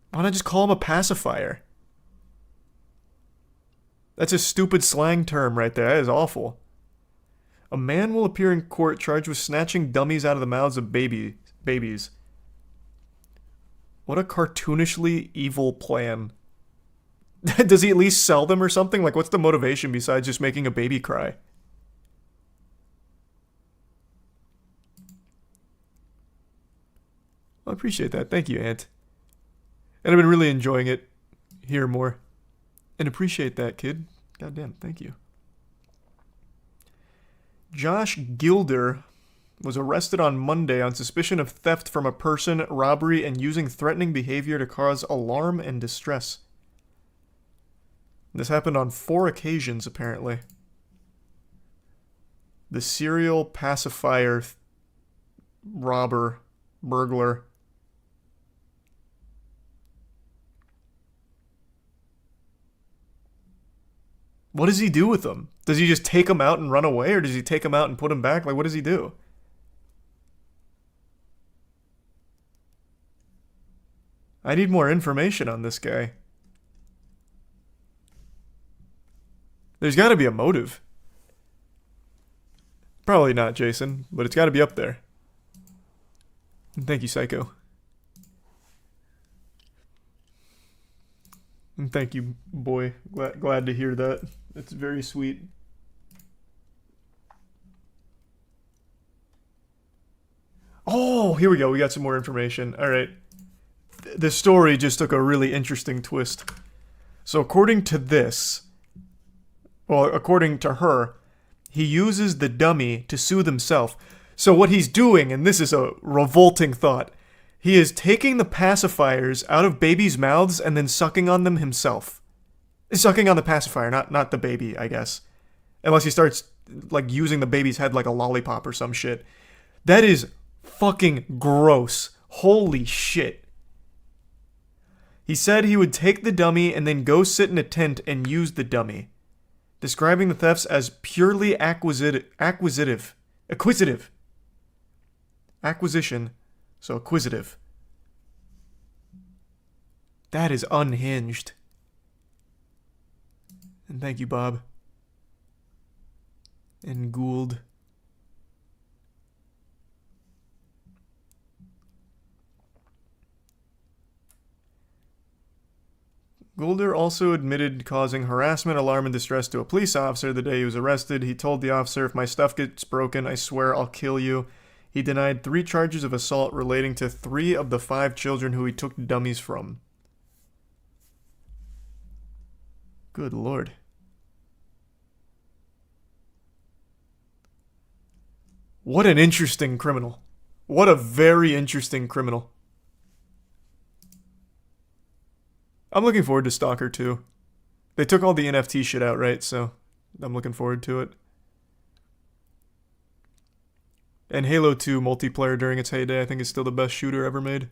Why not just call him a pacifier? That's a stupid slang term right there. That is awful. A man will appear in court charged with snatching dummies out of the mouths of babies. What a cartoonishly evil plan. Does he at least sell them or something? Like, what's the motivation besides just making a baby cry? I appreciate that. Thank you, Aunt. And I've been really enjoying it. Hear more. And appreciate that, kid. Goddamn, thank you. Josh Gilder was arrested on Monday on suspicion of theft from a person, robbery, and using threatening behavior to cause alarm and distress. This happened on 4 occasions, apparently. The serial pacifier robber, burglar. What does he do with them? Does he just take them out and run away, or does he take them out and put them back? Like, what does he do? I need more information on this guy. There's got to be a motive. Probably not, Jason, but it's got to be up there. And thank you, Psycho. And thank you, boy. Glad to hear that. It's very sweet. Oh, here we go. We got some more information. All right. The story just took a really interesting twist. So according to this, well, according to her, he uses the dummy to soothe himself. So what he's doing, and this is a revolting thought, he is taking the pacifiers out of babies' mouths and then sucking on them himself. Sucking on the pacifier, not the baby, I guess. Unless he starts, like, using the baby's head like a lollipop or some shit. That is fucking gross. Holy shit. He said he would take the dummy and then go sit in a tent and use the dummy, describing the thefts as purely acquisitive. Acquisition, so acquisitive. That is unhinged. And thank you, Bob. And Gould. Goulder also admitted causing harassment, alarm, and distress to a police officer the day he was arrested. He told the officer, "If my stuff gets broken, I swear I'll kill you." He denied 3 charges of assault relating to 3 of the 5 children who he took dummies from. Good Lord. What an interesting criminal. What a very interesting criminal. I'm looking forward to Stalker 2. They took all the NFT shit out, right? So I'm looking forward to it. And Halo 2 multiplayer during its heyday, I think, is still the best shooter ever made.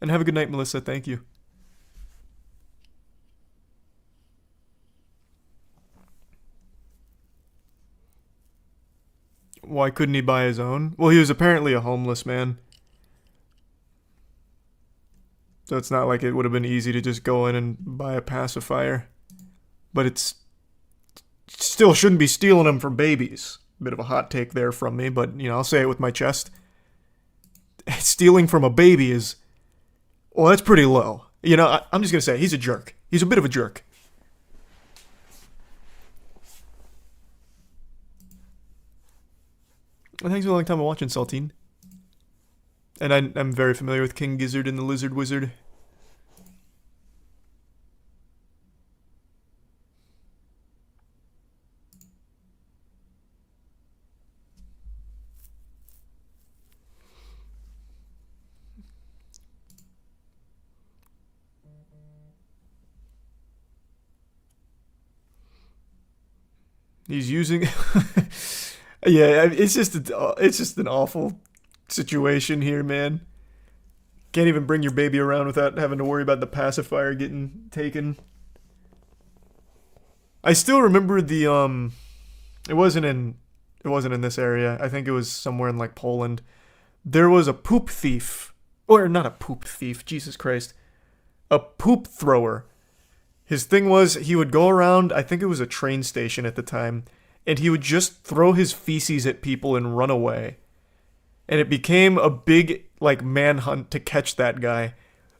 And have a good night, Melissa. Thank you. Why couldn't he buy his own? Well, he was apparently a homeless man. So it's not like it would have been easy to just go in and buy a pacifier. But it's still shouldn't be stealing them from babies. Bit of a hot take there from me, but you know, I'll say it with my chest. Stealing from a baby is, well, that's pretty low. You know, I'm just gonna say he's a jerk. He's a bit of a jerk. Well, thanks for a long time of watching, Saltine. And I'm very familiar with King Gizzard and the Lizard Wizard. He's using... Yeah, it's just an awful situation here, man. Can't even bring your baby around without having to worry about the pacifier getting taken. I still remember the it wasn't in this area. I think it was somewhere in like Poland. There was a poop thief. Or not a poop thief, Jesus Christ. A poop thrower. His thing was he would go around, I think it was a train station at the time, and he would just throw his feces at people and run away. And it became a big, like, manhunt to catch that guy.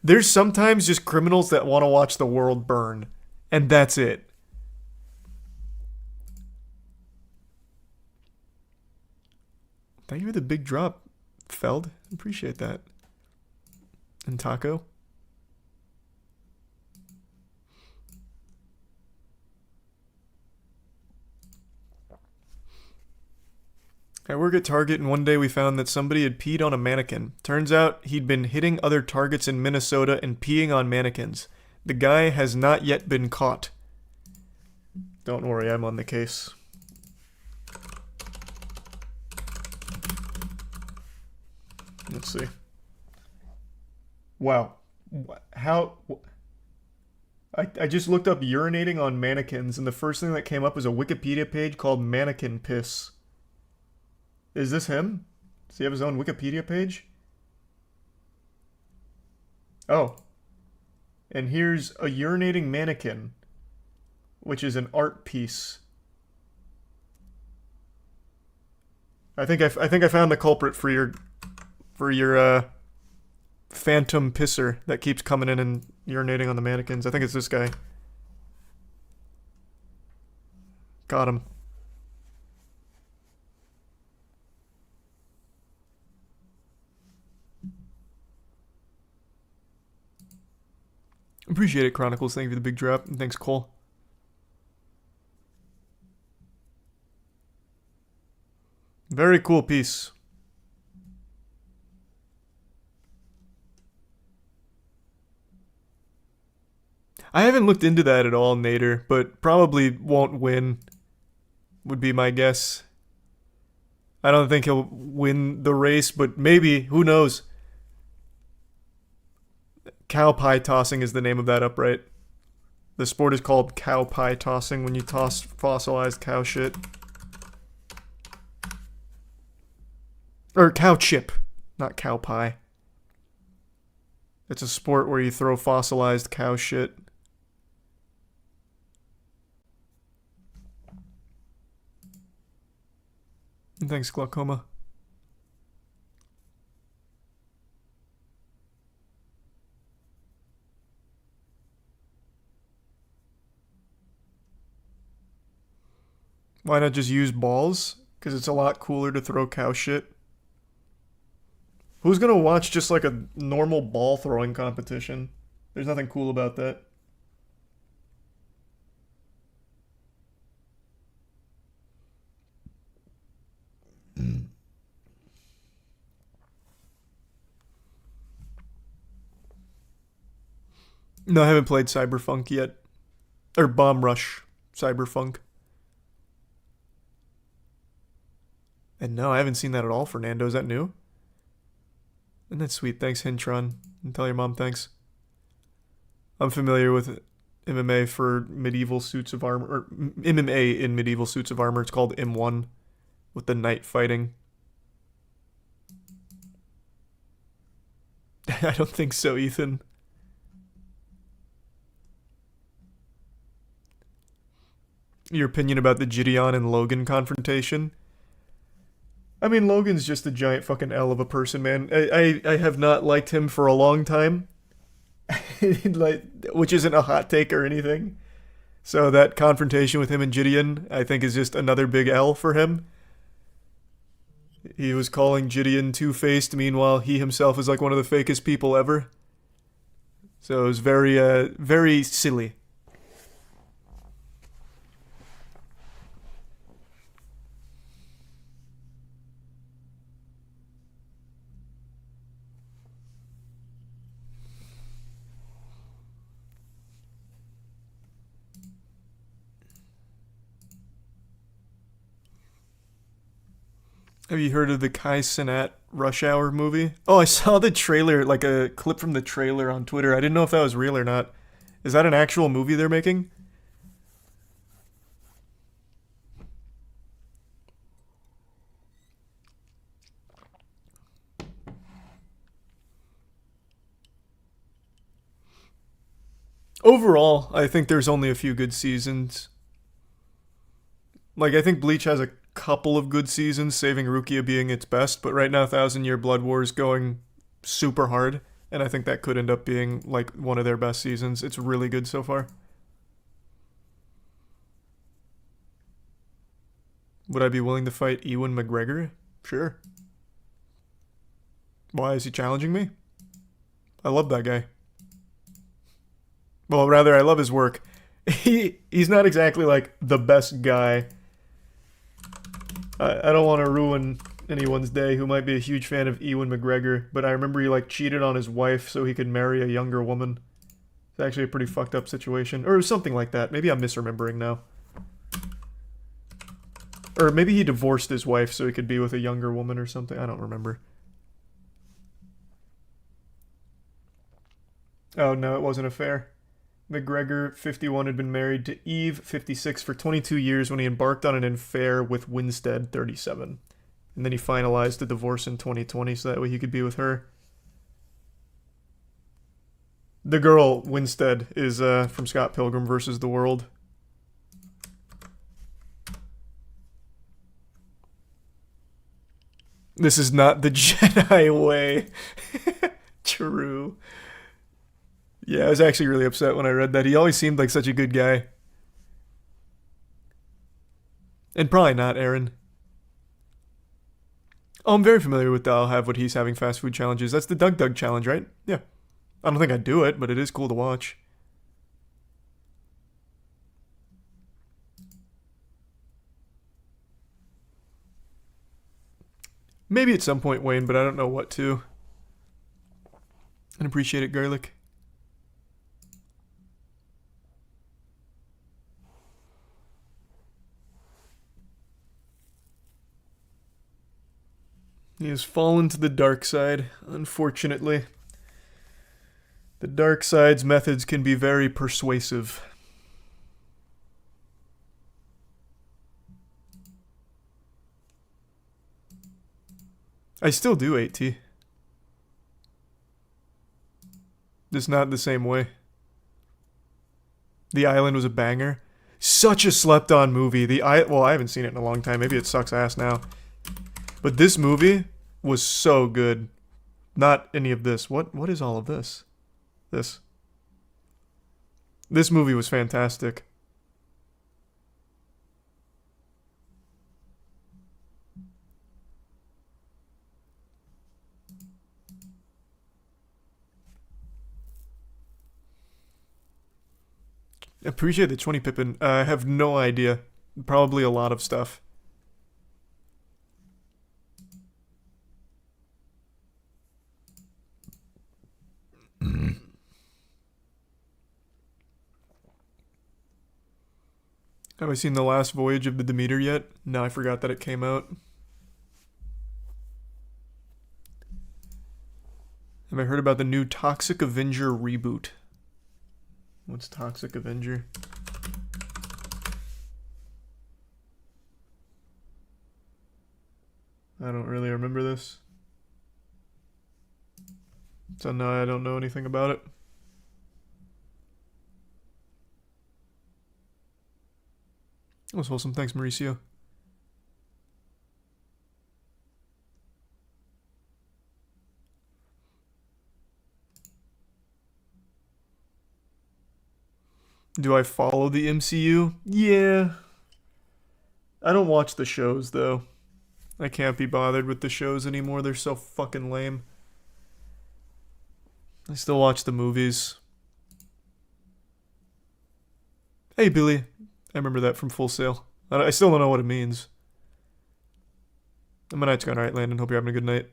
There's sometimes just criminals that want to watch the world burn. And that's it. Thank you for the big drop, Feld. Appreciate that. And Taco. I work at Target, and one day we found that somebody had peed on a mannequin. Turns out he'd been hitting other Targets in Minnesota and peeing on mannequins. The guy has not yet been caught. Don't worry, I'm on the case. Let's see. Wow. How... I just looked up urinating on mannequins, and the first thing that came up was a Wikipedia page called Mannequin Piss. Is this him? Does he have his own Wikipedia page? Oh. And here's a urinating mannequin, which is an art piece. I think I found the culprit for your phantom pisser that keeps coming in and urinating on the mannequins. I think it's this guy. Got him. Appreciate it, Chronicles. Thank you for the big drop. And thanks, Cole. Very cool piece. I haven't looked into that at all, Nader, but probably won't win, would be my guess. I don't think he'll win the race, but maybe. Who knows? Cow pie tossing is the name of that upright. The sport is called cow pie tossing when you toss fossilized cow shit. Or cow chip, not cow pie. It's a sport where you throw fossilized cow shit. And thanks, Glaucoma. Why not just use balls? Because it's a lot cooler to throw cow shit. Who's gonna watch just like a normal ball throwing competition? There's nothing cool about that. No, I haven't played Cyberpunk yet. Or Bomb Rush Cyberpunk. And no, I haven't seen that at all, Fernando. Is that new? Isn't that sweet? Thanks, Hintron. And tell your mom thanks. I'm familiar with MMA for medieval suits of armor. Or MMA in medieval suits of armor. It's called M1. with the night fighting. I don't think so, Ethan. Your opinion about the Gideon and Logan confrontation? I mean, Logan's just a giant fucking L of a person, man. I have not liked him for a long time. Like, which isn't a hot take or anything. So that confrontation with him and Gideon, I think, is just another big L for him. He was calling Gideon two-faced, meanwhile he himself is like one of the fakest people ever. So it was very silly. Have you heard of the Kai Cenat Rush Hour movie? Oh, I saw the trailer, like a clip from the trailer on Twitter. I didn't know if that was real or not. Is that an actual movie they're making? Overall, I think there's only a few good seasons. Like, I think Bleach has a couple of good seasons, Saving Rukia being its best, but right now Thousand Year Blood War is going super hard, and I think that could end up being like one of their best seasons. It's really good so far. Would I be willing to fight Ewan McGregor? Sure. Why is he challenging me? I love that guy. Well, rather, I love his work. He's not exactly like the best guy. I don't want to ruin anyone's day who might be a huge fan of Ewan McGregor, but I remember he like cheated on his wife so he could marry a younger woman. It's actually a pretty fucked up situation. Or something like that. Maybe I'm misremembering now. Or maybe he divorced his wife so he could be with a younger woman or something. I don't remember. Oh no, it wasn't a affair. McGregor, 51, had been married to Eve, 56, for 22 years when he embarked on an affair with Winstead, 37. And then he finalized the divorce in 2020 so that way he could be with her. The girl, Winstead, is from Scott Pilgrim vs. the World. This is not the Jedi way. True. Yeah, I was actually really upset when I read that. He always seemed like such a good guy. And probably not, Aaron. Oh, I'm very familiar with the I'll have what he's having fast food challenges. That's the Doug Doug challenge, right? Yeah. I don't think I'd do it, but it is cool to watch. Maybe at some point, Wayne, but I don't know what to. I appreciate it, Garlic. He has fallen to the dark side, unfortunately. The dark side's methods can be very persuasive. I still do 8T. Just not the same way. The Island was a banger. Such a slept-on movie. Well, I haven't seen it in a long time. Maybe it sucks ass now. But this movie was so good. Not any of this. What is all of this? This movie was fantastic. Appreciate the 20 Pippin. I have no idea. Probably a lot of stuff. Have I seen The Last Voyage of the Demeter yet? No, I forgot that it came out. Have I heard about the new Toxic Avenger reboot? What's Toxic Avenger? I don't really remember this. So no, I don't know anything about it. That was wholesome. Thanks, Mauricio. Do I follow the MCU? Yeah. I don't watch the shows, though. I can't be bothered with the shows anymore. They're so fucking lame. I still watch the movies. Hey, Billy. I remember that from Full Sail. I still don't know what it means. My night's gone alright, Landon. Hope you're having a good night.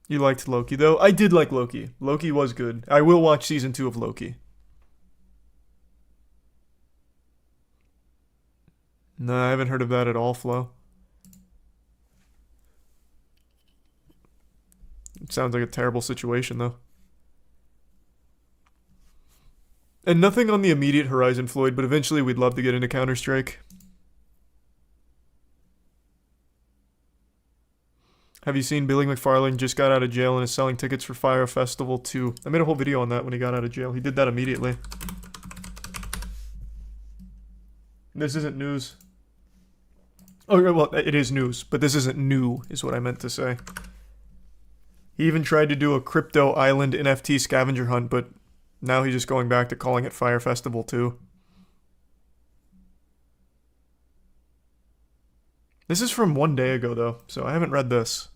You liked Loki, though? I did like Loki. Loki was good. I will watch season 2 of Loki. No, I haven't heard of that at all, Flo. It sounds like a terrible situation, though. And nothing on the immediate horizon, Floyd, but eventually we'd love to get into Counter-Strike. Have you seen Billy McFarlane just got out of jail and is selling tickets for Fire Festival 2? I made a whole video on that when he got out of jail. He did that immediately. This isn't news. Oh, well, it is news, but this isn't new, is what I meant to say. He even tried to do a Crypto Island NFT scavenger hunt, but now he's just going back to calling it Fire Festival 2. This is from 1 day ago, though, so I haven't read this.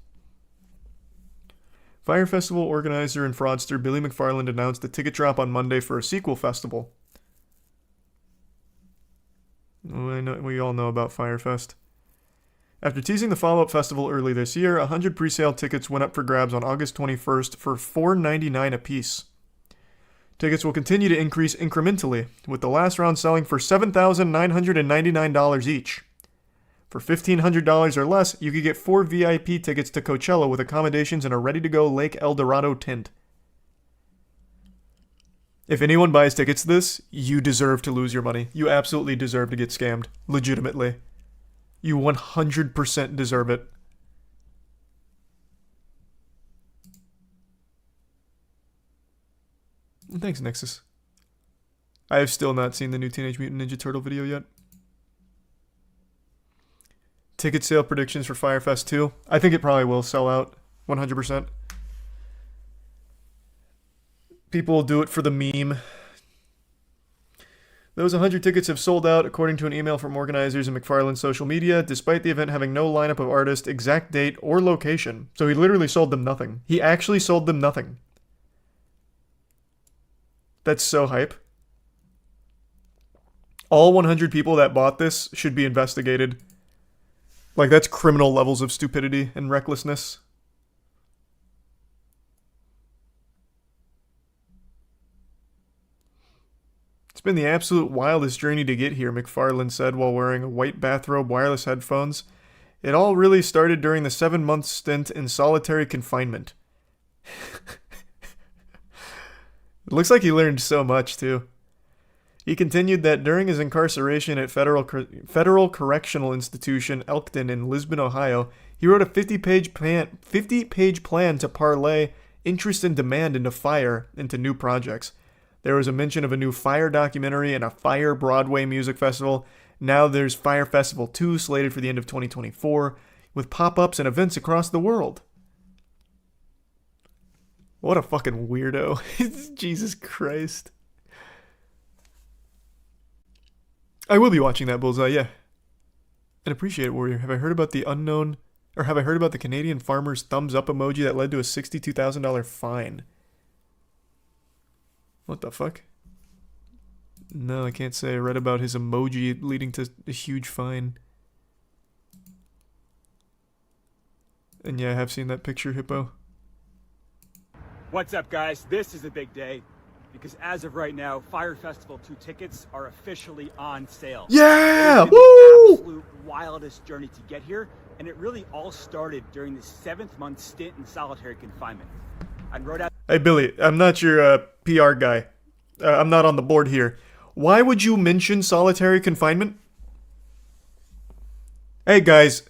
Fire Festival organizer and fraudster Billy McFarland announced a ticket drop on Monday for a sequel festival. We all know about Firefest. After teasing the follow-up festival early this year, 100 pre-sale tickets went up for grabs on August 21st for $4.99 apiece. Tickets will continue to increase incrementally, with the last round selling for $7,999 each. For $1,500 or less, you could get 4 VIP tickets to Coachella with accommodations and a ready-to-go Lake El Dorado tent. If anyone buys tickets to this, you deserve to lose your money. You absolutely deserve to get scammed. Legitimately. You 100% deserve it. Thanks, Nexus. I have still not seen the new Teenage Mutant Ninja Turtle video yet. Ticket sale predictions for Firefest 2. I think it probably will sell out 100%. People will do it for the meme. Those 100 tickets have sold out, according to an email from organizers and McFarlane's social media, despite the event having no lineup of artists, exact date, or location. So he literally sold them nothing. He actually sold them nothing. That's so hype. All 100 people that bought this should be investigated. Like, that's criminal levels of stupidity and recklessness. It's been the absolute wildest journey to get here, McFarlane said while wearing a white bathrobe, wireless headphones. It all really started during the 7-month stint in solitary confinement. It looks like he learned so much, too. He continued that during his incarceration at Federal Correctional Institution Elkton in Lisbon, Ohio, he wrote a 50-page plan to parlay interest and demand into new projects. There was a mention of a new Fire documentary and a Fire Broadway music festival. Now there's Fire Festival 2 slated for the end of 2024, with pop-ups and events across the world. What a fucking weirdo. Jesus Christ. I will be watching that, Bullseye, yeah. And appreciate it, Warrior. Have I heard about the Canadian farmer's thumbs up emoji that led to a $62,000 fine? What the fuck? No, I can't say I read about his emoji leading to a huge fine. And yeah, I have seen that picture, Hippo. What's up, guys? This is a big day because as of right now, Fire Festival 2 tickets are officially on sale. Yeah! It's been the absolute wildest journey to get here, and it really all started during the 7th-month stint in solitary confinement. I wrote out. Hey, Billy, I'm not your PR guy. I'm not on the board here. Why would you mention solitary confinement? Hey guys,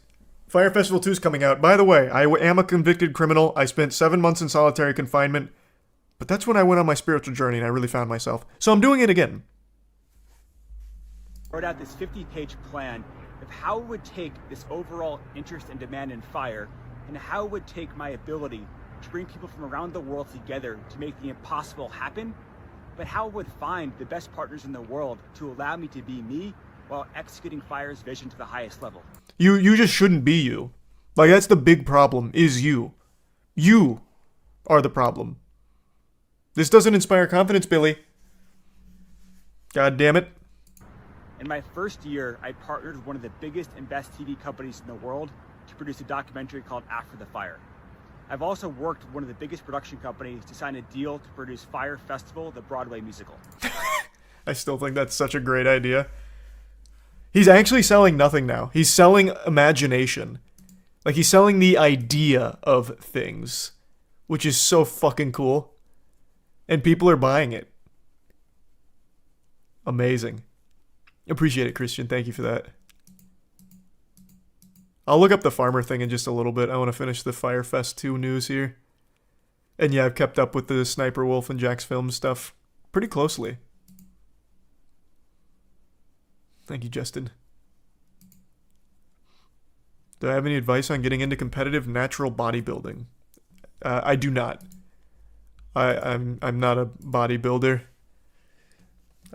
Fire Festival 2 is coming out. By the way, I am a convicted criminal. I spent 7 months in solitary confinement. But that's when I went on my spiritual journey and I really found myself. So I'm doing it again. Wrote out this 50-page plan of how it would take this overall interest and demand in fire, and how it would take my ability to bring people from around the world together to make the impossible happen, but how it would find the best partners in the world to allow me to be me while executing Fire's vision to the highest level. You just shouldn't be you. Like, that's the big problem, is you. You are the problem. This doesn't inspire confidence, Billy. God damn it. In my first year, I partnered with one of the biggest and best TV companies in the world to produce a documentary called After the Fire. I've also worked with one of the biggest production companies to sign a deal to produce Fire Festival, the Broadway musical. I still think that's such a great idea. He's actually selling nothing now. He's selling imagination. Like, he's selling the idea of things, which is so fucking cool. And people are buying it. Amazing. Appreciate it, Christian. Thank you for that. I'll look up the farmer thing in just a little bit. I want to finish the Firefest 2 news here. And yeah, I've kept up with the Sniper Wolf and Jack's Film stuff pretty closely. Thank you, Justin. Do I have any advice on getting into competitive natural bodybuilding? I do not. I'm not a bodybuilder.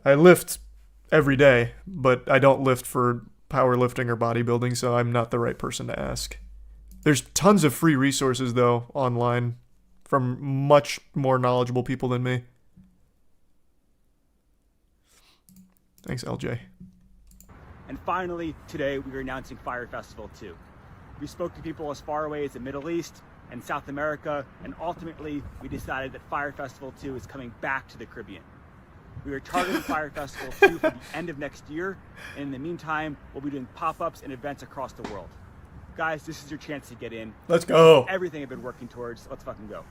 I lift every day, but I don't lift for powerlifting or bodybuilding, so I'm not the right person to ask. There's tons of free resources, though, online from much more knowledgeable people than me. Thanks, LJ. And finally, today we are announcing Fire Festival 2. We spoke to people as far away as the Middle East and South America, and ultimately we decided that Fire Festival 2 is coming back to the Caribbean. We are targeting Fire Festival 2 for the end of next year, and in the meantime, we'll be doing pop-ups and events across the world. Guys, this is your chance to get in. Let's go. Everything I've been working towards. Let's fucking go.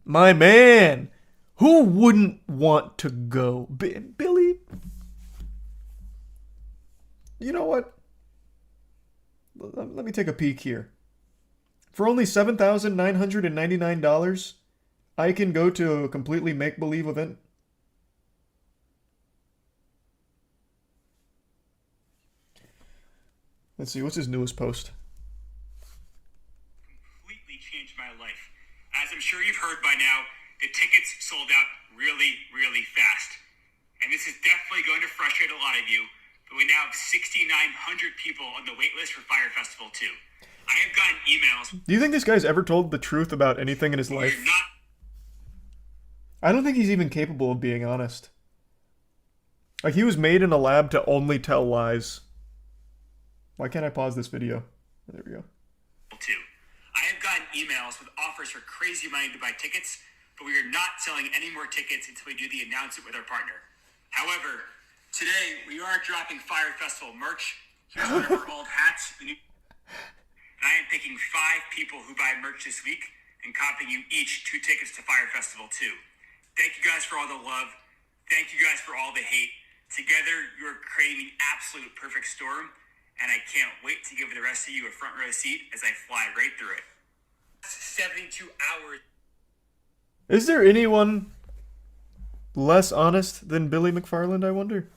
My man. Who wouldn't want to go? Billy? You know what? Let me take a peek here. For only $7,999, I can go to a completely make-believe event. Let's see, what's his newest post? Completely changed my life. As I'm sure you've heard by now, the tickets sold out really, really fast. And this is definitely going to frustrate a lot of you, but we now have 6,900 people on the wait list for Fire Festival 2. I have gotten emails. Do you think this guy's ever told the truth about anything in his life? I don't think he's even capable of being honest. Like, he was made in a lab to only tell lies. Why can't I pause this video? There we go. I have gotten emails with offers for crazy money to buy tickets, but we are not selling any more tickets until we do the announcement with our partner. However, today we are dropping Fire Festival merch. Here's one of our old hats. And I am picking 5 people who buy merch this week and comping you each 2 tickets to Fire Festival 2. Thank you guys for all the love. Thank you guys for all the hate. Together, you are creating the absolute perfect storm, and I can't wait to give the rest of you a front row seat as I fly right through it. 72 hours. Is there anyone less honest than Billy McFarland, I wonder?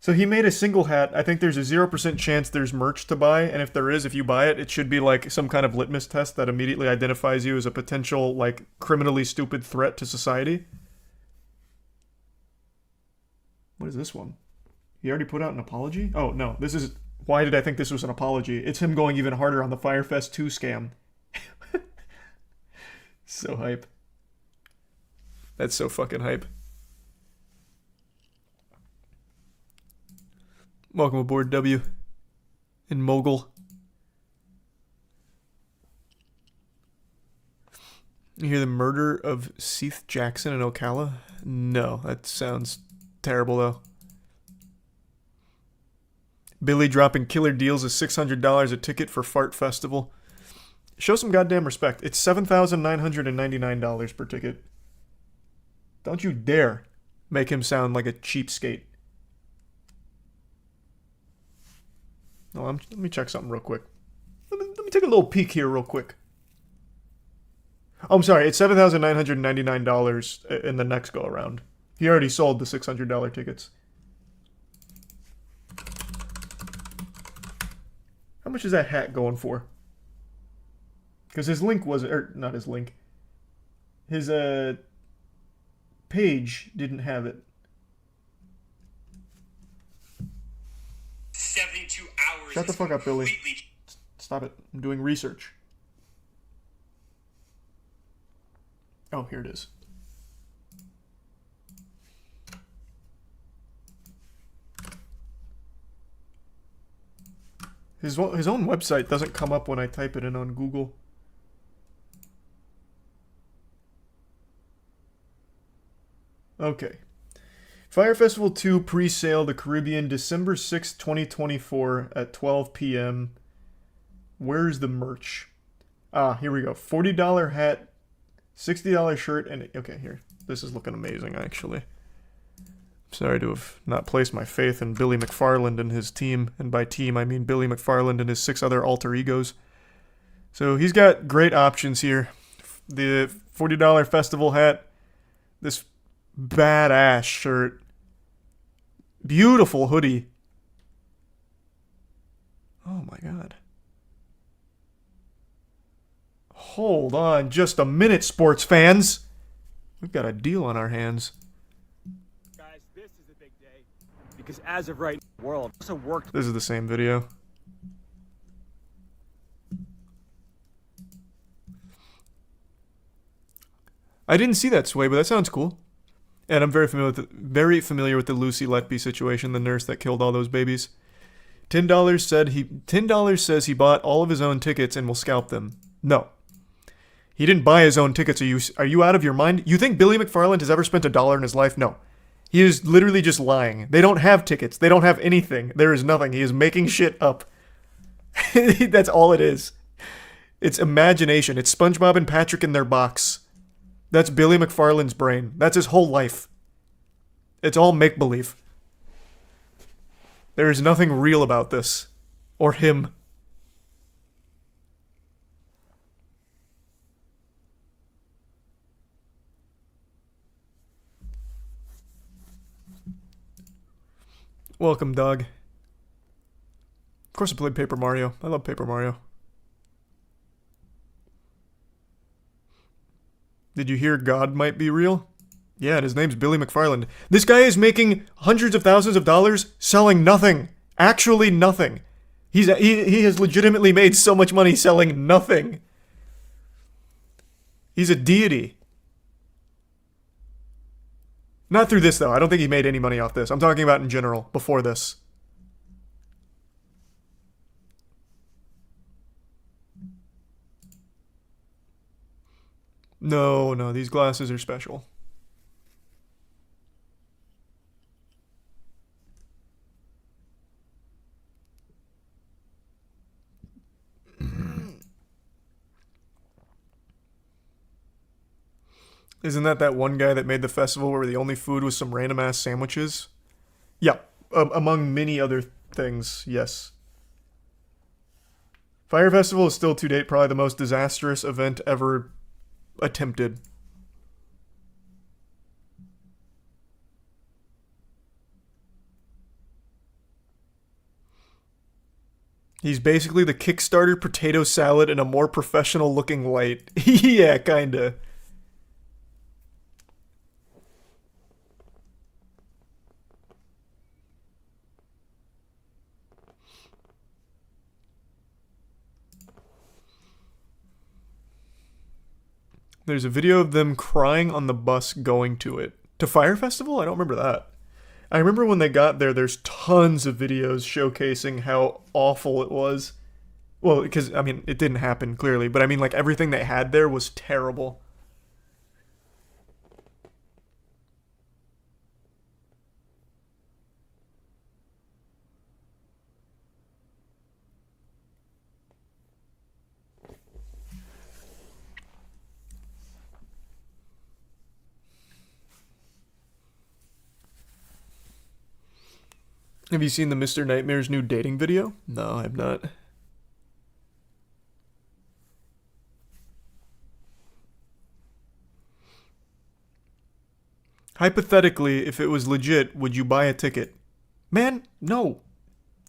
So he made a single hat. I think there's a 0% chance there's merch to buy, and if there is, if you buy it, it should be like some kind of litmus test that immediately identifies you as a potential, like, criminally stupid threat to society. What is this one? He already put out an apology? Oh, no, this is... Why did I think this was an apology? It's him going even harder on the Firefest 2 scam. So hype. That's so fucking hype. Welcome aboard, W. And Mogul. You hear the murder of Seth Jackson in Ocala? No, that sounds terrible, though. Billy dropping killer deals is $600 a ticket for Fart Festival. Show some goddamn respect. It's $7,999 per ticket. Don't you dare make him sound like a cheapskate. Oh, let me check something real quick. Let me take a little peek here real quick. Oh, I'm sorry, it's $7,999 in the next go around. He already sold the $600 tickets. How much is that hat going for? Because his link wasn't, or not his link. His page didn't have it. 72 hours. Shut the fuck up, Billy. Stop it. I'm doing research. Oh, here it is. His own website doesn't come up when I type it in on Google. Okay. Fire Festival 2 pre-sale the Caribbean December 6, 2024 at 12 p.m. Where's the merch? Ah, here we go. $40 hat, $60 shirt, and... Okay, here. This is looking amazing, actually. Sorry to have not placed my faith in Billy McFarland and his team. And by team, I mean Billy McFarland and his 6 other alter egos. So he's got great options here. The $40 festival hat. This badass shirt. Beautiful hoodie. Oh my god. Hold on just a minute, sports fans. We've got a deal on our hands. Guys, this is a big day because as of right now, the world also worked. This is the same video. I didn't see that, Sway, but that sounds cool. And I'm very familiar with the Lucy Letby situation, the nurse that killed all those babies. $10 says he bought all of his own tickets and will scalp them. No. He didn't buy his own tickets. Are you out of your mind? You think Billy McFarland has ever spent $1 in his life? No. He is literally just lying. They don't have tickets. They don't have anything. There is nothing. He is making shit up. That's all it is. It's imagination. It's SpongeBob and Patrick in their box. That's Billy McFarland's brain. That's his whole life. It's all make-believe. There is nothing real about this. Or him. Welcome, dog. Of course I played Paper Mario. I love Paper Mario. Did you hear God might be real? Yeah, and his name's Billy McFarland. This guy is making hundreds of thousands of dollars selling nothing. Actually nothing. He has legitimately made so much money selling nothing. He's a deity. Not through this, though. I don't think he made any money off this. I'm talking about in general, before this. No, these glasses are special. Isn't that one guy that made the festival where the only food was some random ass sandwiches? Yeah, among many other things, yes. Fire Festival is still to date probably the most disastrous event ever attempted. He's basically the Kickstarter potato salad in a more professional looking light. Yeah, kinda. There's a video of them crying on the bus going to it. To Fire Festival? I don't remember that. I remember when they got there, there's tons of videos showcasing how awful it was. Well, because, I mean, it didn't happen, clearly. But, I mean, like, everything they had there was terrible. Have you seen the Mr. Nightmare's new dating video? No, I have not. Hypothetically, if it was legit, would you buy a ticket? Man, no.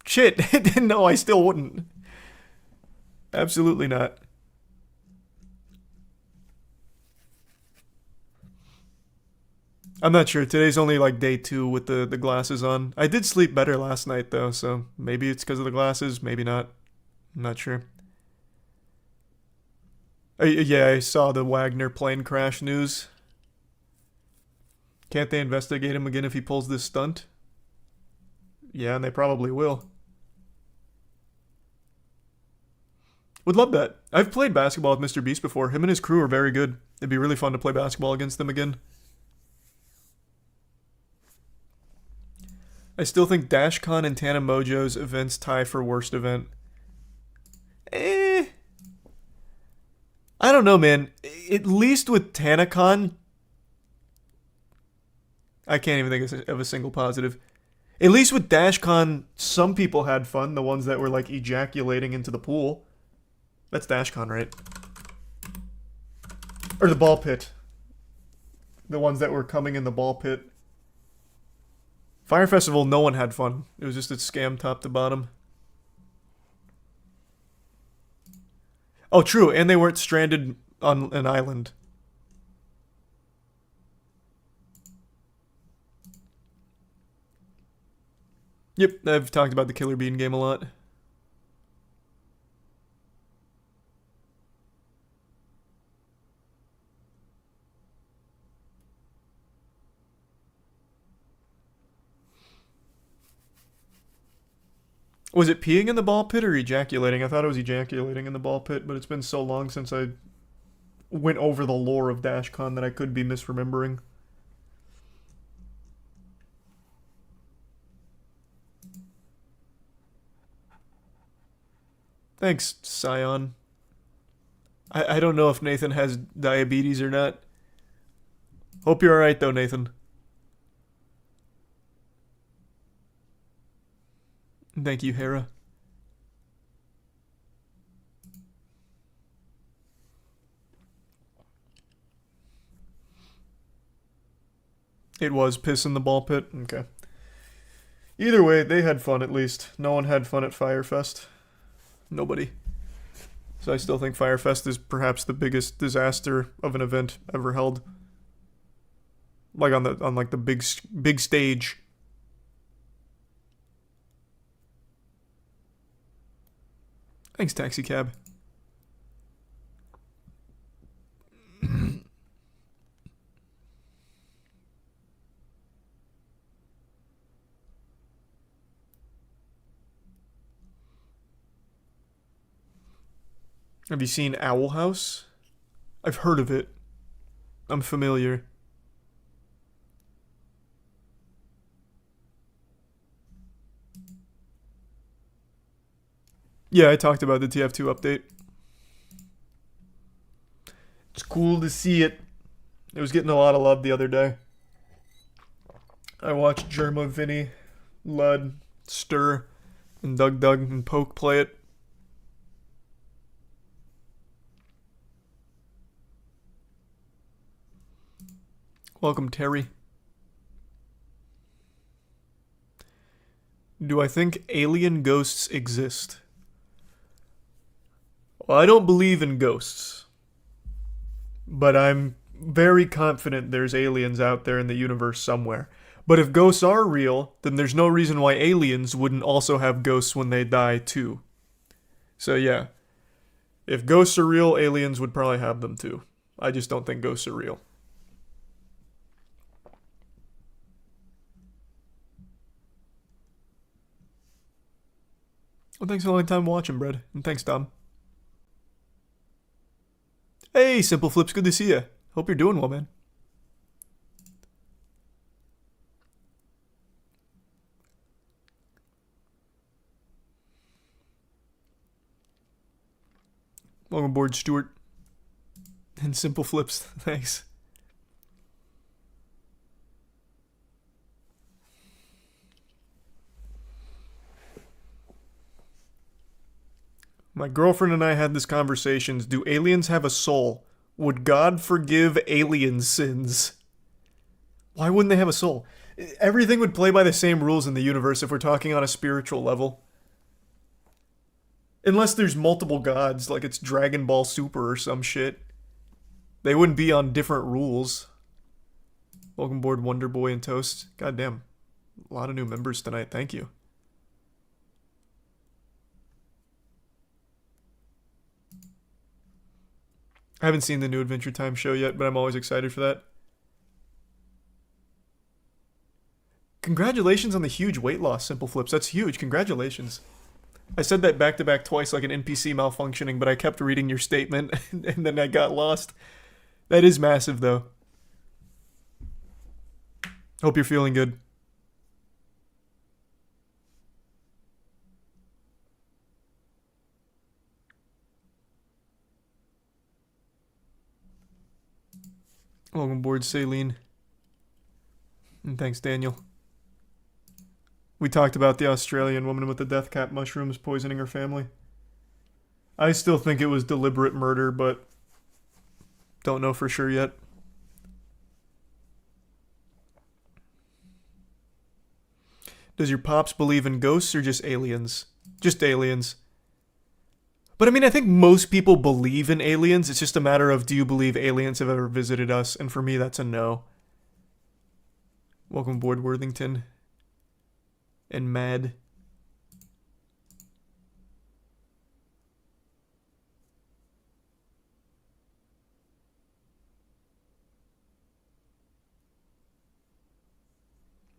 Shit, no, I still wouldn't. Absolutely not. I'm not sure. Today's only like day 2 with the glasses on. I did sleep better last night though, so maybe it's because of the glasses, maybe not. I'm not sure. Yeah, I saw the Wagner plane crash news. Can't they investigate him again if he pulls this stunt? Yeah, and they probably will. Would love that. I've played basketball with Mr. Beast before. Him and his crew are very good. It'd be really fun to play basketball against them again. I still think DashCon and Tana Mojo's events tie for worst event. I don't know, man. At least with TanaCon, I can't even think of a single positive. At least with DashCon, some people had fun. The ones that were like ejaculating into the pool. That's DashCon, right? Or the ball pit. The ones that were coming in the ball pit. Fire Festival, no one had fun. It was just a scam top to bottom. Oh, true. And they weren't stranded on an island. Yep, I've talked about the Killer Bean game a lot. Was it peeing in the ball pit or ejaculating? I thought it was ejaculating in the ball pit, but it's been so long since I went over the lore of DashCon that I could be misremembering. Thanks, Scion. I don't know if Nathan has diabetes or not. Hope you're alright though, Nathan. Thank you, Hera. It was piss in the ball pit? Okay. Either way, they had fun at least. No one had fun at Firefest. Nobody. So I still think Firefest is perhaps the biggest disaster of an event ever held. Like on the big stage. Thanks, Taxi Cab. Have you seen Owl House? I've heard of it. I'm familiar. Yeah, I talked about the TF2 update. It's cool to see it. It was getting a lot of love the other day. I watched Germa, Vinny, Lud, Stir, and Doug and Poke play it. Welcome, Terry. Do I think alien ghosts exist? Well, I don't believe in ghosts. But I'm very confident there's aliens out there in the universe somewhere. But if ghosts are real, then there's no reason why aliens wouldn't also have ghosts when they die too. So yeah. If ghosts are real, aliens would probably have them too. I just don't think ghosts are real. Well, thanks for a long time watching, Brad. And thanks, Tom. Hey, Simple Flips, good to see you. Hope you're doing well, man. Welcome aboard, Stuart. And Simple Flips, thanks. My girlfriend and I had this conversation. Do aliens have a soul? Would God forgive alien sins? Why wouldn't they have a soul? Everything would play by the same rules in the universe if we're talking on a spiritual level. Unless there's multiple gods, like it's Dragon Ball Super or some shit. They wouldn't be on different rules. Welcome aboard, Wonder Boy and Toast. Goddamn. A lot of new members tonight. Thank you. I haven't seen the new Adventure Time show yet, but I'm always excited for that. Congratulations on the huge weight loss, Simple Flips. That's huge. Congratulations. I said that back to back twice like an NPC malfunctioning, but I kept reading your statement and then I got lost. That is massive, though. Hope you're feeling good. Welcome aboard, Saline. And thanks, Daniel. We talked about the Australian woman with the death cap mushrooms poisoning her family. I still think it was deliberate murder, but don't know for sure yet. Does your pops believe in ghosts or just aliens? Just aliens. But I mean, I think most people believe in aliens. It's just a matter of, do you believe aliens have ever visited us? And for me, that's a no. Welcome aboard, Worthington. And Mad.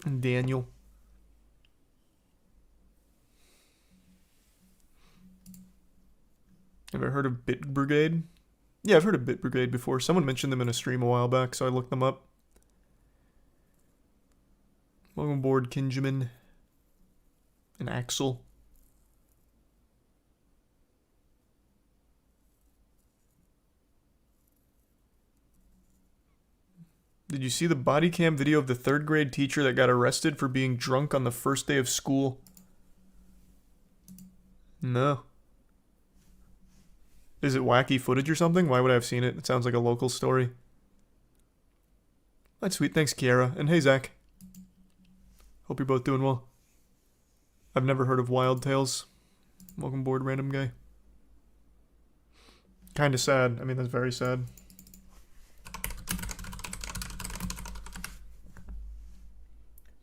And Daniel. Have I heard of Bit Brigade? Yeah, I've heard of Bit Brigade before. Someone mentioned them in a stream a while back, so I looked them up. Welcome aboard, Kinjamin. And Axel. Did you see the body cam video of the 3rd grade teacher that got arrested for being drunk on the first day of school? No. Is it wacky footage or something? Why would I have seen it? It sounds like a local story. That's sweet. Thanks, Kiara. And hey, Zach. Hope you're both doing well. I've never heard of Wild Tales. Welcome aboard, random guy. Kinda sad. I mean, that's very sad.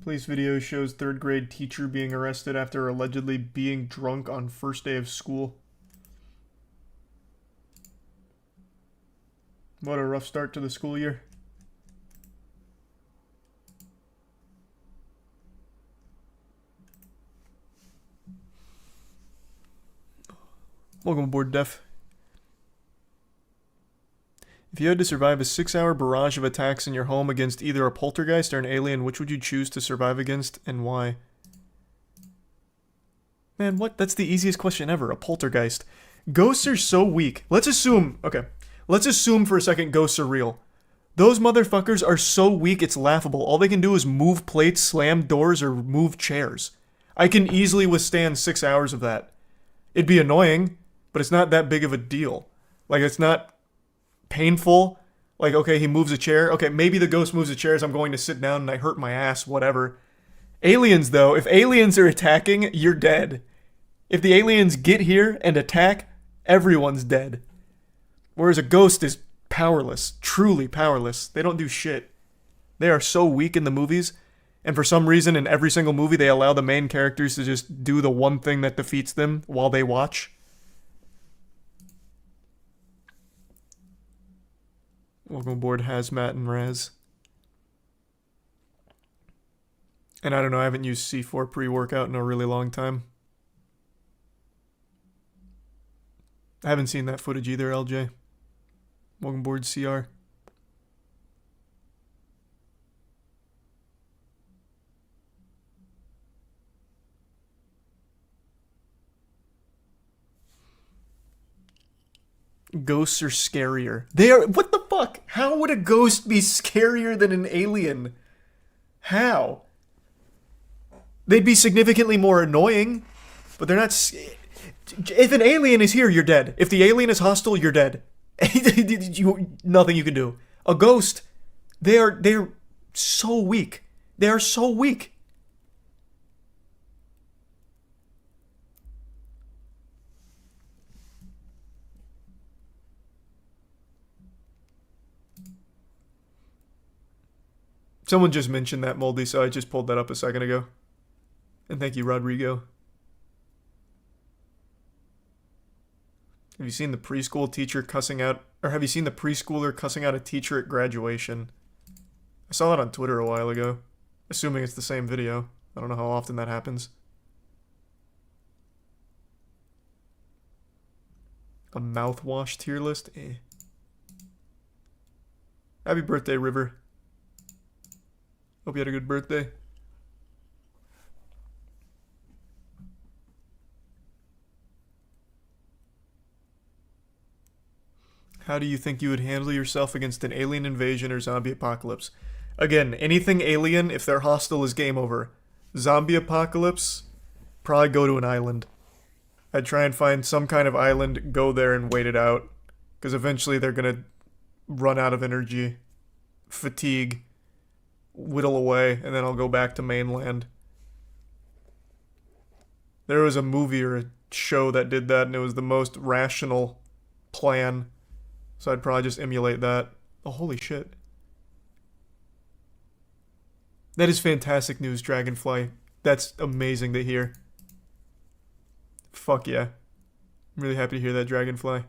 Police video shows 3rd grade teacher being arrested after allegedly being drunk on first day of school. What a rough start to the school year. Welcome aboard, Def. If you had to survive a 6-hour barrage of attacks in your home against either a poltergeist or an alien, which would you choose to survive against, and why? Man, what? That's the easiest question ever. A poltergeist. Ghosts are so weak. Let's assume... Okay. Let's assume for a second ghosts are real. Those motherfuckers are so weak it's laughable. All they can do is move plates, slam doors, or move chairs. I can easily withstand 6 hours of that. It'd be annoying, but it's not that big of a deal. Like, it's not painful. Like, okay, he moves a chair. Okay, maybe the ghost moves a chair as I'm going to sit down and I hurt my ass, whatever. Aliens, though, if aliens are attacking, you're dead. If the aliens get here and attack, everyone's dead. Whereas a ghost is powerless, truly powerless. They don't do shit. They are so weak in the movies, and for some reason in every single movie they allow the main characters to just do the one thing that defeats them while they watch. Welcome aboard, Hazmat and Raz. And I don't know, I haven't used C4 pre-workout in a really long time. I haven't seen that footage either, LJ. Welcome aboard, CR. Ghosts are scarier. They are... What the fuck? How would a ghost be scarier than an alien? How? They'd be significantly more annoying, but they're not... If an alien is here, you're dead. If the alien is hostile, you're dead. Nothing you can do. A ghost, they're so weak. They are so weak. Someone just mentioned that, Moldy, so I just pulled that up a second ago. And thank you, Rodrigo. Have you seen the preschool teacher cussing out, or have you seen the preschooler cussing out a teacher at graduation? I saw that on Twitter a while ago. Assuming it's the same video. I don't know how often that happens. A mouthwash tier list? Eh. Happy birthday, River. Hope you had a good birthday. How do you think you would handle yourself against an alien invasion or zombie apocalypse? Again, anything alien, if they're hostile, is game over. Zombie apocalypse, probably go to an island. I'd try and find some kind of island, go there and wait it out. Because eventually they're going to run out of energy, fatigue, whittle away, and then I'll go back to mainland. There was a movie or a show that did that, and it was the most rational plan. So I'd probably just emulate that. Oh, holy shit. That is fantastic news, Dragonfly. That's amazing to hear. Fuck yeah. I'm really happy to hear that, Dragonfly.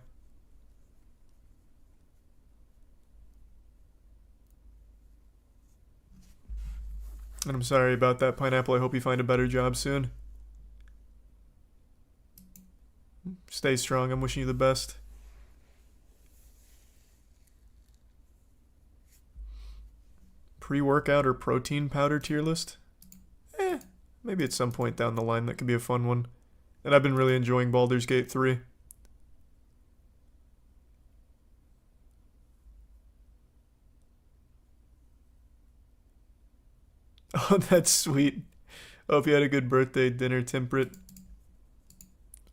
And I'm sorry about that, Pineapple. I hope you find a better job soon. Stay strong. I'm wishing you the best. Pre-workout or protein powder tier list? Maybe at some point down the line that could be a fun one. And I've been really enjoying Baldur's Gate 3. Oh, that's sweet. Hope you had a good birthday dinner, Temperate.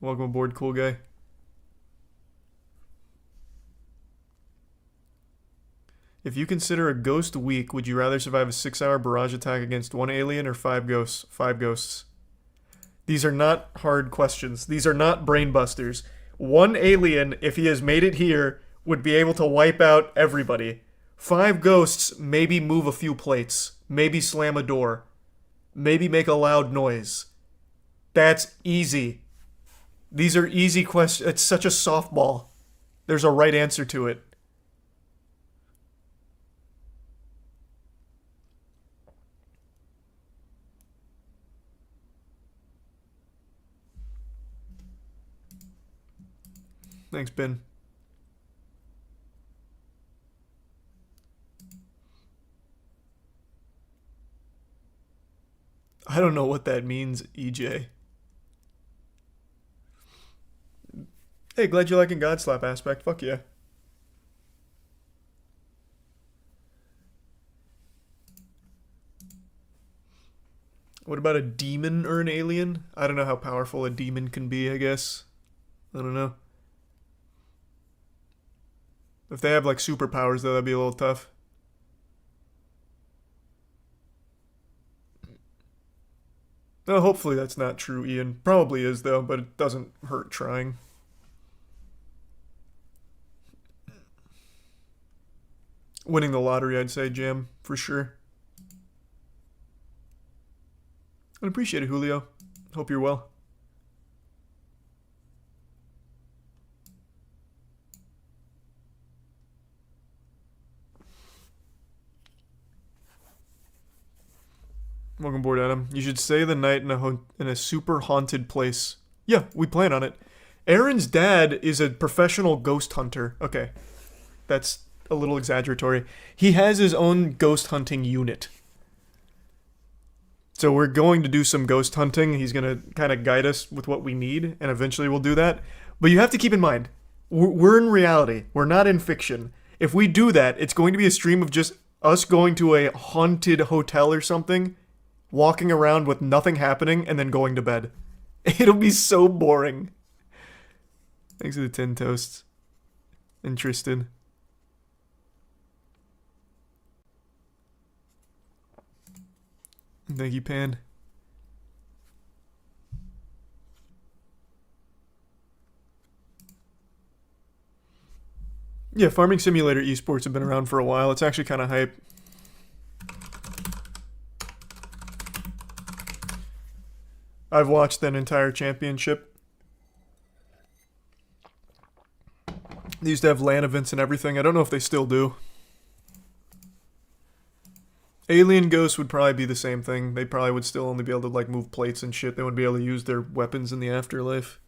Welcome aboard, cool guy. If you consider a ghost weak, would you rather survive a 6-hour barrage attack against one alien or 5 ghosts? 5 ghosts. These are not hard questions. These are not brain busters. One alien, if he has made it here, would be able to wipe out everybody. 5 ghosts, maybe move a few plates. Maybe slam a door. Maybe make a loud noise. That's easy. These are easy questions. It's such a softball. There's a right answer to it. Thanks, Ben. I don't know what that means, EJ. Hey, glad you're liking Godslap aspect. Fuck yeah. What about a demon or an alien? I don't know how powerful a demon can be, I guess. I don't know. If they have like superpowers though, that'd be a little tough. Oh, hopefully that's not true, Ian. Probably is though, but it doesn't hurt trying. Winning the lottery, I'd say, Jam, for sure. I appreciate it, Julio. Hope you're well. Welcome aboard, Adam. You should stay the night in a super haunted place. Yeah, we plan on it. Aaron's dad is a professional ghost hunter. Okay, that's a little exaggeratory. He has his own ghost hunting unit. So we're going to do some ghost hunting. He's going to kind of guide us with what we need, and eventually we'll do that. But you have to keep in mind, we're in reality. We're not in fiction. If we do that, it's going to be a stream of just us going to a haunted hotel or something, walking around with nothing happening, and then going to bed. It'll be so boring. Thanks for the 10 toasts. Interested. Thank you, Pan. Yeah, Farming Simulator esports have been around for a while. It's actually kind of hype. I've watched an entire championship. They used to have LAN events and everything. I don't know if they still do. Alien Ghosts would probably be the same thing. They probably would still only be able to like move plates and shit. They wouldn't be able to use their weapons in the afterlife.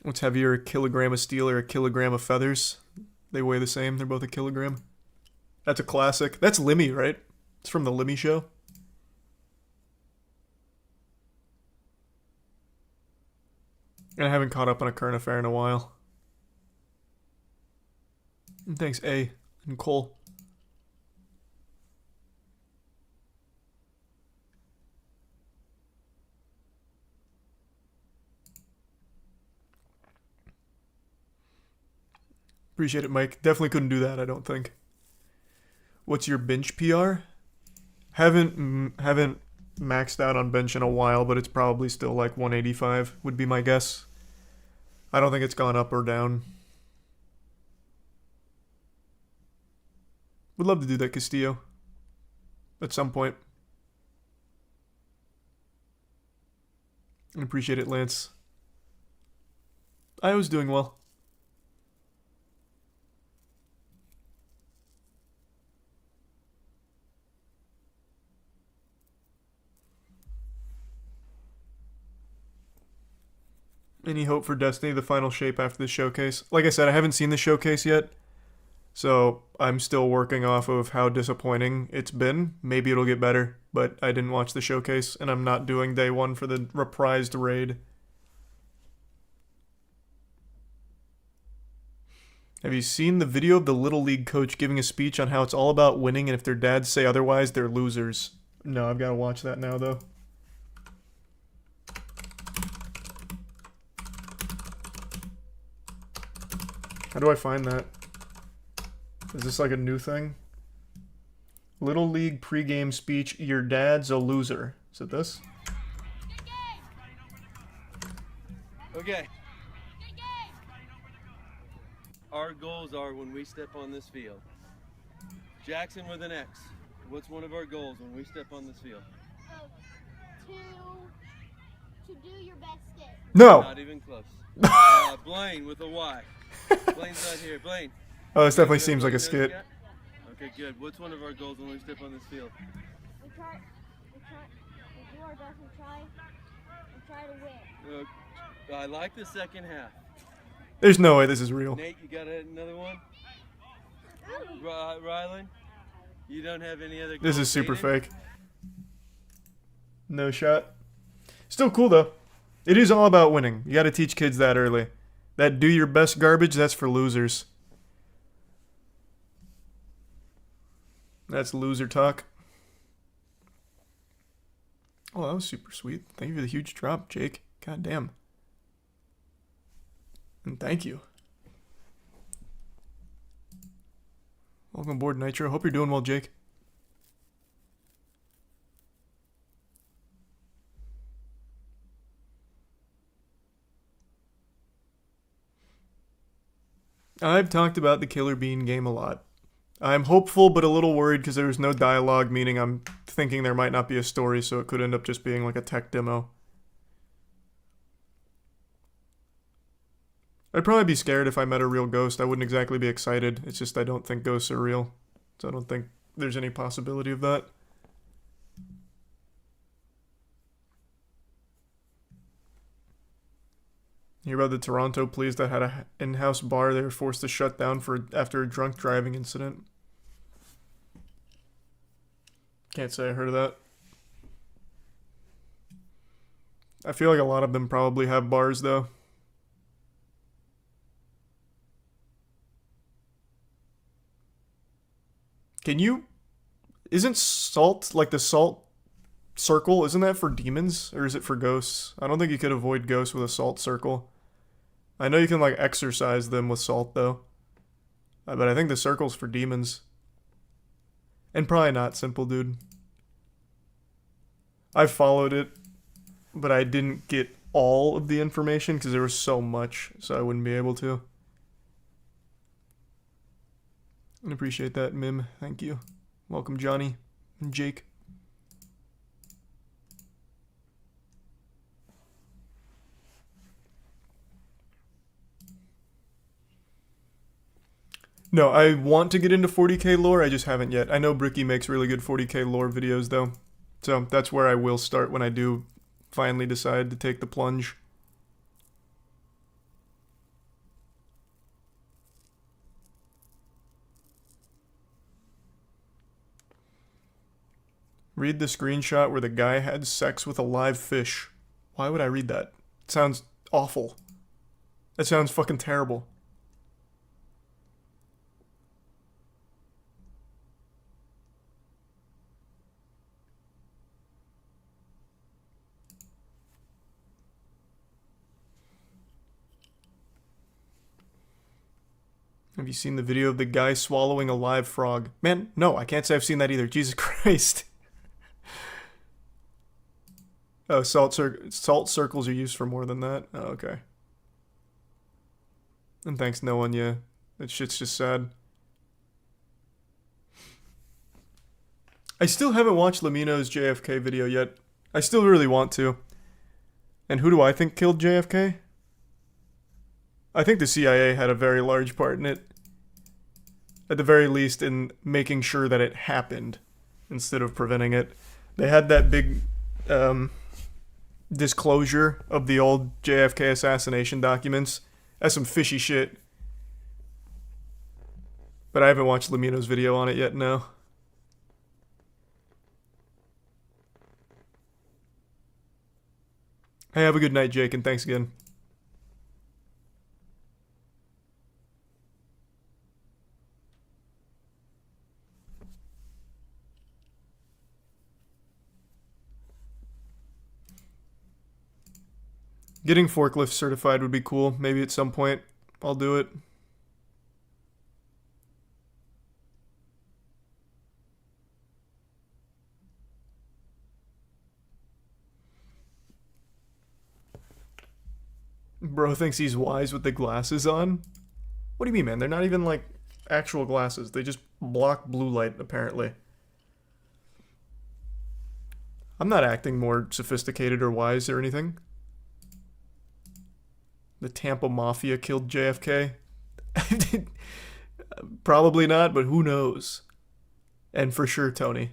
What's heavier, a kilogram of steel or a kilogram of feathers? They weigh the same. They're both a kilogram. That's a classic. That's Lemmy, right? It's from the Lemmy show. And I haven't caught up on a current affair in a while. And thanks, A. And Cole. Appreciate it, Mike. Definitely couldn't do that, I don't think. What's your bench PR? Haven't maxed out on bench in a while, but it's probably still like 185 would be my guess. I don't think it's gone up or down. Would love to do that, Castillo. At some point. I appreciate it, Lance. I was doing well. Any hope for Destiny, the final shape after the showcase? Like I said, I haven't seen the showcase yet, so I'm still working off of how disappointing it's been. Maybe it'll get better, but I didn't watch the showcase, and I'm not doing day one for the reprised raid. Have you seen the video of the Little League coach giving a speech on how it's all about winning, and if their dads say otherwise, they're losers? No, I've got to watch that now, though. How do I find that? Is this like a new thing? Little League pregame speech, your dad's a loser. Is it this? Okay. Our goals are when we step on this field. Jackson with an X. What's one of our goals when we step on this field? To do your best stick. No. Not even close. Blaine with a Y. Blaine's not here. Blaine. Oh, this definitely seems like a skit. Okay, good. What's one of our goals when we step on this field? We do our best and try to win. I like the second half. There's no way this is real. Nate, you got another one? Rylan, you don't have any other goals? This is super Aiden? fake. No shot. Still cool though. It is all about winning. You got to teach kids that early. That do your best garbage, that's for losers. That's loser talk. Oh, that was super sweet. Thank you for the huge drop, Jake. God damn. And thank you. Welcome aboard, Nitro. Hope you're doing well, Jake. I've talked about the Killer Bean game a lot. I'm hopeful but a little worried because there was no dialogue, meaning I'm thinking there might not be a story, so it could end up just being like a tech demo. I'd probably be scared if I met a real ghost. I wouldn't exactly be excited. It's just I don't think ghosts are real. So I don't think there's any possibility of that. Hear about the Toronto police that had an in-house bar they were forced to shut down after a drunk driving incident? Can't say I heard of that. I feel like a lot of them probably have bars though. Can you... Isn't salt, like the salt circle, isn't that for demons? Or is it for ghosts? I don't think you could avoid ghosts with a salt circle. I know you can like exercise them with salt though. But I think the circle's for demons. And probably not simple, dude. I followed it, but I didn't get all of the information because there was so much, so I wouldn't be able to. I appreciate that, Mim. Thank you. Welcome, Johnny and Jake. No, I want to get into 40k lore, I just haven't yet. I know Bricky makes really good 40k lore videos, though. So that's where I will start when I do finally decide to take the plunge. Read the screenshot where the guy had sex with a live fish. Why would I read that? It sounds awful. That sounds fucking terrible. Have you seen the video of the guy swallowing a live frog? Man, no, I can't say I've seen that either. Jesus Christ. Oh, salt circles are used for more than that? Oh, okay. And thanks, no one, yeah. That shit's just sad. I still haven't watched Lamino's JFK video yet. I still really want to. And who do I think killed JFK? I think the CIA had a very large part in it. At the very least, in making sure that it happened instead of preventing it. They had that big disclosure of the old JFK assassination documents. That's some fishy shit. But I haven't watched Lamino's video on it yet, no. Hey, have a good night, Jake, and thanks again. Getting forklift certified would be cool. Maybe at some point I'll do it. Bro thinks he's wise with the glasses on. What do you mean, man? They're not even like actual glasses. They just block blue light, apparently. I'm not acting more sophisticated or wise or anything. The Tampa Mafia killed JFK? Probably not, but who knows? And for sure, Tony.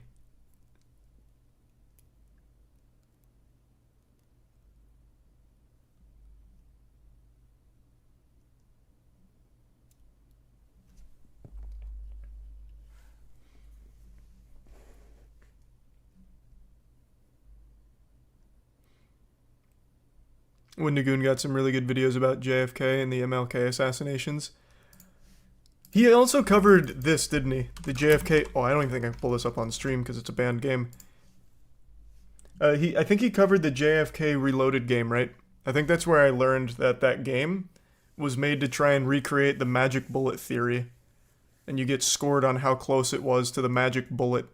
Wendigoon got some really good videos about JFK and the MLK assassinations. He also covered this, didn't he? The JFK... Oh, I don't even think I can pull this up on stream because it's a banned game. I think he covered the JFK Reloaded game, right? I think that's where I learned that that game was made to try and recreate the magic bullet theory. And you get scored on how close it was to the magic bullet.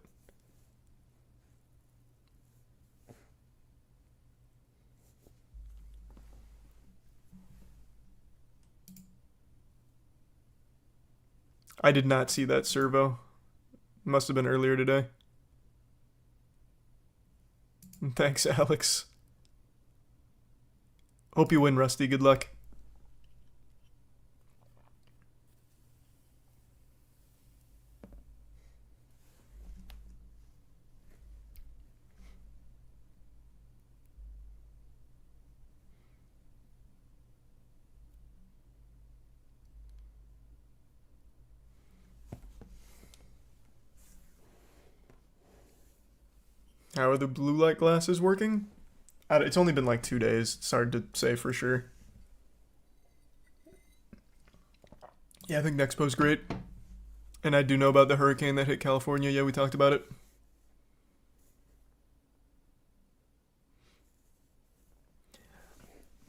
I did not see that servo. Must have been earlier today. Thanks, Alex. Hope you win, Rusty. Good luck. How are the blue light glasses working? It's only been like 2 days. It's hard to say for sure. Yeah, I think Nexpo's great. And I do know about the hurricane that hit California. Yeah, we talked about it.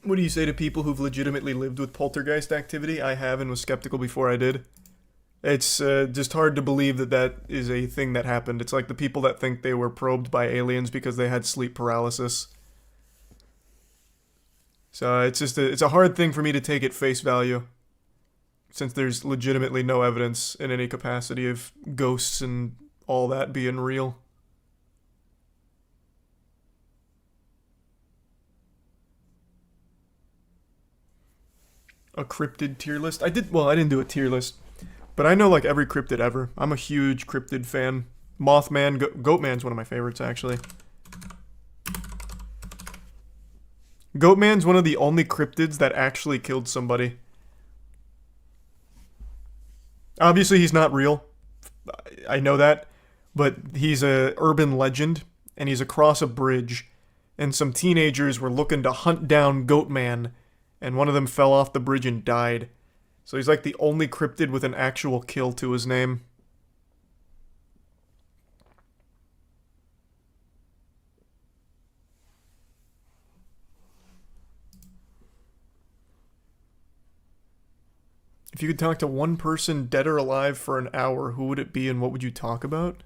What do you say to people who've legitimately lived with poltergeist activity? I have and was skeptical before I did. It's just hard to believe that that is a thing that happened. It's like the people that think they were probed by aliens because they had sleep paralysis. So it's a hard thing for me to take at face value, since there's legitimately no evidence in any capacity of ghosts and all that being real. A cryptid tier list? I didn't do a tier list, but I know like every cryptid ever. I'm a huge cryptid fan. Mothman, Goatman's one of my favorites actually. Goatman's one of the only cryptids that actually killed somebody. Obviously he's not real. I know that, but he's a urban legend and he's across a bridge and some teenagers were looking to hunt down Goatman and one of them fell off the bridge and died. So he's like the only cryptid with an actual kill to his name. If you could talk to one person, dead or alive, for an hour, who would it be and what would you talk about?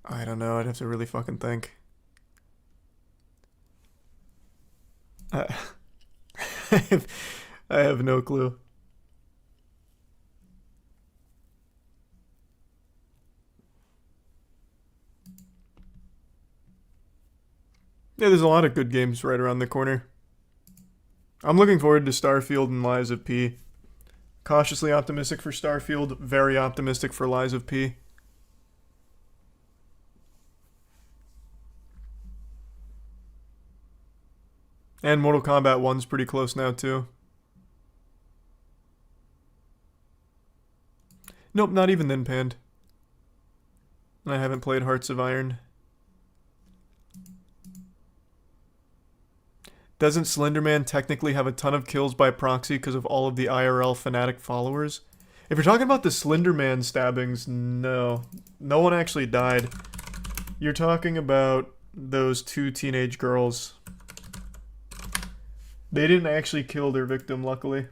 I don't know, I'd have to really fucking think. I have no clue. Yeah, there's a lot of good games right around the corner. I'm looking forward to Starfield and Lies of P. Cautiously optimistic for Starfield, very optimistic for Lies of P. And Mortal Kombat 1's pretty close now, too. Nope, not even then, Panned. And I haven't played Hearts of Iron. Doesn't Slenderman technically have a ton of kills by proxy because of all of the IRL fanatic followers? If you're talking about the Slenderman stabbings, no. No one actually died. You're talking about those two teenage girls. They didn't actually kill their victim, luckily.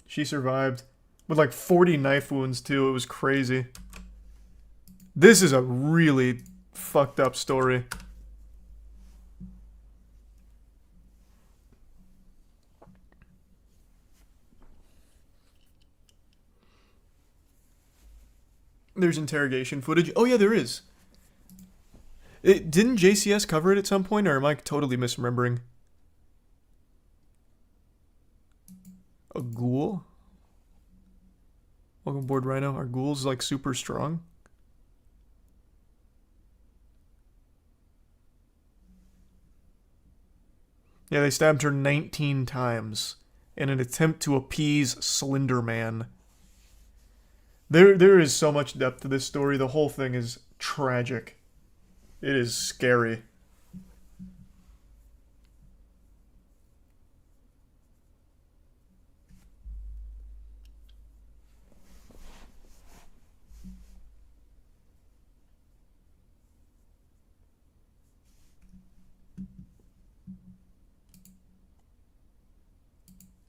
She survived. With like 40 knife wounds, too. It was crazy. This is a really fucked up story. There's interrogation footage. Oh yeah, there is. Didn't JCS cover it at some point, or am I totally misremembering? A ghoul? Welcome aboard, Rhino. Are ghouls like super strong? Yeah, they stabbed her 19 times in an attempt to appease Slender Man. There is so much depth to this story. The whole thing is tragic. It is scary.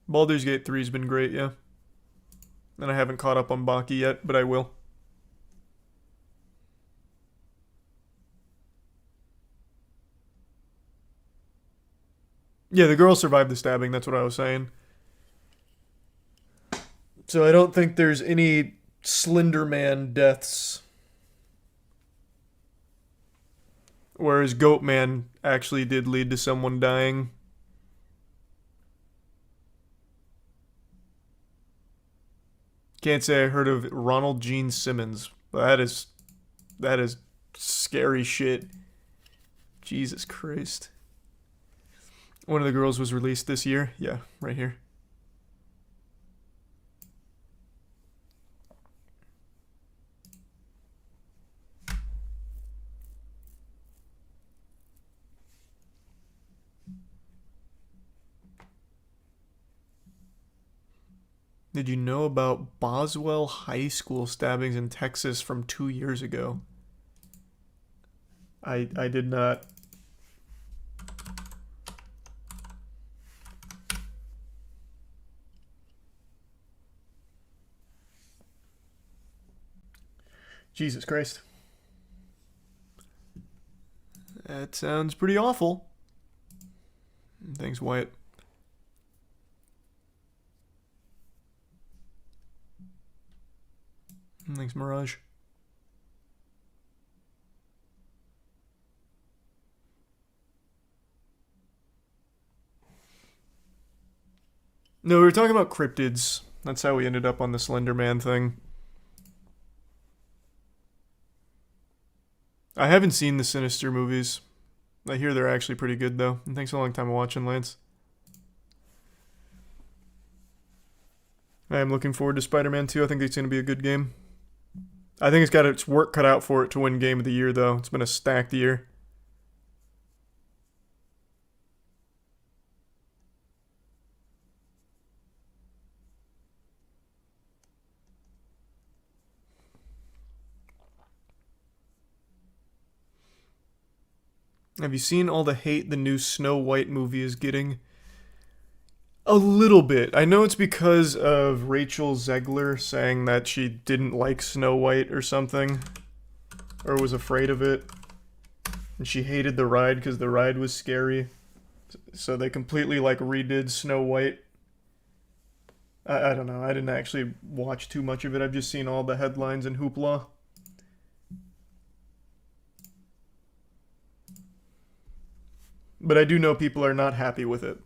Baldur's Gate 3's been great, yeah. And I haven't caught up on Baki yet, but I will. Yeah, the girl survived the stabbing, that's what I was saying. So I don't think there's any Slender Man deaths. Whereas Goatman actually did lead to someone dying. Can't say I heard of Ronald Gene Simmons. That is scary shit. Jesus Christ. One of the girls was released this year. Yeah, right here. Did you know about Boswell High School stabbings in Texas from 2 years ago? I did not. Jesus Christ. That sounds pretty awful. Thanks, Wyatt. Thanks, Mirage. No, we were talking about cryptids. That's how we ended up on the Slender Man thing. I haven't seen the Sinister movies. I hear they're actually pretty good, though. And thanks for a long time of watching, Lance. I am looking forward to Spider-Man 2. I think it's going to be a good game. I think it's got its work cut out for it to win Game of the Year, though. It's been a stacked year. Have you seen all the hate the new Snow White movie is getting? A little bit. I know it's because of Rachel Zegler saying that she didn't like Snow White or something. Or was afraid of it. And she hated the ride because the ride was scary. So they completely like redid Snow White. I don't know. I didn't actually watch too much of it. I've just seen all the headlines and hoopla. But I do know people are not happy with it.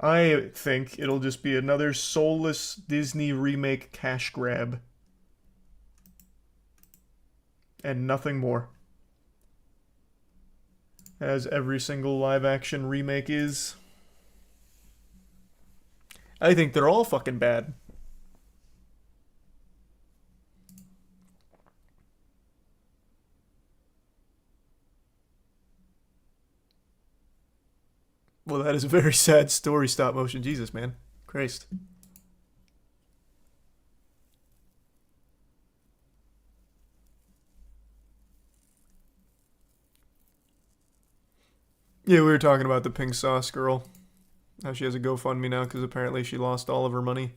I think it'll just be another soulless Disney remake cash grab. And nothing more. As every single live-action remake is. I think they're all fucking bad. Well, that is a very sad story, stop motion. Jesus, man. Christ. Yeah, we were talking about the pink sauce girl. How she has a GoFundMe now because apparently she lost all of her money.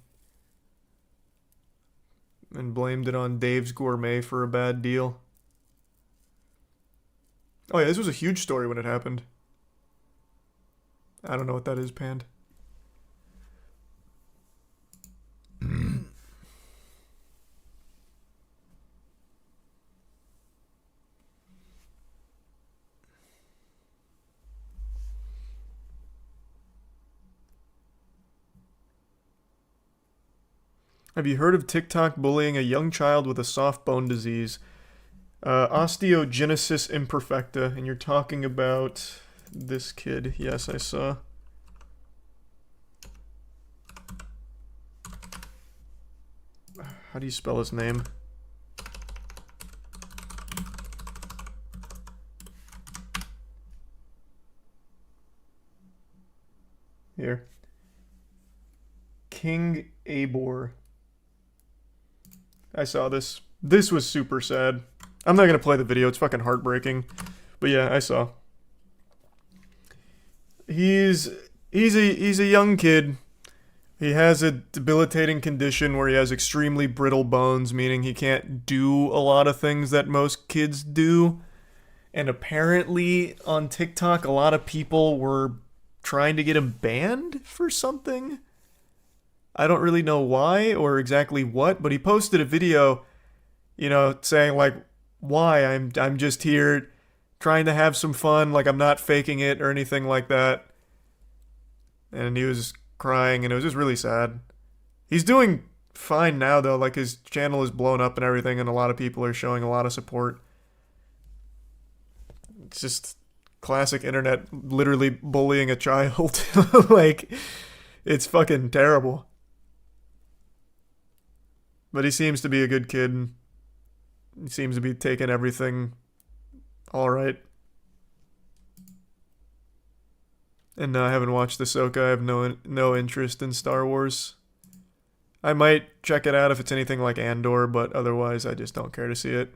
And blamed it on Dave's Gourmet for a bad deal. Oh yeah, this was a huge story when it happened. I don't know what that is, Pand. Have you heard of TikTok bullying a young child with a soft bone disease? Osteogenesis imperfecta, and you're talking about this kid. Yes, I saw. How do you spell his name? Here. King Abor. I saw this. This was super sad. I'm not gonna play the video, it's fucking heartbreaking. But yeah, I saw. He's a young kid. He has a debilitating condition where he has extremely brittle bones, meaning he can't do a lot of things that most kids do. And apparently on TikTok, a lot of people were trying to get him banned for something. I don't really know why or exactly what, but he posted a video, you know, saying like, why? I'm just here trying to have some fun, like I'm not faking it or anything like that. And he was crying, and it was just really sad. He's doing fine now, though. Like, his channel is blown up and everything, and a lot of people are showing a lot of support. It's just classic internet literally bullying a child. Like, it's fucking terrible. But he seems to be a good kid. He seems to be taking everything all right. And I haven't watched Ahsoka. I have no interest in Star Wars. I might check it out if it's anything like Andor, but otherwise I just don't care to see it.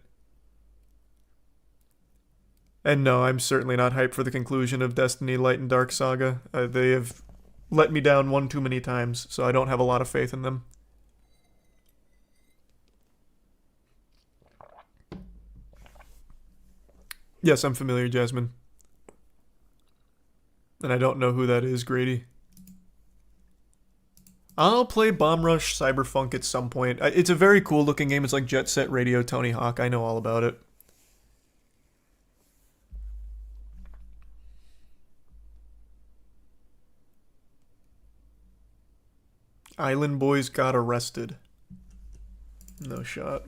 And no, I'm certainly not hyped for the conclusion of Destiny Light and Dark Saga. They have let me down one too many times, so I don't have a lot of faith in them. Yes, I'm familiar, Jasmine. And I don't know who that is, Grady. I'll play Bomb Rush Cyberpunk at some point. It's a very cool looking game. It's like Jet Set Radio Tony Hawk. I know all about it. Island Boys got arrested. No shot.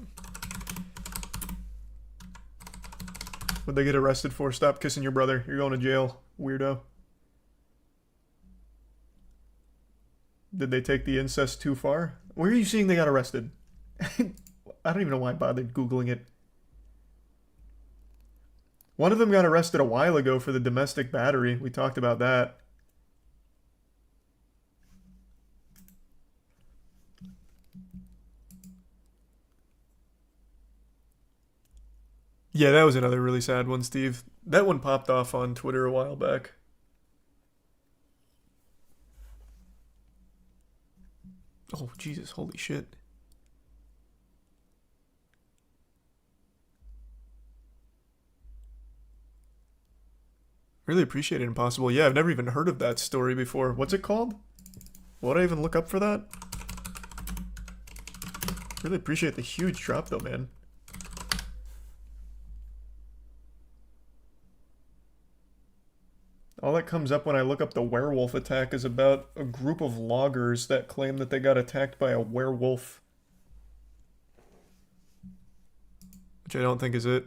What'd they get arrested for? Stop kissing your brother. You're going to jail, weirdo. Did they take the incest too far? Where are you seeing they got arrested? I don't even know why I bothered Googling it. One of them got arrested a while ago for the domestic battery. We talked about that. Yeah, that was another really sad one, Steve. That one popped off on Twitter a while back. Oh, Jesus, holy shit. Really appreciate it, Impossible. Yeah, I've never even heard of that story before. What's it called? Would I even look up for that? Really appreciate the huge drop, though, man. All that comes up when I look up the werewolf attack is about a group of loggers that claim that they got attacked by a werewolf. Which I don't think is it.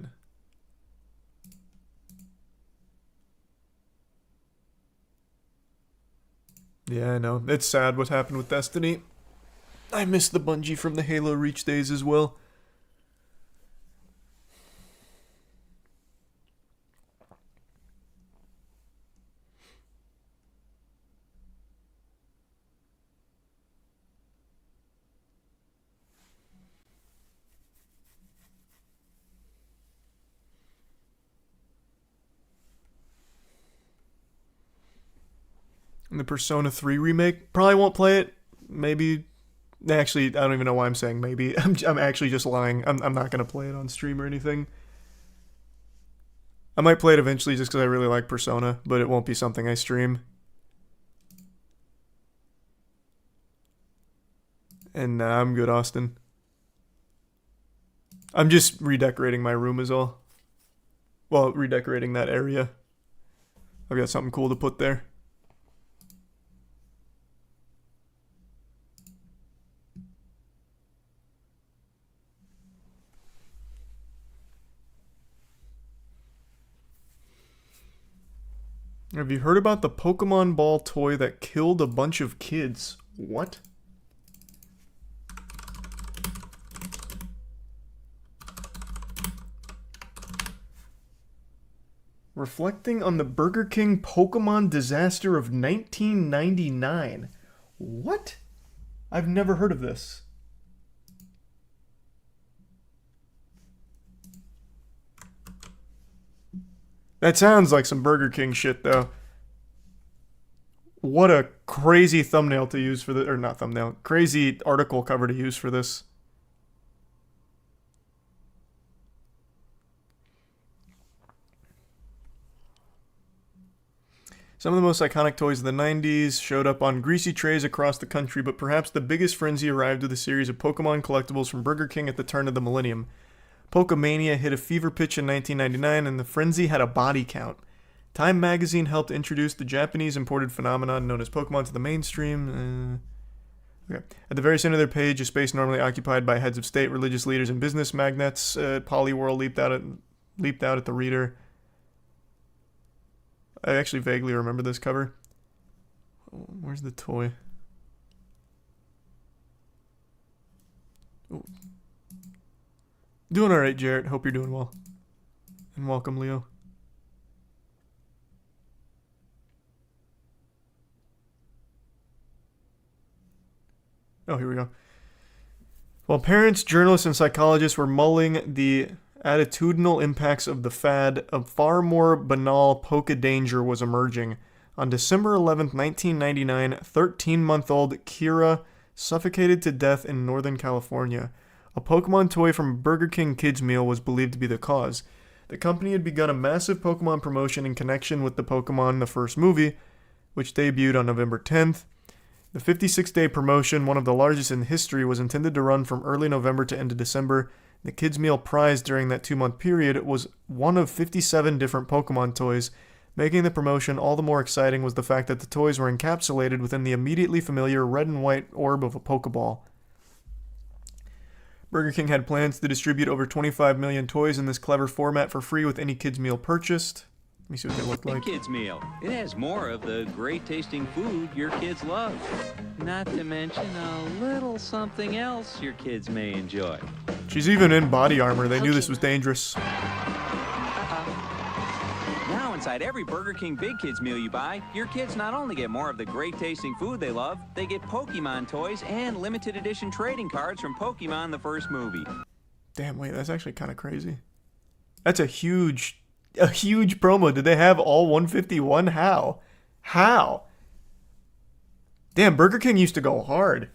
Yeah, I know. It's sad what happened with Destiny. I miss the Bungie from the Halo Reach days as well. And the Persona 3 remake, probably won't play it. Maybe. Actually, I don't even know why I'm saying maybe. I'm actually just lying. I'm not going to play it on stream or anything. I might play it eventually just because I really like Persona, but it won't be something I stream. And I'm good, Austin. I'm just redecorating my room is all. Well, redecorating that area. I've got something cool to put there. Have you heard about the Pokemon Ball toy that killed a bunch of kids? What? Reflecting on the Burger King Pokemon disaster of 1999. What? I've never heard of this. That sounds like some Burger King shit, though. What a crazy thumbnail to use for the, or not thumbnail, crazy article cover to use for this. Some of the most iconic toys of the 90s showed up on greasy trays across the country, but perhaps the biggest frenzy arrived with a series of Pokemon collectibles from Burger King at the turn of the millennium. Pokemania hit a fever pitch in 1999, and the frenzy had a body count. Time magazine helped introduce the Japanese imported phenomenon known as Pokemon to the mainstream. Okay. At the very center of their page, a space normally occupied by heads of state, religious leaders, and business magnates, Poliwhirl leaped out at the reader. I actually vaguely remember this cover. Where's the toy? Ooh. Doing alright, Jarrett. Hope you're doing well. And welcome, Leo. Oh, here we go. While parents, journalists, and psychologists were mulling the attitudinal impacts of the fad, a far more banal polka danger was emerging. On December 11, 1999, 13-month-old Kira suffocated to death in Northern California. A Pokemon toy from a Burger King kids meal was believed to be the cause. The company had begun a massive Pokemon promotion in connection with the Pokemon the First movie, which debuted on November 10th. The 56-day promotion, one of the largest in history, was intended to run from early November to end of December. The kids' meal prize during that 2-month period was one of 57 different Pokemon toys. Making the promotion all the more exciting was the fact that the toys were encapsulated within the immediately familiar red and white orb of a Pokeball. Burger King had plans to distribute over 25 million toys in this clever format for free with any kids' meal purchased. Let me see what they look like. The kids' meal. It has more of the great tasting food your kids love. Not to mention a little something else your kids may enjoy. She's even in body armor. They knew this was dangerous. Now inside every Burger King Big Kids meal you buy, your kids not only get more of the great tasting food they love, they get Pokemon toys and limited edition trading cards from Pokemon the First movie. Damn, wait, that's actually kind of crazy. That's a huge promo. Did they have all 151? How? Damn, Burger King used to go hard.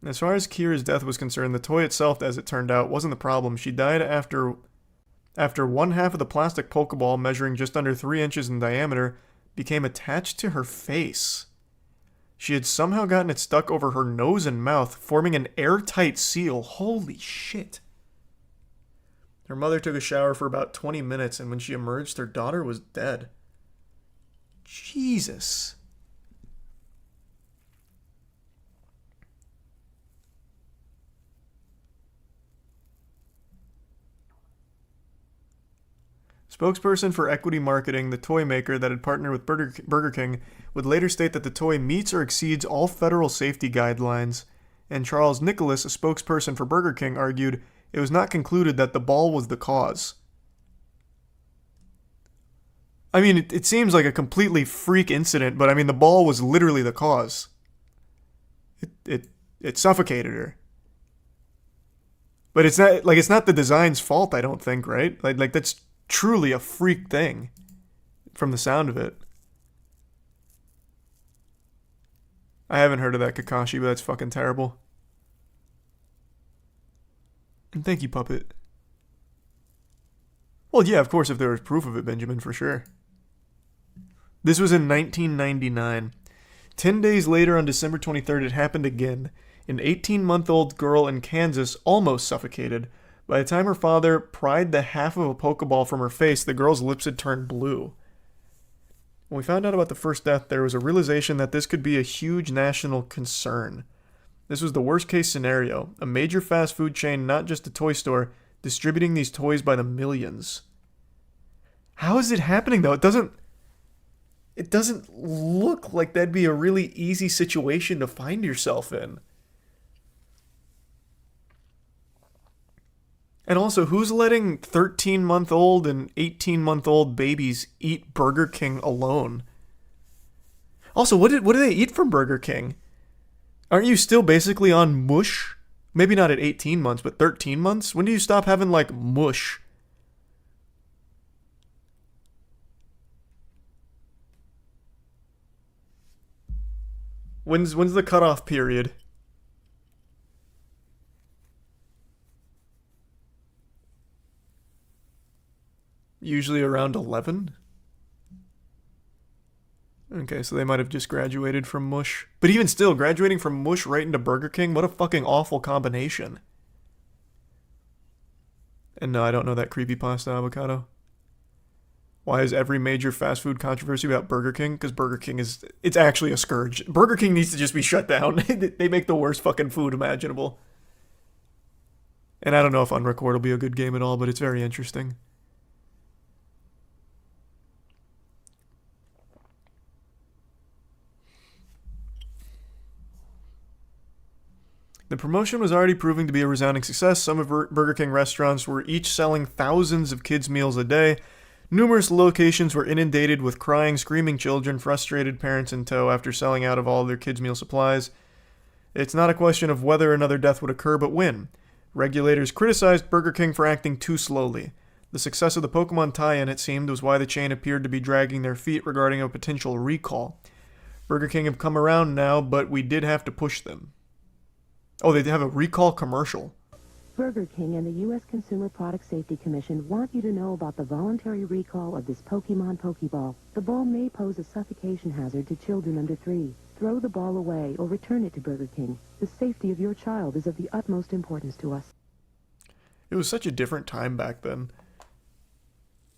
As far as Kira's death was concerned, the toy itself, as it turned out, wasn't the problem. She died after one half of the plastic Pokeball, measuring just under 3 inches in diameter, became attached to her face. She had somehow gotten it stuck over her nose and mouth, forming an airtight seal. Holy shit. Her mother took a shower for about 20 minutes, and when she emerged, her daughter was dead. Jesus. Spokesperson for Equity Marketing, the toy maker that had partnered with Burger King, would later state that the toy meets or exceeds all federal safety guidelines, and Charles Nicholas, a spokesperson for Burger King, argued it was not concluded that the ball was the cause. I mean, it seems like a completely freak incident, but I mean, the ball was literally the cause. It suffocated her. But it's not the design's fault, I don't think, right? Like that's truly a freak thing from the sound of it. I haven't heard of that, Kakashi, but that's fucking terrible. And thank you, Puppet. Well, yeah, of course, if there was proof of it, Benjamin, for sure. This was in 1999. 10 days later, on December 23rd, it happened again. An 18-month-old girl in Kansas almost suffocated. By the time her father pried the half of a Pokeball from her face, the girl's lips had turned blue. When we found out about the first death, there was a realization that this could be a huge national concern. This was the worst-case scenario. A major fast food chain, not just a toy store, distributing these toys by the millions. How is it happening, though? It doesn't look like that'd be a really easy situation to find yourself in. And also, who's letting 13-month-old and 18-month-old babies eat Burger King alone? Also, what do they eat from Burger King? Aren't you still basically on mush? Maybe not at 18 months, but 13 months? When do you stop having, like, mush? When's the cutoff period? Usually around 11? Okay, so they might have just graduated from mush. But even still, graduating from mush right into Burger King, what a fucking awful combination. And no, I don't know that creepypasta avocado. Why is every major fast food controversy about Burger King? Because Burger King it's actually a scourge. Burger King needs to just be shut down. They make the worst fucking food imaginable. And I don't know if Unrecord will be a good game at all, but it's very interesting. The promotion was already proving to be a resounding success. Some of Burger King restaurants were each selling thousands of kids' meals a day. Numerous locations were inundated with crying, screaming children, frustrated parents in tow after selling out of all their kids' meal supplies. It's not a question of whether another death would occur, but when. Regulators criticized Burger King for acting too slowly. The success of the Pokemon tie-in, it seemed, was why the chain appeared to be dragging their feet regarding a potential recall. Burger King have come around now, but we did have to push them. Oh, they have a recall commercial. Burger King and the U.S. Consumer Product Safety Commission want you to know about the voluntary recall of this Pokemon Pokeball. The ball may pose a suffocation hazard to children under 3. Throw the ball away or return it to Burger King. The safety of your child is of the utmost importance to us. It was such a different time back then.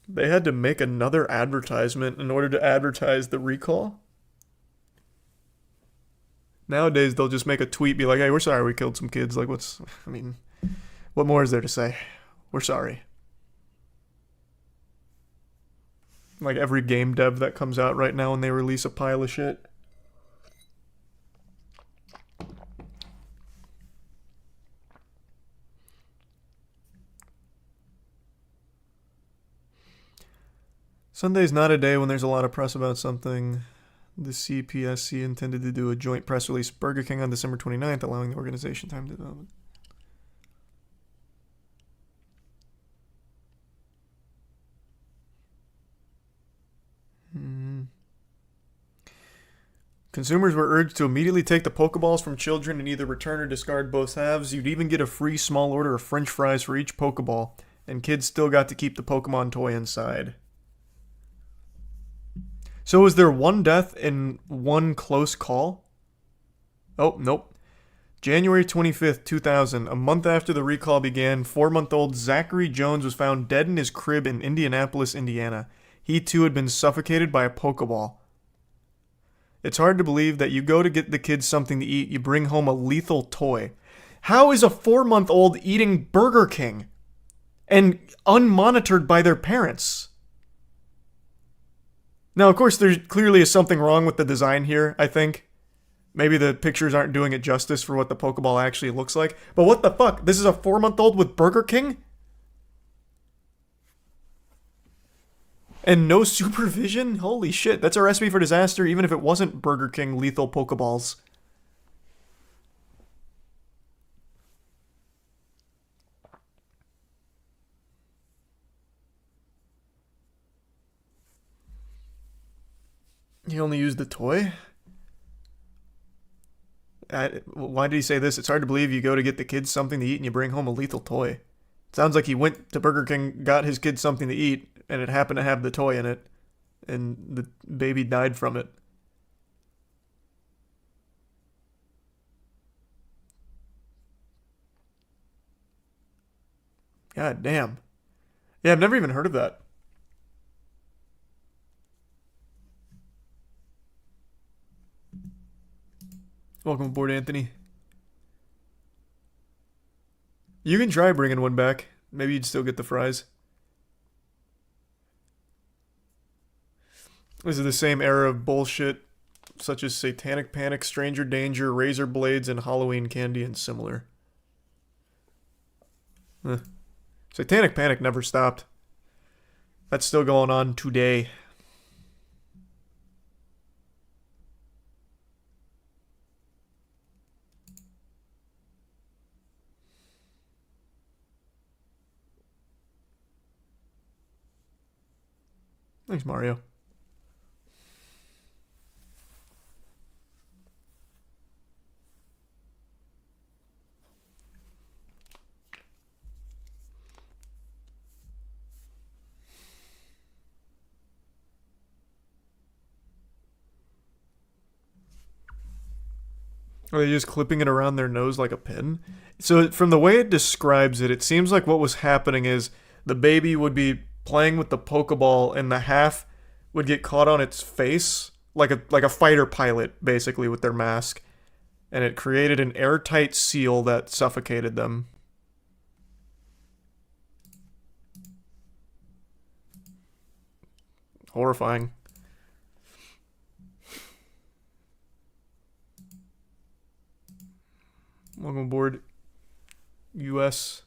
They had to make another advertisement in order to advertise the recall. Nowadays, they'll just make a tweet, be like, hey, we're sorry we killed some kids. Like, what more is there to say? We're sorry. Like every game dev that comes out right now and they release a pile of shit. Sunday's not a day when there's a lot of press about something. The CPSC intended to do a joint press release with Burger King on December 29th, allowing the organization time to develop. Consumers were urged to immediately take the Pokeballs from children and either return or discard both halves. You'd even get a free small order of French fries for each Pokeball, and kids still got to keep the Pokemon toy inside. So is there one death and one close call? Oh, nope. January 25th, 2000, a month after the recall began, 4-month-old Zachary Jones was found dead in his crib in Indianapolis, Indiana. He too had been suffocated by a Pokeball. It's hard to believe that you go to get the kids something to eat, you bring home a lethal toy. How is a 4-month-old eating Burger King and unmonitored by their parents? Now, of course, there clearly is something wrong with the design here, I think. Maybe the pictures aren't doing it justice for what the Pokeball actually looks like. But what the fuck? This is a 4-month-old with Burger King? And no supervision? Holy shit, that's a recipe for disaster even if it wasn't Burger King lethal Pokeballs. He only used the toy? Why did he say this? It's hard to believe you go to get the kids something to eat and you bring home a lethal toy. It sounds like he went to Burger King, got his kids something to eat, and it happened to have the toy in it, and the baby died from it. God damn. Yeah, I've never even heard of that. Welcome aboard, Anthony. You can try bringing one back. Maybe you'd still get the fries. This is the same era of bullshit, such as Satanic Panic, Stranger Danger, Razor Blades, and Halloween Candy, and similar. Satanic Panic never stopped. That's still going on today. Thanks, Mario. Are they just clipping it around their nose like a pin? So from the way it describes it, it seems like what was happening is the baby would be playing with the Pokeball and the half would get caught on its face like a fighter pilot, basically, with their mask. And it created an airtight seal that suffocated them. Horrifying. Welcome aboard, US.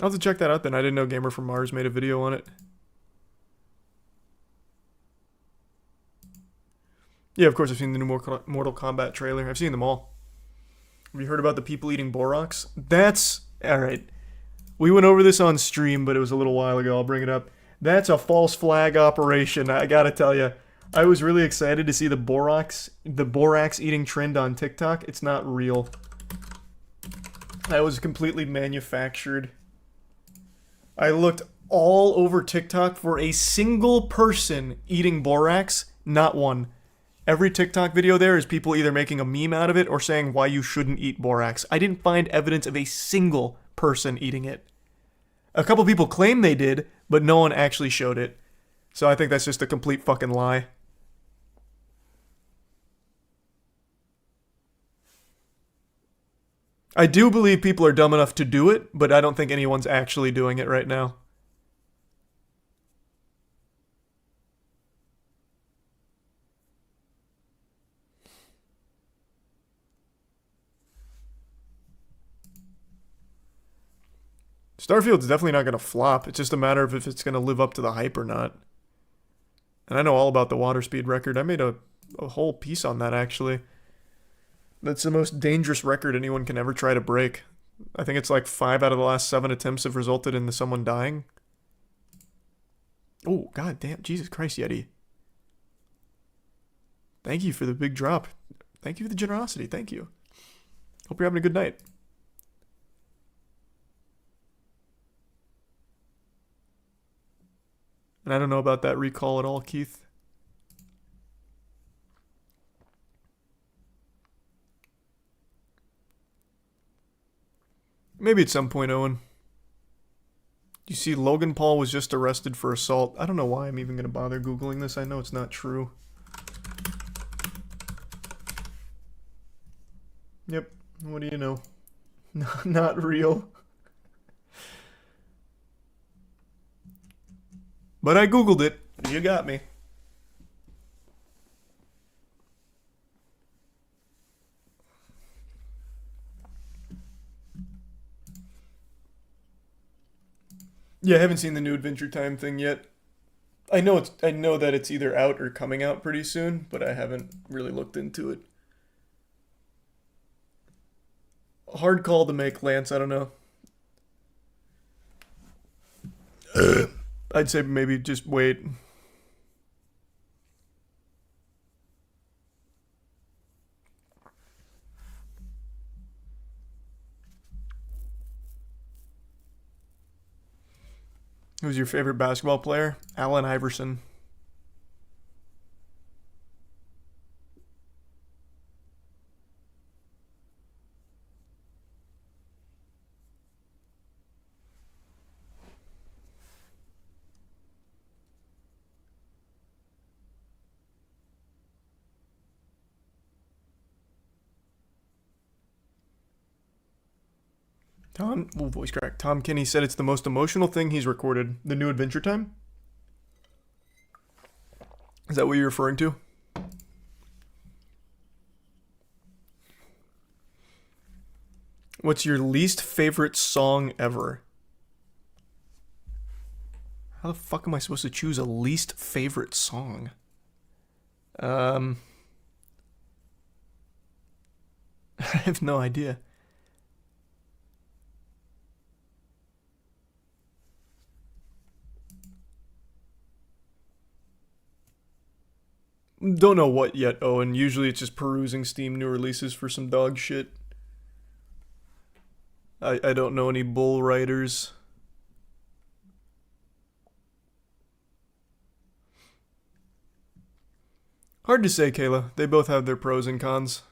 I'll have to check that out then. I didn't know Gamer from Mars made a video on it. Yeah, of course I've seen the new Mortal Kombat trailer. I've seen them all. Have you heard about the people eating Borox? That's... Alright. We went over this on stream, but it was a little while ago. I'll bring it up. That's a false flag operation, I gotta tell you. I was really excited to see the Borax eating trend on TikTok. It's not real. That was completely manufactured. I looked all over TikTok for a single person eating borax. Not one. Every TikTok video there is people either making a meme out of it or saying why you shouldn't eat borax. I didn't find evidence of a single person eating it. A couple people claim they did, but no one actually showed it. So I think that's just a complete fucking lie. I do believe people are dumb enough to do it, but I don't think anyone's actually doing it right now. Starfield's definitely not going to flop. It's just a matter of if it's going to live up to the hype or not. And I know all about the water speed record. I made a whole piece on that, actually. That's the most dangerous record anyone can ever try to break. I think it's like 5 out of the last 7 attempts have resulted in someone dying. Oh, god damn. Jesus Christ, Yeti. Thank you for the big drop. Thank you for the generosity. Thank you. Hope you're having a good night. And I don't know about that recall at all, Keith. Maybe at some point, Owen. You see, Logan Paul was just arrested for assault. I don't know why I'm even going to bother Googling this. I know it's not true. Yep. What do you know? Not real. But I Googled it. You got me. Yeah, I haven't seen the new Adventure Time thing yet. I know that it's either out or coming out pretty soon, but I haven't really looked into it. Hard call to make, Lance. I don't know. I'd say maybe just wait. Who's your favorite basketball player? Allen Iverson. Voice crack. Tom Kinney said it's the most emotional thing he's recorded. The new Adventure Time? Is that what you're referring to? What's your least favorite song ever? How the fuck am I supposed to choose a least favorite song? I have no idea. Don't know what yet, Owen. Usually it's just perusing Steam new releases for some dog shit. I don't know any bull riders. Hard to say, Kayla. They both have their pros and cons.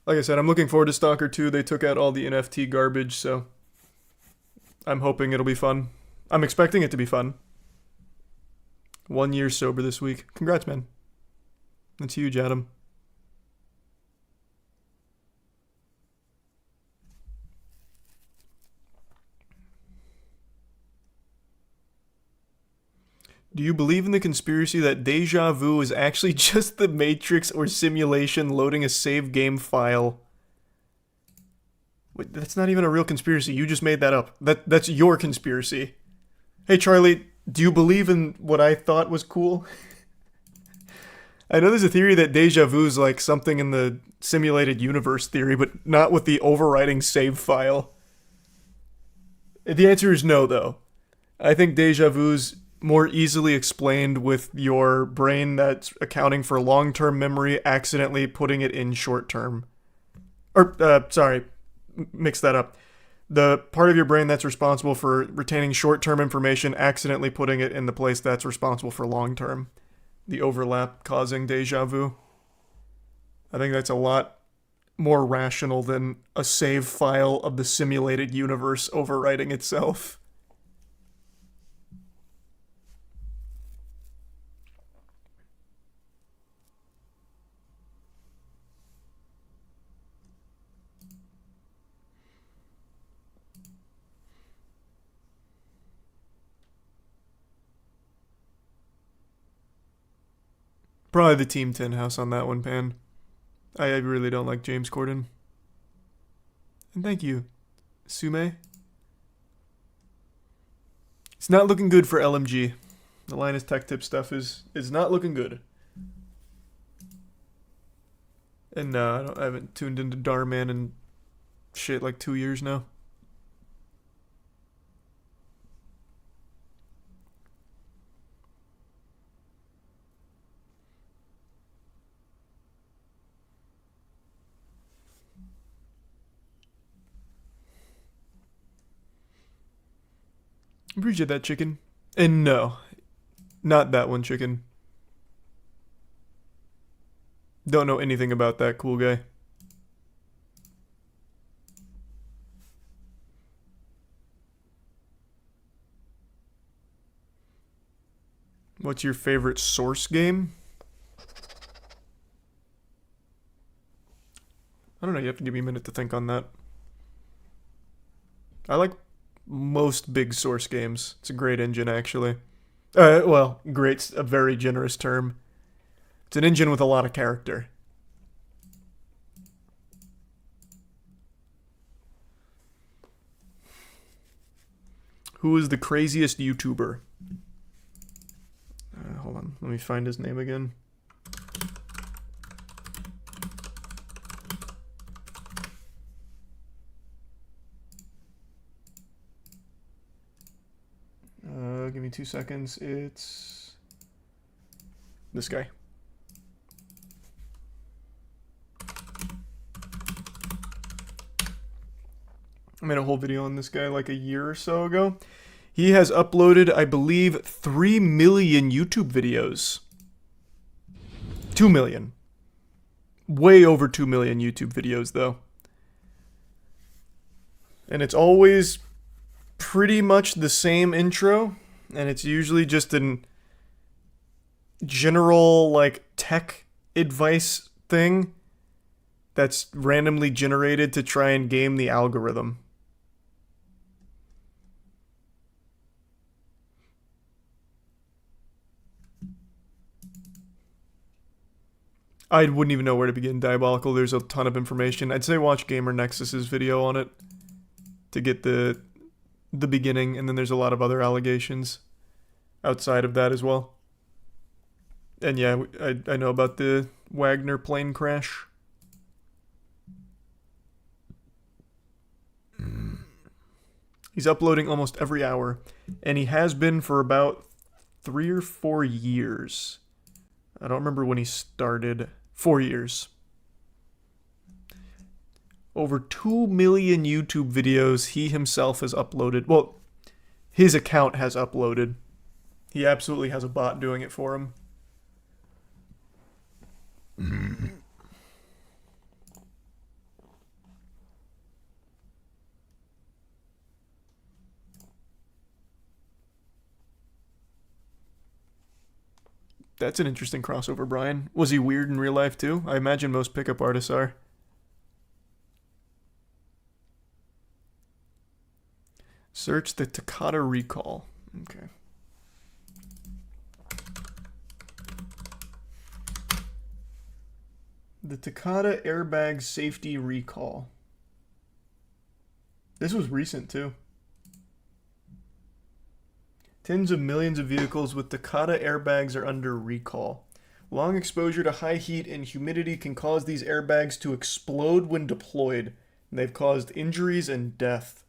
Like I said, I'm looking forward to Stalker 2. They took out all the NFT garbage, so I'm hoping it'll be fun. I'm expecting it to be fun. 1 year sober this week. Congrats, man. That's huge, Adam. Do you believe in the conspiracy that deja vu is actually just the Matrix or simulation loading a save game file? Wait, that's not even a real conspiracy. You just made that up. That's your conspiracy. Hey, Charlie, do you believe in what I thought was cool? I know there's a theory that deja vu's like something in the simulated universe theory, but not with the overriding save file. The answer is no, though. I think deja vu's more easily explained with your brain that's accounting for long-term memory accidentally putting it in short-term. Sorry, mix that up. The part of your brain that's responsible for retaining short-term information accidentally putting it in the place that's responsible for long-term. The overlap causing deja vu. I think that's a lot more rational than a save file of the simulated universe overwriting itself. Probably the Team 10 house on that one, Pan. I really don't like James Corden. And thank you, Sume. It's not looking good for LMG. The Linus Tech Tip stuff is not looking good. And no, I haven't tuned into Darman in shit like 2 years now. Appreciate that, chicken. And no, not that one, chicken. Don't know anything about that cool guy. What's your favorite Source game? I don't know, you have to give me a minute to think on that. I like most big Source games. It's a great engine, actually. Well, great's a very generous term. It's an engine with a lot of character. Who is the craziest YouTuber? Hold on, let me find his name again. Give me 2 seconds. It's this guy. I made a whole video on this guy like a year or so ago. He has uploaded, I believe, 3 million YouTube videos. 2 million. Way over 2 million YouTube videos, though. And it's always pretty much the same intro. And it's usually just an general, like, tech advice thing that's randomly generated to try and game the algorithm. I wouldn't even know where to begin. Diabolical, there's a ton of information. I'd say watch Gamer Nexus's video on it to get the beginning, and then there's a lot of other allegations outside of that as well. And yeah, I know about the Wagner plane crash. He's uploading almost every hour, and he has been for about 3 or 4 years. I don't remember when he started. 4 years. Over 2 million YouTube videos he himself has uploaded. Well, his account has uploaded. He absolutely has a bot doing it for him. That's an interesting crossover, Brian. Was he weird in real life too? I imagine most pickup artists are. Search the Takata recall. Okay. The Takata airbag safety recall. This was recent, too. Tens of millions of vehicles with Takata airbags are under recall. Long exposure to high heat and humidity can cause these airbags to explode when deployed, and they've caused injuries and death.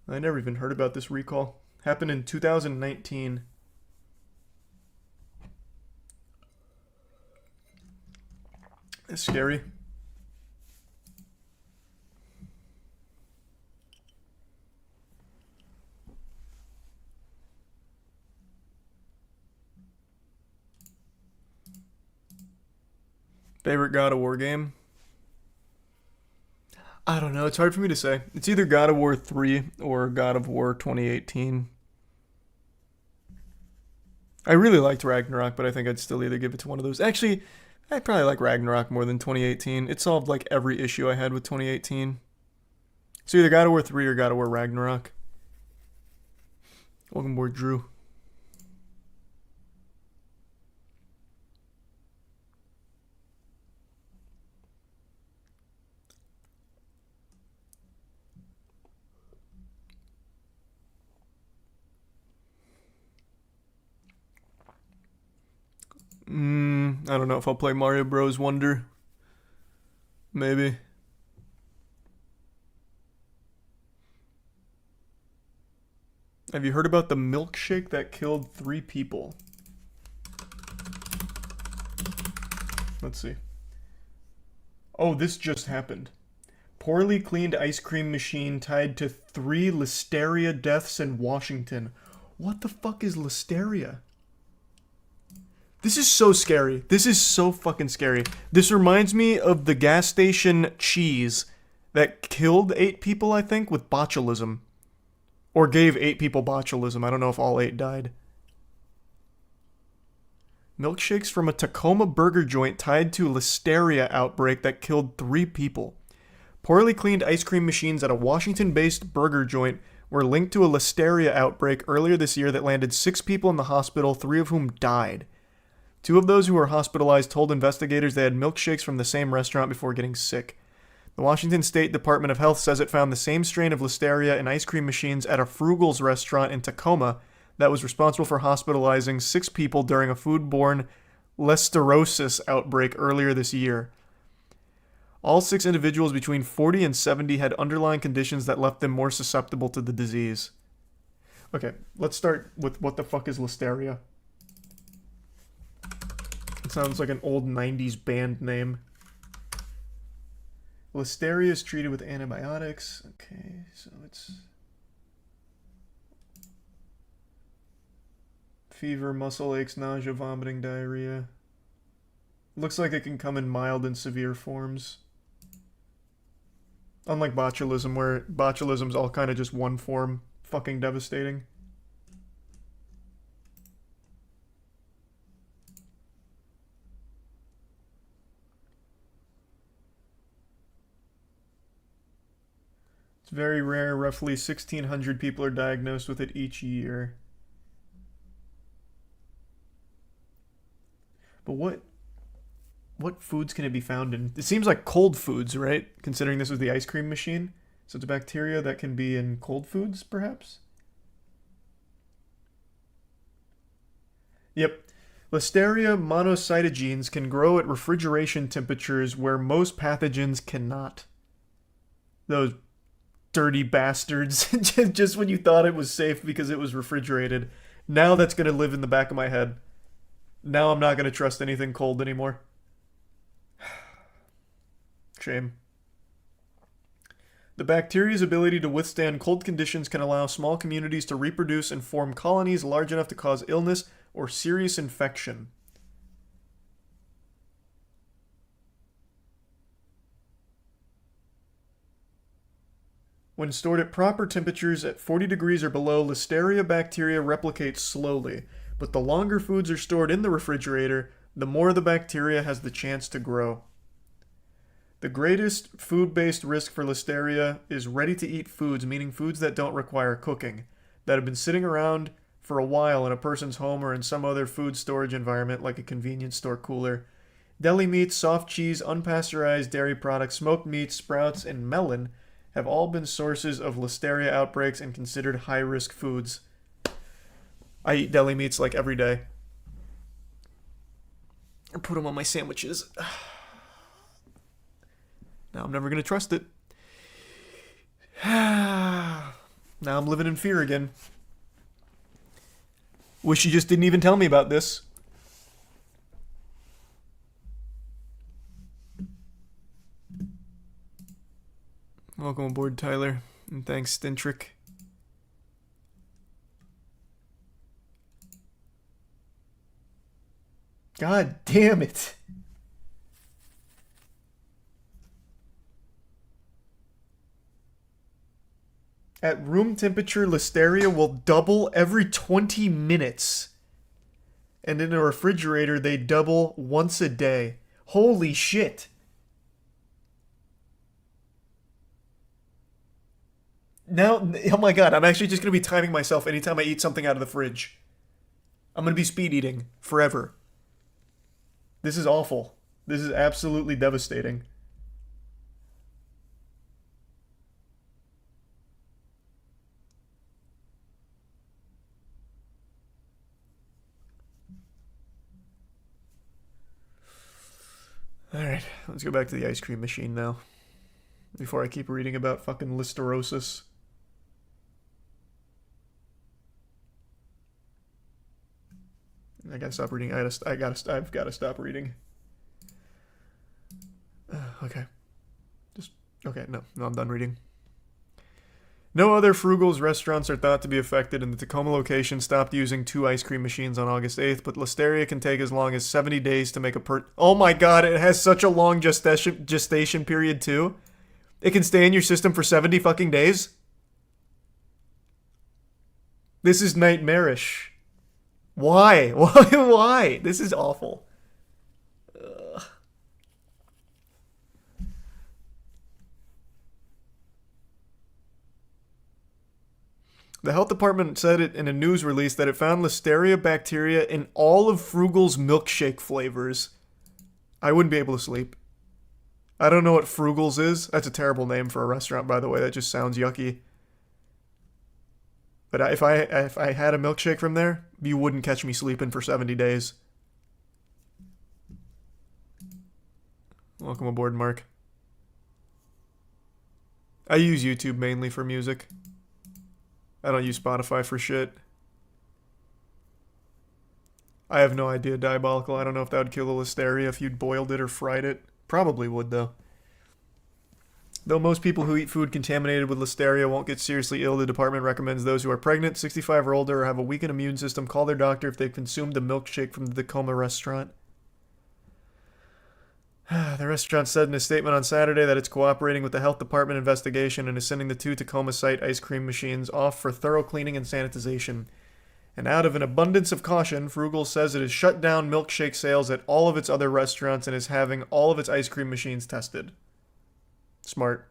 I never even heard about this recall. Happened in 2019. That's scary. Favorite God of War game? I don't know. It's hard for me to say. It's either God of War 3 or God of War 2018. I really liked Ragnarok, but I think I'd still either give it to one of those. Actually, I probably like Ragnarok more than 2018. It solved like every issue I had with 2018. So either God of War 3 or God of War Ragnarok. Welcome aboard, Drew. I don't know if I'll play Mario Bros. Wonder. Maybe. Have you heard about the milkshake that killed 3 people? Let's see. Oh, this just happened. Poorly cleaned ice cream machine tied to 3 listeria deaths in Washington. What the fuck is listeria? This is so scary. This is so fucking scary. This reminds me of the gas station cheese that killed 8 people, I think, with botulism. Or gave 8 people botulism. I don't know if all 8 died. Milkshakes from a Tacoma burger joint tied to listeria outbreak that killed 3 people. Poorly cleaned ice cream machines at a Washington-based burger joint were linked to a listeria outbreak earlier this year that landed 6 people in the hospital, 3 of whom died. 2 of those who were hospitalized told investigators they had milkshakes from the same restaurant before getting sick. The Washington State Department of Health says it found the same strain of listeria in ice cream machines at a Frugal's restaurant in Tacoma that was responsible for hospitalizing 6 people during a foodborne listeriosis outbreak earlier this year. All 6 individuals between 40 and 70 had underlying conditions that left them more susceptible to the disease. Okay, let's start with what the fuck is listeria? It sounds like an old 90s band name. Listeria is treated with antibiotics. Okay, so it's fever, muscle aches, nausea, vomiting, diarrhea. Looks like it can come in mild and severe forms. Unlike botulism, where botulism's all kind of just one form. Fucking devastating. It's very rare. Roughly 1,600 people are diagnosed with it each year. But what foods can it be found in? It seems like cold foods, right? Considering this was the ice cream machine. So it's a bacteria that can be in cold foods, perhaps? Yep. Listeria monocytogenes can grow at refrigeration temperatures where most pathogens cannot. Those dirty bastards. Just when you thought it was safe because it was refrigerated. Now that's going to live in the back of my head. Now I'm not going to trust anything cold anymore. Shame. The bacteria's ability to withstand cold conditions can allow small communities to reproduce and form colonies large enough to cause illness or serious infection. When stored at proper temperatures at 40 degrees or below, Listeria bacteria replicate slowly, but the longer foods are stored in the refrigerator, the more the bacteria has the chance to grow. The greatest food-based risk for Listeria is ready-to-eat foods, meaning foods that don't require cooking, that have been sitting around for a while in a person's home or in some other food storage environment like a convenience store cooler. Deli meats, soft cheese, unpasteurized dairy products, smoked meats, sprouts, and melon have all been sources of listeria outbreaks and considered high-risk foods. I eat deli meats like every day. I put them on my sandwiches. Now I'm never going to trust it. Now I'm living in fear again. Wish you just didn't even tell me about this. Welcome aboard, Tyler. And thanks, Stintrick. God damn it. At room temperature, listeria will double every 20 minutes. And in a refrigerator, they double once a day. Holy shit. Now, oh my god, I'm actually just going to be timing myself anytime I eat something out of the fridge. I'm going to be speed eating forever. This is awful. This is absolutely devastating. Alright, let's go back to the ice cream machine now. Before I keep reading about fucking listerosis. I gotta stop reading. I've gotta stop reading. Okay. Okay, no, I'm done reading. No other Frugal's restaurants are thought to be affected, and the Tacoma location stopped using 2 ice cream machines on August 8th, but listeria can take as long as 70 days to make a Oh my god, it has such a long gestation period too? It can stay in your system for 70 fucking days? This is nightmarish. Why? Why? This is awful. Ugh. The health department said it in a news release that it found listeria bacteria in all of Frugal's milkshake flavors. I wouldn't be able to sleep. I don't know what Frugal's is. That's a terrible name for a restaurant, by the way. That just sounds yucky. But if I had a milkshake from there, you wouldn't catch me sleeping for 70 days. Welcome aboard, Mark. I use YouTube mainly for music. I don't use Spotify for shit. I have no idea, Diabolical. I don't know if that would kill the listeria if you'd boiled it or fried it. Probably would, though. Though most people who eat food contaminated with listeria won't get seriously ill, the department recommends those who are pregnant, 65 or older, or have a weakened immune system call their doctor if they've consumed a milkshake from the Tacoma restaurant. The restaurant said in a statement on Saturday that it's cooperating with the health department investigation and is sending the 2 Tacoma site ice cream machines off for thorough cleaning and sanitization. And out of an abundance of caution, Frugal says it has shut down milkshake sales at all of its other restaurants and is having all of its ice cream machines tested. Smart.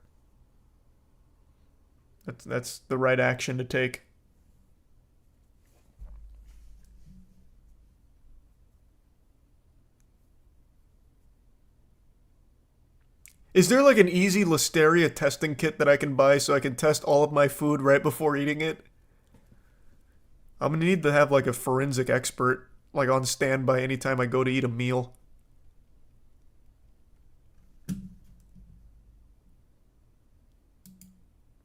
That's the right action to take. Is there like an easy listeria testing kit that I can buy so I can test all of my food right before eating it? I'm gonna need to have like a forensic expert like on standby anytime I go to eat a meal.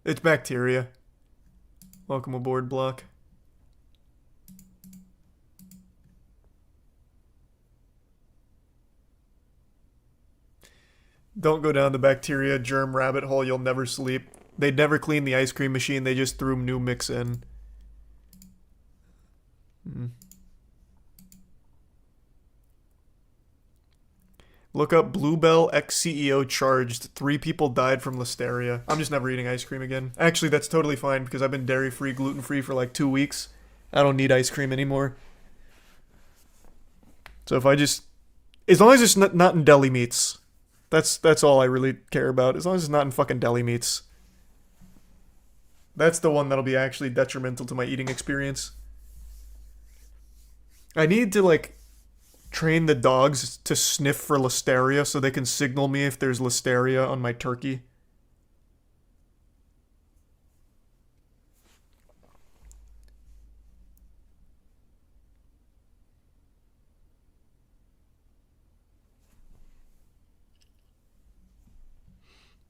It's bacteria. Welcome aboard, Block. Don't go down the bacteria germ rabbit hole, you'll never sleep. They'd never clean the ice cream machine, they just threw new mix in. Look up Bluebell ex-CEO charged. 3 people died from listeria. I'm just never eating ice cream again. Actually, that's totally fine because I've been dairy-free, gluten-free for like 2 weeks. I don't need ice cream anymore. So if I just... As long as it's not in deli meats. That's all I really care about. As long as it's not in fucking deli meats. That's the one that'll be actually detrimental to my eating experience. I need to, like, train the dogs to sniff for listeria so they can signal me if there's listeria on my turkey.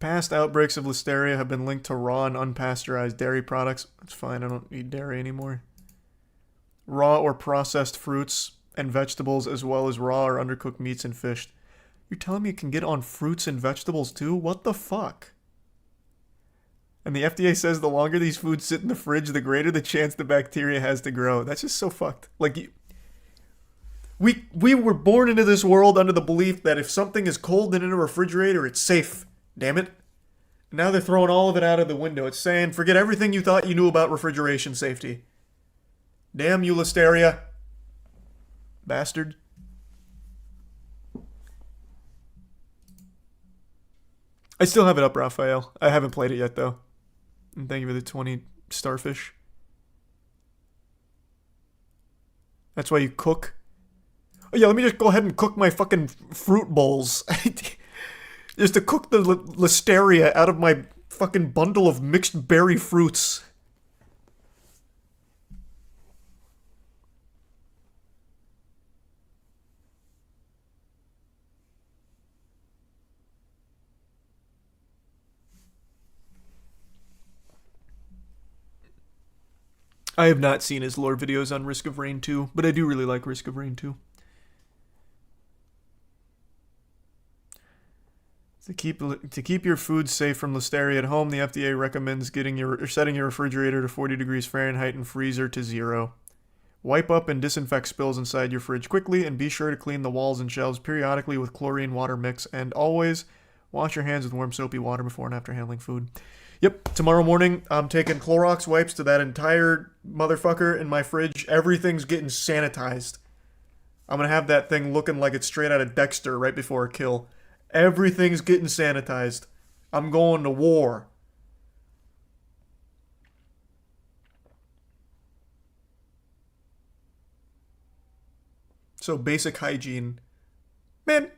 Past outbreaks of listeria have been linked to raw and unpasteurized dairy products. That's fine, I don't eat dairy anymore. Raw or processed fruits and vegetables, as well as raw or undercooked meats and fish. You're telling me it can get on fruits and vegetables too? What the fuck? And the FDA says the longer these foods sit in the fridge, the greater the chance the bacteria has to grow. That's just so fucked. Like, we were born into this world under the belief that if something is cold and in a refrigerator, it's safe. Damn it. Now they're throwing all of it out of the window. It's saying, forget everything you thought you knew about refrigeration safety. Damn you, listeria. Bastard. I still have it up, Raphael. I haven't played it yet, though. And thank you for the 20 starfish. That's why you cook? Oh yeah, let me just go ahead and cook my fucking fruit bowls. Just to cook the listeria out of my fucking bundle of mixed berry fruits. I have not seen his lore videos on Risk of Rain 2, but I do really like Risk of Rain 2. To keep your food safe from listeria at home, the FDA recommends setting your refrigerator to 40 degrees Fahrenheit and freezer to 0. Wipe up and disinfect spills inside your fridge quickly, and be sure to clean the walls and shelves periodically with chlorine water mix, and always wash your hands with warm soapy water before and after handling food. Yep, tomorrow morning I'm taking Clorox wipes to that entire motherfucker in my fridge. Everything's getting sanitized. I'm gonna have that thing looking like it's straight out of Dexter right before a kill. Everything's getting sanitized. I'm going to war. So basic hygiene. Man,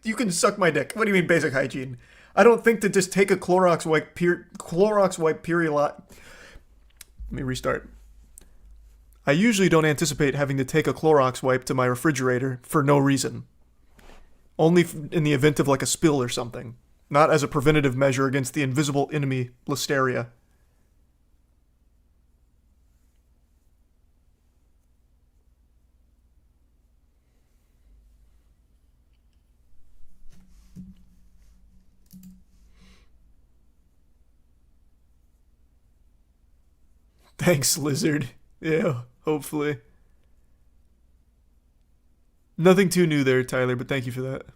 you can suck my dick. What do you mean basic hygiene? I don't think to just take a Clorox wipe period. Let me restart. I usually don't anticipate having to take a Clorox wipe to my refrigerator for no reason. Only in the event of like a spill or something. Not as a preventative measure against the invisible enemy, listeria. Thanks, lizard. Yeah, hopefully. Nothing too new there, Tyler, but thank you for that.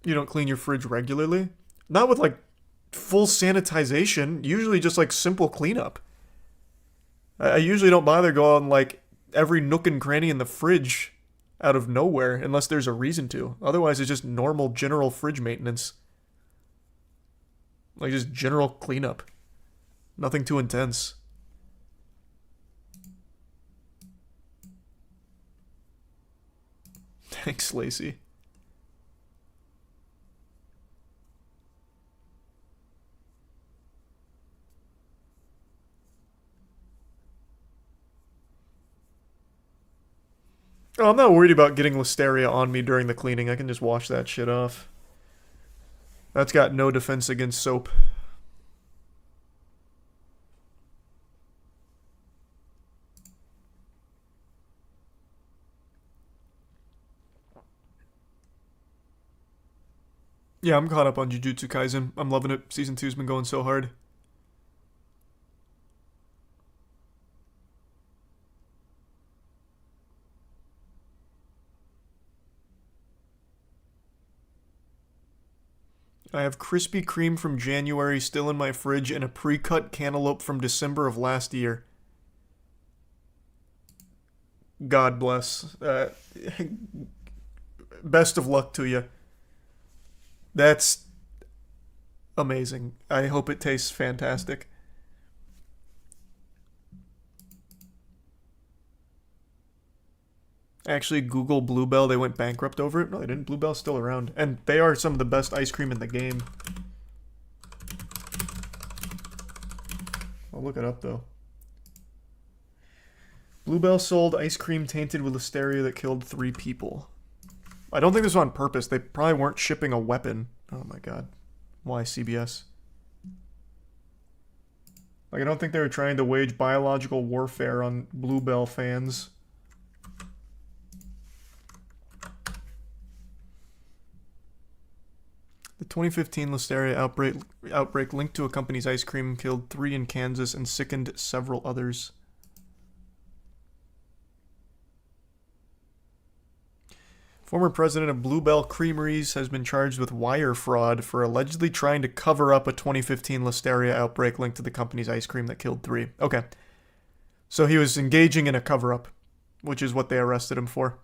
You don't clean your fridge regularly? Not with like full sanitization, usually just like simple cleanup. I usually don't bother going like every nook and cranny in the fridge out of nowhere unless there's a reason to. Otherwise, it's just normal general fridge maintenance. Like just general cleanup. Nothing too intense. Thanks, Lacey. Oh, I'm not worried about getting listeria on me during the cleaning. I can just wash that shit off. That's got no defense against soap. Yeah, I'm caught up on Jujutsu Kaisen. I'm loving it. Season 2's been going so hard. I have Krispy Kreme from January still in my fridge and a pre-cut cantaloupe from December of last year. God bless. Best of luck to you. That's amazing. I hope it tastes fantastic. Actually, Google Bluebell, they went bankrupt over it. No, they didn't. Bluebell's still around. And they are some of the best ice cream in the game. I'll look it up, though. Bluebell sold ice cream tainted with listeria that killed 3 people. I don't think this was on purpose. They probably weren't shipping a weapon. Oh my god. Why CBS? Like, I don't think they were trying to wage biological warfare on Bluebell fans. The 2015 listeria outbreak linked to a company's ice cream killed 3 in Kansas and sickened several others. Former president of Bluebell Creameries has been charged with wire fraud for allegedly trying to cover up a 2015 listeria outbreak linked to the company's ice cream that killed 3. Okay. So he was engaging in a cover-up, which is what they arrested him for.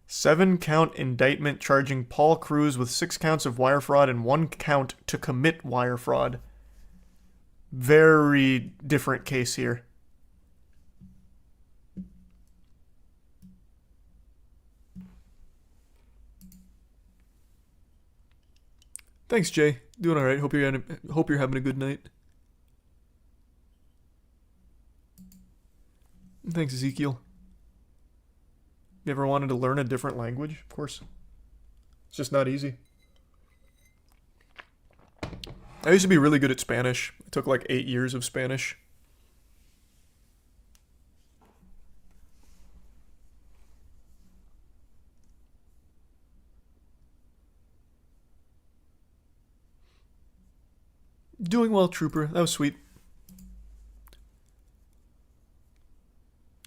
7-count indictment charging Paul Cruz with 6 counts of wire fraud and 1 count to commit wire fraud. Very different case here. Thanks, Jay. Doing all right. Hope you're having a good night. Thanks, Ezekiel. You ever wanted to learn a different language? Of course. It's just not easy. I used to be really good at Spanish. It took like 8 years of Spanish. Doing well, Trooper. That was sweet.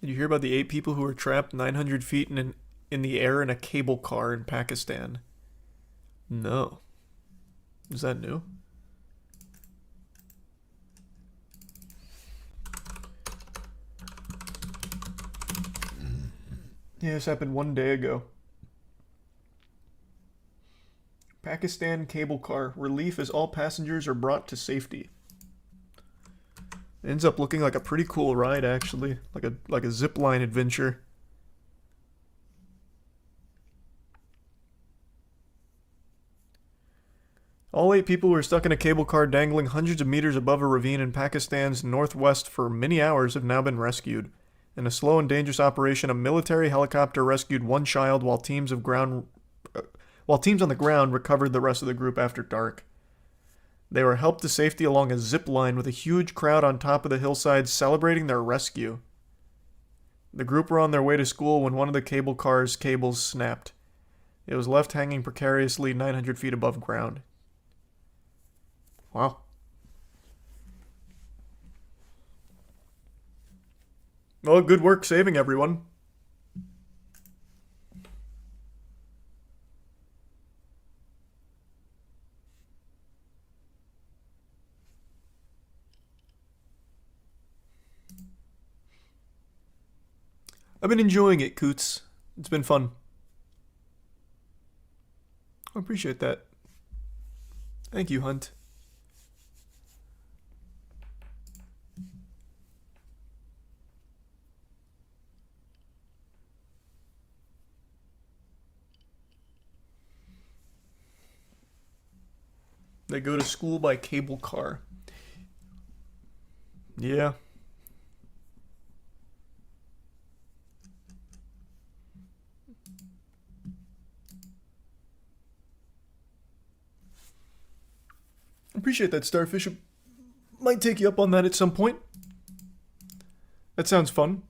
Did you hear about the 8 people who were trapped 900 feet in the air in a cable car in Pakistan? No. Is that new? Yeah, this happened 1 day ago. Pakistan cable car. Relief as all passengers are brought to safety. It ends up looking like a pretty cool ride, actually. Like a zipline adventure. All 8 people who were stuck in a cable car dangling hundreds of meters above a ravine in Pakistan's northwest for many hours have now been rescued. In a slow and dangerous operation, a military helicopter rescued 1 child while teams on the ground recovered the rest of the group after dark. They were helped to safety along a zip line with a huge crowd on top of the hillside celebrating their rescue. The group were on their way to school when one of the cable car's cables snapped. It was left hanging precariously 900 feet above ground. Wow. Well, good work saving everyone. I've been enjoying it, Coots. It's been fun. I appreciate that. Thank you, Hunt. They go to school by cable car. Yeah. Appreciate that, Starfish. Might take you up on that at some point. That sounds fun.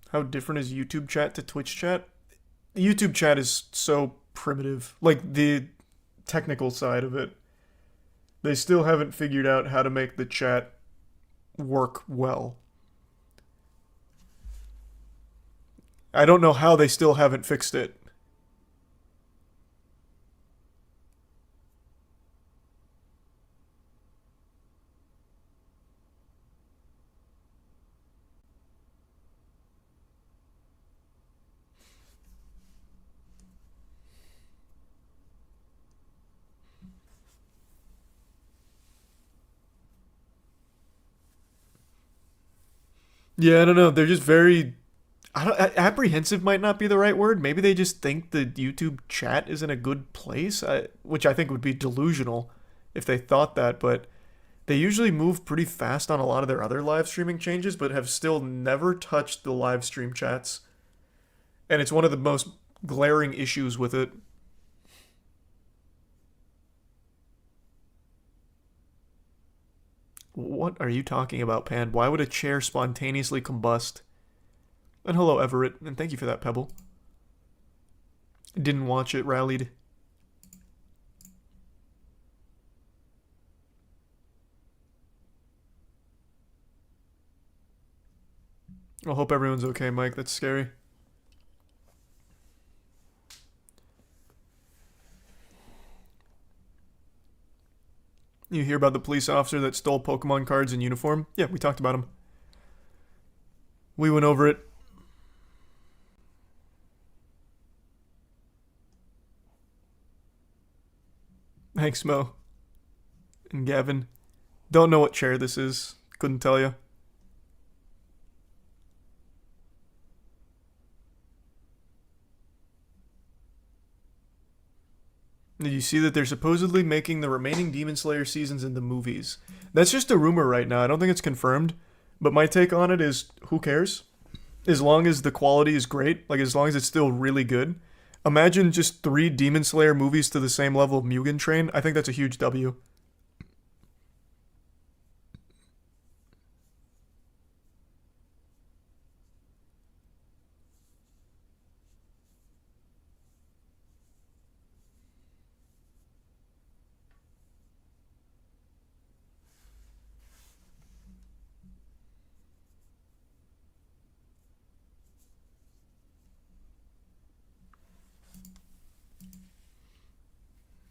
How different is YouTube chat to Twitch chat? YouTube chat is so primitive. Like, the technical side of it. They still haven't figured out how to make the chat work well. I don't know how they still haven't fixed it. Yeah, I don't know. They're just very apprehensive might not be the right word. Maybe they just think the YouTube chat is in a good place, which I think would be delusional if they thought that, but they usually move pretty fast on a lot of their other live streaming changes, but have still never touched the live stream chats. And it's one of the most glaring issues with it. What are you talking about, Pan? Why would a chair spontaneously combust? And hello, Everett, and thank you for that, Pebble. Didn't watch it, rallied. I hope everyone's okay, Mike. That's scary. You hear about the police officer that stole Pokemon cards in uniform? Yeah, we talked about him. We went over it. Thanks, Mo. And Gavin. Don't know what chair this is. Couldn't tell you. Did you see that they're supposedly making the remaining Demon Slayer seasons into movies? That's just a rumor right now. I don't think it's confirmed. But my take on it is, who cares? As long as the quality is great, like as long as it's still really good. Imagine just 3 Demon Slayer movies to the same level of Mugen Train. I think that's a huge W.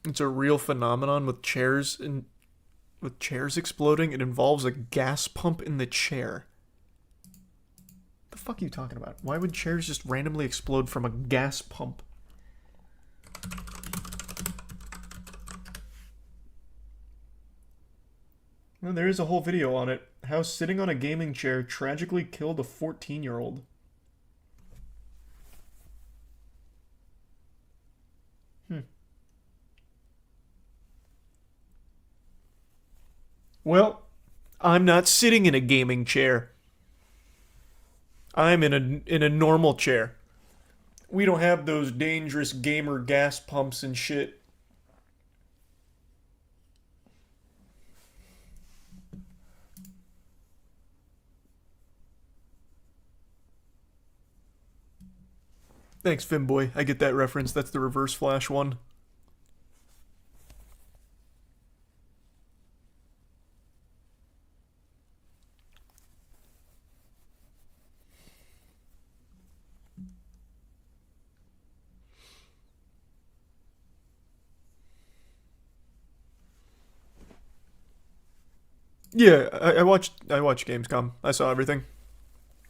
It's a real phenomenon with chairs exploding. It involves a gas pump in the chair. What the fuck are you talking about? Why would chairs just randomly explode from a gas pump? Well, there is a whole video on it. How sitting on a gaming chair tragically killed a 14-year-old. Well, I'm not sitting in a gaming chair. I'm in a normal chair. We don't have those dangerous gamer gas pumps and shit. Thanks, Finboy. I get that reference. That's the Reverse Flash one. Yeah, I watched Gamescom. I saw everything.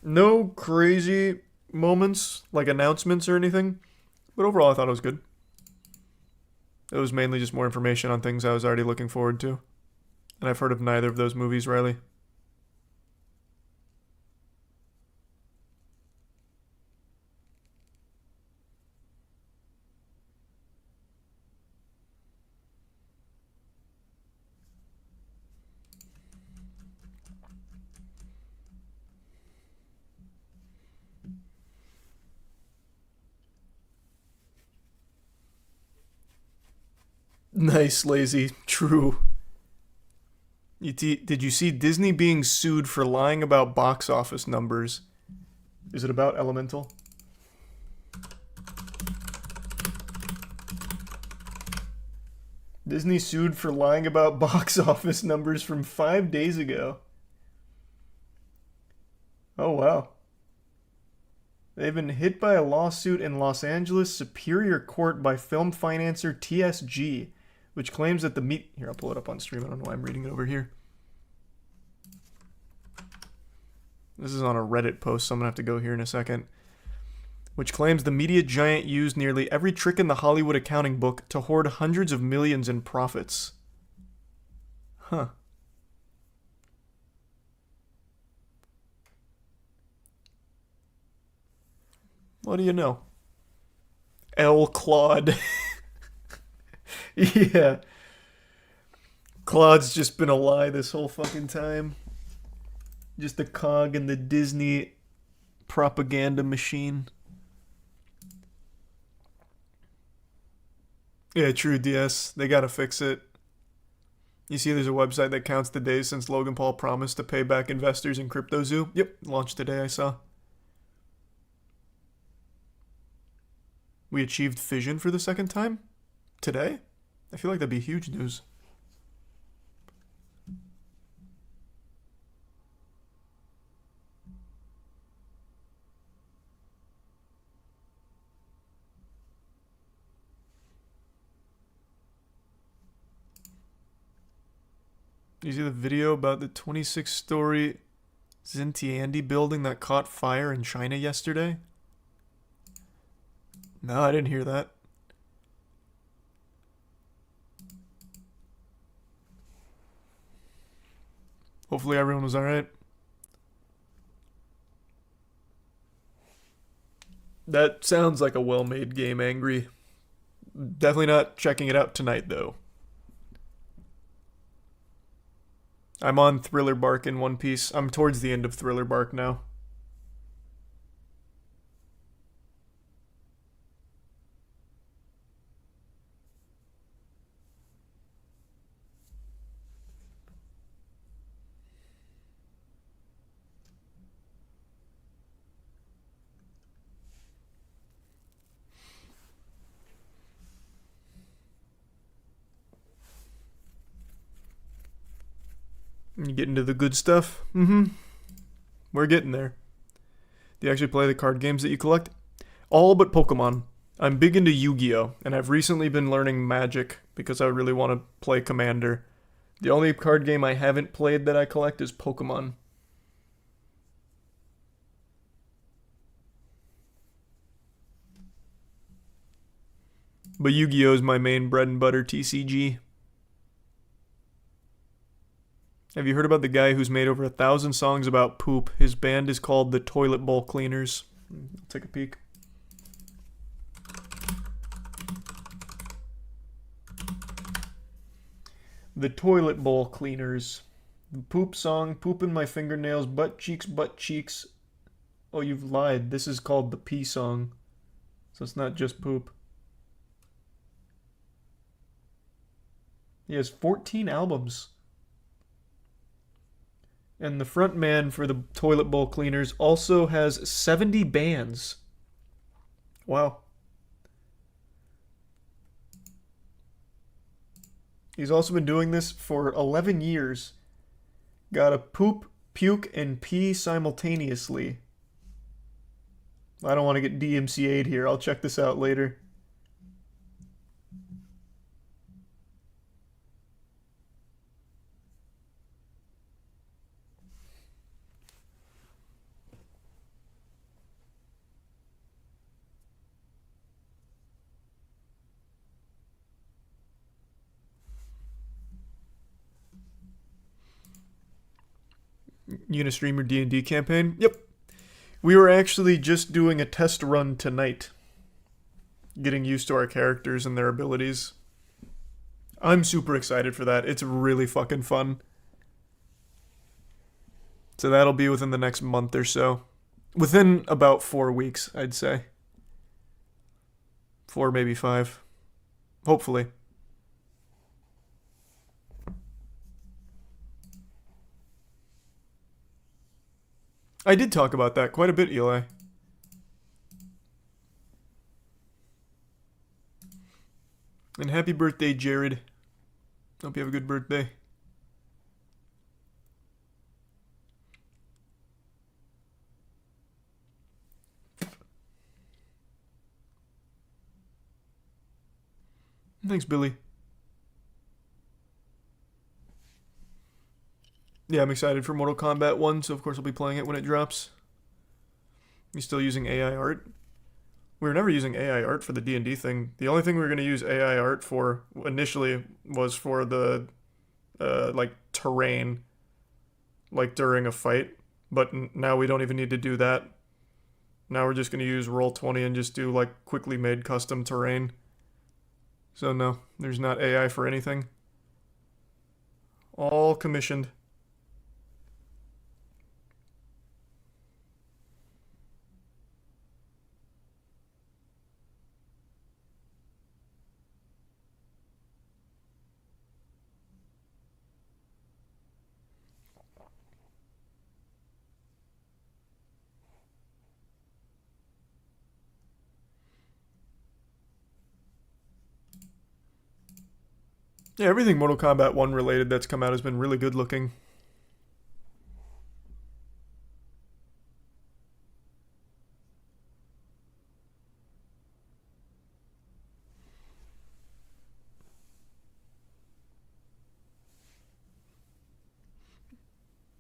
No crazy moments, like announcements or anything, but overall I thought it was good. It was mainly just more information on things I was already looking forward to. And I've heard of neither of those movies, Riley. Nice, lazy. True. Did you see Disney being sued for lying about box office numbers? Is it about Elemental? Disney sued for lying about box office numbers from 5 days ago. Oh, wow. They've been hit by a lawsuit in Los Angeles Superior Court by film financer TSG, which claims that the Here, I'll pull it up on stream. I don't know why I'm reading it over here. This is on a Reddit post, so I'm going to have to go here in a second. Which claims the media giant used nearly every trick in the Hollywood accounting book to hoard hundreds of millions in profits. Huh. What do you know? L. Claude. Yeah. Claude's just been a lie this whole fucking time. Just a cog in the Disney propaganda machine. Yeah, true, DS. They gotta fix it. You see there's a website that counts the days since Logan Paul promised to pay back investors in CryptoZoo. Yep, launched today, I saw. We achieved fission for the second time? Today? I feel like that'd be huge news. You see the video about the 26-story Xintiandi building that caught fire in China yesterday? No, I didn't hear that. Hopefully everyone was alright. That sounds like a well-made game, Angry. Definitely not checking it out tonight, though. I'm on Thriller Bark in One Piece. I'm towards the end of Thriller Bark now. You get into the good stuff? Mm-hmm. We're getting there. Do you actually play the card games that you collect? All but Pokemon. I'm big into Yu-Gi-Oh! And I've recently been learning Magic because I really want to play Commander. The only card game I haven't played that I collect is Pokemon. But Yu-Gi-Oh! Is my main bread and butter TCG. Have you heard about the guy who's made over 1,000 songs about poop? His band is called the Toilet Bowl Cleaners. I'll take a peek. The Toilet Bowl Cleaners. The poop song, poop in my fingernails, butt cheeks, butt cheeks. Oh, you've lied. This is called the pee song. So it's not just poop. He has 14 albums. And the front man for the Toilet Bowl Cleaners also has 70 bands. Wow. He's also been doing this for 11 years. Gotta poop, puke, and pee simultaneously. I don't want to get DMCA'd here. I'll check this out later. Unistreamer D&D campaign? Yep. We were actually just doing a test run tonight. Getting used to our characters and their abilities. I'm super excited for that. It's really fucking fun. So that'll be within the next month or so. Within about 4 weeks, I'd say. 4, maybe 5. Hopefully. I did talk about that quite a bit, Eli. And happy birthday, Jared. Hope you have a good birthday. Thanks, Billy. Yeah, I'm excited for Mortal Kombat 1, so of course I'll be playing it when it drops. You still using AI art? We were never using AI art for the D&D thing. The only thing we were going to use AI art for initially was for the, like, terrain, like during a fight. But now we don't even need to do that. Now we're just going to use Roll20 and just do like quickly made custom terrain. So no, there's not AI for anything. All commissioned. Yeah, everything Mortal Kombat 1 related that's come out has been really good looking.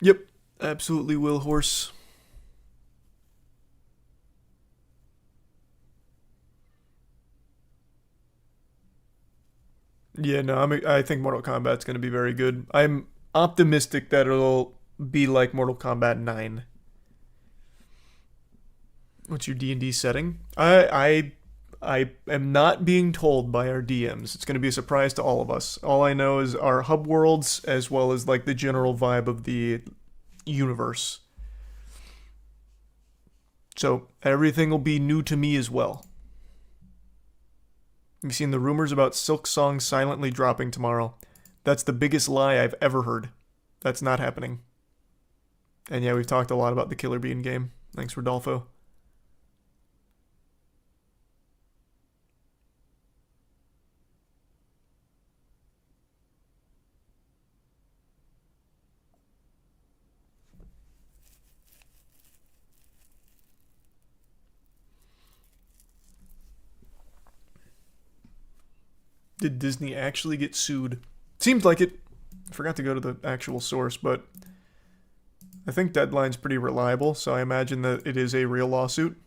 Yep, absolutely will, horse. Yeah, no, I think Mortal Kombat's going to be very good. I'm optimistic that it'll be like Mortal Kombat 9. What's your D&D setting? I am not being told by our DMs. It's going to be a surprise to all of us. All I know is our hub worlds as well as like the general vibe of the universe. So everything will be new to me as well. You've seen the rumors about Silk Song silently dropping tomorrow. That's the biggest lie I've ever heard. That's not happening. And yeah, we've talked a lot about the Killer Bean game. Thanks, Rodolfo. Did Disney actually get sued? Seems like it. I forgot to go to the actual source, but I think Deadline's pretty reliable, so I imagine that it is a real lawsuit.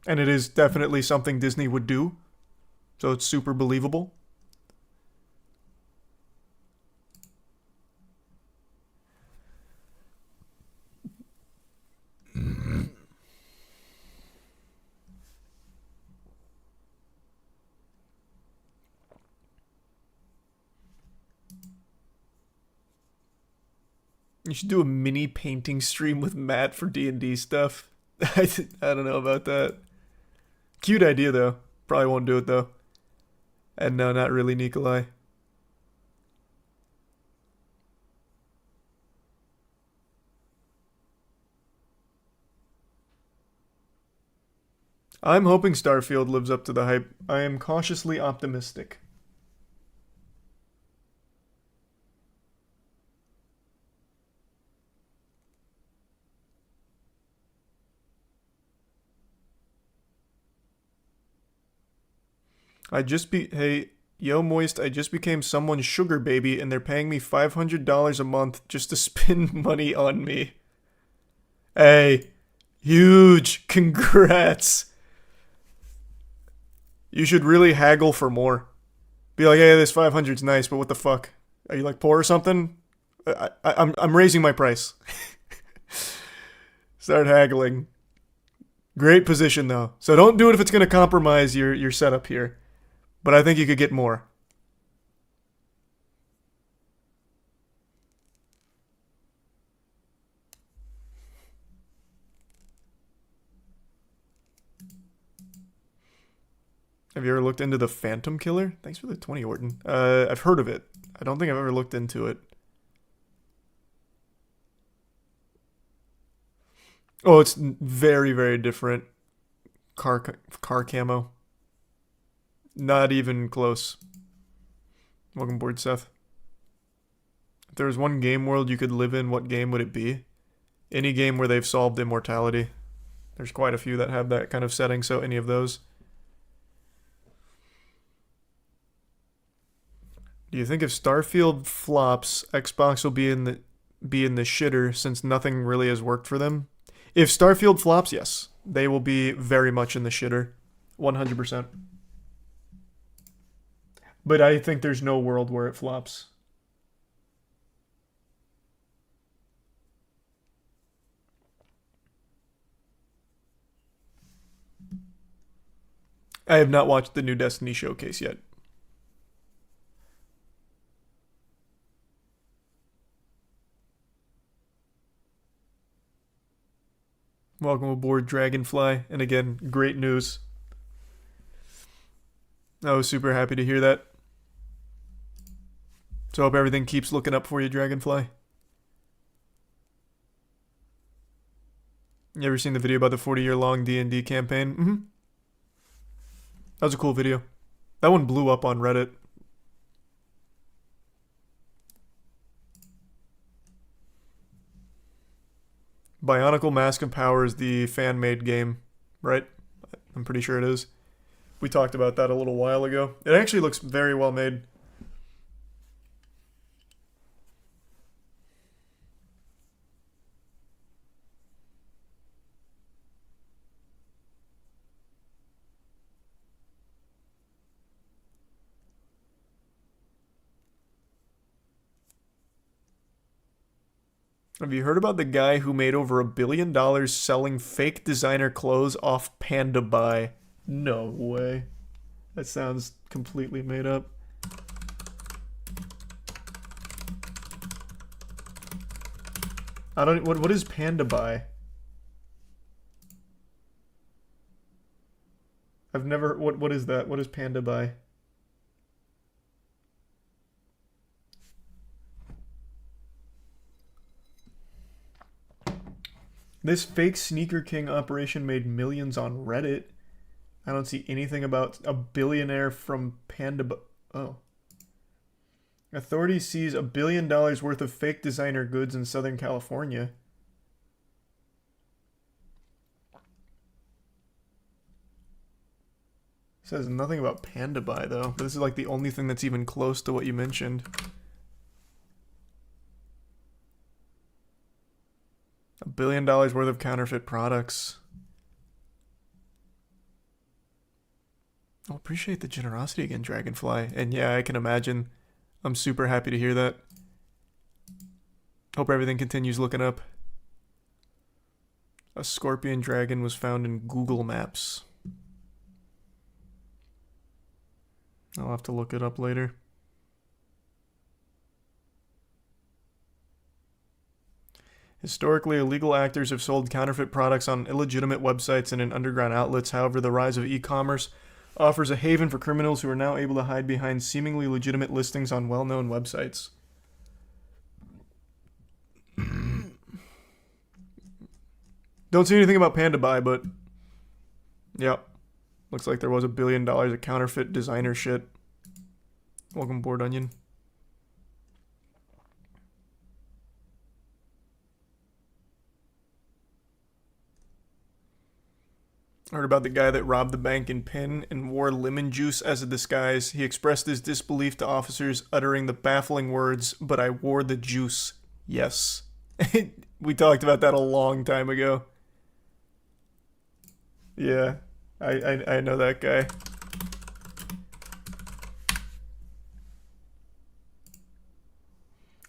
And it is definitely something Disney would do, so it's super believable. You should do a mini painting stream with Matt for D&D stuff. I don't know about that. Cute idea, though. Probably won't do it, though. And no, not really, Nikolai. I'm hoping Starfield lives up to the hype. I am cautiously optimistic. Hey, yo Moist, I just became someone's sugar baby and they're paying me $500 a month just to spend money on me. Hey, huge congrats. You should really haggle for more. Be like, hey, this 500's nice, but what the fuck? Are you like poor or something? I'm raising my price. Start haggling. Great position though. So don't do it if it's gonna compromise your setup here. But I think you could get more. Have you ever looked into the Phantom Killer? Thanks for the 20, Orton. I've heard of it. I don't think I've ever looked into it. Oh, it's very, very different. Car camo. Not even close. Welcome aboard, Seth. If there was one game world you could live in, what game would it be? Any game where they've solved immortality. There's quite a few that have that kind of setting, so any of those. Do you think if Starfield flops, Xbox will be in the shitter since nothing really has worked for them? If Starfield flops, yes. They will be very much in the shitter. 100%. But I think there's no world where it flops. I have not watched the new Destiny showcase yet. Welcome aboard, Dragonfly. And again, great news. I was super happy to hear that. So I hope everything keeps looking up for you, Dragonfly. You ever seen the video about the 40-year-long D&D campaign? Mm-hmm. That was a cool video. That one blew up on Reddit. Bionicle Mask of Power is the fan-made game, right? I'm pretty sure it is. We talked about that a little while ago. It actually looks very well made. Have you heard about the guy who made over $1 billion selling fake designer clothes off Panda Buy? No way. That sounds completely made up. I don't. What is Panda Buy? I've never. What is that? What is Panda Buy? This fake Sneaker King operation made millions on Reddit. I don't see anything about a billionaire from Panda. Oh. Authorities seize $1 billion worth of fake designer goods in Southern California. Says nothing about Panda Buy though. This is like the only thing that's even close to what you mentioned. $1 billion worth of counterfeit products. I appreciate the generosity again, Dragonfly. And yeah, I can imagine. I'm super happy to hear that. Hope everything continues looking up. A scorpion dragon was found in Google Maps. I'll have to look it up later. Historically, illegal actors have sold counterfeit products on illegitimate websites and in underground outlets. However, the rise of e-commerce offers a haven for criminals who are now able to hide behind seemingly legitimate listings on well-known websites. Don't see anything about Panda Buy, but yeah, looks like there was $1 billion of counterfeit designer shit. Welcome aboard, Onion. Heard about the guy that robbed the bank in Penn and wore lemon juice as a disguise. He expressed his disbelief to officers, uttering the baffling words, "But I wore the juice. Yes." We talked about that a long time ago. Yeah, I know that guy.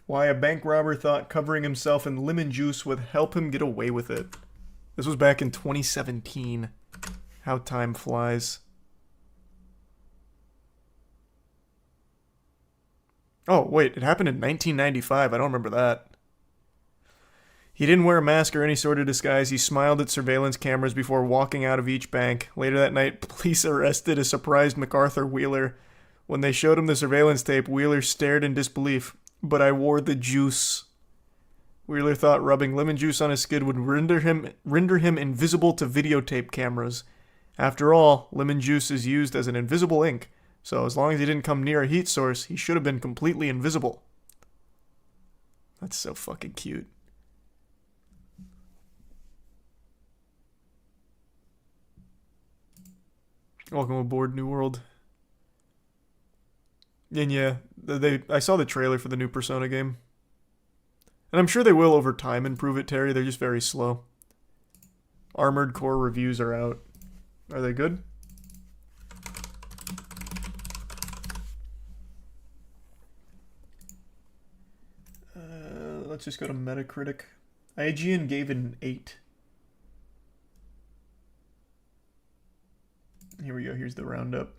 Why a bank robber thought covering himself in lemon juice would help him get away with it. This was back in 2017. How time flies. Oh, wait, it happened in 1995. I don't remember that. He didn't wear a mask or any sort of disguise. He smiled at surveillance cameras before walking out of each bank. Later that night, police arrested a surprised MacArthur Wheeler. When they showed him the surveillance tape, Wheeler stared in disbelief. "But I wore the juice." Wheeler thought rubbing lemon juice on his skin would render him invisible to videotape cameras. After all, lemon juice is used as an invisible ink, so as long as he didn't come near a heat source, he should have been completely invisible. That's so fucking cute. Welcome aboard, New World. And yeah, I saw the trailer for the new Persona game. And I'm sure they will over time improve it, Terry. They're just very slow. Armored Core reviews are out. Are they good? Let's just go to Metacritic. IGN gave it an 8. Here we go. Here's the roundup.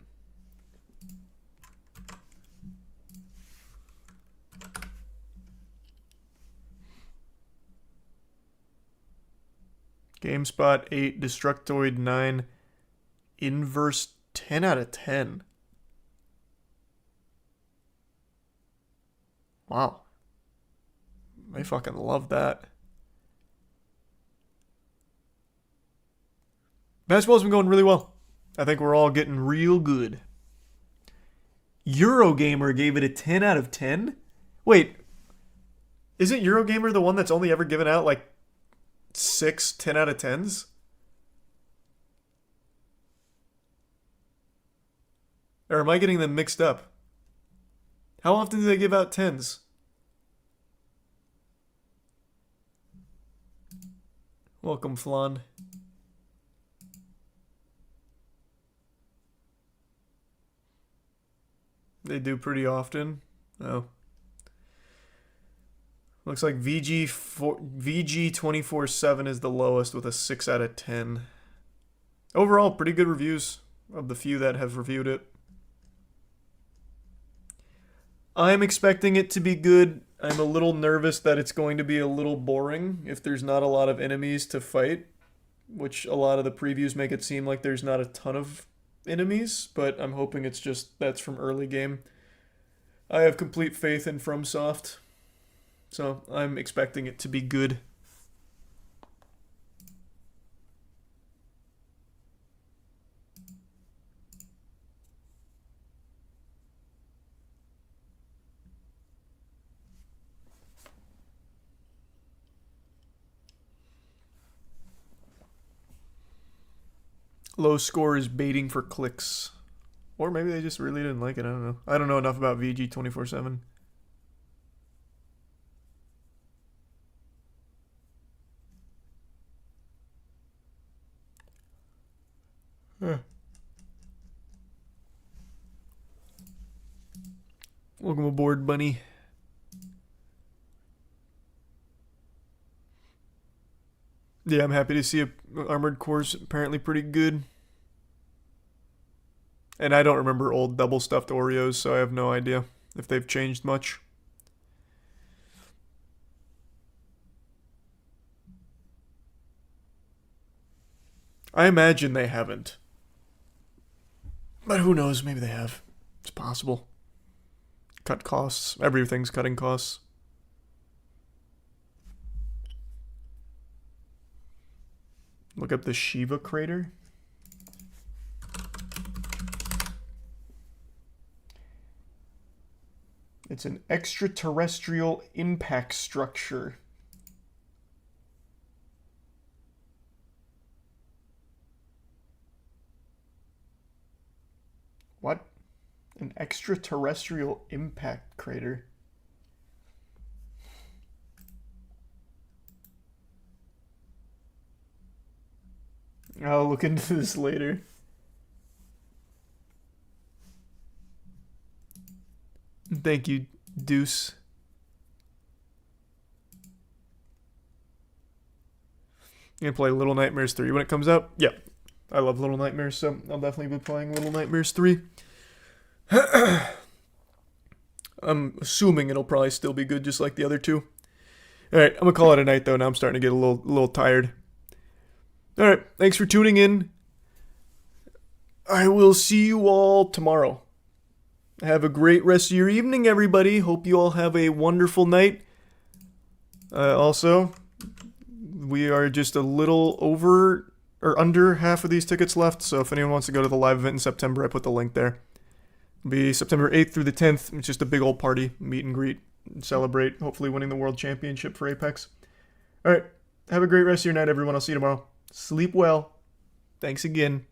GameSpot 8, Destructoid 9, Inverse 10 out of 10. Wow. I fucking love that. Basketball's been going really well. I think we're all getting real good. Eurogamer gave it a 10 out of 10? Wait, isn't Eurogamer the one that's only ever given out like 6 10 out of 10s? Or am I getting them mixed up? How often do they give out 10s? Welcome, Flan. They do pretty often. Oh. Looks like VG 24/7 is the lowest with a 6 out of 10. Overall, pretty good reviews of the few that have reviewed it. I'm expecting it to be good. I'm a little nervous that it's going to be a little boring if there's not a lot of enemies to fight, which a lot of the previews make it seem like there's not a ton of enemies, but I'm hoping it's just that's from early game. I have complete faith in FromSoft, so I'm expecting it to be good. Low score is baiting for clicks. Or maybe they just really didn't like it. I don't know. I don't know enough about VG 24/7. Huh. Welcome aboard, Bunny. Yeah, I'm happy to see Armored Core's apparently pretty good. And I don't remember old double stuffed Oreos, so I have no idea if they've changed much. I imagine they haven't. But who knows, maybe they have. It's possible. Cut costs. Everything's cutting costs. Look up the Shiva crater. It's an extraterrestrial impact structure. What? An extraterrestrial impact crater? I'll look into this later. Thank you, Deuce. You gonna play Little Nightmares 3 when it comes out? Yeah. I love Little Nightmares, so I'll definitely be playing Little Nightmares 3. I'm assuming it'll probably still be good just like the other two. Alright, I'm gonna call it a night though. Now I'm starting to get a little tired. Alright, thanks for tuning in. I will see you all tomorrow. Have a great rest of your evening, everybody. Hope you all have a wonderful night. Also, we are just a little over or under half of these tickets left, so if anyone wants to go to the live event in September, I put the link there. It'll be September 8th through the 10th. It's just a big old party, meet and greet, and celebrate, hopefully winning the World Championship for Apex. Alright, have a great rest of your night, everyone. I'll see you tomorrow. Sleep well. Thanks again.